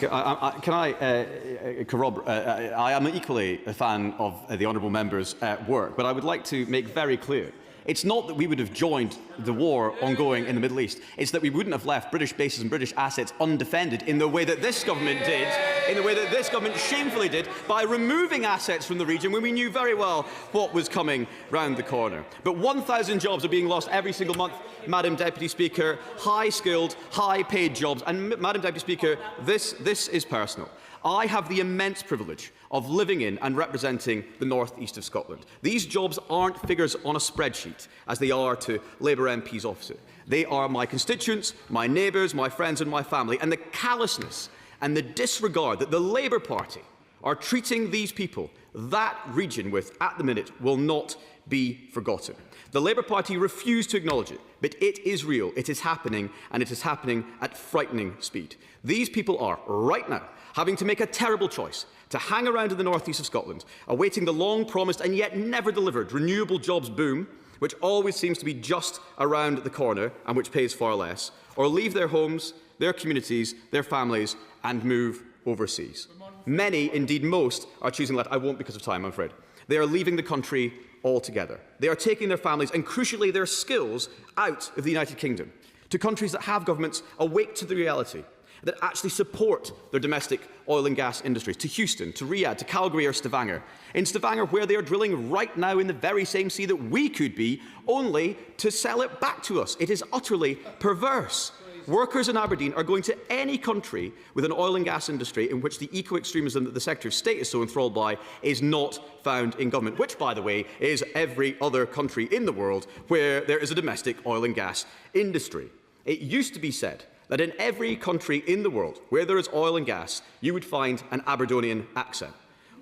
S14: am equally a fan of the honourable member's work, but I would like to make very clear it's not that we would have joined the war ongoing in the Middle East. It's that we wouldn't have left British bases and British assets undefended in the way that this government did, in the way that this government shamefully did, by removing assets from the region when we knew very well what was coming round the corner. But 1,000 jobs are being lost every single month, Madam Deputy Speaker, high-skilled, high-paid jobs. And, Madam Deputy Speaker, this is personal. I have the immense privilege of living in and representing the north east of Scotland. These jobs aren't figures on a spreadsheet, as they are to Labour MPs opposite. They are my constituents, my neighbours, my friends and my family, and the callousness and the disregard that the Labour Party are treating these people, that region with, at the minute, will not be forgotten. The Labour Party refuse to acknowledge it, but it is real, it is happening, and it is happening at frightening speed. These people are, right now, having to make a terrible choice to hang around in the north east of Scotland, awaiting the long-promised and yet never delivered renewable jobs boom, which always seems to be just around the corner and which pays far less, or leave their homes, their communities, their families and move overseas. Many, indeed most, are choosing that. I won't because of time, I'm afraid. They are leaving the country altogether. They are taking their families and, crucially, their skills out of the United Kingdom to countries that have governments awake to the reality, that actually support their domestic oil and gas industries, to Houston, to Riyadh, to Calgary or Stavanger. In Stavanger, where they are drilling right now in the very same sea that we could be, only to sell it back to us. It is utterly perverse. Workers in Aberdeen are going to any country with an oil and gas industry in which the eco-extremism that the Secretary of State is so enthralled by is not found in government, which, by the way, is every other country in the world where there is a domestic oil and gas industry. It used to be said that in every country in the world where there is oil and gas, you would find an Aberdonian accent.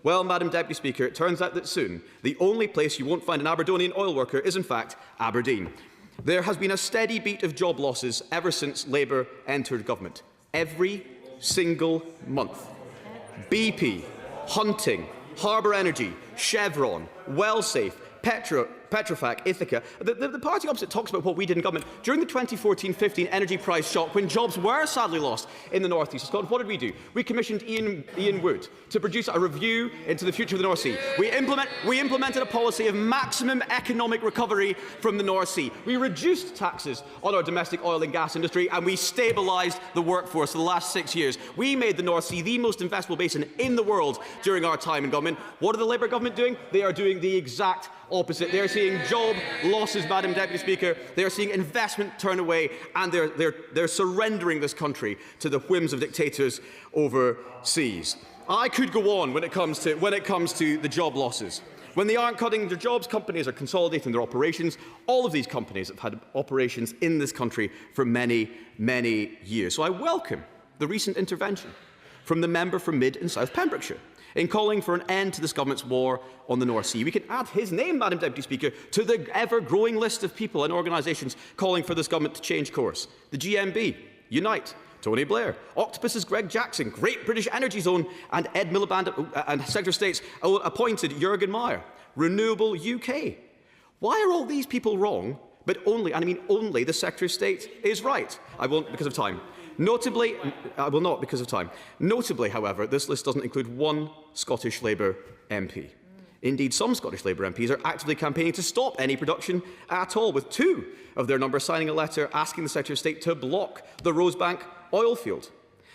S14: Well, Madam Deputy Speaker, it turns out that soon the only place you won't find an Aberdonian oil worker is, in fact, Aberdeen. There has been a steady beat of job losses ever since Labour entered government. Every single month. BP, Hunting, Harbour Energy, Chevron, Wellsafe, Petrofac, Ithaca. The party opposite talks about what we did in government. During the 2014-15 energy price shock, when jobs were sadly lost in the north east of Scotland, what did we do? We commissioned Ian Wood to produce a review into the future of the North Sea. We implemented a policy of maximum economic recovery from the North Sea. We reduced taxes on our domestic oil and gas industry, and we stabilised the workforce for the last 6 years. We made the North Sea the most investable basin in the world during our time in government. What are the Labour government doing? They are doing the exact opposite. They are saying seeing job losses, Madam Deputy Speaker. They are seeing investment turn away, and they're surrendering this country to the whims of dictators overseas. I could go on when it comes to the job losses. When they aren't cutting their jobs, companies are consolidating their operations. All of these companies have had operations in this country for many, many years. So I welcome the recent intervention from the member for Mid and South Pembrokeshire in calling for an end to this government's war on the North Sea. We can add his name, Madam Deputy Speaker, to the ever-growing list of people and organisations calling for this government to change course. The GMB, Unite, Tony Blair, Octopus's Greg Jackson, Great British Energy Zone, and Ed Miliband and Secretary of State's appointed Jurgen Meyer, Renewable UK. Why are all these people wrong, but only, and I mean only, the Secretary of State is right? I won't because of time. Notably, I will not because of time. Notably, however, this list doesn't include one Scottish Labour MP. Indeed, some Scottish Labour MPs are actively campaigning to stop any production at all, with 2 of their number signing a letter asking the Secretary of State to block the Rosebank oil field.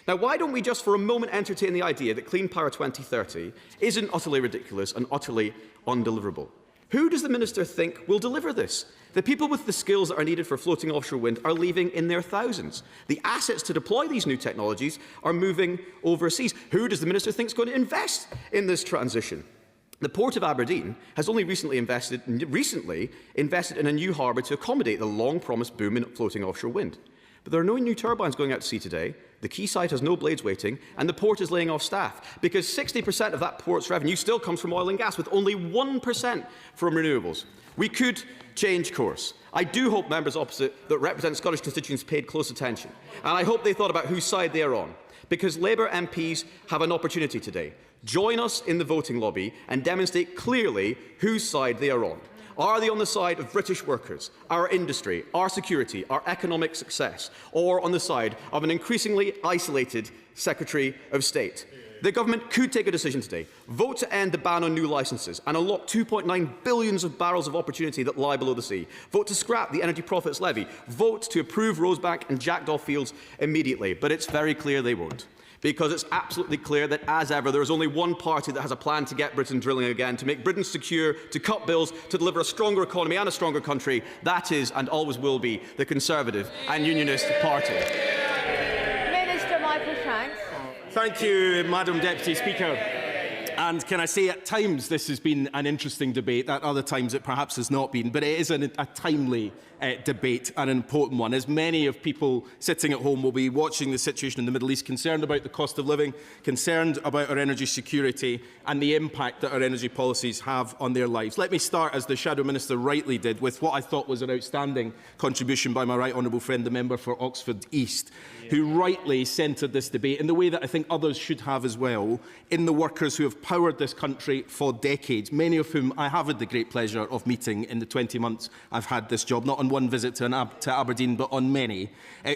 S14: Now, why don't we just for a moment entertain the idea that Clean Power 2030 isn't utterly ridiculous and utterly undeliverable? Who does the Minister think will deliver this? The people with the skills that are needed for floating offshore wind are leaving in their thousands. The assets to deploy these new technologies are moving overseas. Who does the Minister think is going to invest in this transition? The Port of Aberdeen has only recently invested in a new harbour to accommodate the long-promised boom in floating offshore wind. But there are no new turbines going out to sea today, the quayside has no blades waiting, and the port is laying off staff, because 60% of that port's revenue still comes from oil and gas, with only 1% from renewables. We could change course. I do hope members opposite that represent Scottish constituents paid close attention, and I hope they thought about whose side they are on, because Labour MPs have an opportunity today. Join us in the voting lobby and demonstrate clearly whose side they are on. Are they on the side of British workers, our industry, our security, our economic success, or on the side of an increasingly isolated Secretary of State? The government could take a decision today, vote to end the ban on new licences and unlock 2.9 billion barrels of opportunity that lie below the sea, vote to scrap the Energy Profits Levy, vote to approve Rosebank and Jackdaw fields immediately. But it's very clear they won't, because it's absolutely clear that, as ever, there is only one party that has a plan to get Britain drilling again, to make Britain secure, to cut bills, to deliver a stronger economy and a stronger country. That is, and always will be, the Conservative and Unionist Party.
S6: Minister Michael Shanks.
S16: Thank you, Madam Deputy Speaker. And can I say, at times this has been an interesting debate, at other times it perhaps has not been, but it is a timely debate and an important one, as many of people sitting at home will be watching the situation in the Middle East, concerned about the cost of living, concerned about our energy security and the impact that our energy policies have on their lives. Let me start, as the Shadow Minister rightly did, with what I thought was an outstanding contribution by my right honourable friend, the member for Oxford East, who rightly centred this debate in the way that I think others should have as well, in the workers who have powered this country for decades, many of whom I have had the great pleasure of meeting in the 20 months I've had this job, not on one visit to Aberdeen, but on many,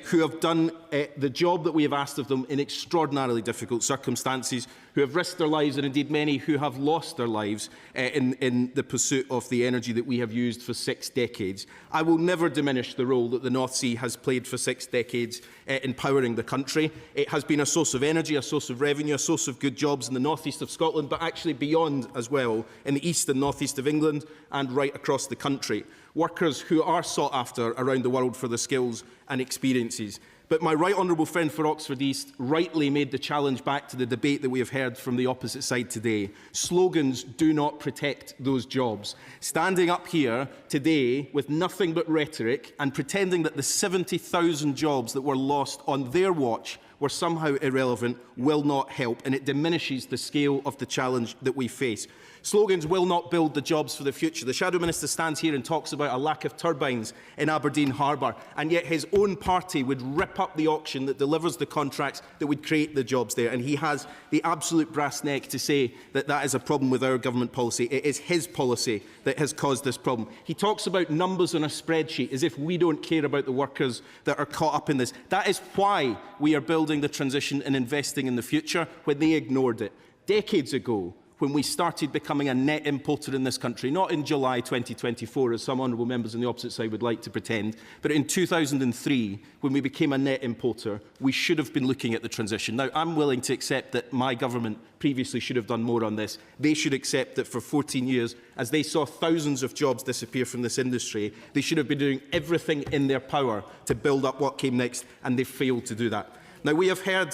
S16: who have done the job that we have asked of them in extraordinarily difficult circumstances, who have risked their lives, and indeed many who have lost their lives in the pursuit of the energy that we have used for 6 decades. I will never diminish the role that the North Sea has played for 6 decades in powering the country. It has been a source of energy, a source of revenue, a source of good jobs in the north east of Scotland, but actually beyond as well, in the east and north east of England and right across the country. Workers who are sought after around the world for their skills and experiences. But my right honourable friend for Oxford East rightly made the challenge back to the debate that we have heard from the opposite side today. Slogans do not protect those jobs. Standing up here today with nothing but rhetoric and pretending that the 70,000 jobs that were lost on their watch were somehow irrelevant will not help, and it diminishes the scale of the challenge that we face. Slogans will not build the jobs for the future. The Shadow Minister stands here and talks about a lack of turbines in Aberdeen Harbour, and yet his own party would rip up the auction that delivers the contracts that would create the jobs there. And he has the absolute brass neck to say that that is a problem with our government policy. It is his policy that has caused this problem. He talks about numbers on a spreadsheet as if we don't care about the workers that are caught up in this. That is why we are building the transition and investing in the future, when they ignored it. Decades ago, when we started becoming a net importer in this country, not in July 2024, as some honourable members on the opposite side would like to pretend, but in 2003, when we became a net importer, we should have been looking at the transition. Now, I'm willing to accept that my government previously should have done more on this. They should accept that for 14 years, as they saw thousands of jobs disappear from this industry, they should have been doing everything in their power to build up what came next, and they failed to do that. Now, we have heard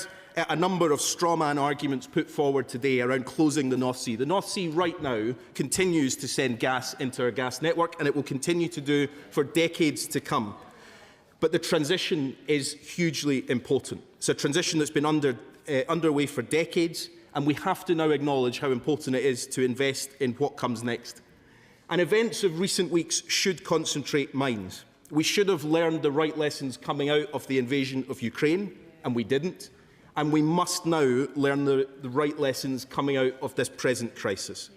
S16: a number of strawman arguments put forward today around closing the North Sea. The North Sea right now continues to send gas into our gas network, and it will continue to do for decades to come. But the transition is hugely important. It's a transition that's been underway for decades, and we have to now acknowledge how important it is to invest in what comes next. And events of recent weeks should concentrate minds. We should have learned the right lessons coming out of the invasion of Ukraine, and we didn't. And we must now learn the right lessons coming out of this present crisis.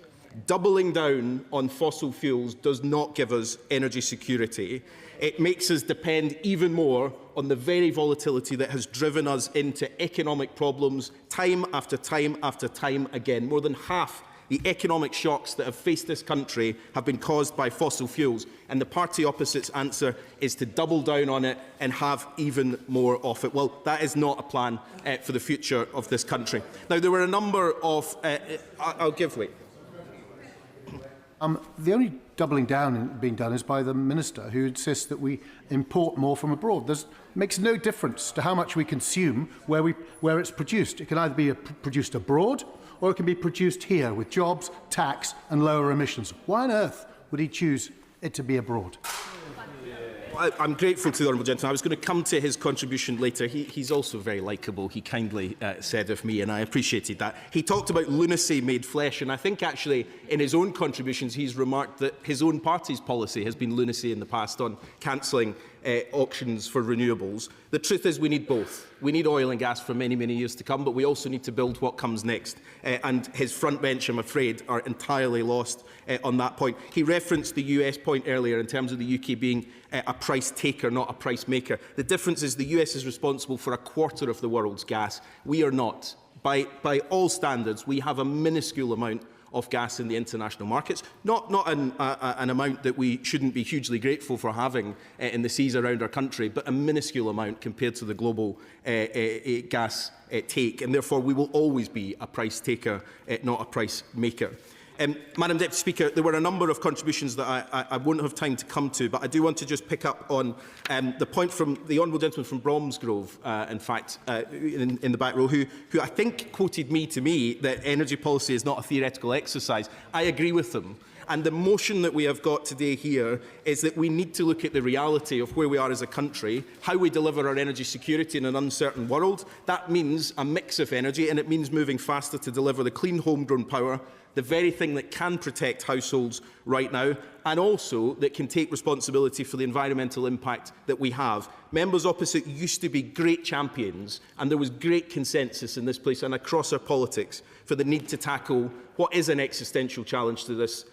S16: Doubling down on fossil fuels does not give us energy security. It makes us depend even more on the very volatility that has driven us into economic problems time after time after time again. More than half the economic shocks that have faced this country have been caused by fossil fuels, and the party opposite's answer is to double down on it and have even more of it. Well, that is not a plan for the future of this country. Now, there were a number of... I'll give way.
S20: The only doubling down being done is by the Minister, who insists that we import more from abroad. It makes no difference to how much we consume where it's produced. It can either be produced abroad, or it can be produced here with jobs, tax and lower emissions. Why on earth would he choose it to be abroad?
S16: I'm grateful to the honourable gentleman. I was going to come to his contribution later. He's also very likeable, he kindly said of me, and I appreciated that. He talked about lunacy made flesh, and I think actually in his own contributions he's remarked that his own party's policy has been lunacy in the past on cancelling auctions for renewables. The truth is we need both. We need oil and gas for many, many years to come, but we also need to build what comes next. And his front bench, I'm afraid, are entirely lost on that point. He referenced the US point earlier in terms of the UK being a price taker, not a price maker. The difference is the US is responsible for a quarter of the world's gas. We are not. By all standards, we have a minuscule amount of gas in the international markets, not an amount that we shouldn't be hugely grateful for having in the seas around our country, but a minuscule amount compared to the global gas take, and therefore we will always be a price taker, not a price maker. Madam Deputy Speaker, there were a number of contributions that I won't have time to come to, but I do want to just pick up on the point from the honourable gentleman from Bromsgrove, in fact, in the back row, who I think quoted me that energy policy is not a theoretical exercise. I agree with them. And the motion that we have got today here is that we need to look at the reality of where we are as a country, how we deliver our energy security in an uncertain world. That means a mix of energy, and it means moving faster to deliver the clean homegrown power, the very thing that can protect households right now, and also that can take responsibility for the environmental impact that we have. Members opposite used to be great champions, and there was great consensus in this place and across our politics for the need to tackle what is an existential challenge to this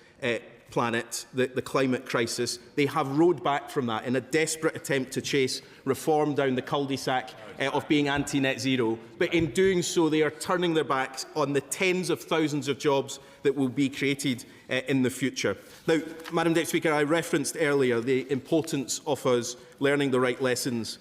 S16: planet, the climate crisis. They have rowed back from that in a desperate attempt to chase reform down the cul-de-sac of being anti-net zero. But in doing so, they are turning their backs on the tens of thousands of jobs that will be created in the future. Now, Madam Deputy Speaker, I referenced earlier the importance of us learning the right lessons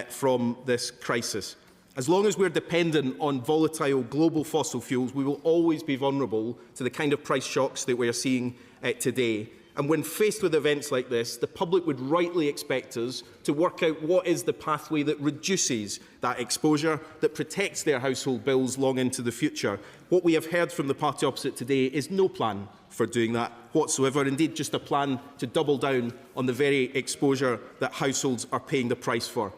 S16: from this crisis. As long as we're dependent on volatile global fossil fuels, we will always be vulnerable to the kind of price shocks that we are seeing today. And when faced with events like this, the public would rightly expect us to work out what is the pathway that reduces that exposure, that protects their household bills long into the future. What we have heard from the party opposite today is no plan for doing that whatsoever, indeed just a plan to double down on the very exposure that households are paying the price for.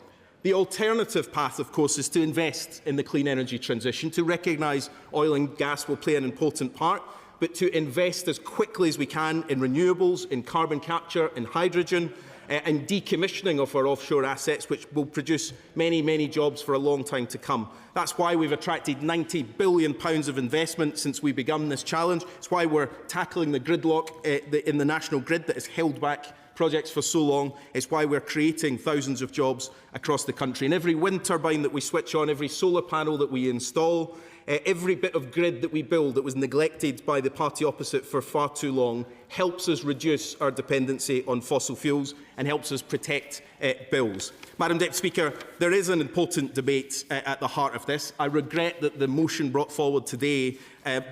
S16: The alternative path, of course, is to invest in the clean energy transition, to recognise oil and gas will play an important part, but to invest as quickly as we can in renewables, in carbon capture, in hydrogen, and decommissioning of our offshore assets, which will produce many, many jobs for a long time to come. That's why we've attracted £90 billion of investment since we began this challenge. It's why we're tackling the gridlock in the national grid that has held back projects for so long. It's why we're creating thousands of jobs across the country. And every wind turbine that we switch on, every solar panel that we install, every bit of grid that we build that was neglected by the party opposite for far too long helps us reduce our dependency on fossil fuels and helps us protect bills. Madam Deputy Speaker, there is an important debate at the heart of this. I regret that the motion brought forward today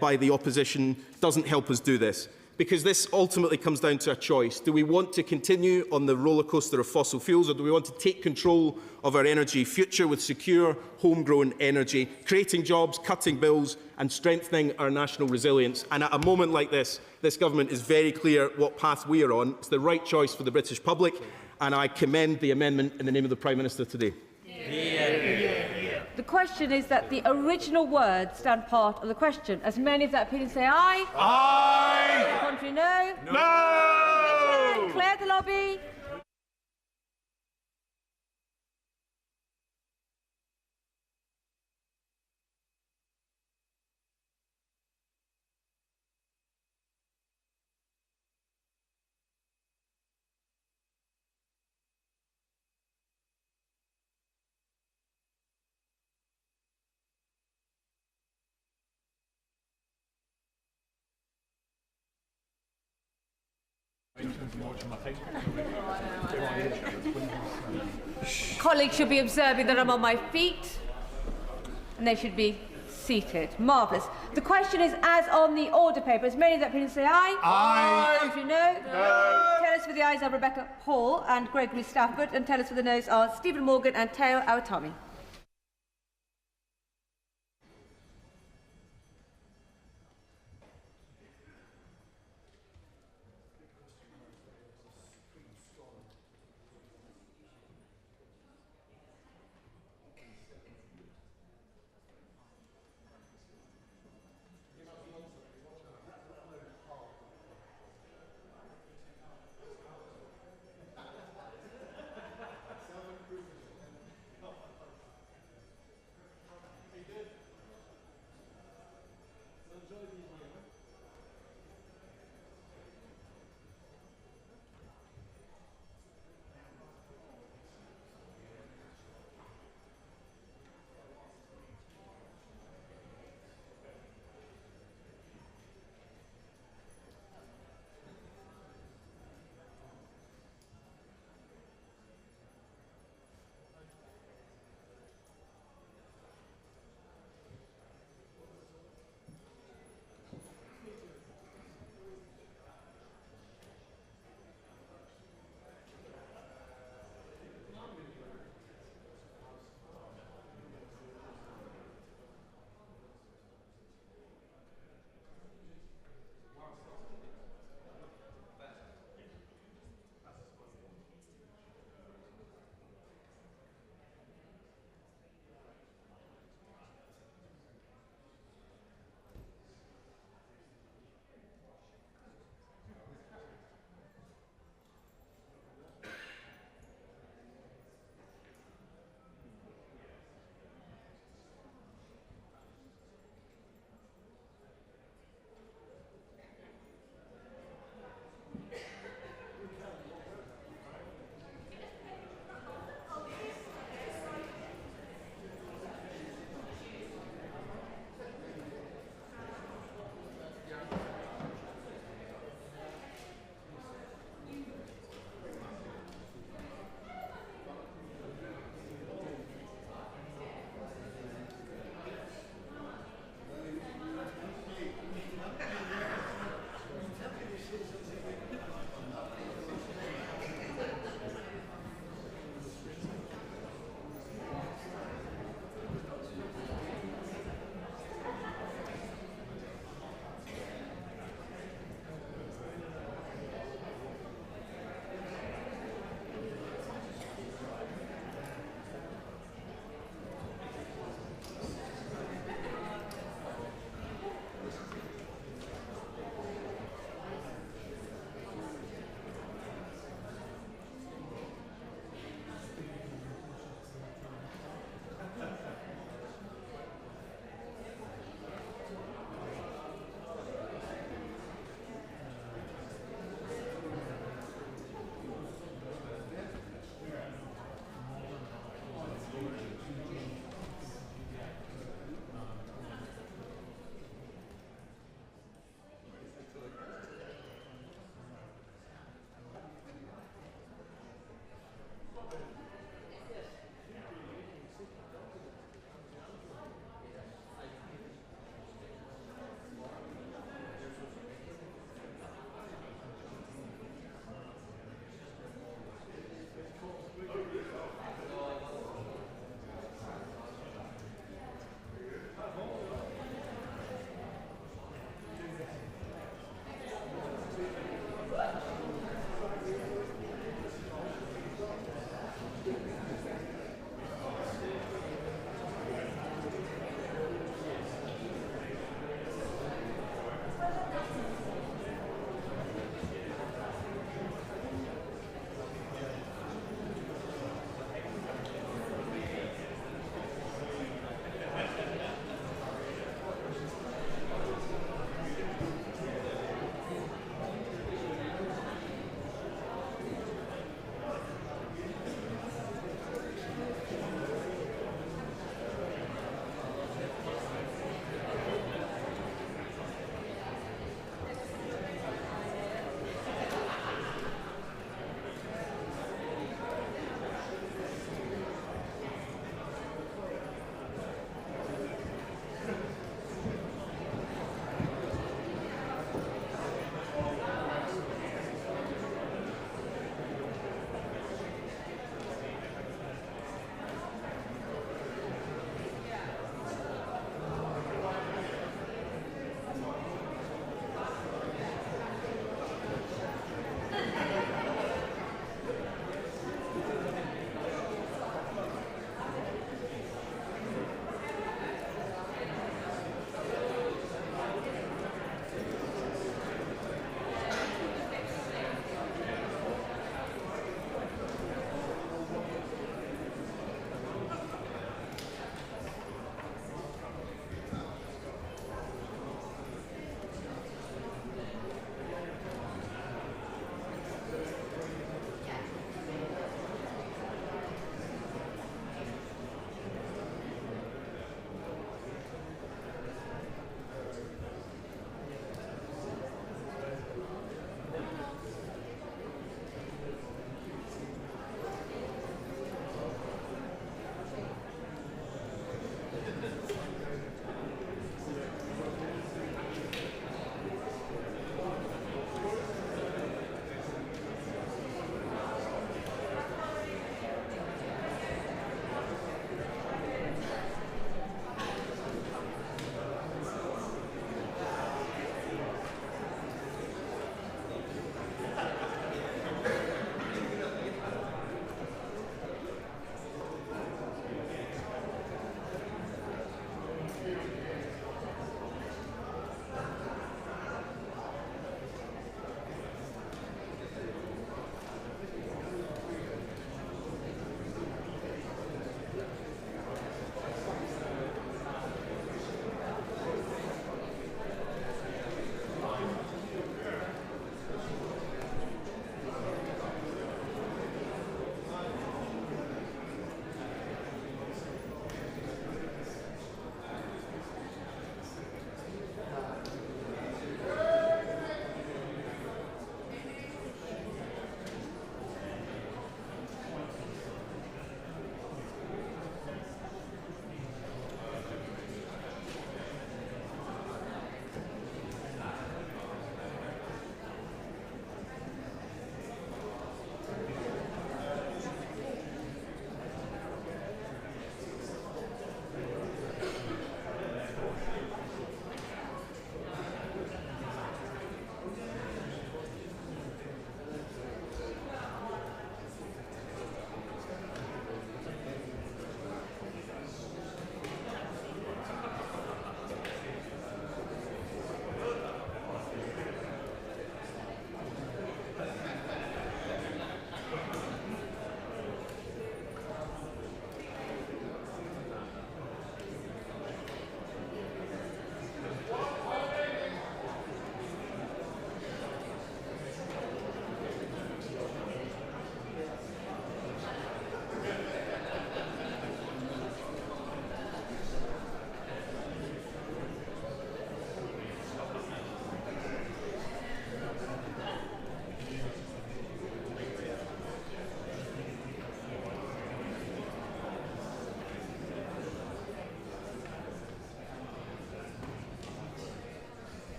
S16: by the opposition doesn't help us do this, because this ultimately comes down to a choice. Do we want to continue on the rollercoaster of fossil fuels, or do we want to take control of our energy future with secure, homegrown energy, creating jobs, cutting bills and strengthening our national resilience? And at a moment like this, this government is very clear what path we are on. It's the right choice for the British public, and I commend the amendment in the name of the Prime Minister today.
S6: The question is that the original words stand part of the question. As many of that opinion say aye. Aye. The contrary, no. No. Declare the lobby. Colleagues should be observing that I'm on my feet and they should be seated. Marvellous. The question is as on the order paper. As many of that opinion say aye. Aye. Contrary, no. No. Tell us for the ayes are Rebecca Hall and Gregory Stafford, and tell us for the noes are Stephen Morgan and Teo Awatami.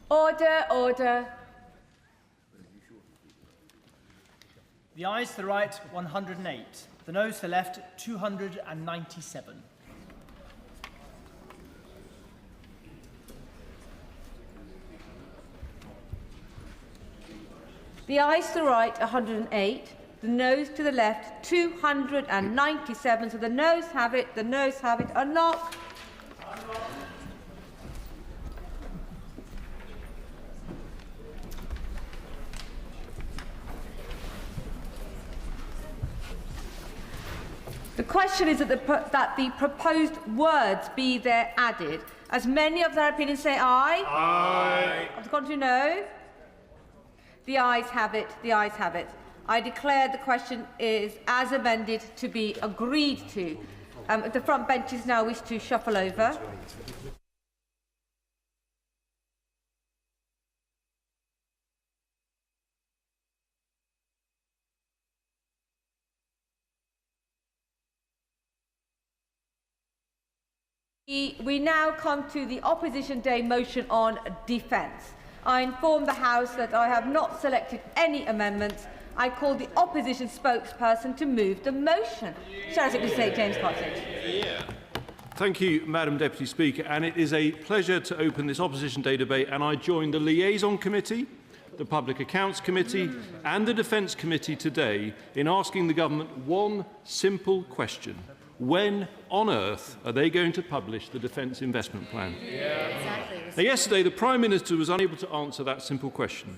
S6: Order, order.
S23: The ayes to the right, 108. The noes to the left, 297.
S6: The ayes to the right, 108. The noes to the left, 297. So the noes have it. The noes have it. Unlock. The question is that the proposed words be there added. As many of their opinions say aye.
S23: Aye.
S6: Of the contrary, no. The ayes have it. The ayes have it. I declare the question is, as amended, to be agreed to. The front benches now wish to shuffle over. We now come to the Opposition Day motion on defence. I inform the House that I have not selected any amendments. I call the opposition spokesperson to move the motion. Shall I simply say James Partridge?
S1: Thank you, Madam Deputy Speaker. And it is a pleasure to open this Opposition Day debate. And I join the Liaison Committee, the Public Accounts Committee and the Defence Committee today in asking the Government one simple question. When on earth are they going to publish the Defence Investment Plan? Now, yesterday, the Prime Minister was unable to answer that simple question.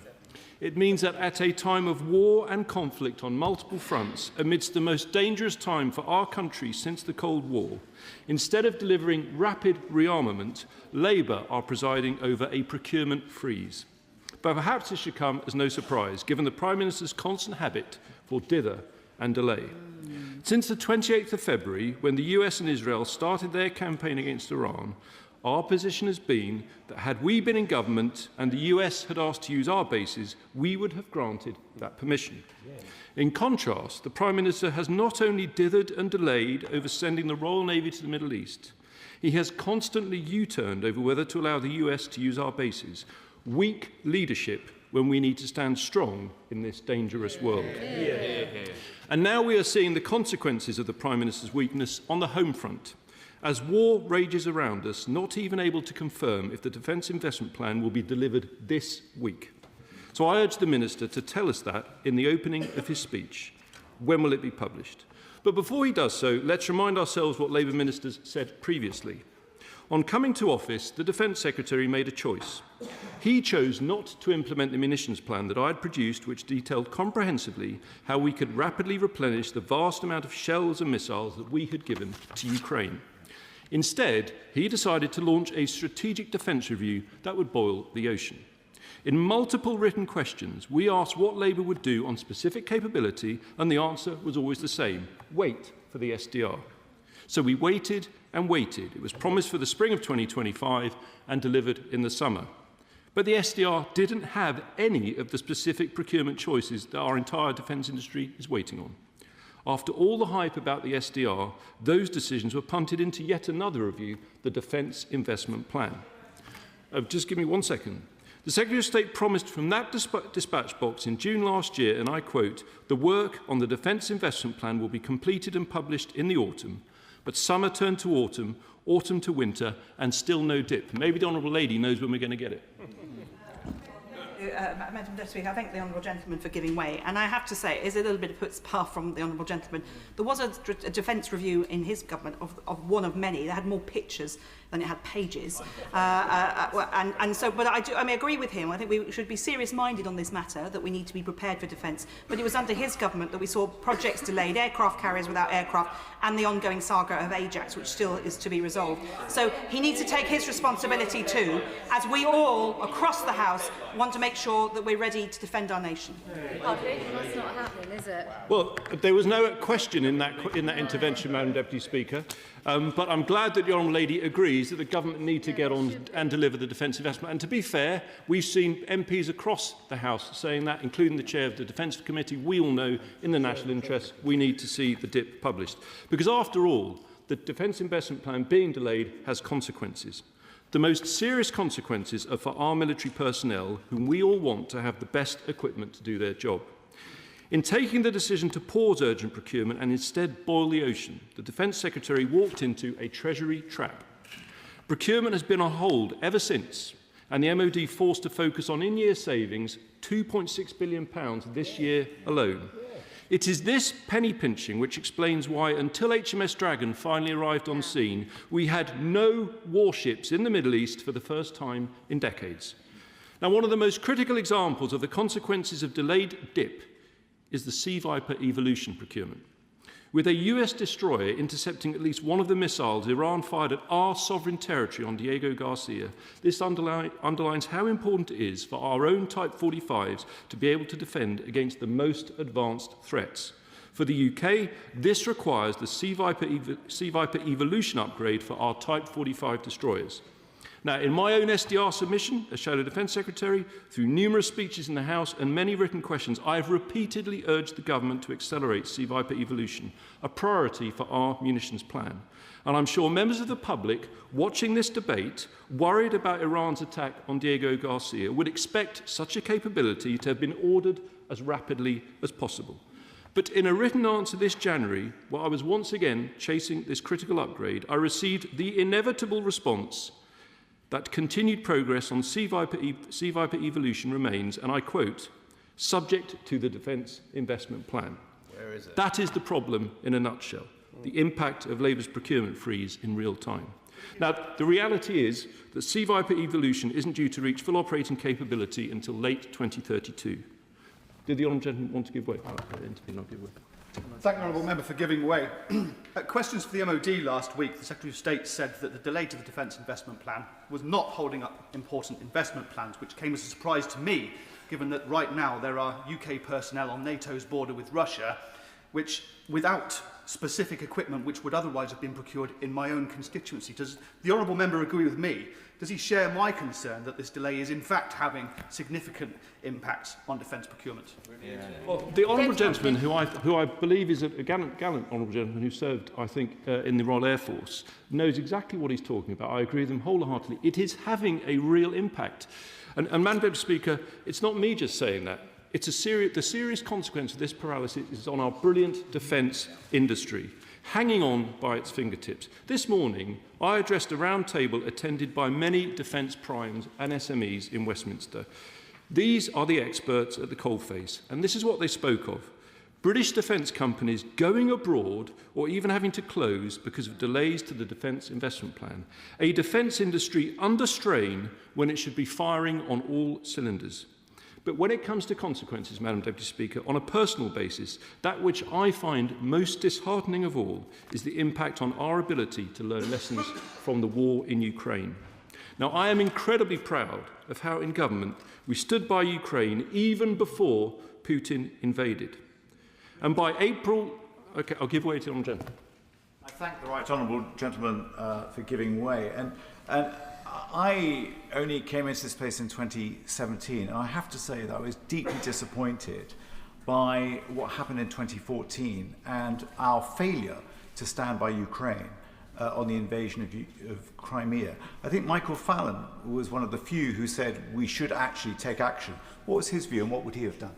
S1: It means that at a time of war and conflict on multiple fronts, amidst the most dangerous time for our country since the Cold War, instead of delivering rapid rearmament, Labour are presiding over a procurement freeze. But perhaps this should come as no surprise, given the Prime Minister's constant habit for dither and delay. Since the 28th of February, when the US and Israel started their campaign against Iran, our position has been that had we been in government and the US had asked to use our bases, we would have granted that permission. In contrast, the Prime Minister has not only dithered and delayed over sending the Royal Navy to the Middle East, he has constantly U-turned over whether to allow the US to use our bases. Weak leadership when we need to stand strong in this dangerous world. And now we are seeing the consequences of the Prime Minister's weakness on the home front. As war rages around us, not even able to confirm if the Defence Investment Plan will be delivered this week. So I urge the Minister to tell us that in the opening of his speech. When will it be published? But before he does so, let's remind ourselves what Labour ministers said previously. On coming to office, the Defence Secretary made a choice. He chose not to implement the munitions plan that I had produced, which detailed comprehensively how we could rapidly replenish the vast amount of shells and missiles that we had given to Ukraine. Instead, he decided to launch a strategic defence review that would boil the ocean. In multiple written questions, we asked what Labour would do on specific capability, and the answer was always the same: wait for the SDR. So we waited and waited. It was promised for the spring of 2025 and delivered in the summer. But the SDR didn't have any of the specific procurement choices that our entire defence industry is waiting on. After all the hype about the SDR, those decisions were punted into yet another review, the Defence Investment Plan. Just give me 1 second. The Secretary of State promised from that dispatch box in June last year, and I quote, "The work on the Defence Investment Plan will be completed and published in the autumn." But summer turned to autumn, autumn to winter, and still no dip. Maybe the Honourable Lady knows when we're going to get it.
S18: Madam Deputy Speaker, I thank the Honourable Gentleman for giving way. And I have to say, it is a little bit of puts par from the Honourable Gentleman. There was a defence review in his government of one of many. That had more pictures than it had pages. But I may agree with him. I think we should be serious-minded on this matter, that we need to be prepared for defence. But it was under his government that we saw projects delayed, aircraft carriers without aircraft, and the ongoing saga of Ajax, which still is to be resolved. So he needs to take his responsibility too, as we all, across the House, want to make sure that we're ready to defend our nation.
S10: That's not happening, is it?
S1: Well, there was no question in that intervention, Madam Deputy Speaker. But I'm glad that the Honourable Lady agrees that the government need to get on and deliver the defence investment. And to be fair, we've seen MPs across the House saying that, including the chair of the Defence Committee. We all know, in the national interest, we need to see the DIP published. Because after all, the Defence Investment Plan being delayed has consequences. The most serious consequences are for our military personnel, whom we all want to have the best equipment to do their job. In taking the decision to pause urgent procurement and instead boil the ocean, the Defence Secretary walked into a Treasury trap. Procurement has been on hold ever since, and the MOD forced to focus on in-year savings, £2.6 billion this year alone. It is this penny pinching which explains why, until HMS Dragon finally arrived on scene, we had no warships in the Middle East for the first time in decades. Now, one of the most critical examples of the consequences of delayed DIP is the Sea Viper Evolution procurement. With a US destroyer intercepting at least one of the missiles Iran fired at our sovereign territory on Diego Garcia, this underlines how important it is for our own Type 45s to be able to defend against the most advanced threats. For the UK, this requires the Sea Viper Evolution upgrade for our Type 45 destroyers. Now, in my own SDR submission as Shadow Defence Secretary, through numerous speeches in the House and many written questions, I have repeatedly urged the government to accelerate Sea Viper Evolution, a priority for our munitions plan. And I'm sure members of the public watching this debate, worried about Iran's attack on Diego Garcia, would expect such a capability to have been ordered as rapidly as possible. But in a written answer this January, while I was once again chasing this critical upgrade, I received the inevitable response that continued progress on Sea Viper Evolution remains, and I quote, subject to the Defence Investment Plan.
S7: Where is it?
S1: That is the problem in a nutshell, the impact of Labour's procurement freeze in real time. Now, the reality is that Sea Viper Evolution isn't due to reach full operating capability until late 2032. Did the honourable gentleman want to give way? Not give way.
S12: Thank the honourable member for giving way. At questions for the MOD last week, the Secretary of State said that the delay to the Defence Investment Plan was not holding up important investment plans, which came as a surprise to me, given that right now there are UK personnel on NATO's border with Russia, which, without specific equipment which would otherwise have been procured in my own constituency. Does the honourable member agree with me? Does he share my concern that this delay is in fact having significant impacts on defence procurement?
S1: Well, the honourable gentleman, who I believe is a gallant honourable gentleman who served, I think, in the Royal Air Force, knows exactly what he's talking about. I agree with him wholeheartedly. It is having a real impact. And Madam Deputy Speaker, it's not me just saying that. It's the serious consequence of this paralysis is on our brilliant defence industry, hanging on by its fingertips. This morning, I addressed a round table attended by many defence primes and SMEs in Westminster. These are the experts at the coalface, and this is what they spoke of. British defence companies going abroad or even having to close because of delays to the Defence Investment Plan. A defence industry under strain when it should be firing on all cylinders. But when it comes to consequences, Madam Deputy Speaker, on a personal basis, that which I find most disheartening of all is the impact on our ability to learn lessons from the war in Ukraine. Now, I am incredibly proud of how in government we stood by Ukraine even before Putin invaded. And by April... OK, I'll give way to the honourable gentleman.
S19: I thank the right honourable gentleman for giving way. And I only came into this place in 2017, and I have to say that I was deeply disappointed by what happened in 2014 and our failure to stand by Ukraine on the invasion of Crimea. I think Michael Fallon was one of the few who said we should actually take action. What was his view, and what would he have done?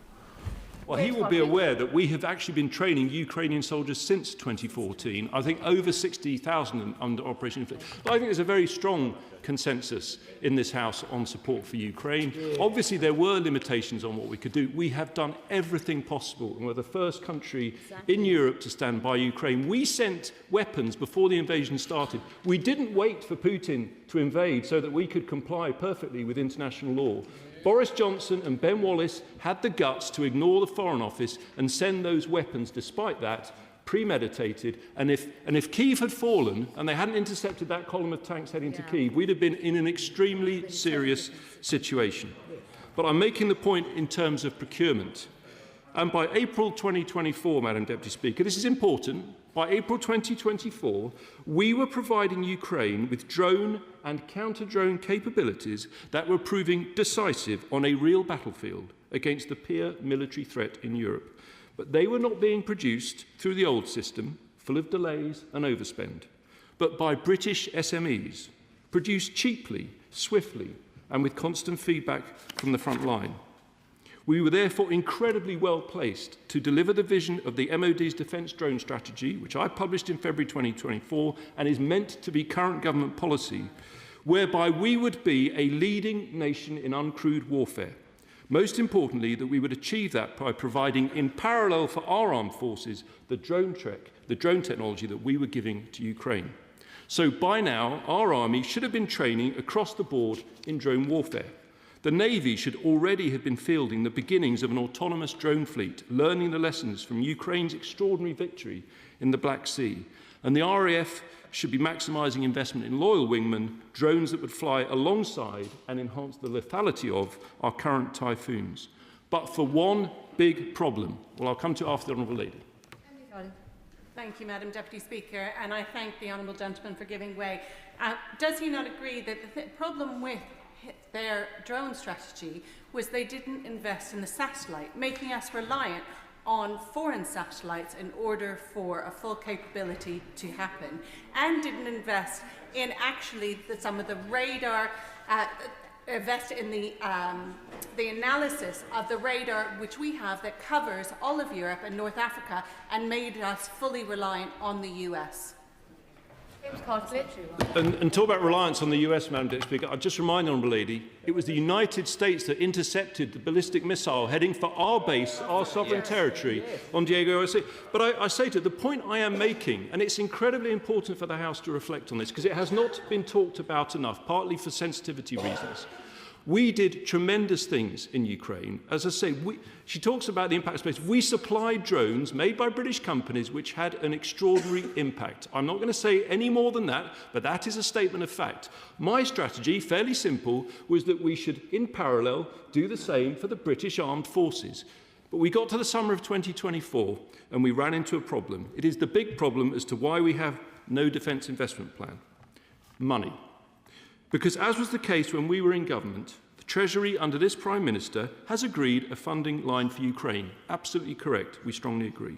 S1: Well, he will be aware that we have actually been training Ukrainian soldiers since 2014. I think over 60,000 under Operation Flint. But I think there's a very strong consensus in this House on support for Ukraine. Obviously, there were limitations on what we could do. We have done everything possible, and we're the first country in Europe to stand by Ukraine. We sent weapons before the invasion started. We didn't wait for Putin to invade so that we could comply perfectly with international law. Boris Johnson and Ben Wallace had the guts to ignore the Foreign Office and send those weapons, despite that, premeditated. And if Kyiv had fallen and they hadn't intercepted that column of tanks heading to Kyiv, we'd have been in an extremely serious situation. But I'm making the point in terms of procurement. And by April 2024, Madam Deputy Speaker, this is important, by April 2024, we were providing Ukraine with drone and counter-drone capabilities that were proving decisive on a real battlefield against the peer military threat in Europe. But they were not being produced through the old system, full of delays and overspend, but by British SMEs, produced cheaply, swiftly, and with constant feedback from the front line. We were therefore incredibly well placed to deliver the vision of the MOD's defence drone strategy, which I published in February 2024 and is meant to be current government policy, whereby we would be a leading nation in uncrewed warfare. Most importantly, that we would achieve that by providing in parallel for our armed forces the drone technology that we were giving to Ukraine. So by now, our army should have been training across the board in drone warfare. The Navy should already have been fielding the beginnings of an autonomous drone fleet, learning the lessons from Ukraine's extraordinary victory in the Black Sea. And the RAF should be maximising investment in loyal wingmen, drones that would fly alongside and enhance the lethality of our current Typhoons. But for one big problem. Well, I'll come to after the Honourable Lady.
S7: Thank you, Madam Deputy Speaker, and I thank the Honourable Gentleman for giving way. Does he not agree that the problem with their drone strategy was they didn't invest in the satellite, making us reliant on foreign satellites in order for a full capability to happen, and didn't invest in actually some of the radar, invest in the analysis of the radar which we have that covers all of Europe and North Africa and made us fully reliant on the US.
S1: And talk about reliance on the US, Madam Deputy Speaker. I'll just remind the Honourable Lady, it was the United States that intercepted the ballistic missile heading for our base, our sovereign territory on Diego Garcia. But I say to the point I am making, and it's incredibly important for the House to reflect on this, because it has not been talked about enough, partly for sensitivity reasons. We did tremendous things in Ukraine. As I say, she talks about the impact of space. We supplied drones made by British companies which had an extraordinary impact. I'm not going to say any more than that, but that is a statement of fact. My strategy, fairly simple, was that we should, in parallel, do the same for the British Armed Forces. But we got to the summer of 2024 and we ran into a problem. It is the big problem as to why we have no defence investment plan. Money. Because as was the case when we were in government, the Treasury under this Prime Minister has agreed a funding line for Ukraine. Absolutely correct. We strongly agree.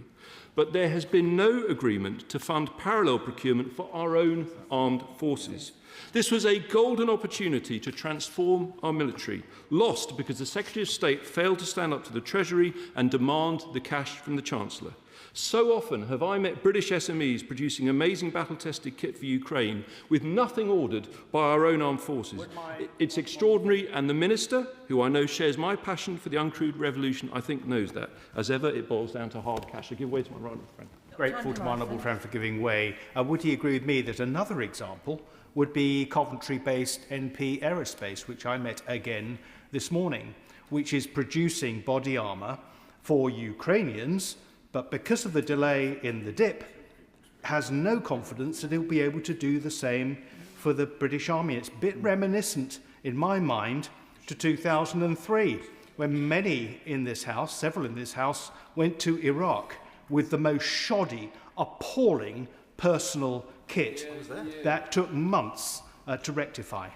S1: But there has been no agreement to fund parallel procurement for our own armed forces. This was a golden opportunity to transform our military, lost because the Secretary of State failed to stand up to the Treasury and demand the cash from the Chancellor. So often have I met British SMEs producing amazing battle-tested kit for Ukraine with nothing ordered by our own armed forces. It's extraordinary, and the Minister, who I know shares my passion for the uncrewed revolution, I think knows that. As ever, it boils down to hard cash. I give way to my right friend.
S9: Grateful to my honourable friend for giving way. Would he agree with me that another example would be Coventry-based NP Aerospace, which I met again this morning, which is producing body armour for Ukrainians, but because of the delay in the DIP, has no confidence that he'll be able to do the same for the British Army. It's a bit reminiscent, in my mind, to 2003, when many in this House, several in this House, went to Iraq with the most shoddy, appalling personal kit that took months to rectify.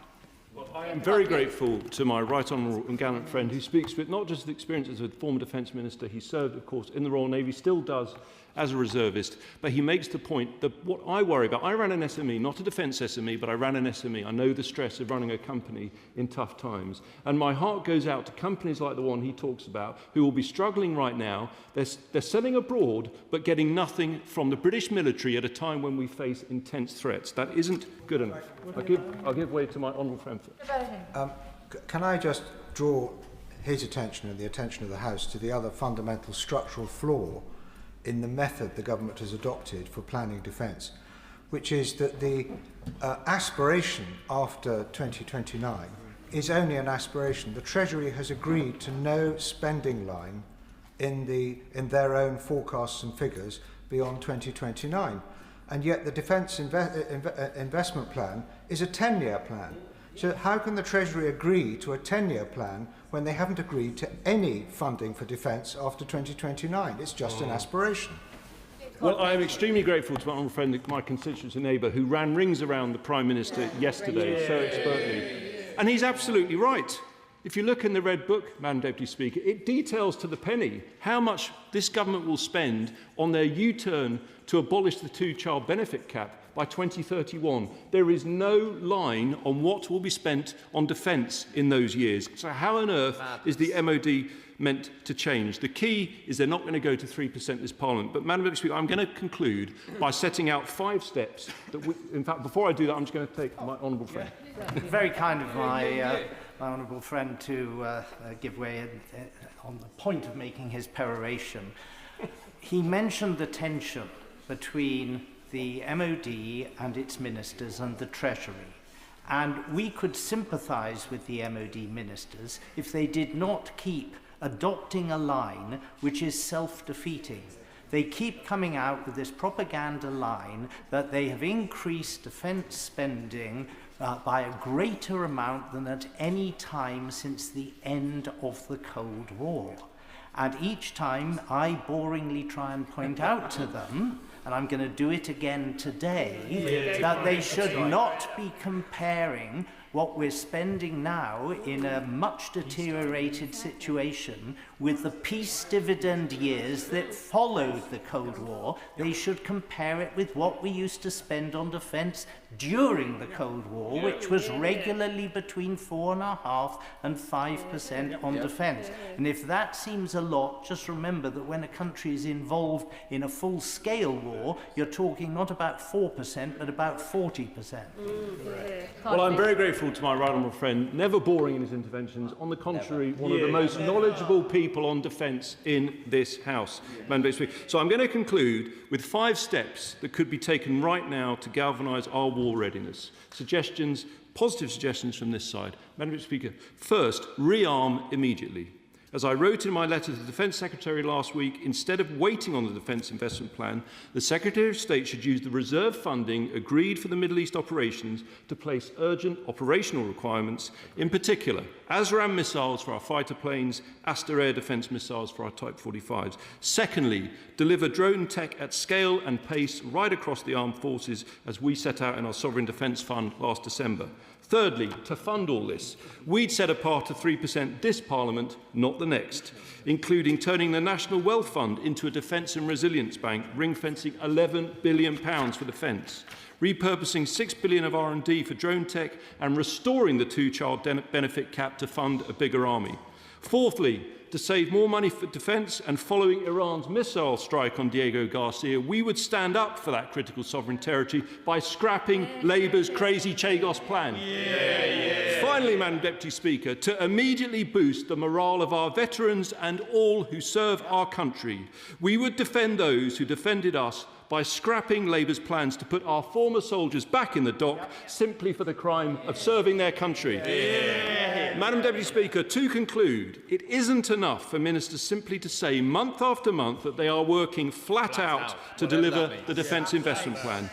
S1: Well, I am very grateful to my right honourable and gallant friend who speaks with not just the experience as a former Defence Minister, he served, of course, in the Royal Navy, still does as a reservist, but he makes the point that what I worry about, I ran an SME, not a defence SME, but I ran an SME. I know the stress of running a company in tough times. And my heart goes out to companies like the one he talks about, who will be struggling right now. They're selling abroad, but getting nothing from the British military at a time when we face intense threats. That isn't good enough. I'll give way to my honourable friend.
S21: Can I just draw his attention and the attention of the House to the other fundamental structural flaw in the method the government has adopted for planning defence, which is that the aspiration after 2029 is only an aspiration. The Treasury has agreed to no spending line in their own forecasts and figures beyond 2029, and yet the defence investment plan is a 10-year plan. So how can the Treasury agree to a 10-year plan when they haven't agreed to any funding for defence after 2029? It's just an aspiration.
S1: Well, I am extremely grateful to my honourable friend, my constituency neighbour, who ran rings around the Prime Minister yesterday so expertly. And he's absolutely right. If you look in the Red Book, Madam Deputy Speaker, it details to the penny how much this government will spend on their U-turn to abolish the two-child benefit cap by 2031. There is no line on what will be spent on defence in those years. So how on earth is the MOD meant to change? The key is they're not going to go to 3% this Parliament. But, Madam Deputy Speaker, I'm going to conclude by setting out 5 steps that in fact, before I do that, I'm just going to take my honourable friend.
S9: Very kind of my honourable friend to give way on the point of making his peroration. He mentioned the tension between the MOD and its ministers and the Treasury. And we could sympathise with the MOD ministers if they did not keep adopting a line which is self-defeating. They keep coming out with this propaganda line that they have increased defence spending by a greater amount than at any time since the end of the Cold War. And each time I boringly try and point out to them, and I'm going to do it again today, that they should not be comparing what we're spending now in a much deteriorated situation with the peace dividend years that followed the Cold War. They should compare it with what we used to spend on defence during the Cold War, which was regularly between 4.5% and 5% on defence. And if that seems a lot, just remember that when a country is involved in a full-scale war, you're talking not about 4%, but about 40%.
S1: Well, I'm very grateful to my right honourable friend, never boring in his interventions. On the contrary, one of the most knowledgeable people on defence in this House. So I'm going to conclude with 5 steps that could be taken right now to galvanise our war readiness. Suggestions, positive suggestions from this side. Madam Speaker, first, rearm immediately. As I wrote in my letter to the Defence Secretary last week, instead of waiting on the Defence Investment Plan, the Secretary of State should use the reserve funding agreed for the Middle East operations to place urgent operational requirements, in particular, ASRAAM missiles for our fighter planes, Aster air defence missiles for our Type 45s. Secondly, deliver drone tech at scale and pace right across the armed forces, as we set out in our Sovereign Defence Fund last December. Thirdly, to fund all this, we'd set apart to 3% this Parliament, not the next, including turning the National Wealth Fund into a defence and resilience bank, ring-fencing £11 billion for defence, repurposing £6 billion of R&D for drone tech, and restoring the two-child benefit cap to fund a bigger army. Fourthly, to save more money for defence and following Iran's missile strike on Diego Garcia, we would stand up for that critical sovereign territory by scrapping Labour's crazy Chagos plan. Finally, Madam Deputy Speaker, to immediately boost the morale of our veterans and all who serve our country, we would defend those who defended us by scrapping Labour's plans to put our former soldiers back in the dock simply for the crime of serving their country. Madam Deputy Speaker, to conclude, it isn't enough for ministers simply to say month after month that they are working flat out to deliver the Defence Investment Plan.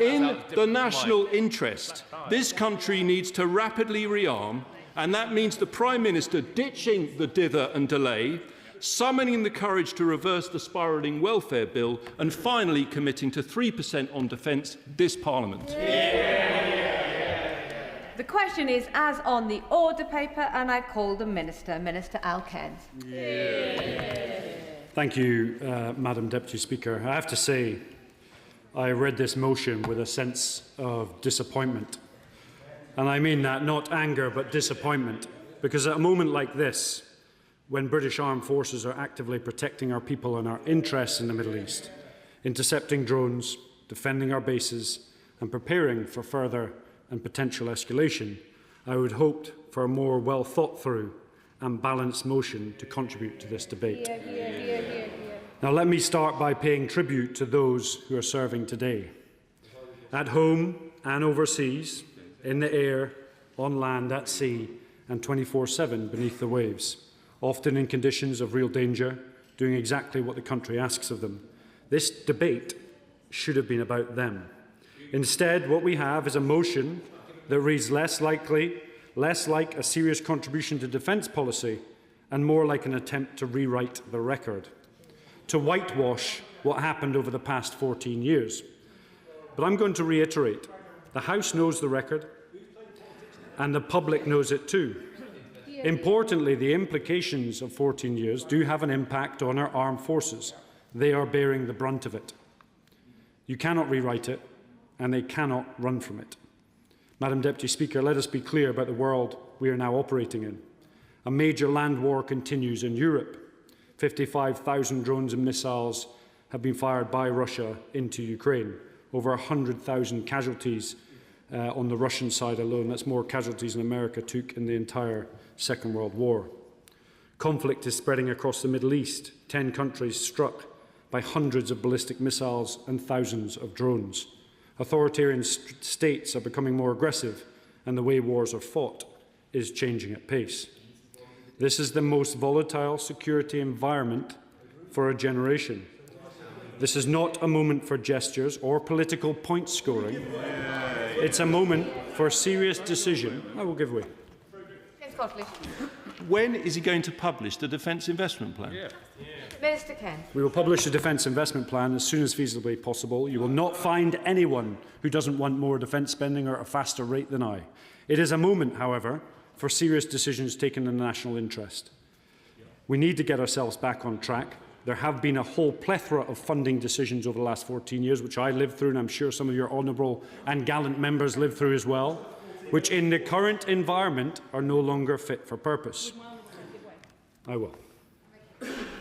S1: In the national interest, this country needs to rapidly rearm, and that means the Prime Minister ditching the dither and delay, summoning the courage to reverse the spiralling welfare bill, and finally committing to 3% on defence this Parliament.
S6: The question is as on the order paper, and I call the Minister, Minister Al Kent.
S2: Thank you, Madam Deputy Speaker. I have to say, I read this motion with a sense of disappointment. And I mean that, not anger, but disappointment. Because at a moment like this, when British armed forces are actively protecting our people and our interests in the Middle East, intercepting drones, defending our bases, and preparing for further and potential escalation, I would hope for a more well-thought-through and balanced motion to contribute to this debate. Now, let me start by paying tribute to those who are serving today, at home and overseas, in the air, on land, at sea, and 24/7 beneath the waves, often in conditions of real danger, doing exactly what the country asks of them. This debate should have been about them. Instead, what we have is a motion that reads less like a serious contribution to defence policy and more like an attempt to rewrite the record, to whitewash what happened over the past 14 years. But I'm going to reiterate, the House knows the record and the public knows it too. Importantly, the implications of 14 years do have an impact on our armed forces. They are bearing the brunt of it. You cannot rewrite it, and they cannot run from it. Madam Deputy Speaker, let us be clear about the world we are now operating in. A major land war continues in Europe. 55,000 drones and missiles have been fired by Russia into Ukraine. Over 100,000 casualties on the Russian side alone. That's more casualties than America took in the entire Second World War. Conflict is spreading across the Middle East. 10 countries struck by hundreds of ballistic missiles and thousands of drones. Authoritarian states are becoming more aggressive, and the way wars are fought is changing at pace. This is the most volatile security environment for a generation. This is not a moment for gestures or political point scoring. It's a moment for serious decision. I will give way.
S1: When is he going to publish the Defence Investment Plan?
S6: Minister Ken.
S2: We will publish the Defence Investment Plan as soon as feasibly possible. You will not find anyone who doesn't want more defence spending at a faster rate than I. It is a moment, however, for serious decisions taken in the national interest. We need to get ourselves back on track. There have been a whole plethora of funding decisions over the last 14 years, which I lived through, and I'm sure some of your honourable and gallant members lived through as well, which in the current environment are no longer fit for purpose. I will.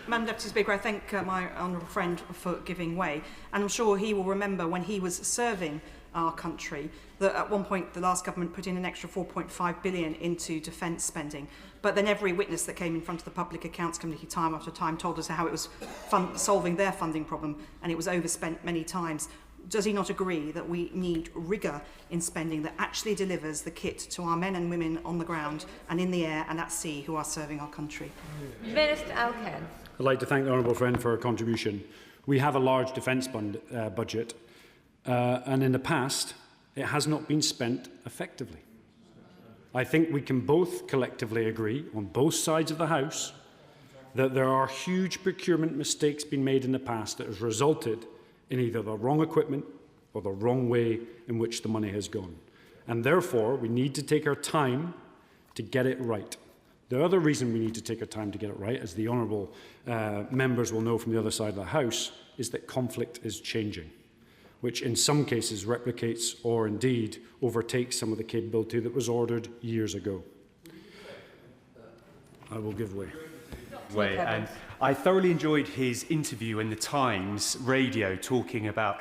S18: Madam Deputy Speaker, I thank my honourable friend for giving way, and I'm sure he will remember when he was serving our country that at one point the last government put in an extra £4.5 billion into defence spending, but then every witness that came in front of the Public Accounts Committee time after time told us how it was solving their funding problem and it was overspent many times. Does he not agree that we need rigour in spending that actually delivers the kit to our men and women on the ground and in the air and at sea who are serving our country?
S6: Minister Alken.
S2: I'd like to thank the honourable friend for her contribution. We have a large defence budget, and in the past, it has not been spent effectively. I think we can both collectively agree, on both sides of the House, that there are huge procurement mistakes being made in the past that has resulted in either the wrong equipment or the wrong way in which the money has gone. And therefore, we need to take our time to get it right. The other reason we need to take our time to get it right, as the honourable members will know from the other side of the House, is that conflict is changing, which in some cases replicates or indeed overtakes some of the capability that was ordered years ago. I will give way.
S3: And I thoroughly enjoyed his interview in the Times radio talking about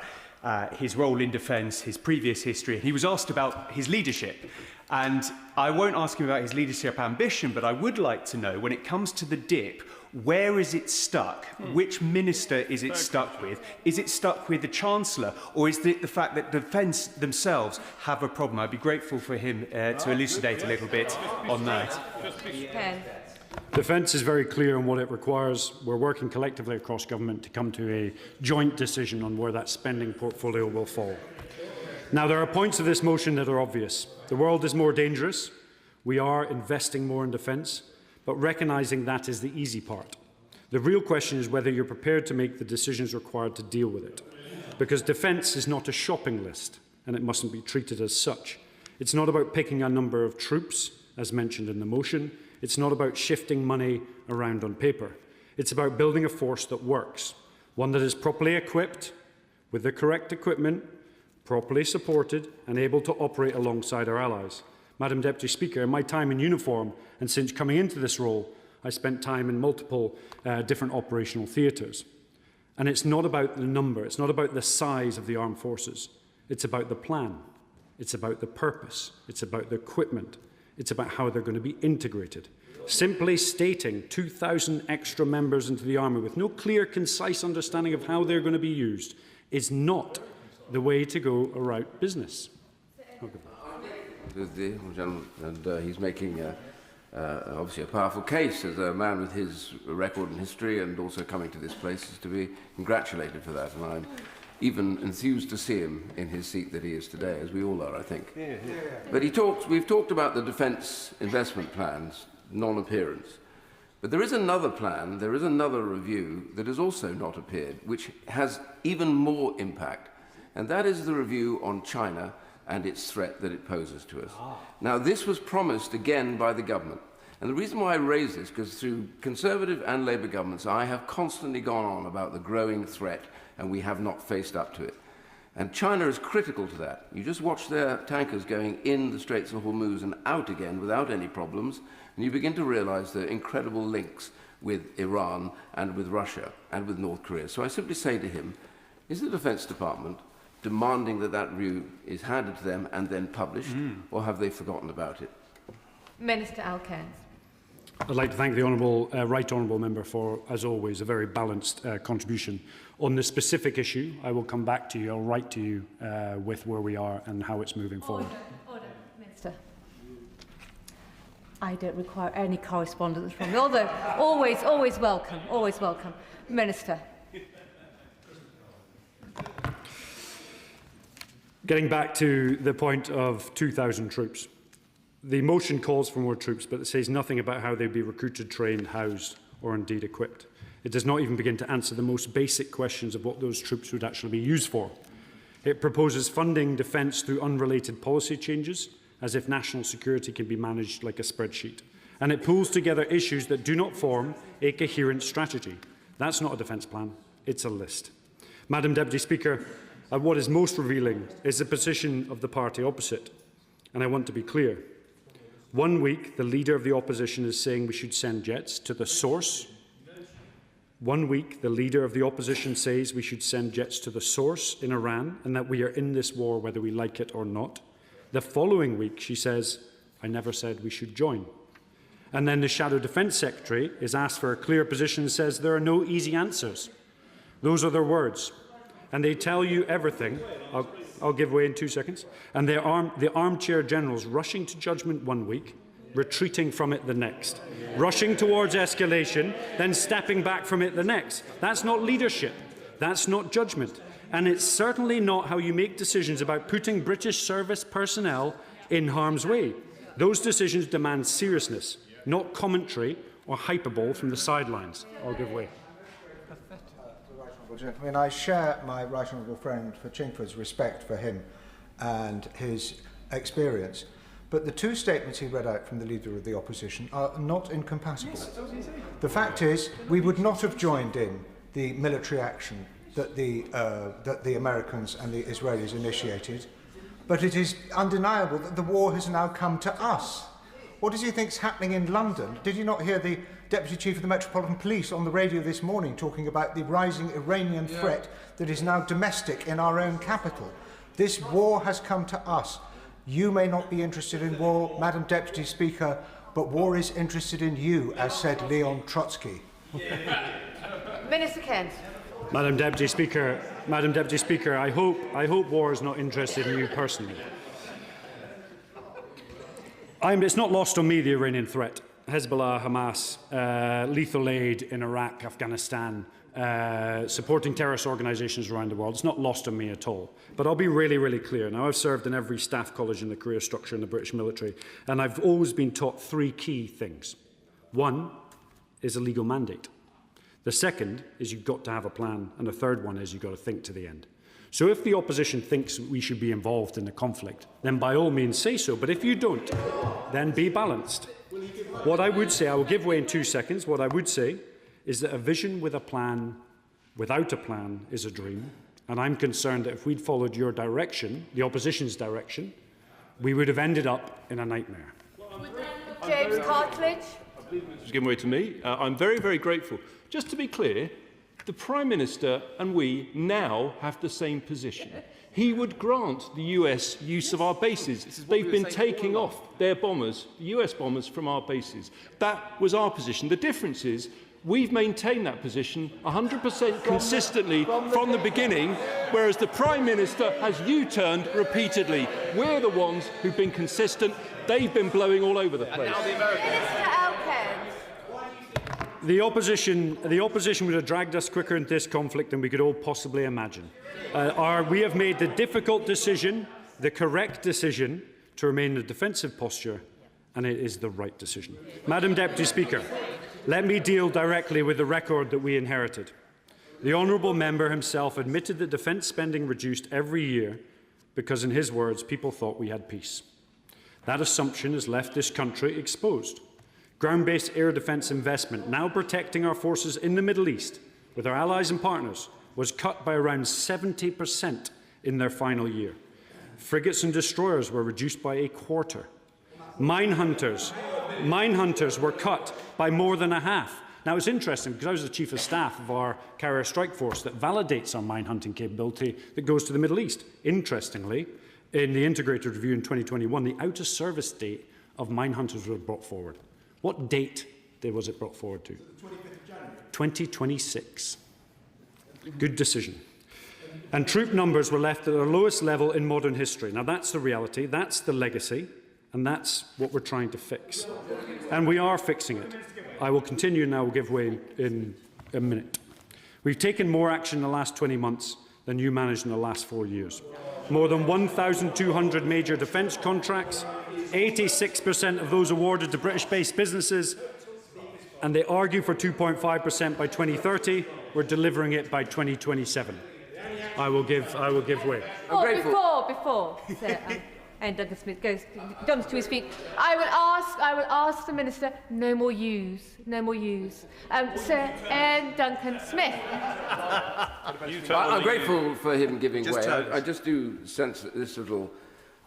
S3: his role in defence, his previous history. He was asked about his leadership. And I won't ask him about his leadership ambition, but I would like to know, when it comes to the dip, where is it stuck? Which minister is it stuck with? Is it stuck with the Chancellor, or is it the fact that defence themselves have a problem? I'd be grateful for him to elucidate a little bit on that.
S6: Ken.
S2: Defence is very clear on what it requires. We're working collectively across government to come to a joint decision on where that spending portfolio will fall. Now, there are points of this motion that are obvious. The world is more dangerous. We are investing more in defence, but recognising that is the easy part. The real question is whether you're prepared to make the decisions required to deal with it. Because defence is not a shopping list, and it mustn't be treated as such. It's not about picking a number of troops, as mentioned in the motion. It's not about shifting money around on paper. It's about building a force that works, one that is properly equipped, with the correct equipment, properly supported and able to operate alongside our allies. Madam Deputy Speaker, in my time in uniform and since coming into this role, I spent time in multiple different operational theatres. And it's not about the number, it's not about the size of the armed forces. It's about the plan, it's about the purpose, it's about the equipment, it's about how they're going to be integrated. Simply stating 2,000 extra members into the army with no clear, concise understanding of how they're going to be used is not the way to go about business.
S4: The gentleman, and he's making obviously a powerful case as a man with his record and history, and also coming to this place is to be congratulated for that. And I'm even enthused to see him in his seat that he is today, as we all are, I think. But we've talked about the defence investment plan's non-appearance. But there is another plan, there is another review that has also not appeared, which has even more impact. And that is the review on China and its threat that it poses to us. Now, this was promised again by the government. And the reason why I raise this, because through Conservative and Labour governments, I have constantly gone on about the growing threat, and we have not faced up to it. And China is critical to that. You just watch their tankers going in the Straits of Hormuz and out again without any problems, and you begin to realize the incredible links with Iran and with Russia and with North Korea. So I simply say to him, is the Defence Department demanding that that view is handed to them and then published, or have they forgotten about it?
S6: Minister Alkens.
S2: I'd like to thank the Right Honourable Member for, as always, a very balanced contribution. On the specific issue, I will come back to you, I'll write to you with where we are and how it's moving forward.
S6: Order, Minister. I don't require any correspondence from you, although always welcome, always welcome. Minister.
S2: Getting back to the point of 2,000 troops. The motion calls for more troops, but it says nothing about how they'd be recruited, trained, housed, or indeed equipped. It does not even begin to answer the most basic questions of what those troops would actually be used for. It proposes funding defence through unrelated policy changes, as if national security can be managed like a spreadsheet. And it pulls together issues that do not form a coherent strategy. That's not a defence plan, it's a list. Madam Deputy Speaker, what is most revealing is the position of the party opposite. And I want to be clear. 1 week, the Leader of the Opposition is saying we should send jets to the source. 1 week, the Leader of the Opposition says we should send jets to the source in Iran and that we are in this war whether we like it or not. The following week, she says, I never said we should join. And then the Shadow Defence Secretary is asked for a clear position and says there are no easy answers. Those are their words. And they tell you everything. I'll give way in 2 seconds. And the armchair generals rushing to judgment 1 week, retreating from it the next, rushing towards escalation, then stepping back from it the next. That's not leadership. That's not judgment. And it's certainly not how you make decisions about putting British service personnel in harm's way. Those decisions demand seriousness, not commentary or hyperbole from the sidelines. I'll give way.
S21: I mean, I share my right honourable friend for Chingford's respect for him and his experience, but the two statements he read out from the Leader of the Opposition are not incompatible. The fact is, we would not have joined in the military action that the Americans and the Israelis initiated, but it is undeniable that the war has now come to us. What does he think is happening in London? Did you not hear the Deputy Chief of the Metropolitan Police on the radio this morning talking about the rising Iranian threat that is now domestic in our own capital? This war has come to us. You may not be interested in war, Madam Deputy Speaker, but war is interested in you, as said Leon Trotsky.
S6: Minister Kent.
S2: Madam Deputy Speaker, I hope war is not interested in you personally. It's not lost on me, the Iranian threat. Hezbollah, Hamas, lethal aid in Iraq, Afghanistan, supporting terrorist organisations around the world. It's not lost on me at all. But I'll be really, really clear. Now, I've served in every staff college in the career structure in the British military, and I've always been taught three key things. One is a legal mandate. The second is you've got to have a plan, and the third one is you've got to think to the end. So if the opposition thinks we should be involved in the conflict, then by all means say so. But if you don't, then be balanced. What I would say, I will give way in 2 seconds, what I would say is that a vision with a plan without a plan is a dream. And I'm concerned that if we'd followed your direction, the opposition's direction, we would have ended up in a nightmare.
S6: James Cartledge.
S1: It's given way to me. I'm very, very grateful. Just to be clear, the Prime Minister and we now have the same position. He would grant the US use of our bases. They've been taking off their bombers, US bombers, from our bases. That was our position. The difference is we've maintained that position 100% consistently from the beginning, whereas the Prime Minister has U-turned repeatedly. We're the ones who've been consistent. They've been blowing all over the place.
S2: The opposition would have dragged us quicker into this conflict than we could all possibly imagine. We have made the difficult decision, the correct decision, to remain in a defensive posture, and it is the right decision. Madam Deputy Speaker, let me deal directly with the record that we inherited. The honourable member himself admitted that defence spending reduced every year because, in his words, people thought we had peace. That assumption has left this country exposed. Ground-based air defence investment, now protecting our forces in the Middle East with our allies and partners, was cut by around 70% in their final year. Frigates and destroyers were reduced by a quarter. Mine hunters were cut by more than a half. Now, it's interesting, because I was the Chief of Staff of our Carrier Strike Force that validates our mine hunting capability that goes to the Middle East. Interestingly, in the integrated review in 2021, the out-of-service date of mine hunters was brought forward. What date was it brought forward to?
S21: 25th of January.
S2: 2026. Good decision. And troop numbers were left at their lowest level in modern history. Now, that's the reality, that's the legacy, and that's what we're trying to fix. And we are fixing it. I will continue and I will give way in a minute. We've taken more action in the last 20 months than you managed in the last 4 years. More than 1,200 major defence contracts, 86% of those awarded to British-based businesses, and they argue for 2.5% by 2030. We're delivering it by 2027. I will give way.
S6: Before Sir, and Duncan Smith jumps to his feet, I will ask the Minister, no more use. Sir Duncan Smith.
S4: I'm grateful for him giving way. I just do sense that this little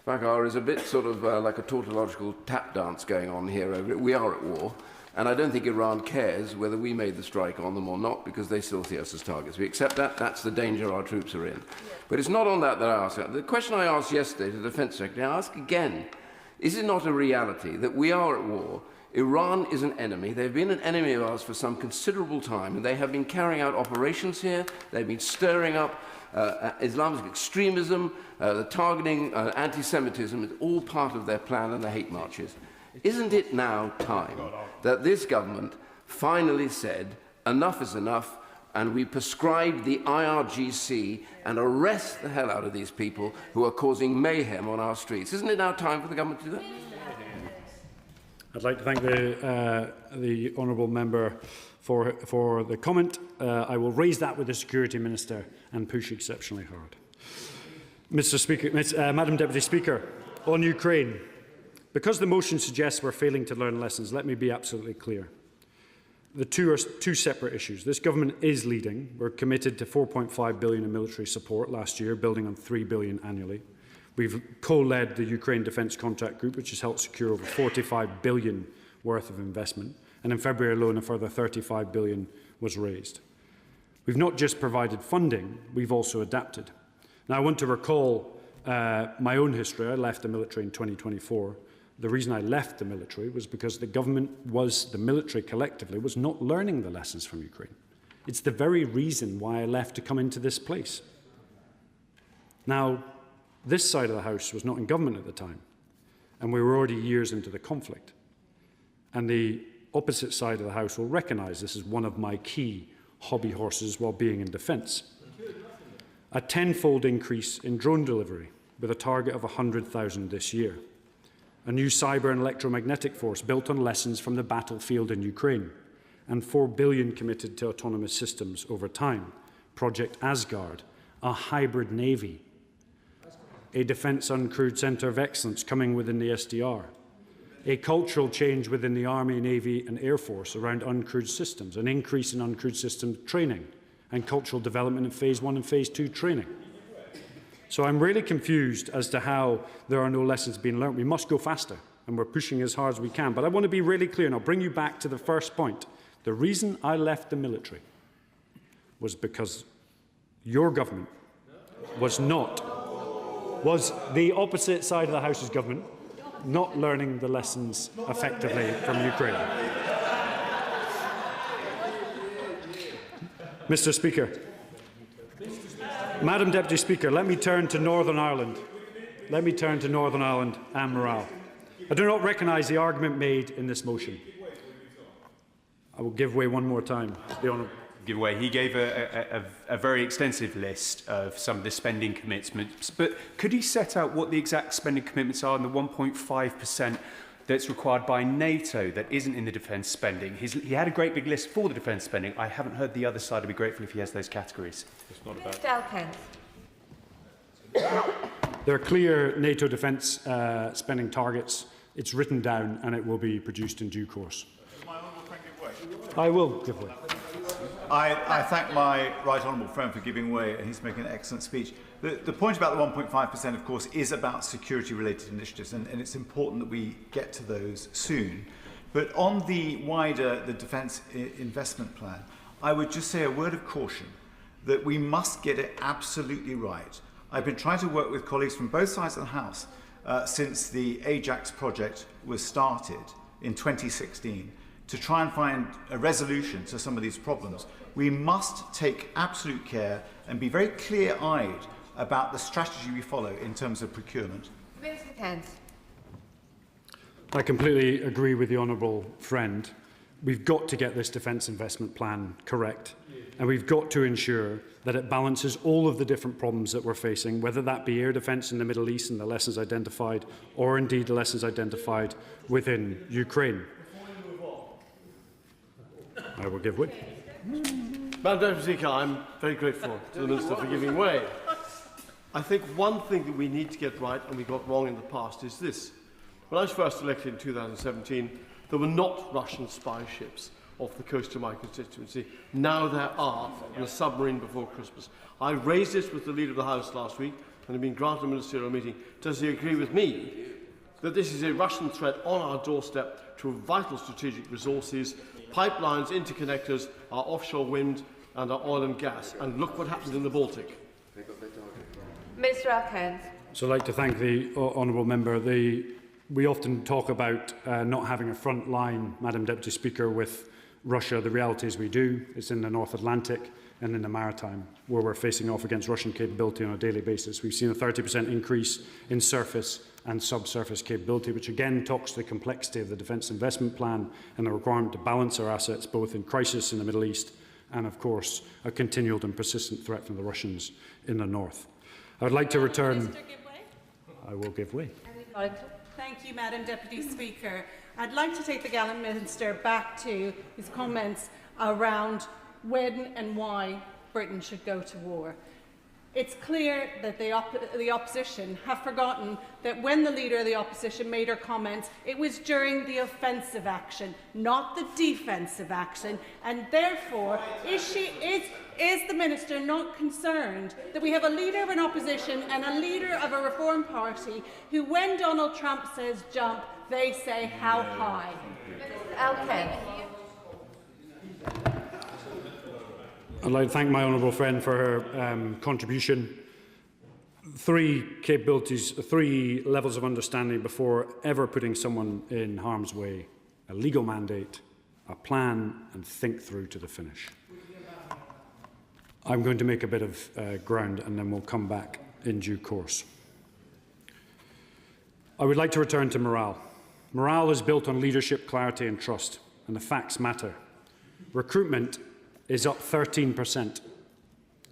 S4: fracas is a bit sort of like a tautological tap dance going on here over it. We are at war. And I don't think Iran cares whether we made the strike on them or not, because they still see us as targets. We accept that. That's the danger our troops are in. But it's not on that I ask. The question I asked yesterday to the Defence Secretary, I ask again, is it not a reality that we are at war? Iran is an enemy. They've been an enemy of ours for some considerable time, and they have been carrying out operations here. They've been stirring up Islamic extremism, the targeting anti-Semitism. It's all part of their plan and the hate marches. Isn't it now time that this government finally said enough is enough, and we prescribe the IRGC and arrest the hell out of these people who are causing mayhem on our streets? Isn't it now time for the government to do that?
S2: I'd like to thank the honourable member for the comment. I will raise that with the Security Minister and push exceptionally hard. Mr. Speaker, Madam Deputy Speaker, on Ukraine, because the motion suggests we're failing to learn lessons, let me be absolutely clear. The two are two separate issues. This government is leading. We're committed to $4.5 billion in military support last year, building on $3 billion annually. We've co-led the Ukraine Defence Contract Group, which has helped secure over $45 billion worth of investment. And in February alone, a further $35 billion was raised. We've not just provided funding, we've also adapted. Now, I want to recall my own history. I left the military in 2024. The reason I left the military was because the military collectively was not learning the lessons from Ukraine. It's the very reason why I left to come into this place. Now, this side of the House was not in government at the time, and we were already years into the conflict. And the opposite side of the House will recognise this is one of my key hobby horses while being in defence. A tenfold increase in drone delivery, with a target of 100,000 this year. A new cyber and electromagnetic force built on lessons from the battlefield in Ukraine, and $4 billion committed to autonomous systems over time. Project Asgard, a hybrid navy, a defence uncrewed centre of excellence coming within the SDR, a cultural change within the Army, Navy and Air Force around uncrewed systems, an increase in uncrewed systems training and cultural development in Phase 1 and Phase 2 training. So I'm really confused as to how there are no lessons being learned. We must go faster, and we're pushing as hard as we can. But I want to be really clear, and I'll bring you back to the first point. The reason I left the military was because your government was the opposite side of the House's government, not learning the lessons effectively from Ukraine. Mr. Speaker, Madam Deputy Speaker, let me turn to Northern Ireland. Let me turn to Northern Ireland and morale. I do not recognise the argument made in this motion. I will give way one more time. The Honourable.
S3: Give way. He gave a very extensive list of some of the spending commitments, but could he set out what the exact spending commitments are and the 1.5% that's required by NATO that isn't in the defence spending? He had a great big list for the defence spending. I haven't heard the other side. I'd be grateful if he has those categories. It's not about.
S2: There are clear NATO defence spending targets. It's written down and it will be produced in due course. I will give way.
S19: I thank my right honourable friend for giving way, and he's making an excellent speech. The point about the 1.5%, of course, is about security-related initiatives, and it's important that we get to those soon. But on the wider, the defence investment plan, I would just say a word of caution that we must get it absolutely right. I've been trying to work with colleagues from both sides of the House since the Ajax project was started in 2016 to try and find a resolution to some of these problems. We must take absolute care and be very clear-eyed about the strategy we follow in terms of procurement.
S6: Minister Kent.
S2: I completely agree with the honourable friend. We've got to get this defence investment plan correct, and we've got to ensure that it balances all of the different problems that we're facing, whether that be air defence in the Middle East and the lessons identified, or indeed the lessons identified within Ukraine. I will give way.
S5: Madam Deputy Speaker, I'm very grateful to the Minister for giving way. I think one thing that we need to get right, and we got wrong in the past, is this. When I was first elected in 2017, there were not Russian spy ships off the coast of my constituency. Now there are, in a submarine before Christmas. I raised this with the Leader of the House last week, and have been granted a ministerial meeting. Does he agree with me that this is a Russian threat on our doorstep to vital strategic resources, pipelines, interconnectors, our offshore wind and our oil and gas? And look what happened in the Baltic.
S6: Mr. Alkens.
S2: So I'd like to thank the honourable member. We often talk about not having a front line, Madam Deputy Speaker, with Russia. The reality is we do. It's in the North Atlantic and in the maritime, where we're facing off against Russian capability on a daily basis. We've seen a 30% increase in surface and subsurface capability, which again talks to the complexity of the Defence Investment Plan and the requirement to balance our assets both in crisis in the Middle East and, of course, a continued and persistent threat from the Russians in the north. I would like to return... I will give way.
S7: Thank you, Madam Deputy Speaker. I'd like to take the gallant Minister back to his comments around when and why Britain should go to war. It's clear that the opposition have forgotten that when the Leader of the Opposition made her comments, it was during the offensive action, not the defensive action, and therefore is the Minister not concerned that we have a Leader of an opposition and a Leader of a Reform Party who, when Donald Trump says jump, they say how high?
S6: Alkens.
S2: I'd like to thank my honourable friend for her contribution. 3 capabilities, 3 levels of understanding before ever putting someone in harm's way. A legal mandate, a plan, and think through to the finish. I'm going to make a bit of ground and then we'll come back in due course. I would like to return to morale. Morale is built on leadership, clarity and trust, and the facts matter. Recruitment is up 13%.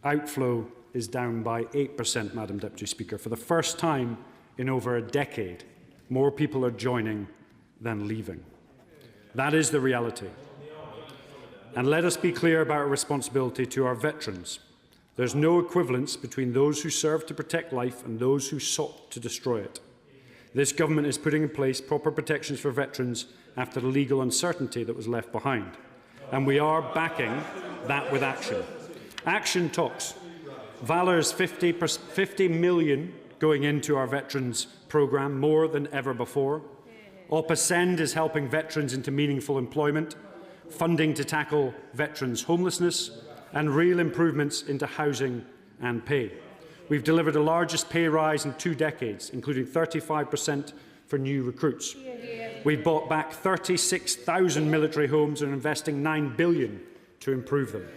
S2: Outflow is down by 8%, Madam Deputy Speaker. For the first time in over a decade, more people are joining than leaving. That is the reality. And let us be clear about our responsibility to our veterans. There's no equivalence between those who served to protect life and those who sought to destroy it. This government is putting in place proper protections for veterans after the legal uncertainty that was left behind. And we are backing that with action. Action talks. Valor's 50 million going into our veterans programme, more than ever before. Opascend is helping veterans into meaningful employment, funding to tackle veterans' homelessness, and real improvements into housing and pay. We've delivered the largest pay rise in 2 decades, including 35% for new recruits. We've bought back 36,000 military homes and are investing $9 billion to improve them.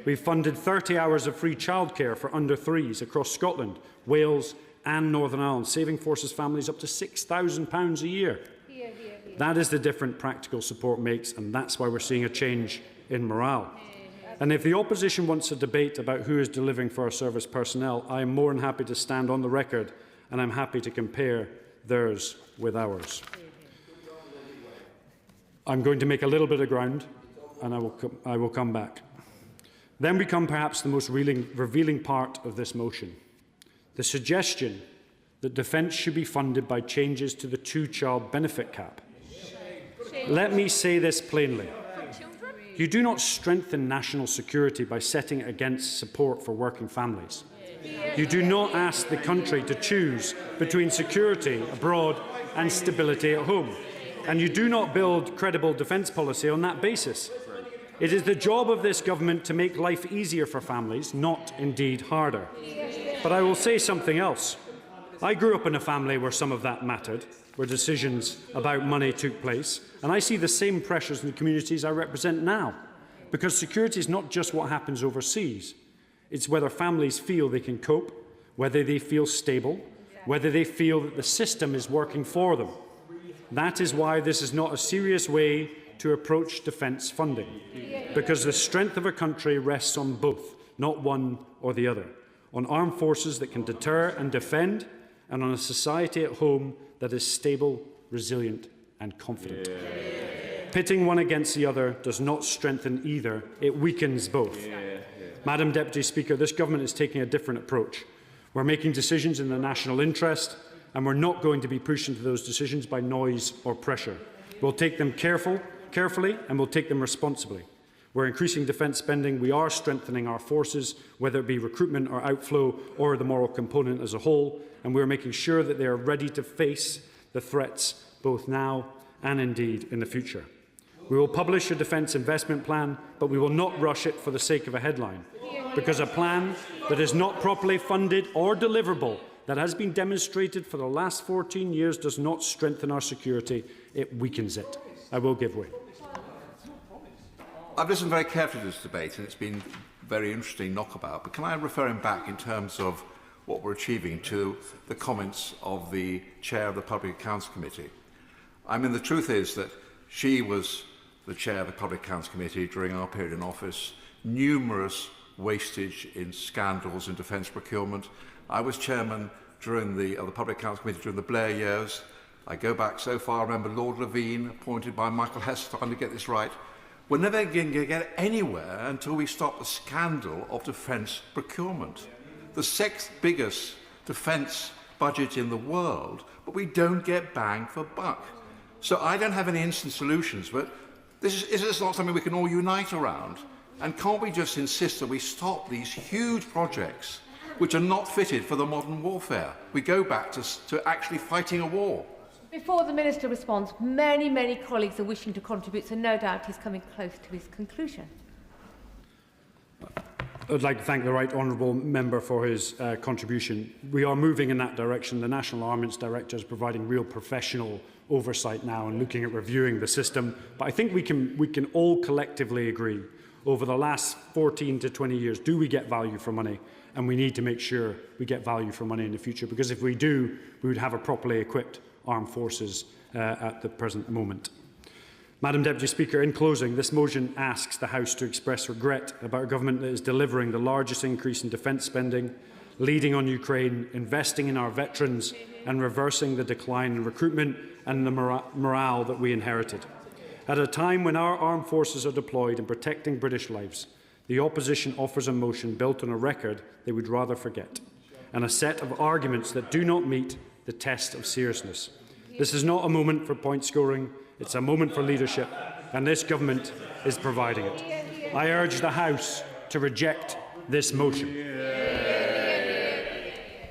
S2: We've funded 30 hours of free childcare for under 3s across Scotland, Wales and Northern Ireland, saving Forces families up to £6,000 a year. That is the difference practical support makes, and that's why we're seeing a change in morale. And if the opposition wants a debate about who is delivering for our service personnel, I am more than happy to stand on the record, and I'm happy to compare theirs with ours. I'm going to make a little bit of ground, and I will come back. Then we come perhaps the most revealing part of this motion, the suggestion that defence should be funded by changes to the 2-child benefit cap. Let me say this plainly. You do not strengthen national security by setting it against support for working families. You do not ask the country to choose between security abroad and stability at home. And you do not build credible defence policy on that basis. It is the job of this government to make life easier for families, not indeed harder. But I will say something else. I grew up in a family where some of that mattered, where decisions about money took place, and I see the same pressures in the communities I represent now, because security is not just what happens overseas. It's whether families feel they can cope, whether they feel stable, whether they feel that the system is working for them. That is why this is not a serious way to approach defence funding, because the strength of a country rests on both, not one or the other, on armed forces that can deter and defend, and on a society at home that is stable, resilient and confident. Pitting one against the other does not strengthen either, it weakens both. Madam Deputy Speaker, this government is taking a different approach. We're making decisions in the national interest, and we're not going to be pushed into those decisions by noise or pressure. We'll take them carefully, and we'll take them responsibly. We're increasing defence spending, we are strengthening our forces, whether it be recruitment or outflow or the moral component as a whole, and we're making sure that they are ready to face the threats both now and indeed in the future. We will publish a defence investment plan, but we will not rush it for the sake of a headline, because a plan that is not properly funded or deliverable, that has been demonstrated for the last 14 years, does not strengthen our security, it weakens it. I will give way.
S8: I've listened very carefully to this debate, and it's been very interesting knockabout. But can I refer him back in terms of what we're achieving to the comments of the chair of the Public Accounts Committee? I mean, the truth is that she was the chair of the Public Accounts Committee during our period in office, numerous wastage in scandals in defence procurement. I was chairman during the Public Accounts Committee during the Blair years. I go back so far, I remember Lord Levine, appointed by Michael Hess, trying to get this right. We're never going to get anywhere until we stop the scandal of defence procurement. The sixth biggest defence budget in the world, but we don't get bang for buck. So I don't have any instant solutions, but this is not something we can all unite around. And can't we just insist that we stop these huge projects which are not fitted for the modern warfare? We go back to actually fighting a war.
S6: Before the Minister responds, many colleagues are wishing to contribute, so no doubt he's coming close to his conclusion.
S2: I'd like to thank the Right Honourable Member for his contribution. We are moving in that direction. The National Armaments Director is providing real professional oversight now and looking at reviewing the system. But I think we can all collectively agree over the last 14 to 20 years, do we get value for money? And we need to make sure we get value for money in the future, because if we do, we would have a properly equipped armed forces at the present moment. Madam Deputy Speaker, in closing, this motion asks the House to express regret about a government that is delivering the largest increase in defence spending, leading on Ukraine, investing in our veterans and reversing the decline in recruitment and the morale that we inherited. At a time when our armed forces are deployed in protecting British lives, the opposition offers a motion built on a record they would rather forget, and a set of arguments that do not meet the test of seriousness. This is not a moment for point scoring, it's a moment for leadership, and this government is providing it. I urge the House to reject this motion.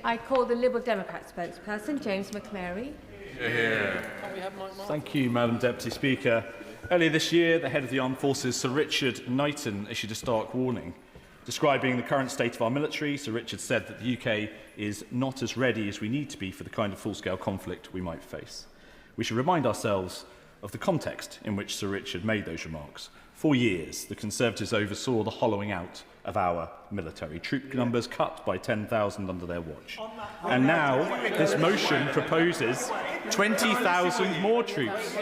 S6: I call the Liberal Democrat spokesperson, James McMary.
S11: Thank you, Madam Deputy Speaker. Earlier this year, the head of the Armed Forces, Sir Richard Knighton, issued a stark warning. Describing the current state of our military, Sir Richard said that the UK is not as ready as we need to be for the kind of full-scale conflict we might face. We should remind ourselves of the context in which Sir Richard made those remarks. For years, the Conservatives oversaw the hollowing out of our military. Troop numbers cut by 10,000 under their watch. And now, this motion proposes 20,000 more troops.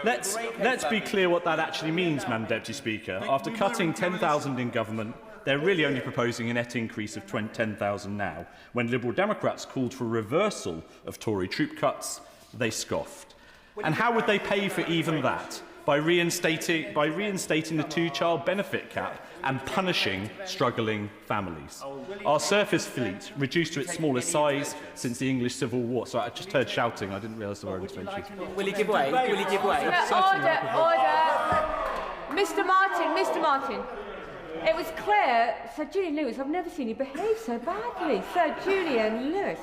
S11: Let's be clear what that actually means, Madam Deputy Speaker. After cutting 10,000 in government, they're really only proposing a net increase of 10,000 now. When Liberal Democrats called for a reversal of Tory troop cuts, they scoffed. And how would they pay for even that? By reinstating the two-child benefit cap and punishing struggling families. Our surface fleet, reduced to its smallest size since the English Civil War. So I just heard shouting, I didn't realise the word intervention.
S15: Will he give way? Will he give way?
S6: Order! Mr. Martin. It was clear, Sir Julian Lewis, I've never seen you behave so badly. Sir Julian Lewis.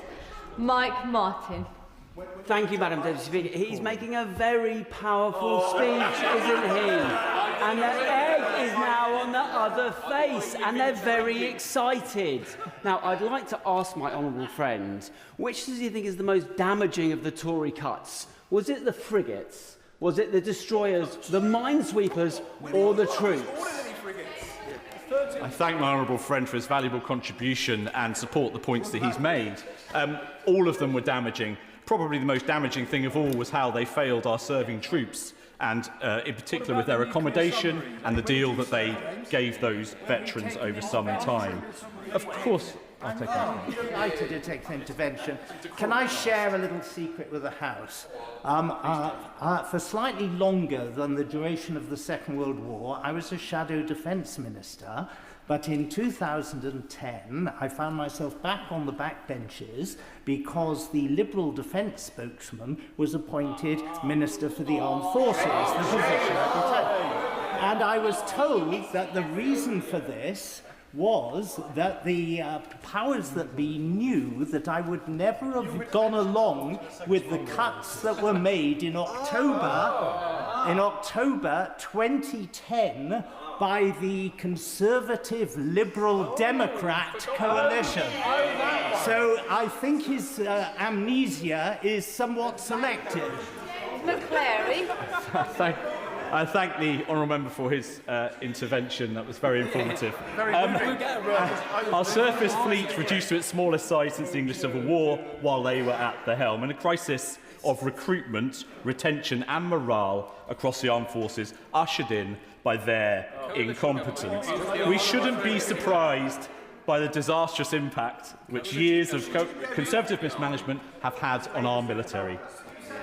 S6: Mike Martin.
S13: Thank you, Madam Deputy Speaker. He's making a very powerful speech, isn't he? And the egg is now on the other face, and they're very excited. Now, I'd like to ask my honourable friend, which does he think is the most damaging of the Tory cuts? Was it the frigates? Was it the destroyers, the minesweepers, or the troops?
S11: I thank my honourable friend for his valuable contribution and support the points that he's made. All of them were damaging. Probably the most damaging thing of all was how they failed our serving troops, and in particular with their accommodation and the deal that they gave those veterans over some time. Of course, I'll take that.
S15: Delighted to take intervention. Can I share a little secret with the House? For slightly longer than the duration of the Second World War, I was a shadow defence minister. But in 2010, I found myself back on the backbenches because the Liberal defence spokesman was appointed Minister for the Armed Forces, the position I could take. And I was told that the reason for this was that the powers that be knew that I would never have gone along with the cuts that were made in October 2010 by the Conservative Liberal Democrat coalition. So I think his amnesia is somewhat selective.
S6: McClary.
S11: I thank the honourable member for his intervention. That was very informative. Our surface fleet reduced to its smallest size since the English Civil War while they were at the helm, and a crisis of recruitment, retention and morale across the armed forces ushered in by their incompetence. We shouldn't be surprised by the disastrous impact which years of Conservative mismanagement have had on our military.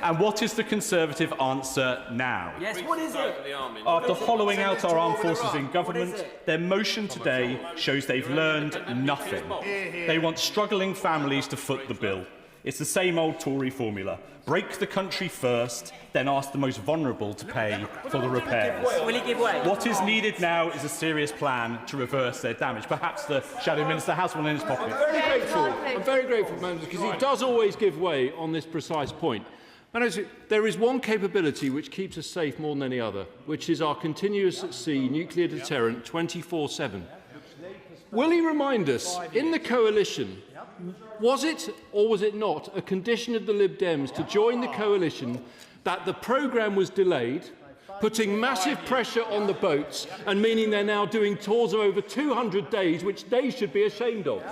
S11: And what is the Conservative answer now?
S13: Yes, what is it?
S11: After hollowing out our armed forces in government, their motion today shows they've learned nothing. They want struggling families to foot the bill. It's the same old Tory formula. Break the country first, then ask the most vulnerable to pay for the repairs.
S13: Will he give way?
S11: What is needed now is a serious plan to reverse their damage. Perhaps the Shadow Minister has one in his pocket.
S1: I'm very grateful, because he does always give way on this precise point. And there is one capability which keeps us safe more than any other, which is our continuous at sea nuclear deterrent 24/7. Will he remind us, in the coalition, was it or was it not a condition of the Lib Dems to join the coalition that the programme was delayed, putting massive pressure on the boats and meaning they're now doing tours of over 200 days, which they should be ashamed of?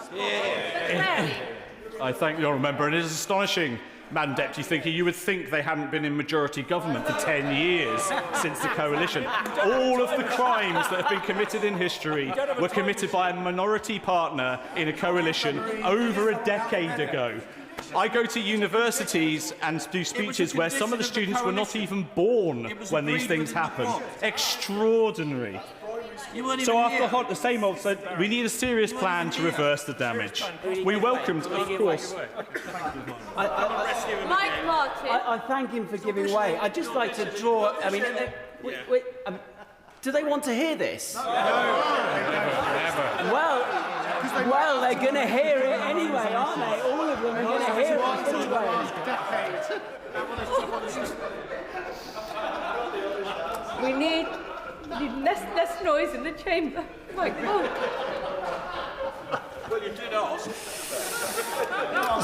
S11: I thank the honourable member, and it is astonishing, Madam Deputy Speaker, you would think they hadn't been in majority government for 10 years since the coalition. All of the crimes that have been committed in history were committed by a minority partner in a coalition over a decade ago. I go to universities and do speeches where some of the students were not even born when these things happened. Extraordinary. So after the same old said, we need a serious plan to reverse the damage. We welcomed, of course.
S6: Mike Martin.
S13: I thank him for giving way. I'd just like to draw. I mean, do they want to hear this? No. Well, they're going to hear it anyway, aren't they? All of them are going to hear it anyway.
S6: We need less noise in the chamber. Mike, oh.
S17: Well, you did ask.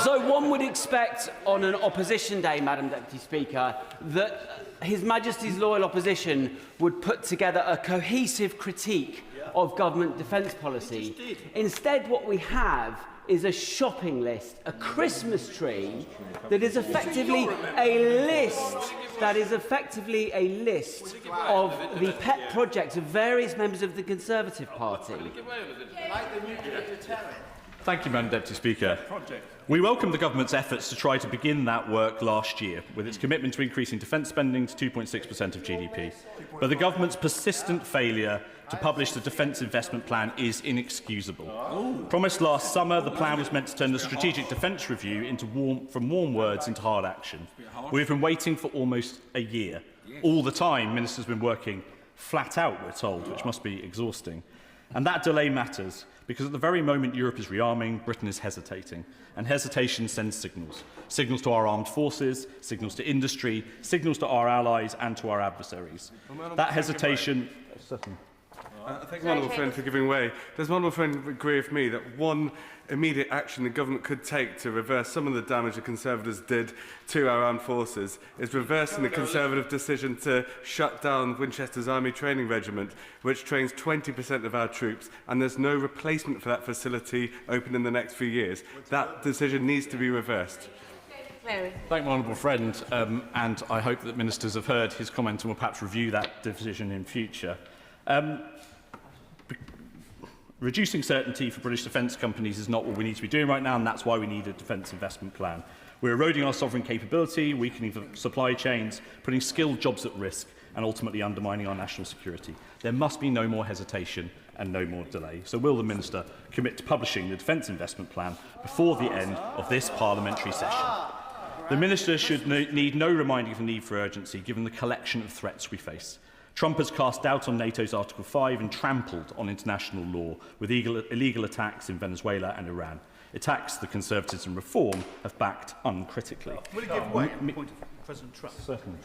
S13: So one would expect on an opposition day, Madam Deputy Speaker, that His Majesty's loyal opposition would put together a cohesive critique of government defence policy. Instead, what we have is a shopping list, a Christmas tree that is effectively a list of the pet projects of various members of the Conservative Party.
S11: Thank you, Madam Deputy Speaker. We welcome the government's efforts to try to begin that work last year, with its commitment to increasing defence spending to 2.6% of GDP. But the government's persistent failure to publish the Defence Investment Plan is inexcusable. Promised last summer, the plan was meant to turn the Strategic Defence Review from warm words into hard action. We've been waiting for almost a year. All the time, Minister's been working Flat out, we're told, which must be exhausting. And that delay matters because at the very moment Europe is rearming, Britain is hesitating. And hesitation sends signals. Signals to our armed forces, signals to industry, signals to our allies and to our adversaries. That hesitation...
S14: I thank the honourable friend for giving way. Does the honourable friend agree with me that one immediate action the government could take to reverse some of the damage the Conservatives did to our armed forces is reversing the Conservative decision to shut down Winchester's Army Training Regiment, which trains 20% of our troops, and there's no replacement for that facility open in the next few years? That decision needs to be reversed.
S11: Thank my honourable friend, and I hope that ministers have heard his comment and will perhaps review that decision in future. Reducing certainty for British defence companies is not what we need to be doing right now, and that's why we need a defence investment plan. We're eroding our sovereign capability, weakening the supply chains, putting skilled jobs at risk, and ultimately undermining our national security. There must be no more hesitation and no more delay. So will the Minister commit to publishing the defence investment plan before the end of this parliamentary session? The Minister should need no reminding of the need for urgency, given the collection of threats we face. Trump has cast doubt on NATO's Article 5 and trampled on international law with illegal attacks in Venezuela and Iran. Attacks the Conservatives and Reform have backed uncritically.
S17: Will he give way? Point of President Trump.
S11: Certainly.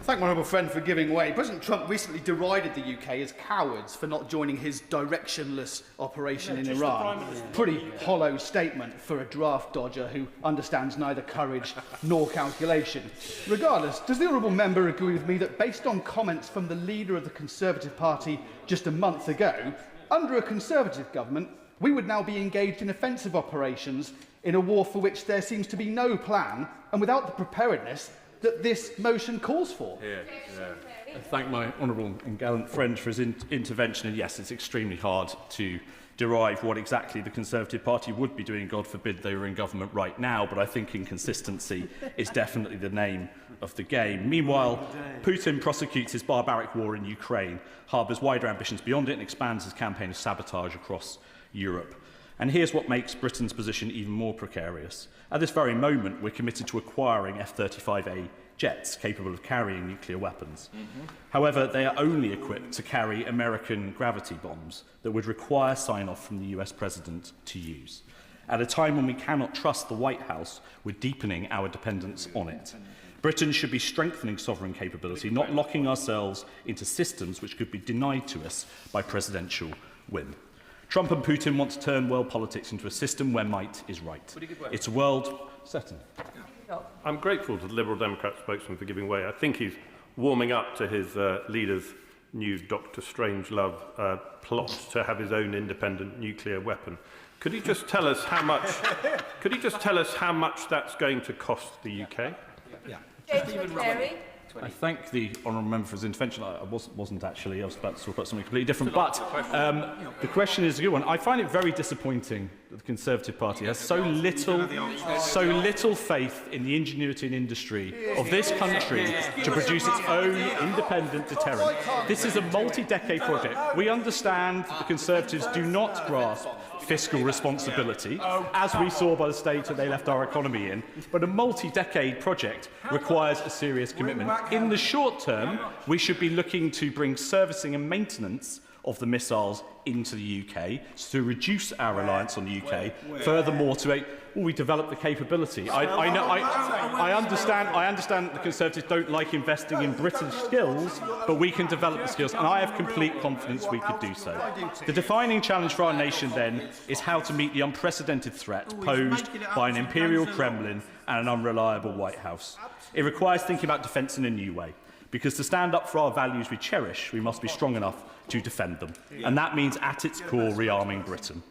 S17: Thank my honourable friend for giving way. President Trump recently derided the UK as cowards for not joining his directionless operation in Iran. Pretty hollow statement for a draft dodger who understands neither courage nor calculation. Regardless, does the honourable member agree with me that based on comments from the leader of the Conservative Party just a month ago, under a Conservative government, we would now be engaged in offensive operations in a war for which there seems to be no plan and without the preparedness that this motion calls for?
S11: I thank my honourable and gallant friend for his intervention. And yes, it's extremely hard to derive what exactly the Conservative Party would be doing, God forbid they were in government right now, but I think inconsistency is definitely the name of the game. Meanwhile, Putin prosecutes his barbaric war in Ukraine, harbours wider ambitions beyond it and expands his campaign of sabotage across Europe. And here's what makes Britain's position even more precarious. At this very moment, we're committed to acquiring F-35A jets capable of carrying nuclear weapons. However, they are only equipped to carry American gravity bombs that would require sign-off from the US President to use. At a time when we cannot trust the White House, we're deepening our dependence on it. Britain should be strengthening sovereign capability, not locking ourselves into systems which could be denied to us by presidential whim. Trump and Putin want to turn world politics into a system where might is right. It's a world... Certain.
S22: I'm grateful to the Liberal Democrat spokesman for giving way. I think he's warming up to his leader's new Dr. Strangelove plot to have his own independent nuclear weapon. Could he just tell us how much? Could he just tell us how much that's going to cost the UK?
S11: I thank the honourable member for his intervention. I wasn't actually. I was about to talk about something completely different. But the question is a good one. I find it very disappointing that the Conservative Party has so little faith in the ingenuity and industry of this country to produce its own independent deterrent. This is a multi-decade project. We understand that the Conservatives do not grasp fiscal responsibility, as we saw by the state that they left our economy in, but a multi-decade project requires a serious commitment. In the short term, we should be looking to bring servicing and maintenance of the missiles into the UK to reduce our reliance on the UK. Furthermore, we develop the capability. I understand that the Conservatives don't like investing in British skills, but we can develop the skills, and I have complete confidence we could do so. The defining challenge for our nation, then, is how to meet the unprecedented threat posed by an imperial Kremlin and an unreliable White House. It requires thinking about defence in a new way, because to stand up for our values we cherish, we must be strong enough to defend them. And that means, at its core, rearming Britain.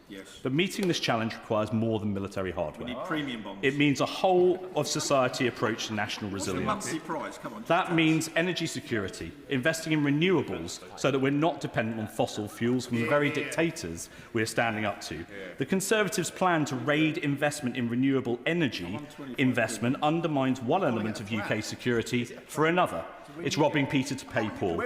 S11: But meeting this challenge requires more than military hardware.
S24: We need premium bombs.
S11: It means a whole-of-society approach to national resilience. That means energy security, investing in renewables so that we're not dependent on fossil fuels from the very dictators we're standing up to. The Conservatives' plan to raid investment in renewable energy investment undermines one element of UK security for another. It's robbing Peter to pay Paul.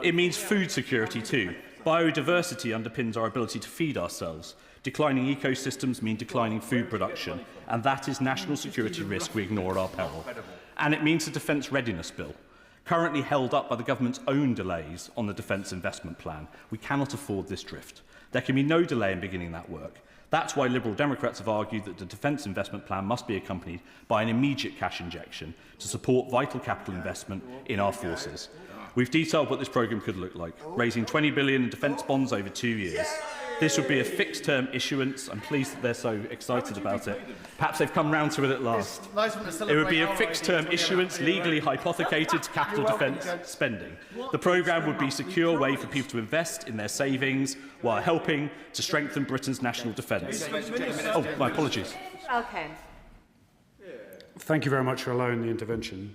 S11: It means food security too. Biodiversity underpins our ability to feed ourselves. Declining ecosystems mean declining food production, and that is national security risk we ignore at our peril. And it means a defence readiness bill. currently held up by the government's own delays on the defence investment plan. We cannot afford this drift. There can be no delay in beginning that work. That's why Liberal Democrats have argued that the defence investment plan must be accompanied by an immediate cash injection to support vital capital investment in our forces. We've detailed what this programme could look like, raising $20 billion in defence bonds over 2 years. This would be a fixed-term issuance. I'm pleased that they're so excited about it. Perhaps they've come round to it at last. It would be a fixed-term issuance, legally hypothecated to capital defence spending. The programme would be a secure way for people to invest in their savings while helping to strengthen Britain's national defence. Oh, my apologies.
S6: Okay.
S2: Thank you very much for allowing the intervention.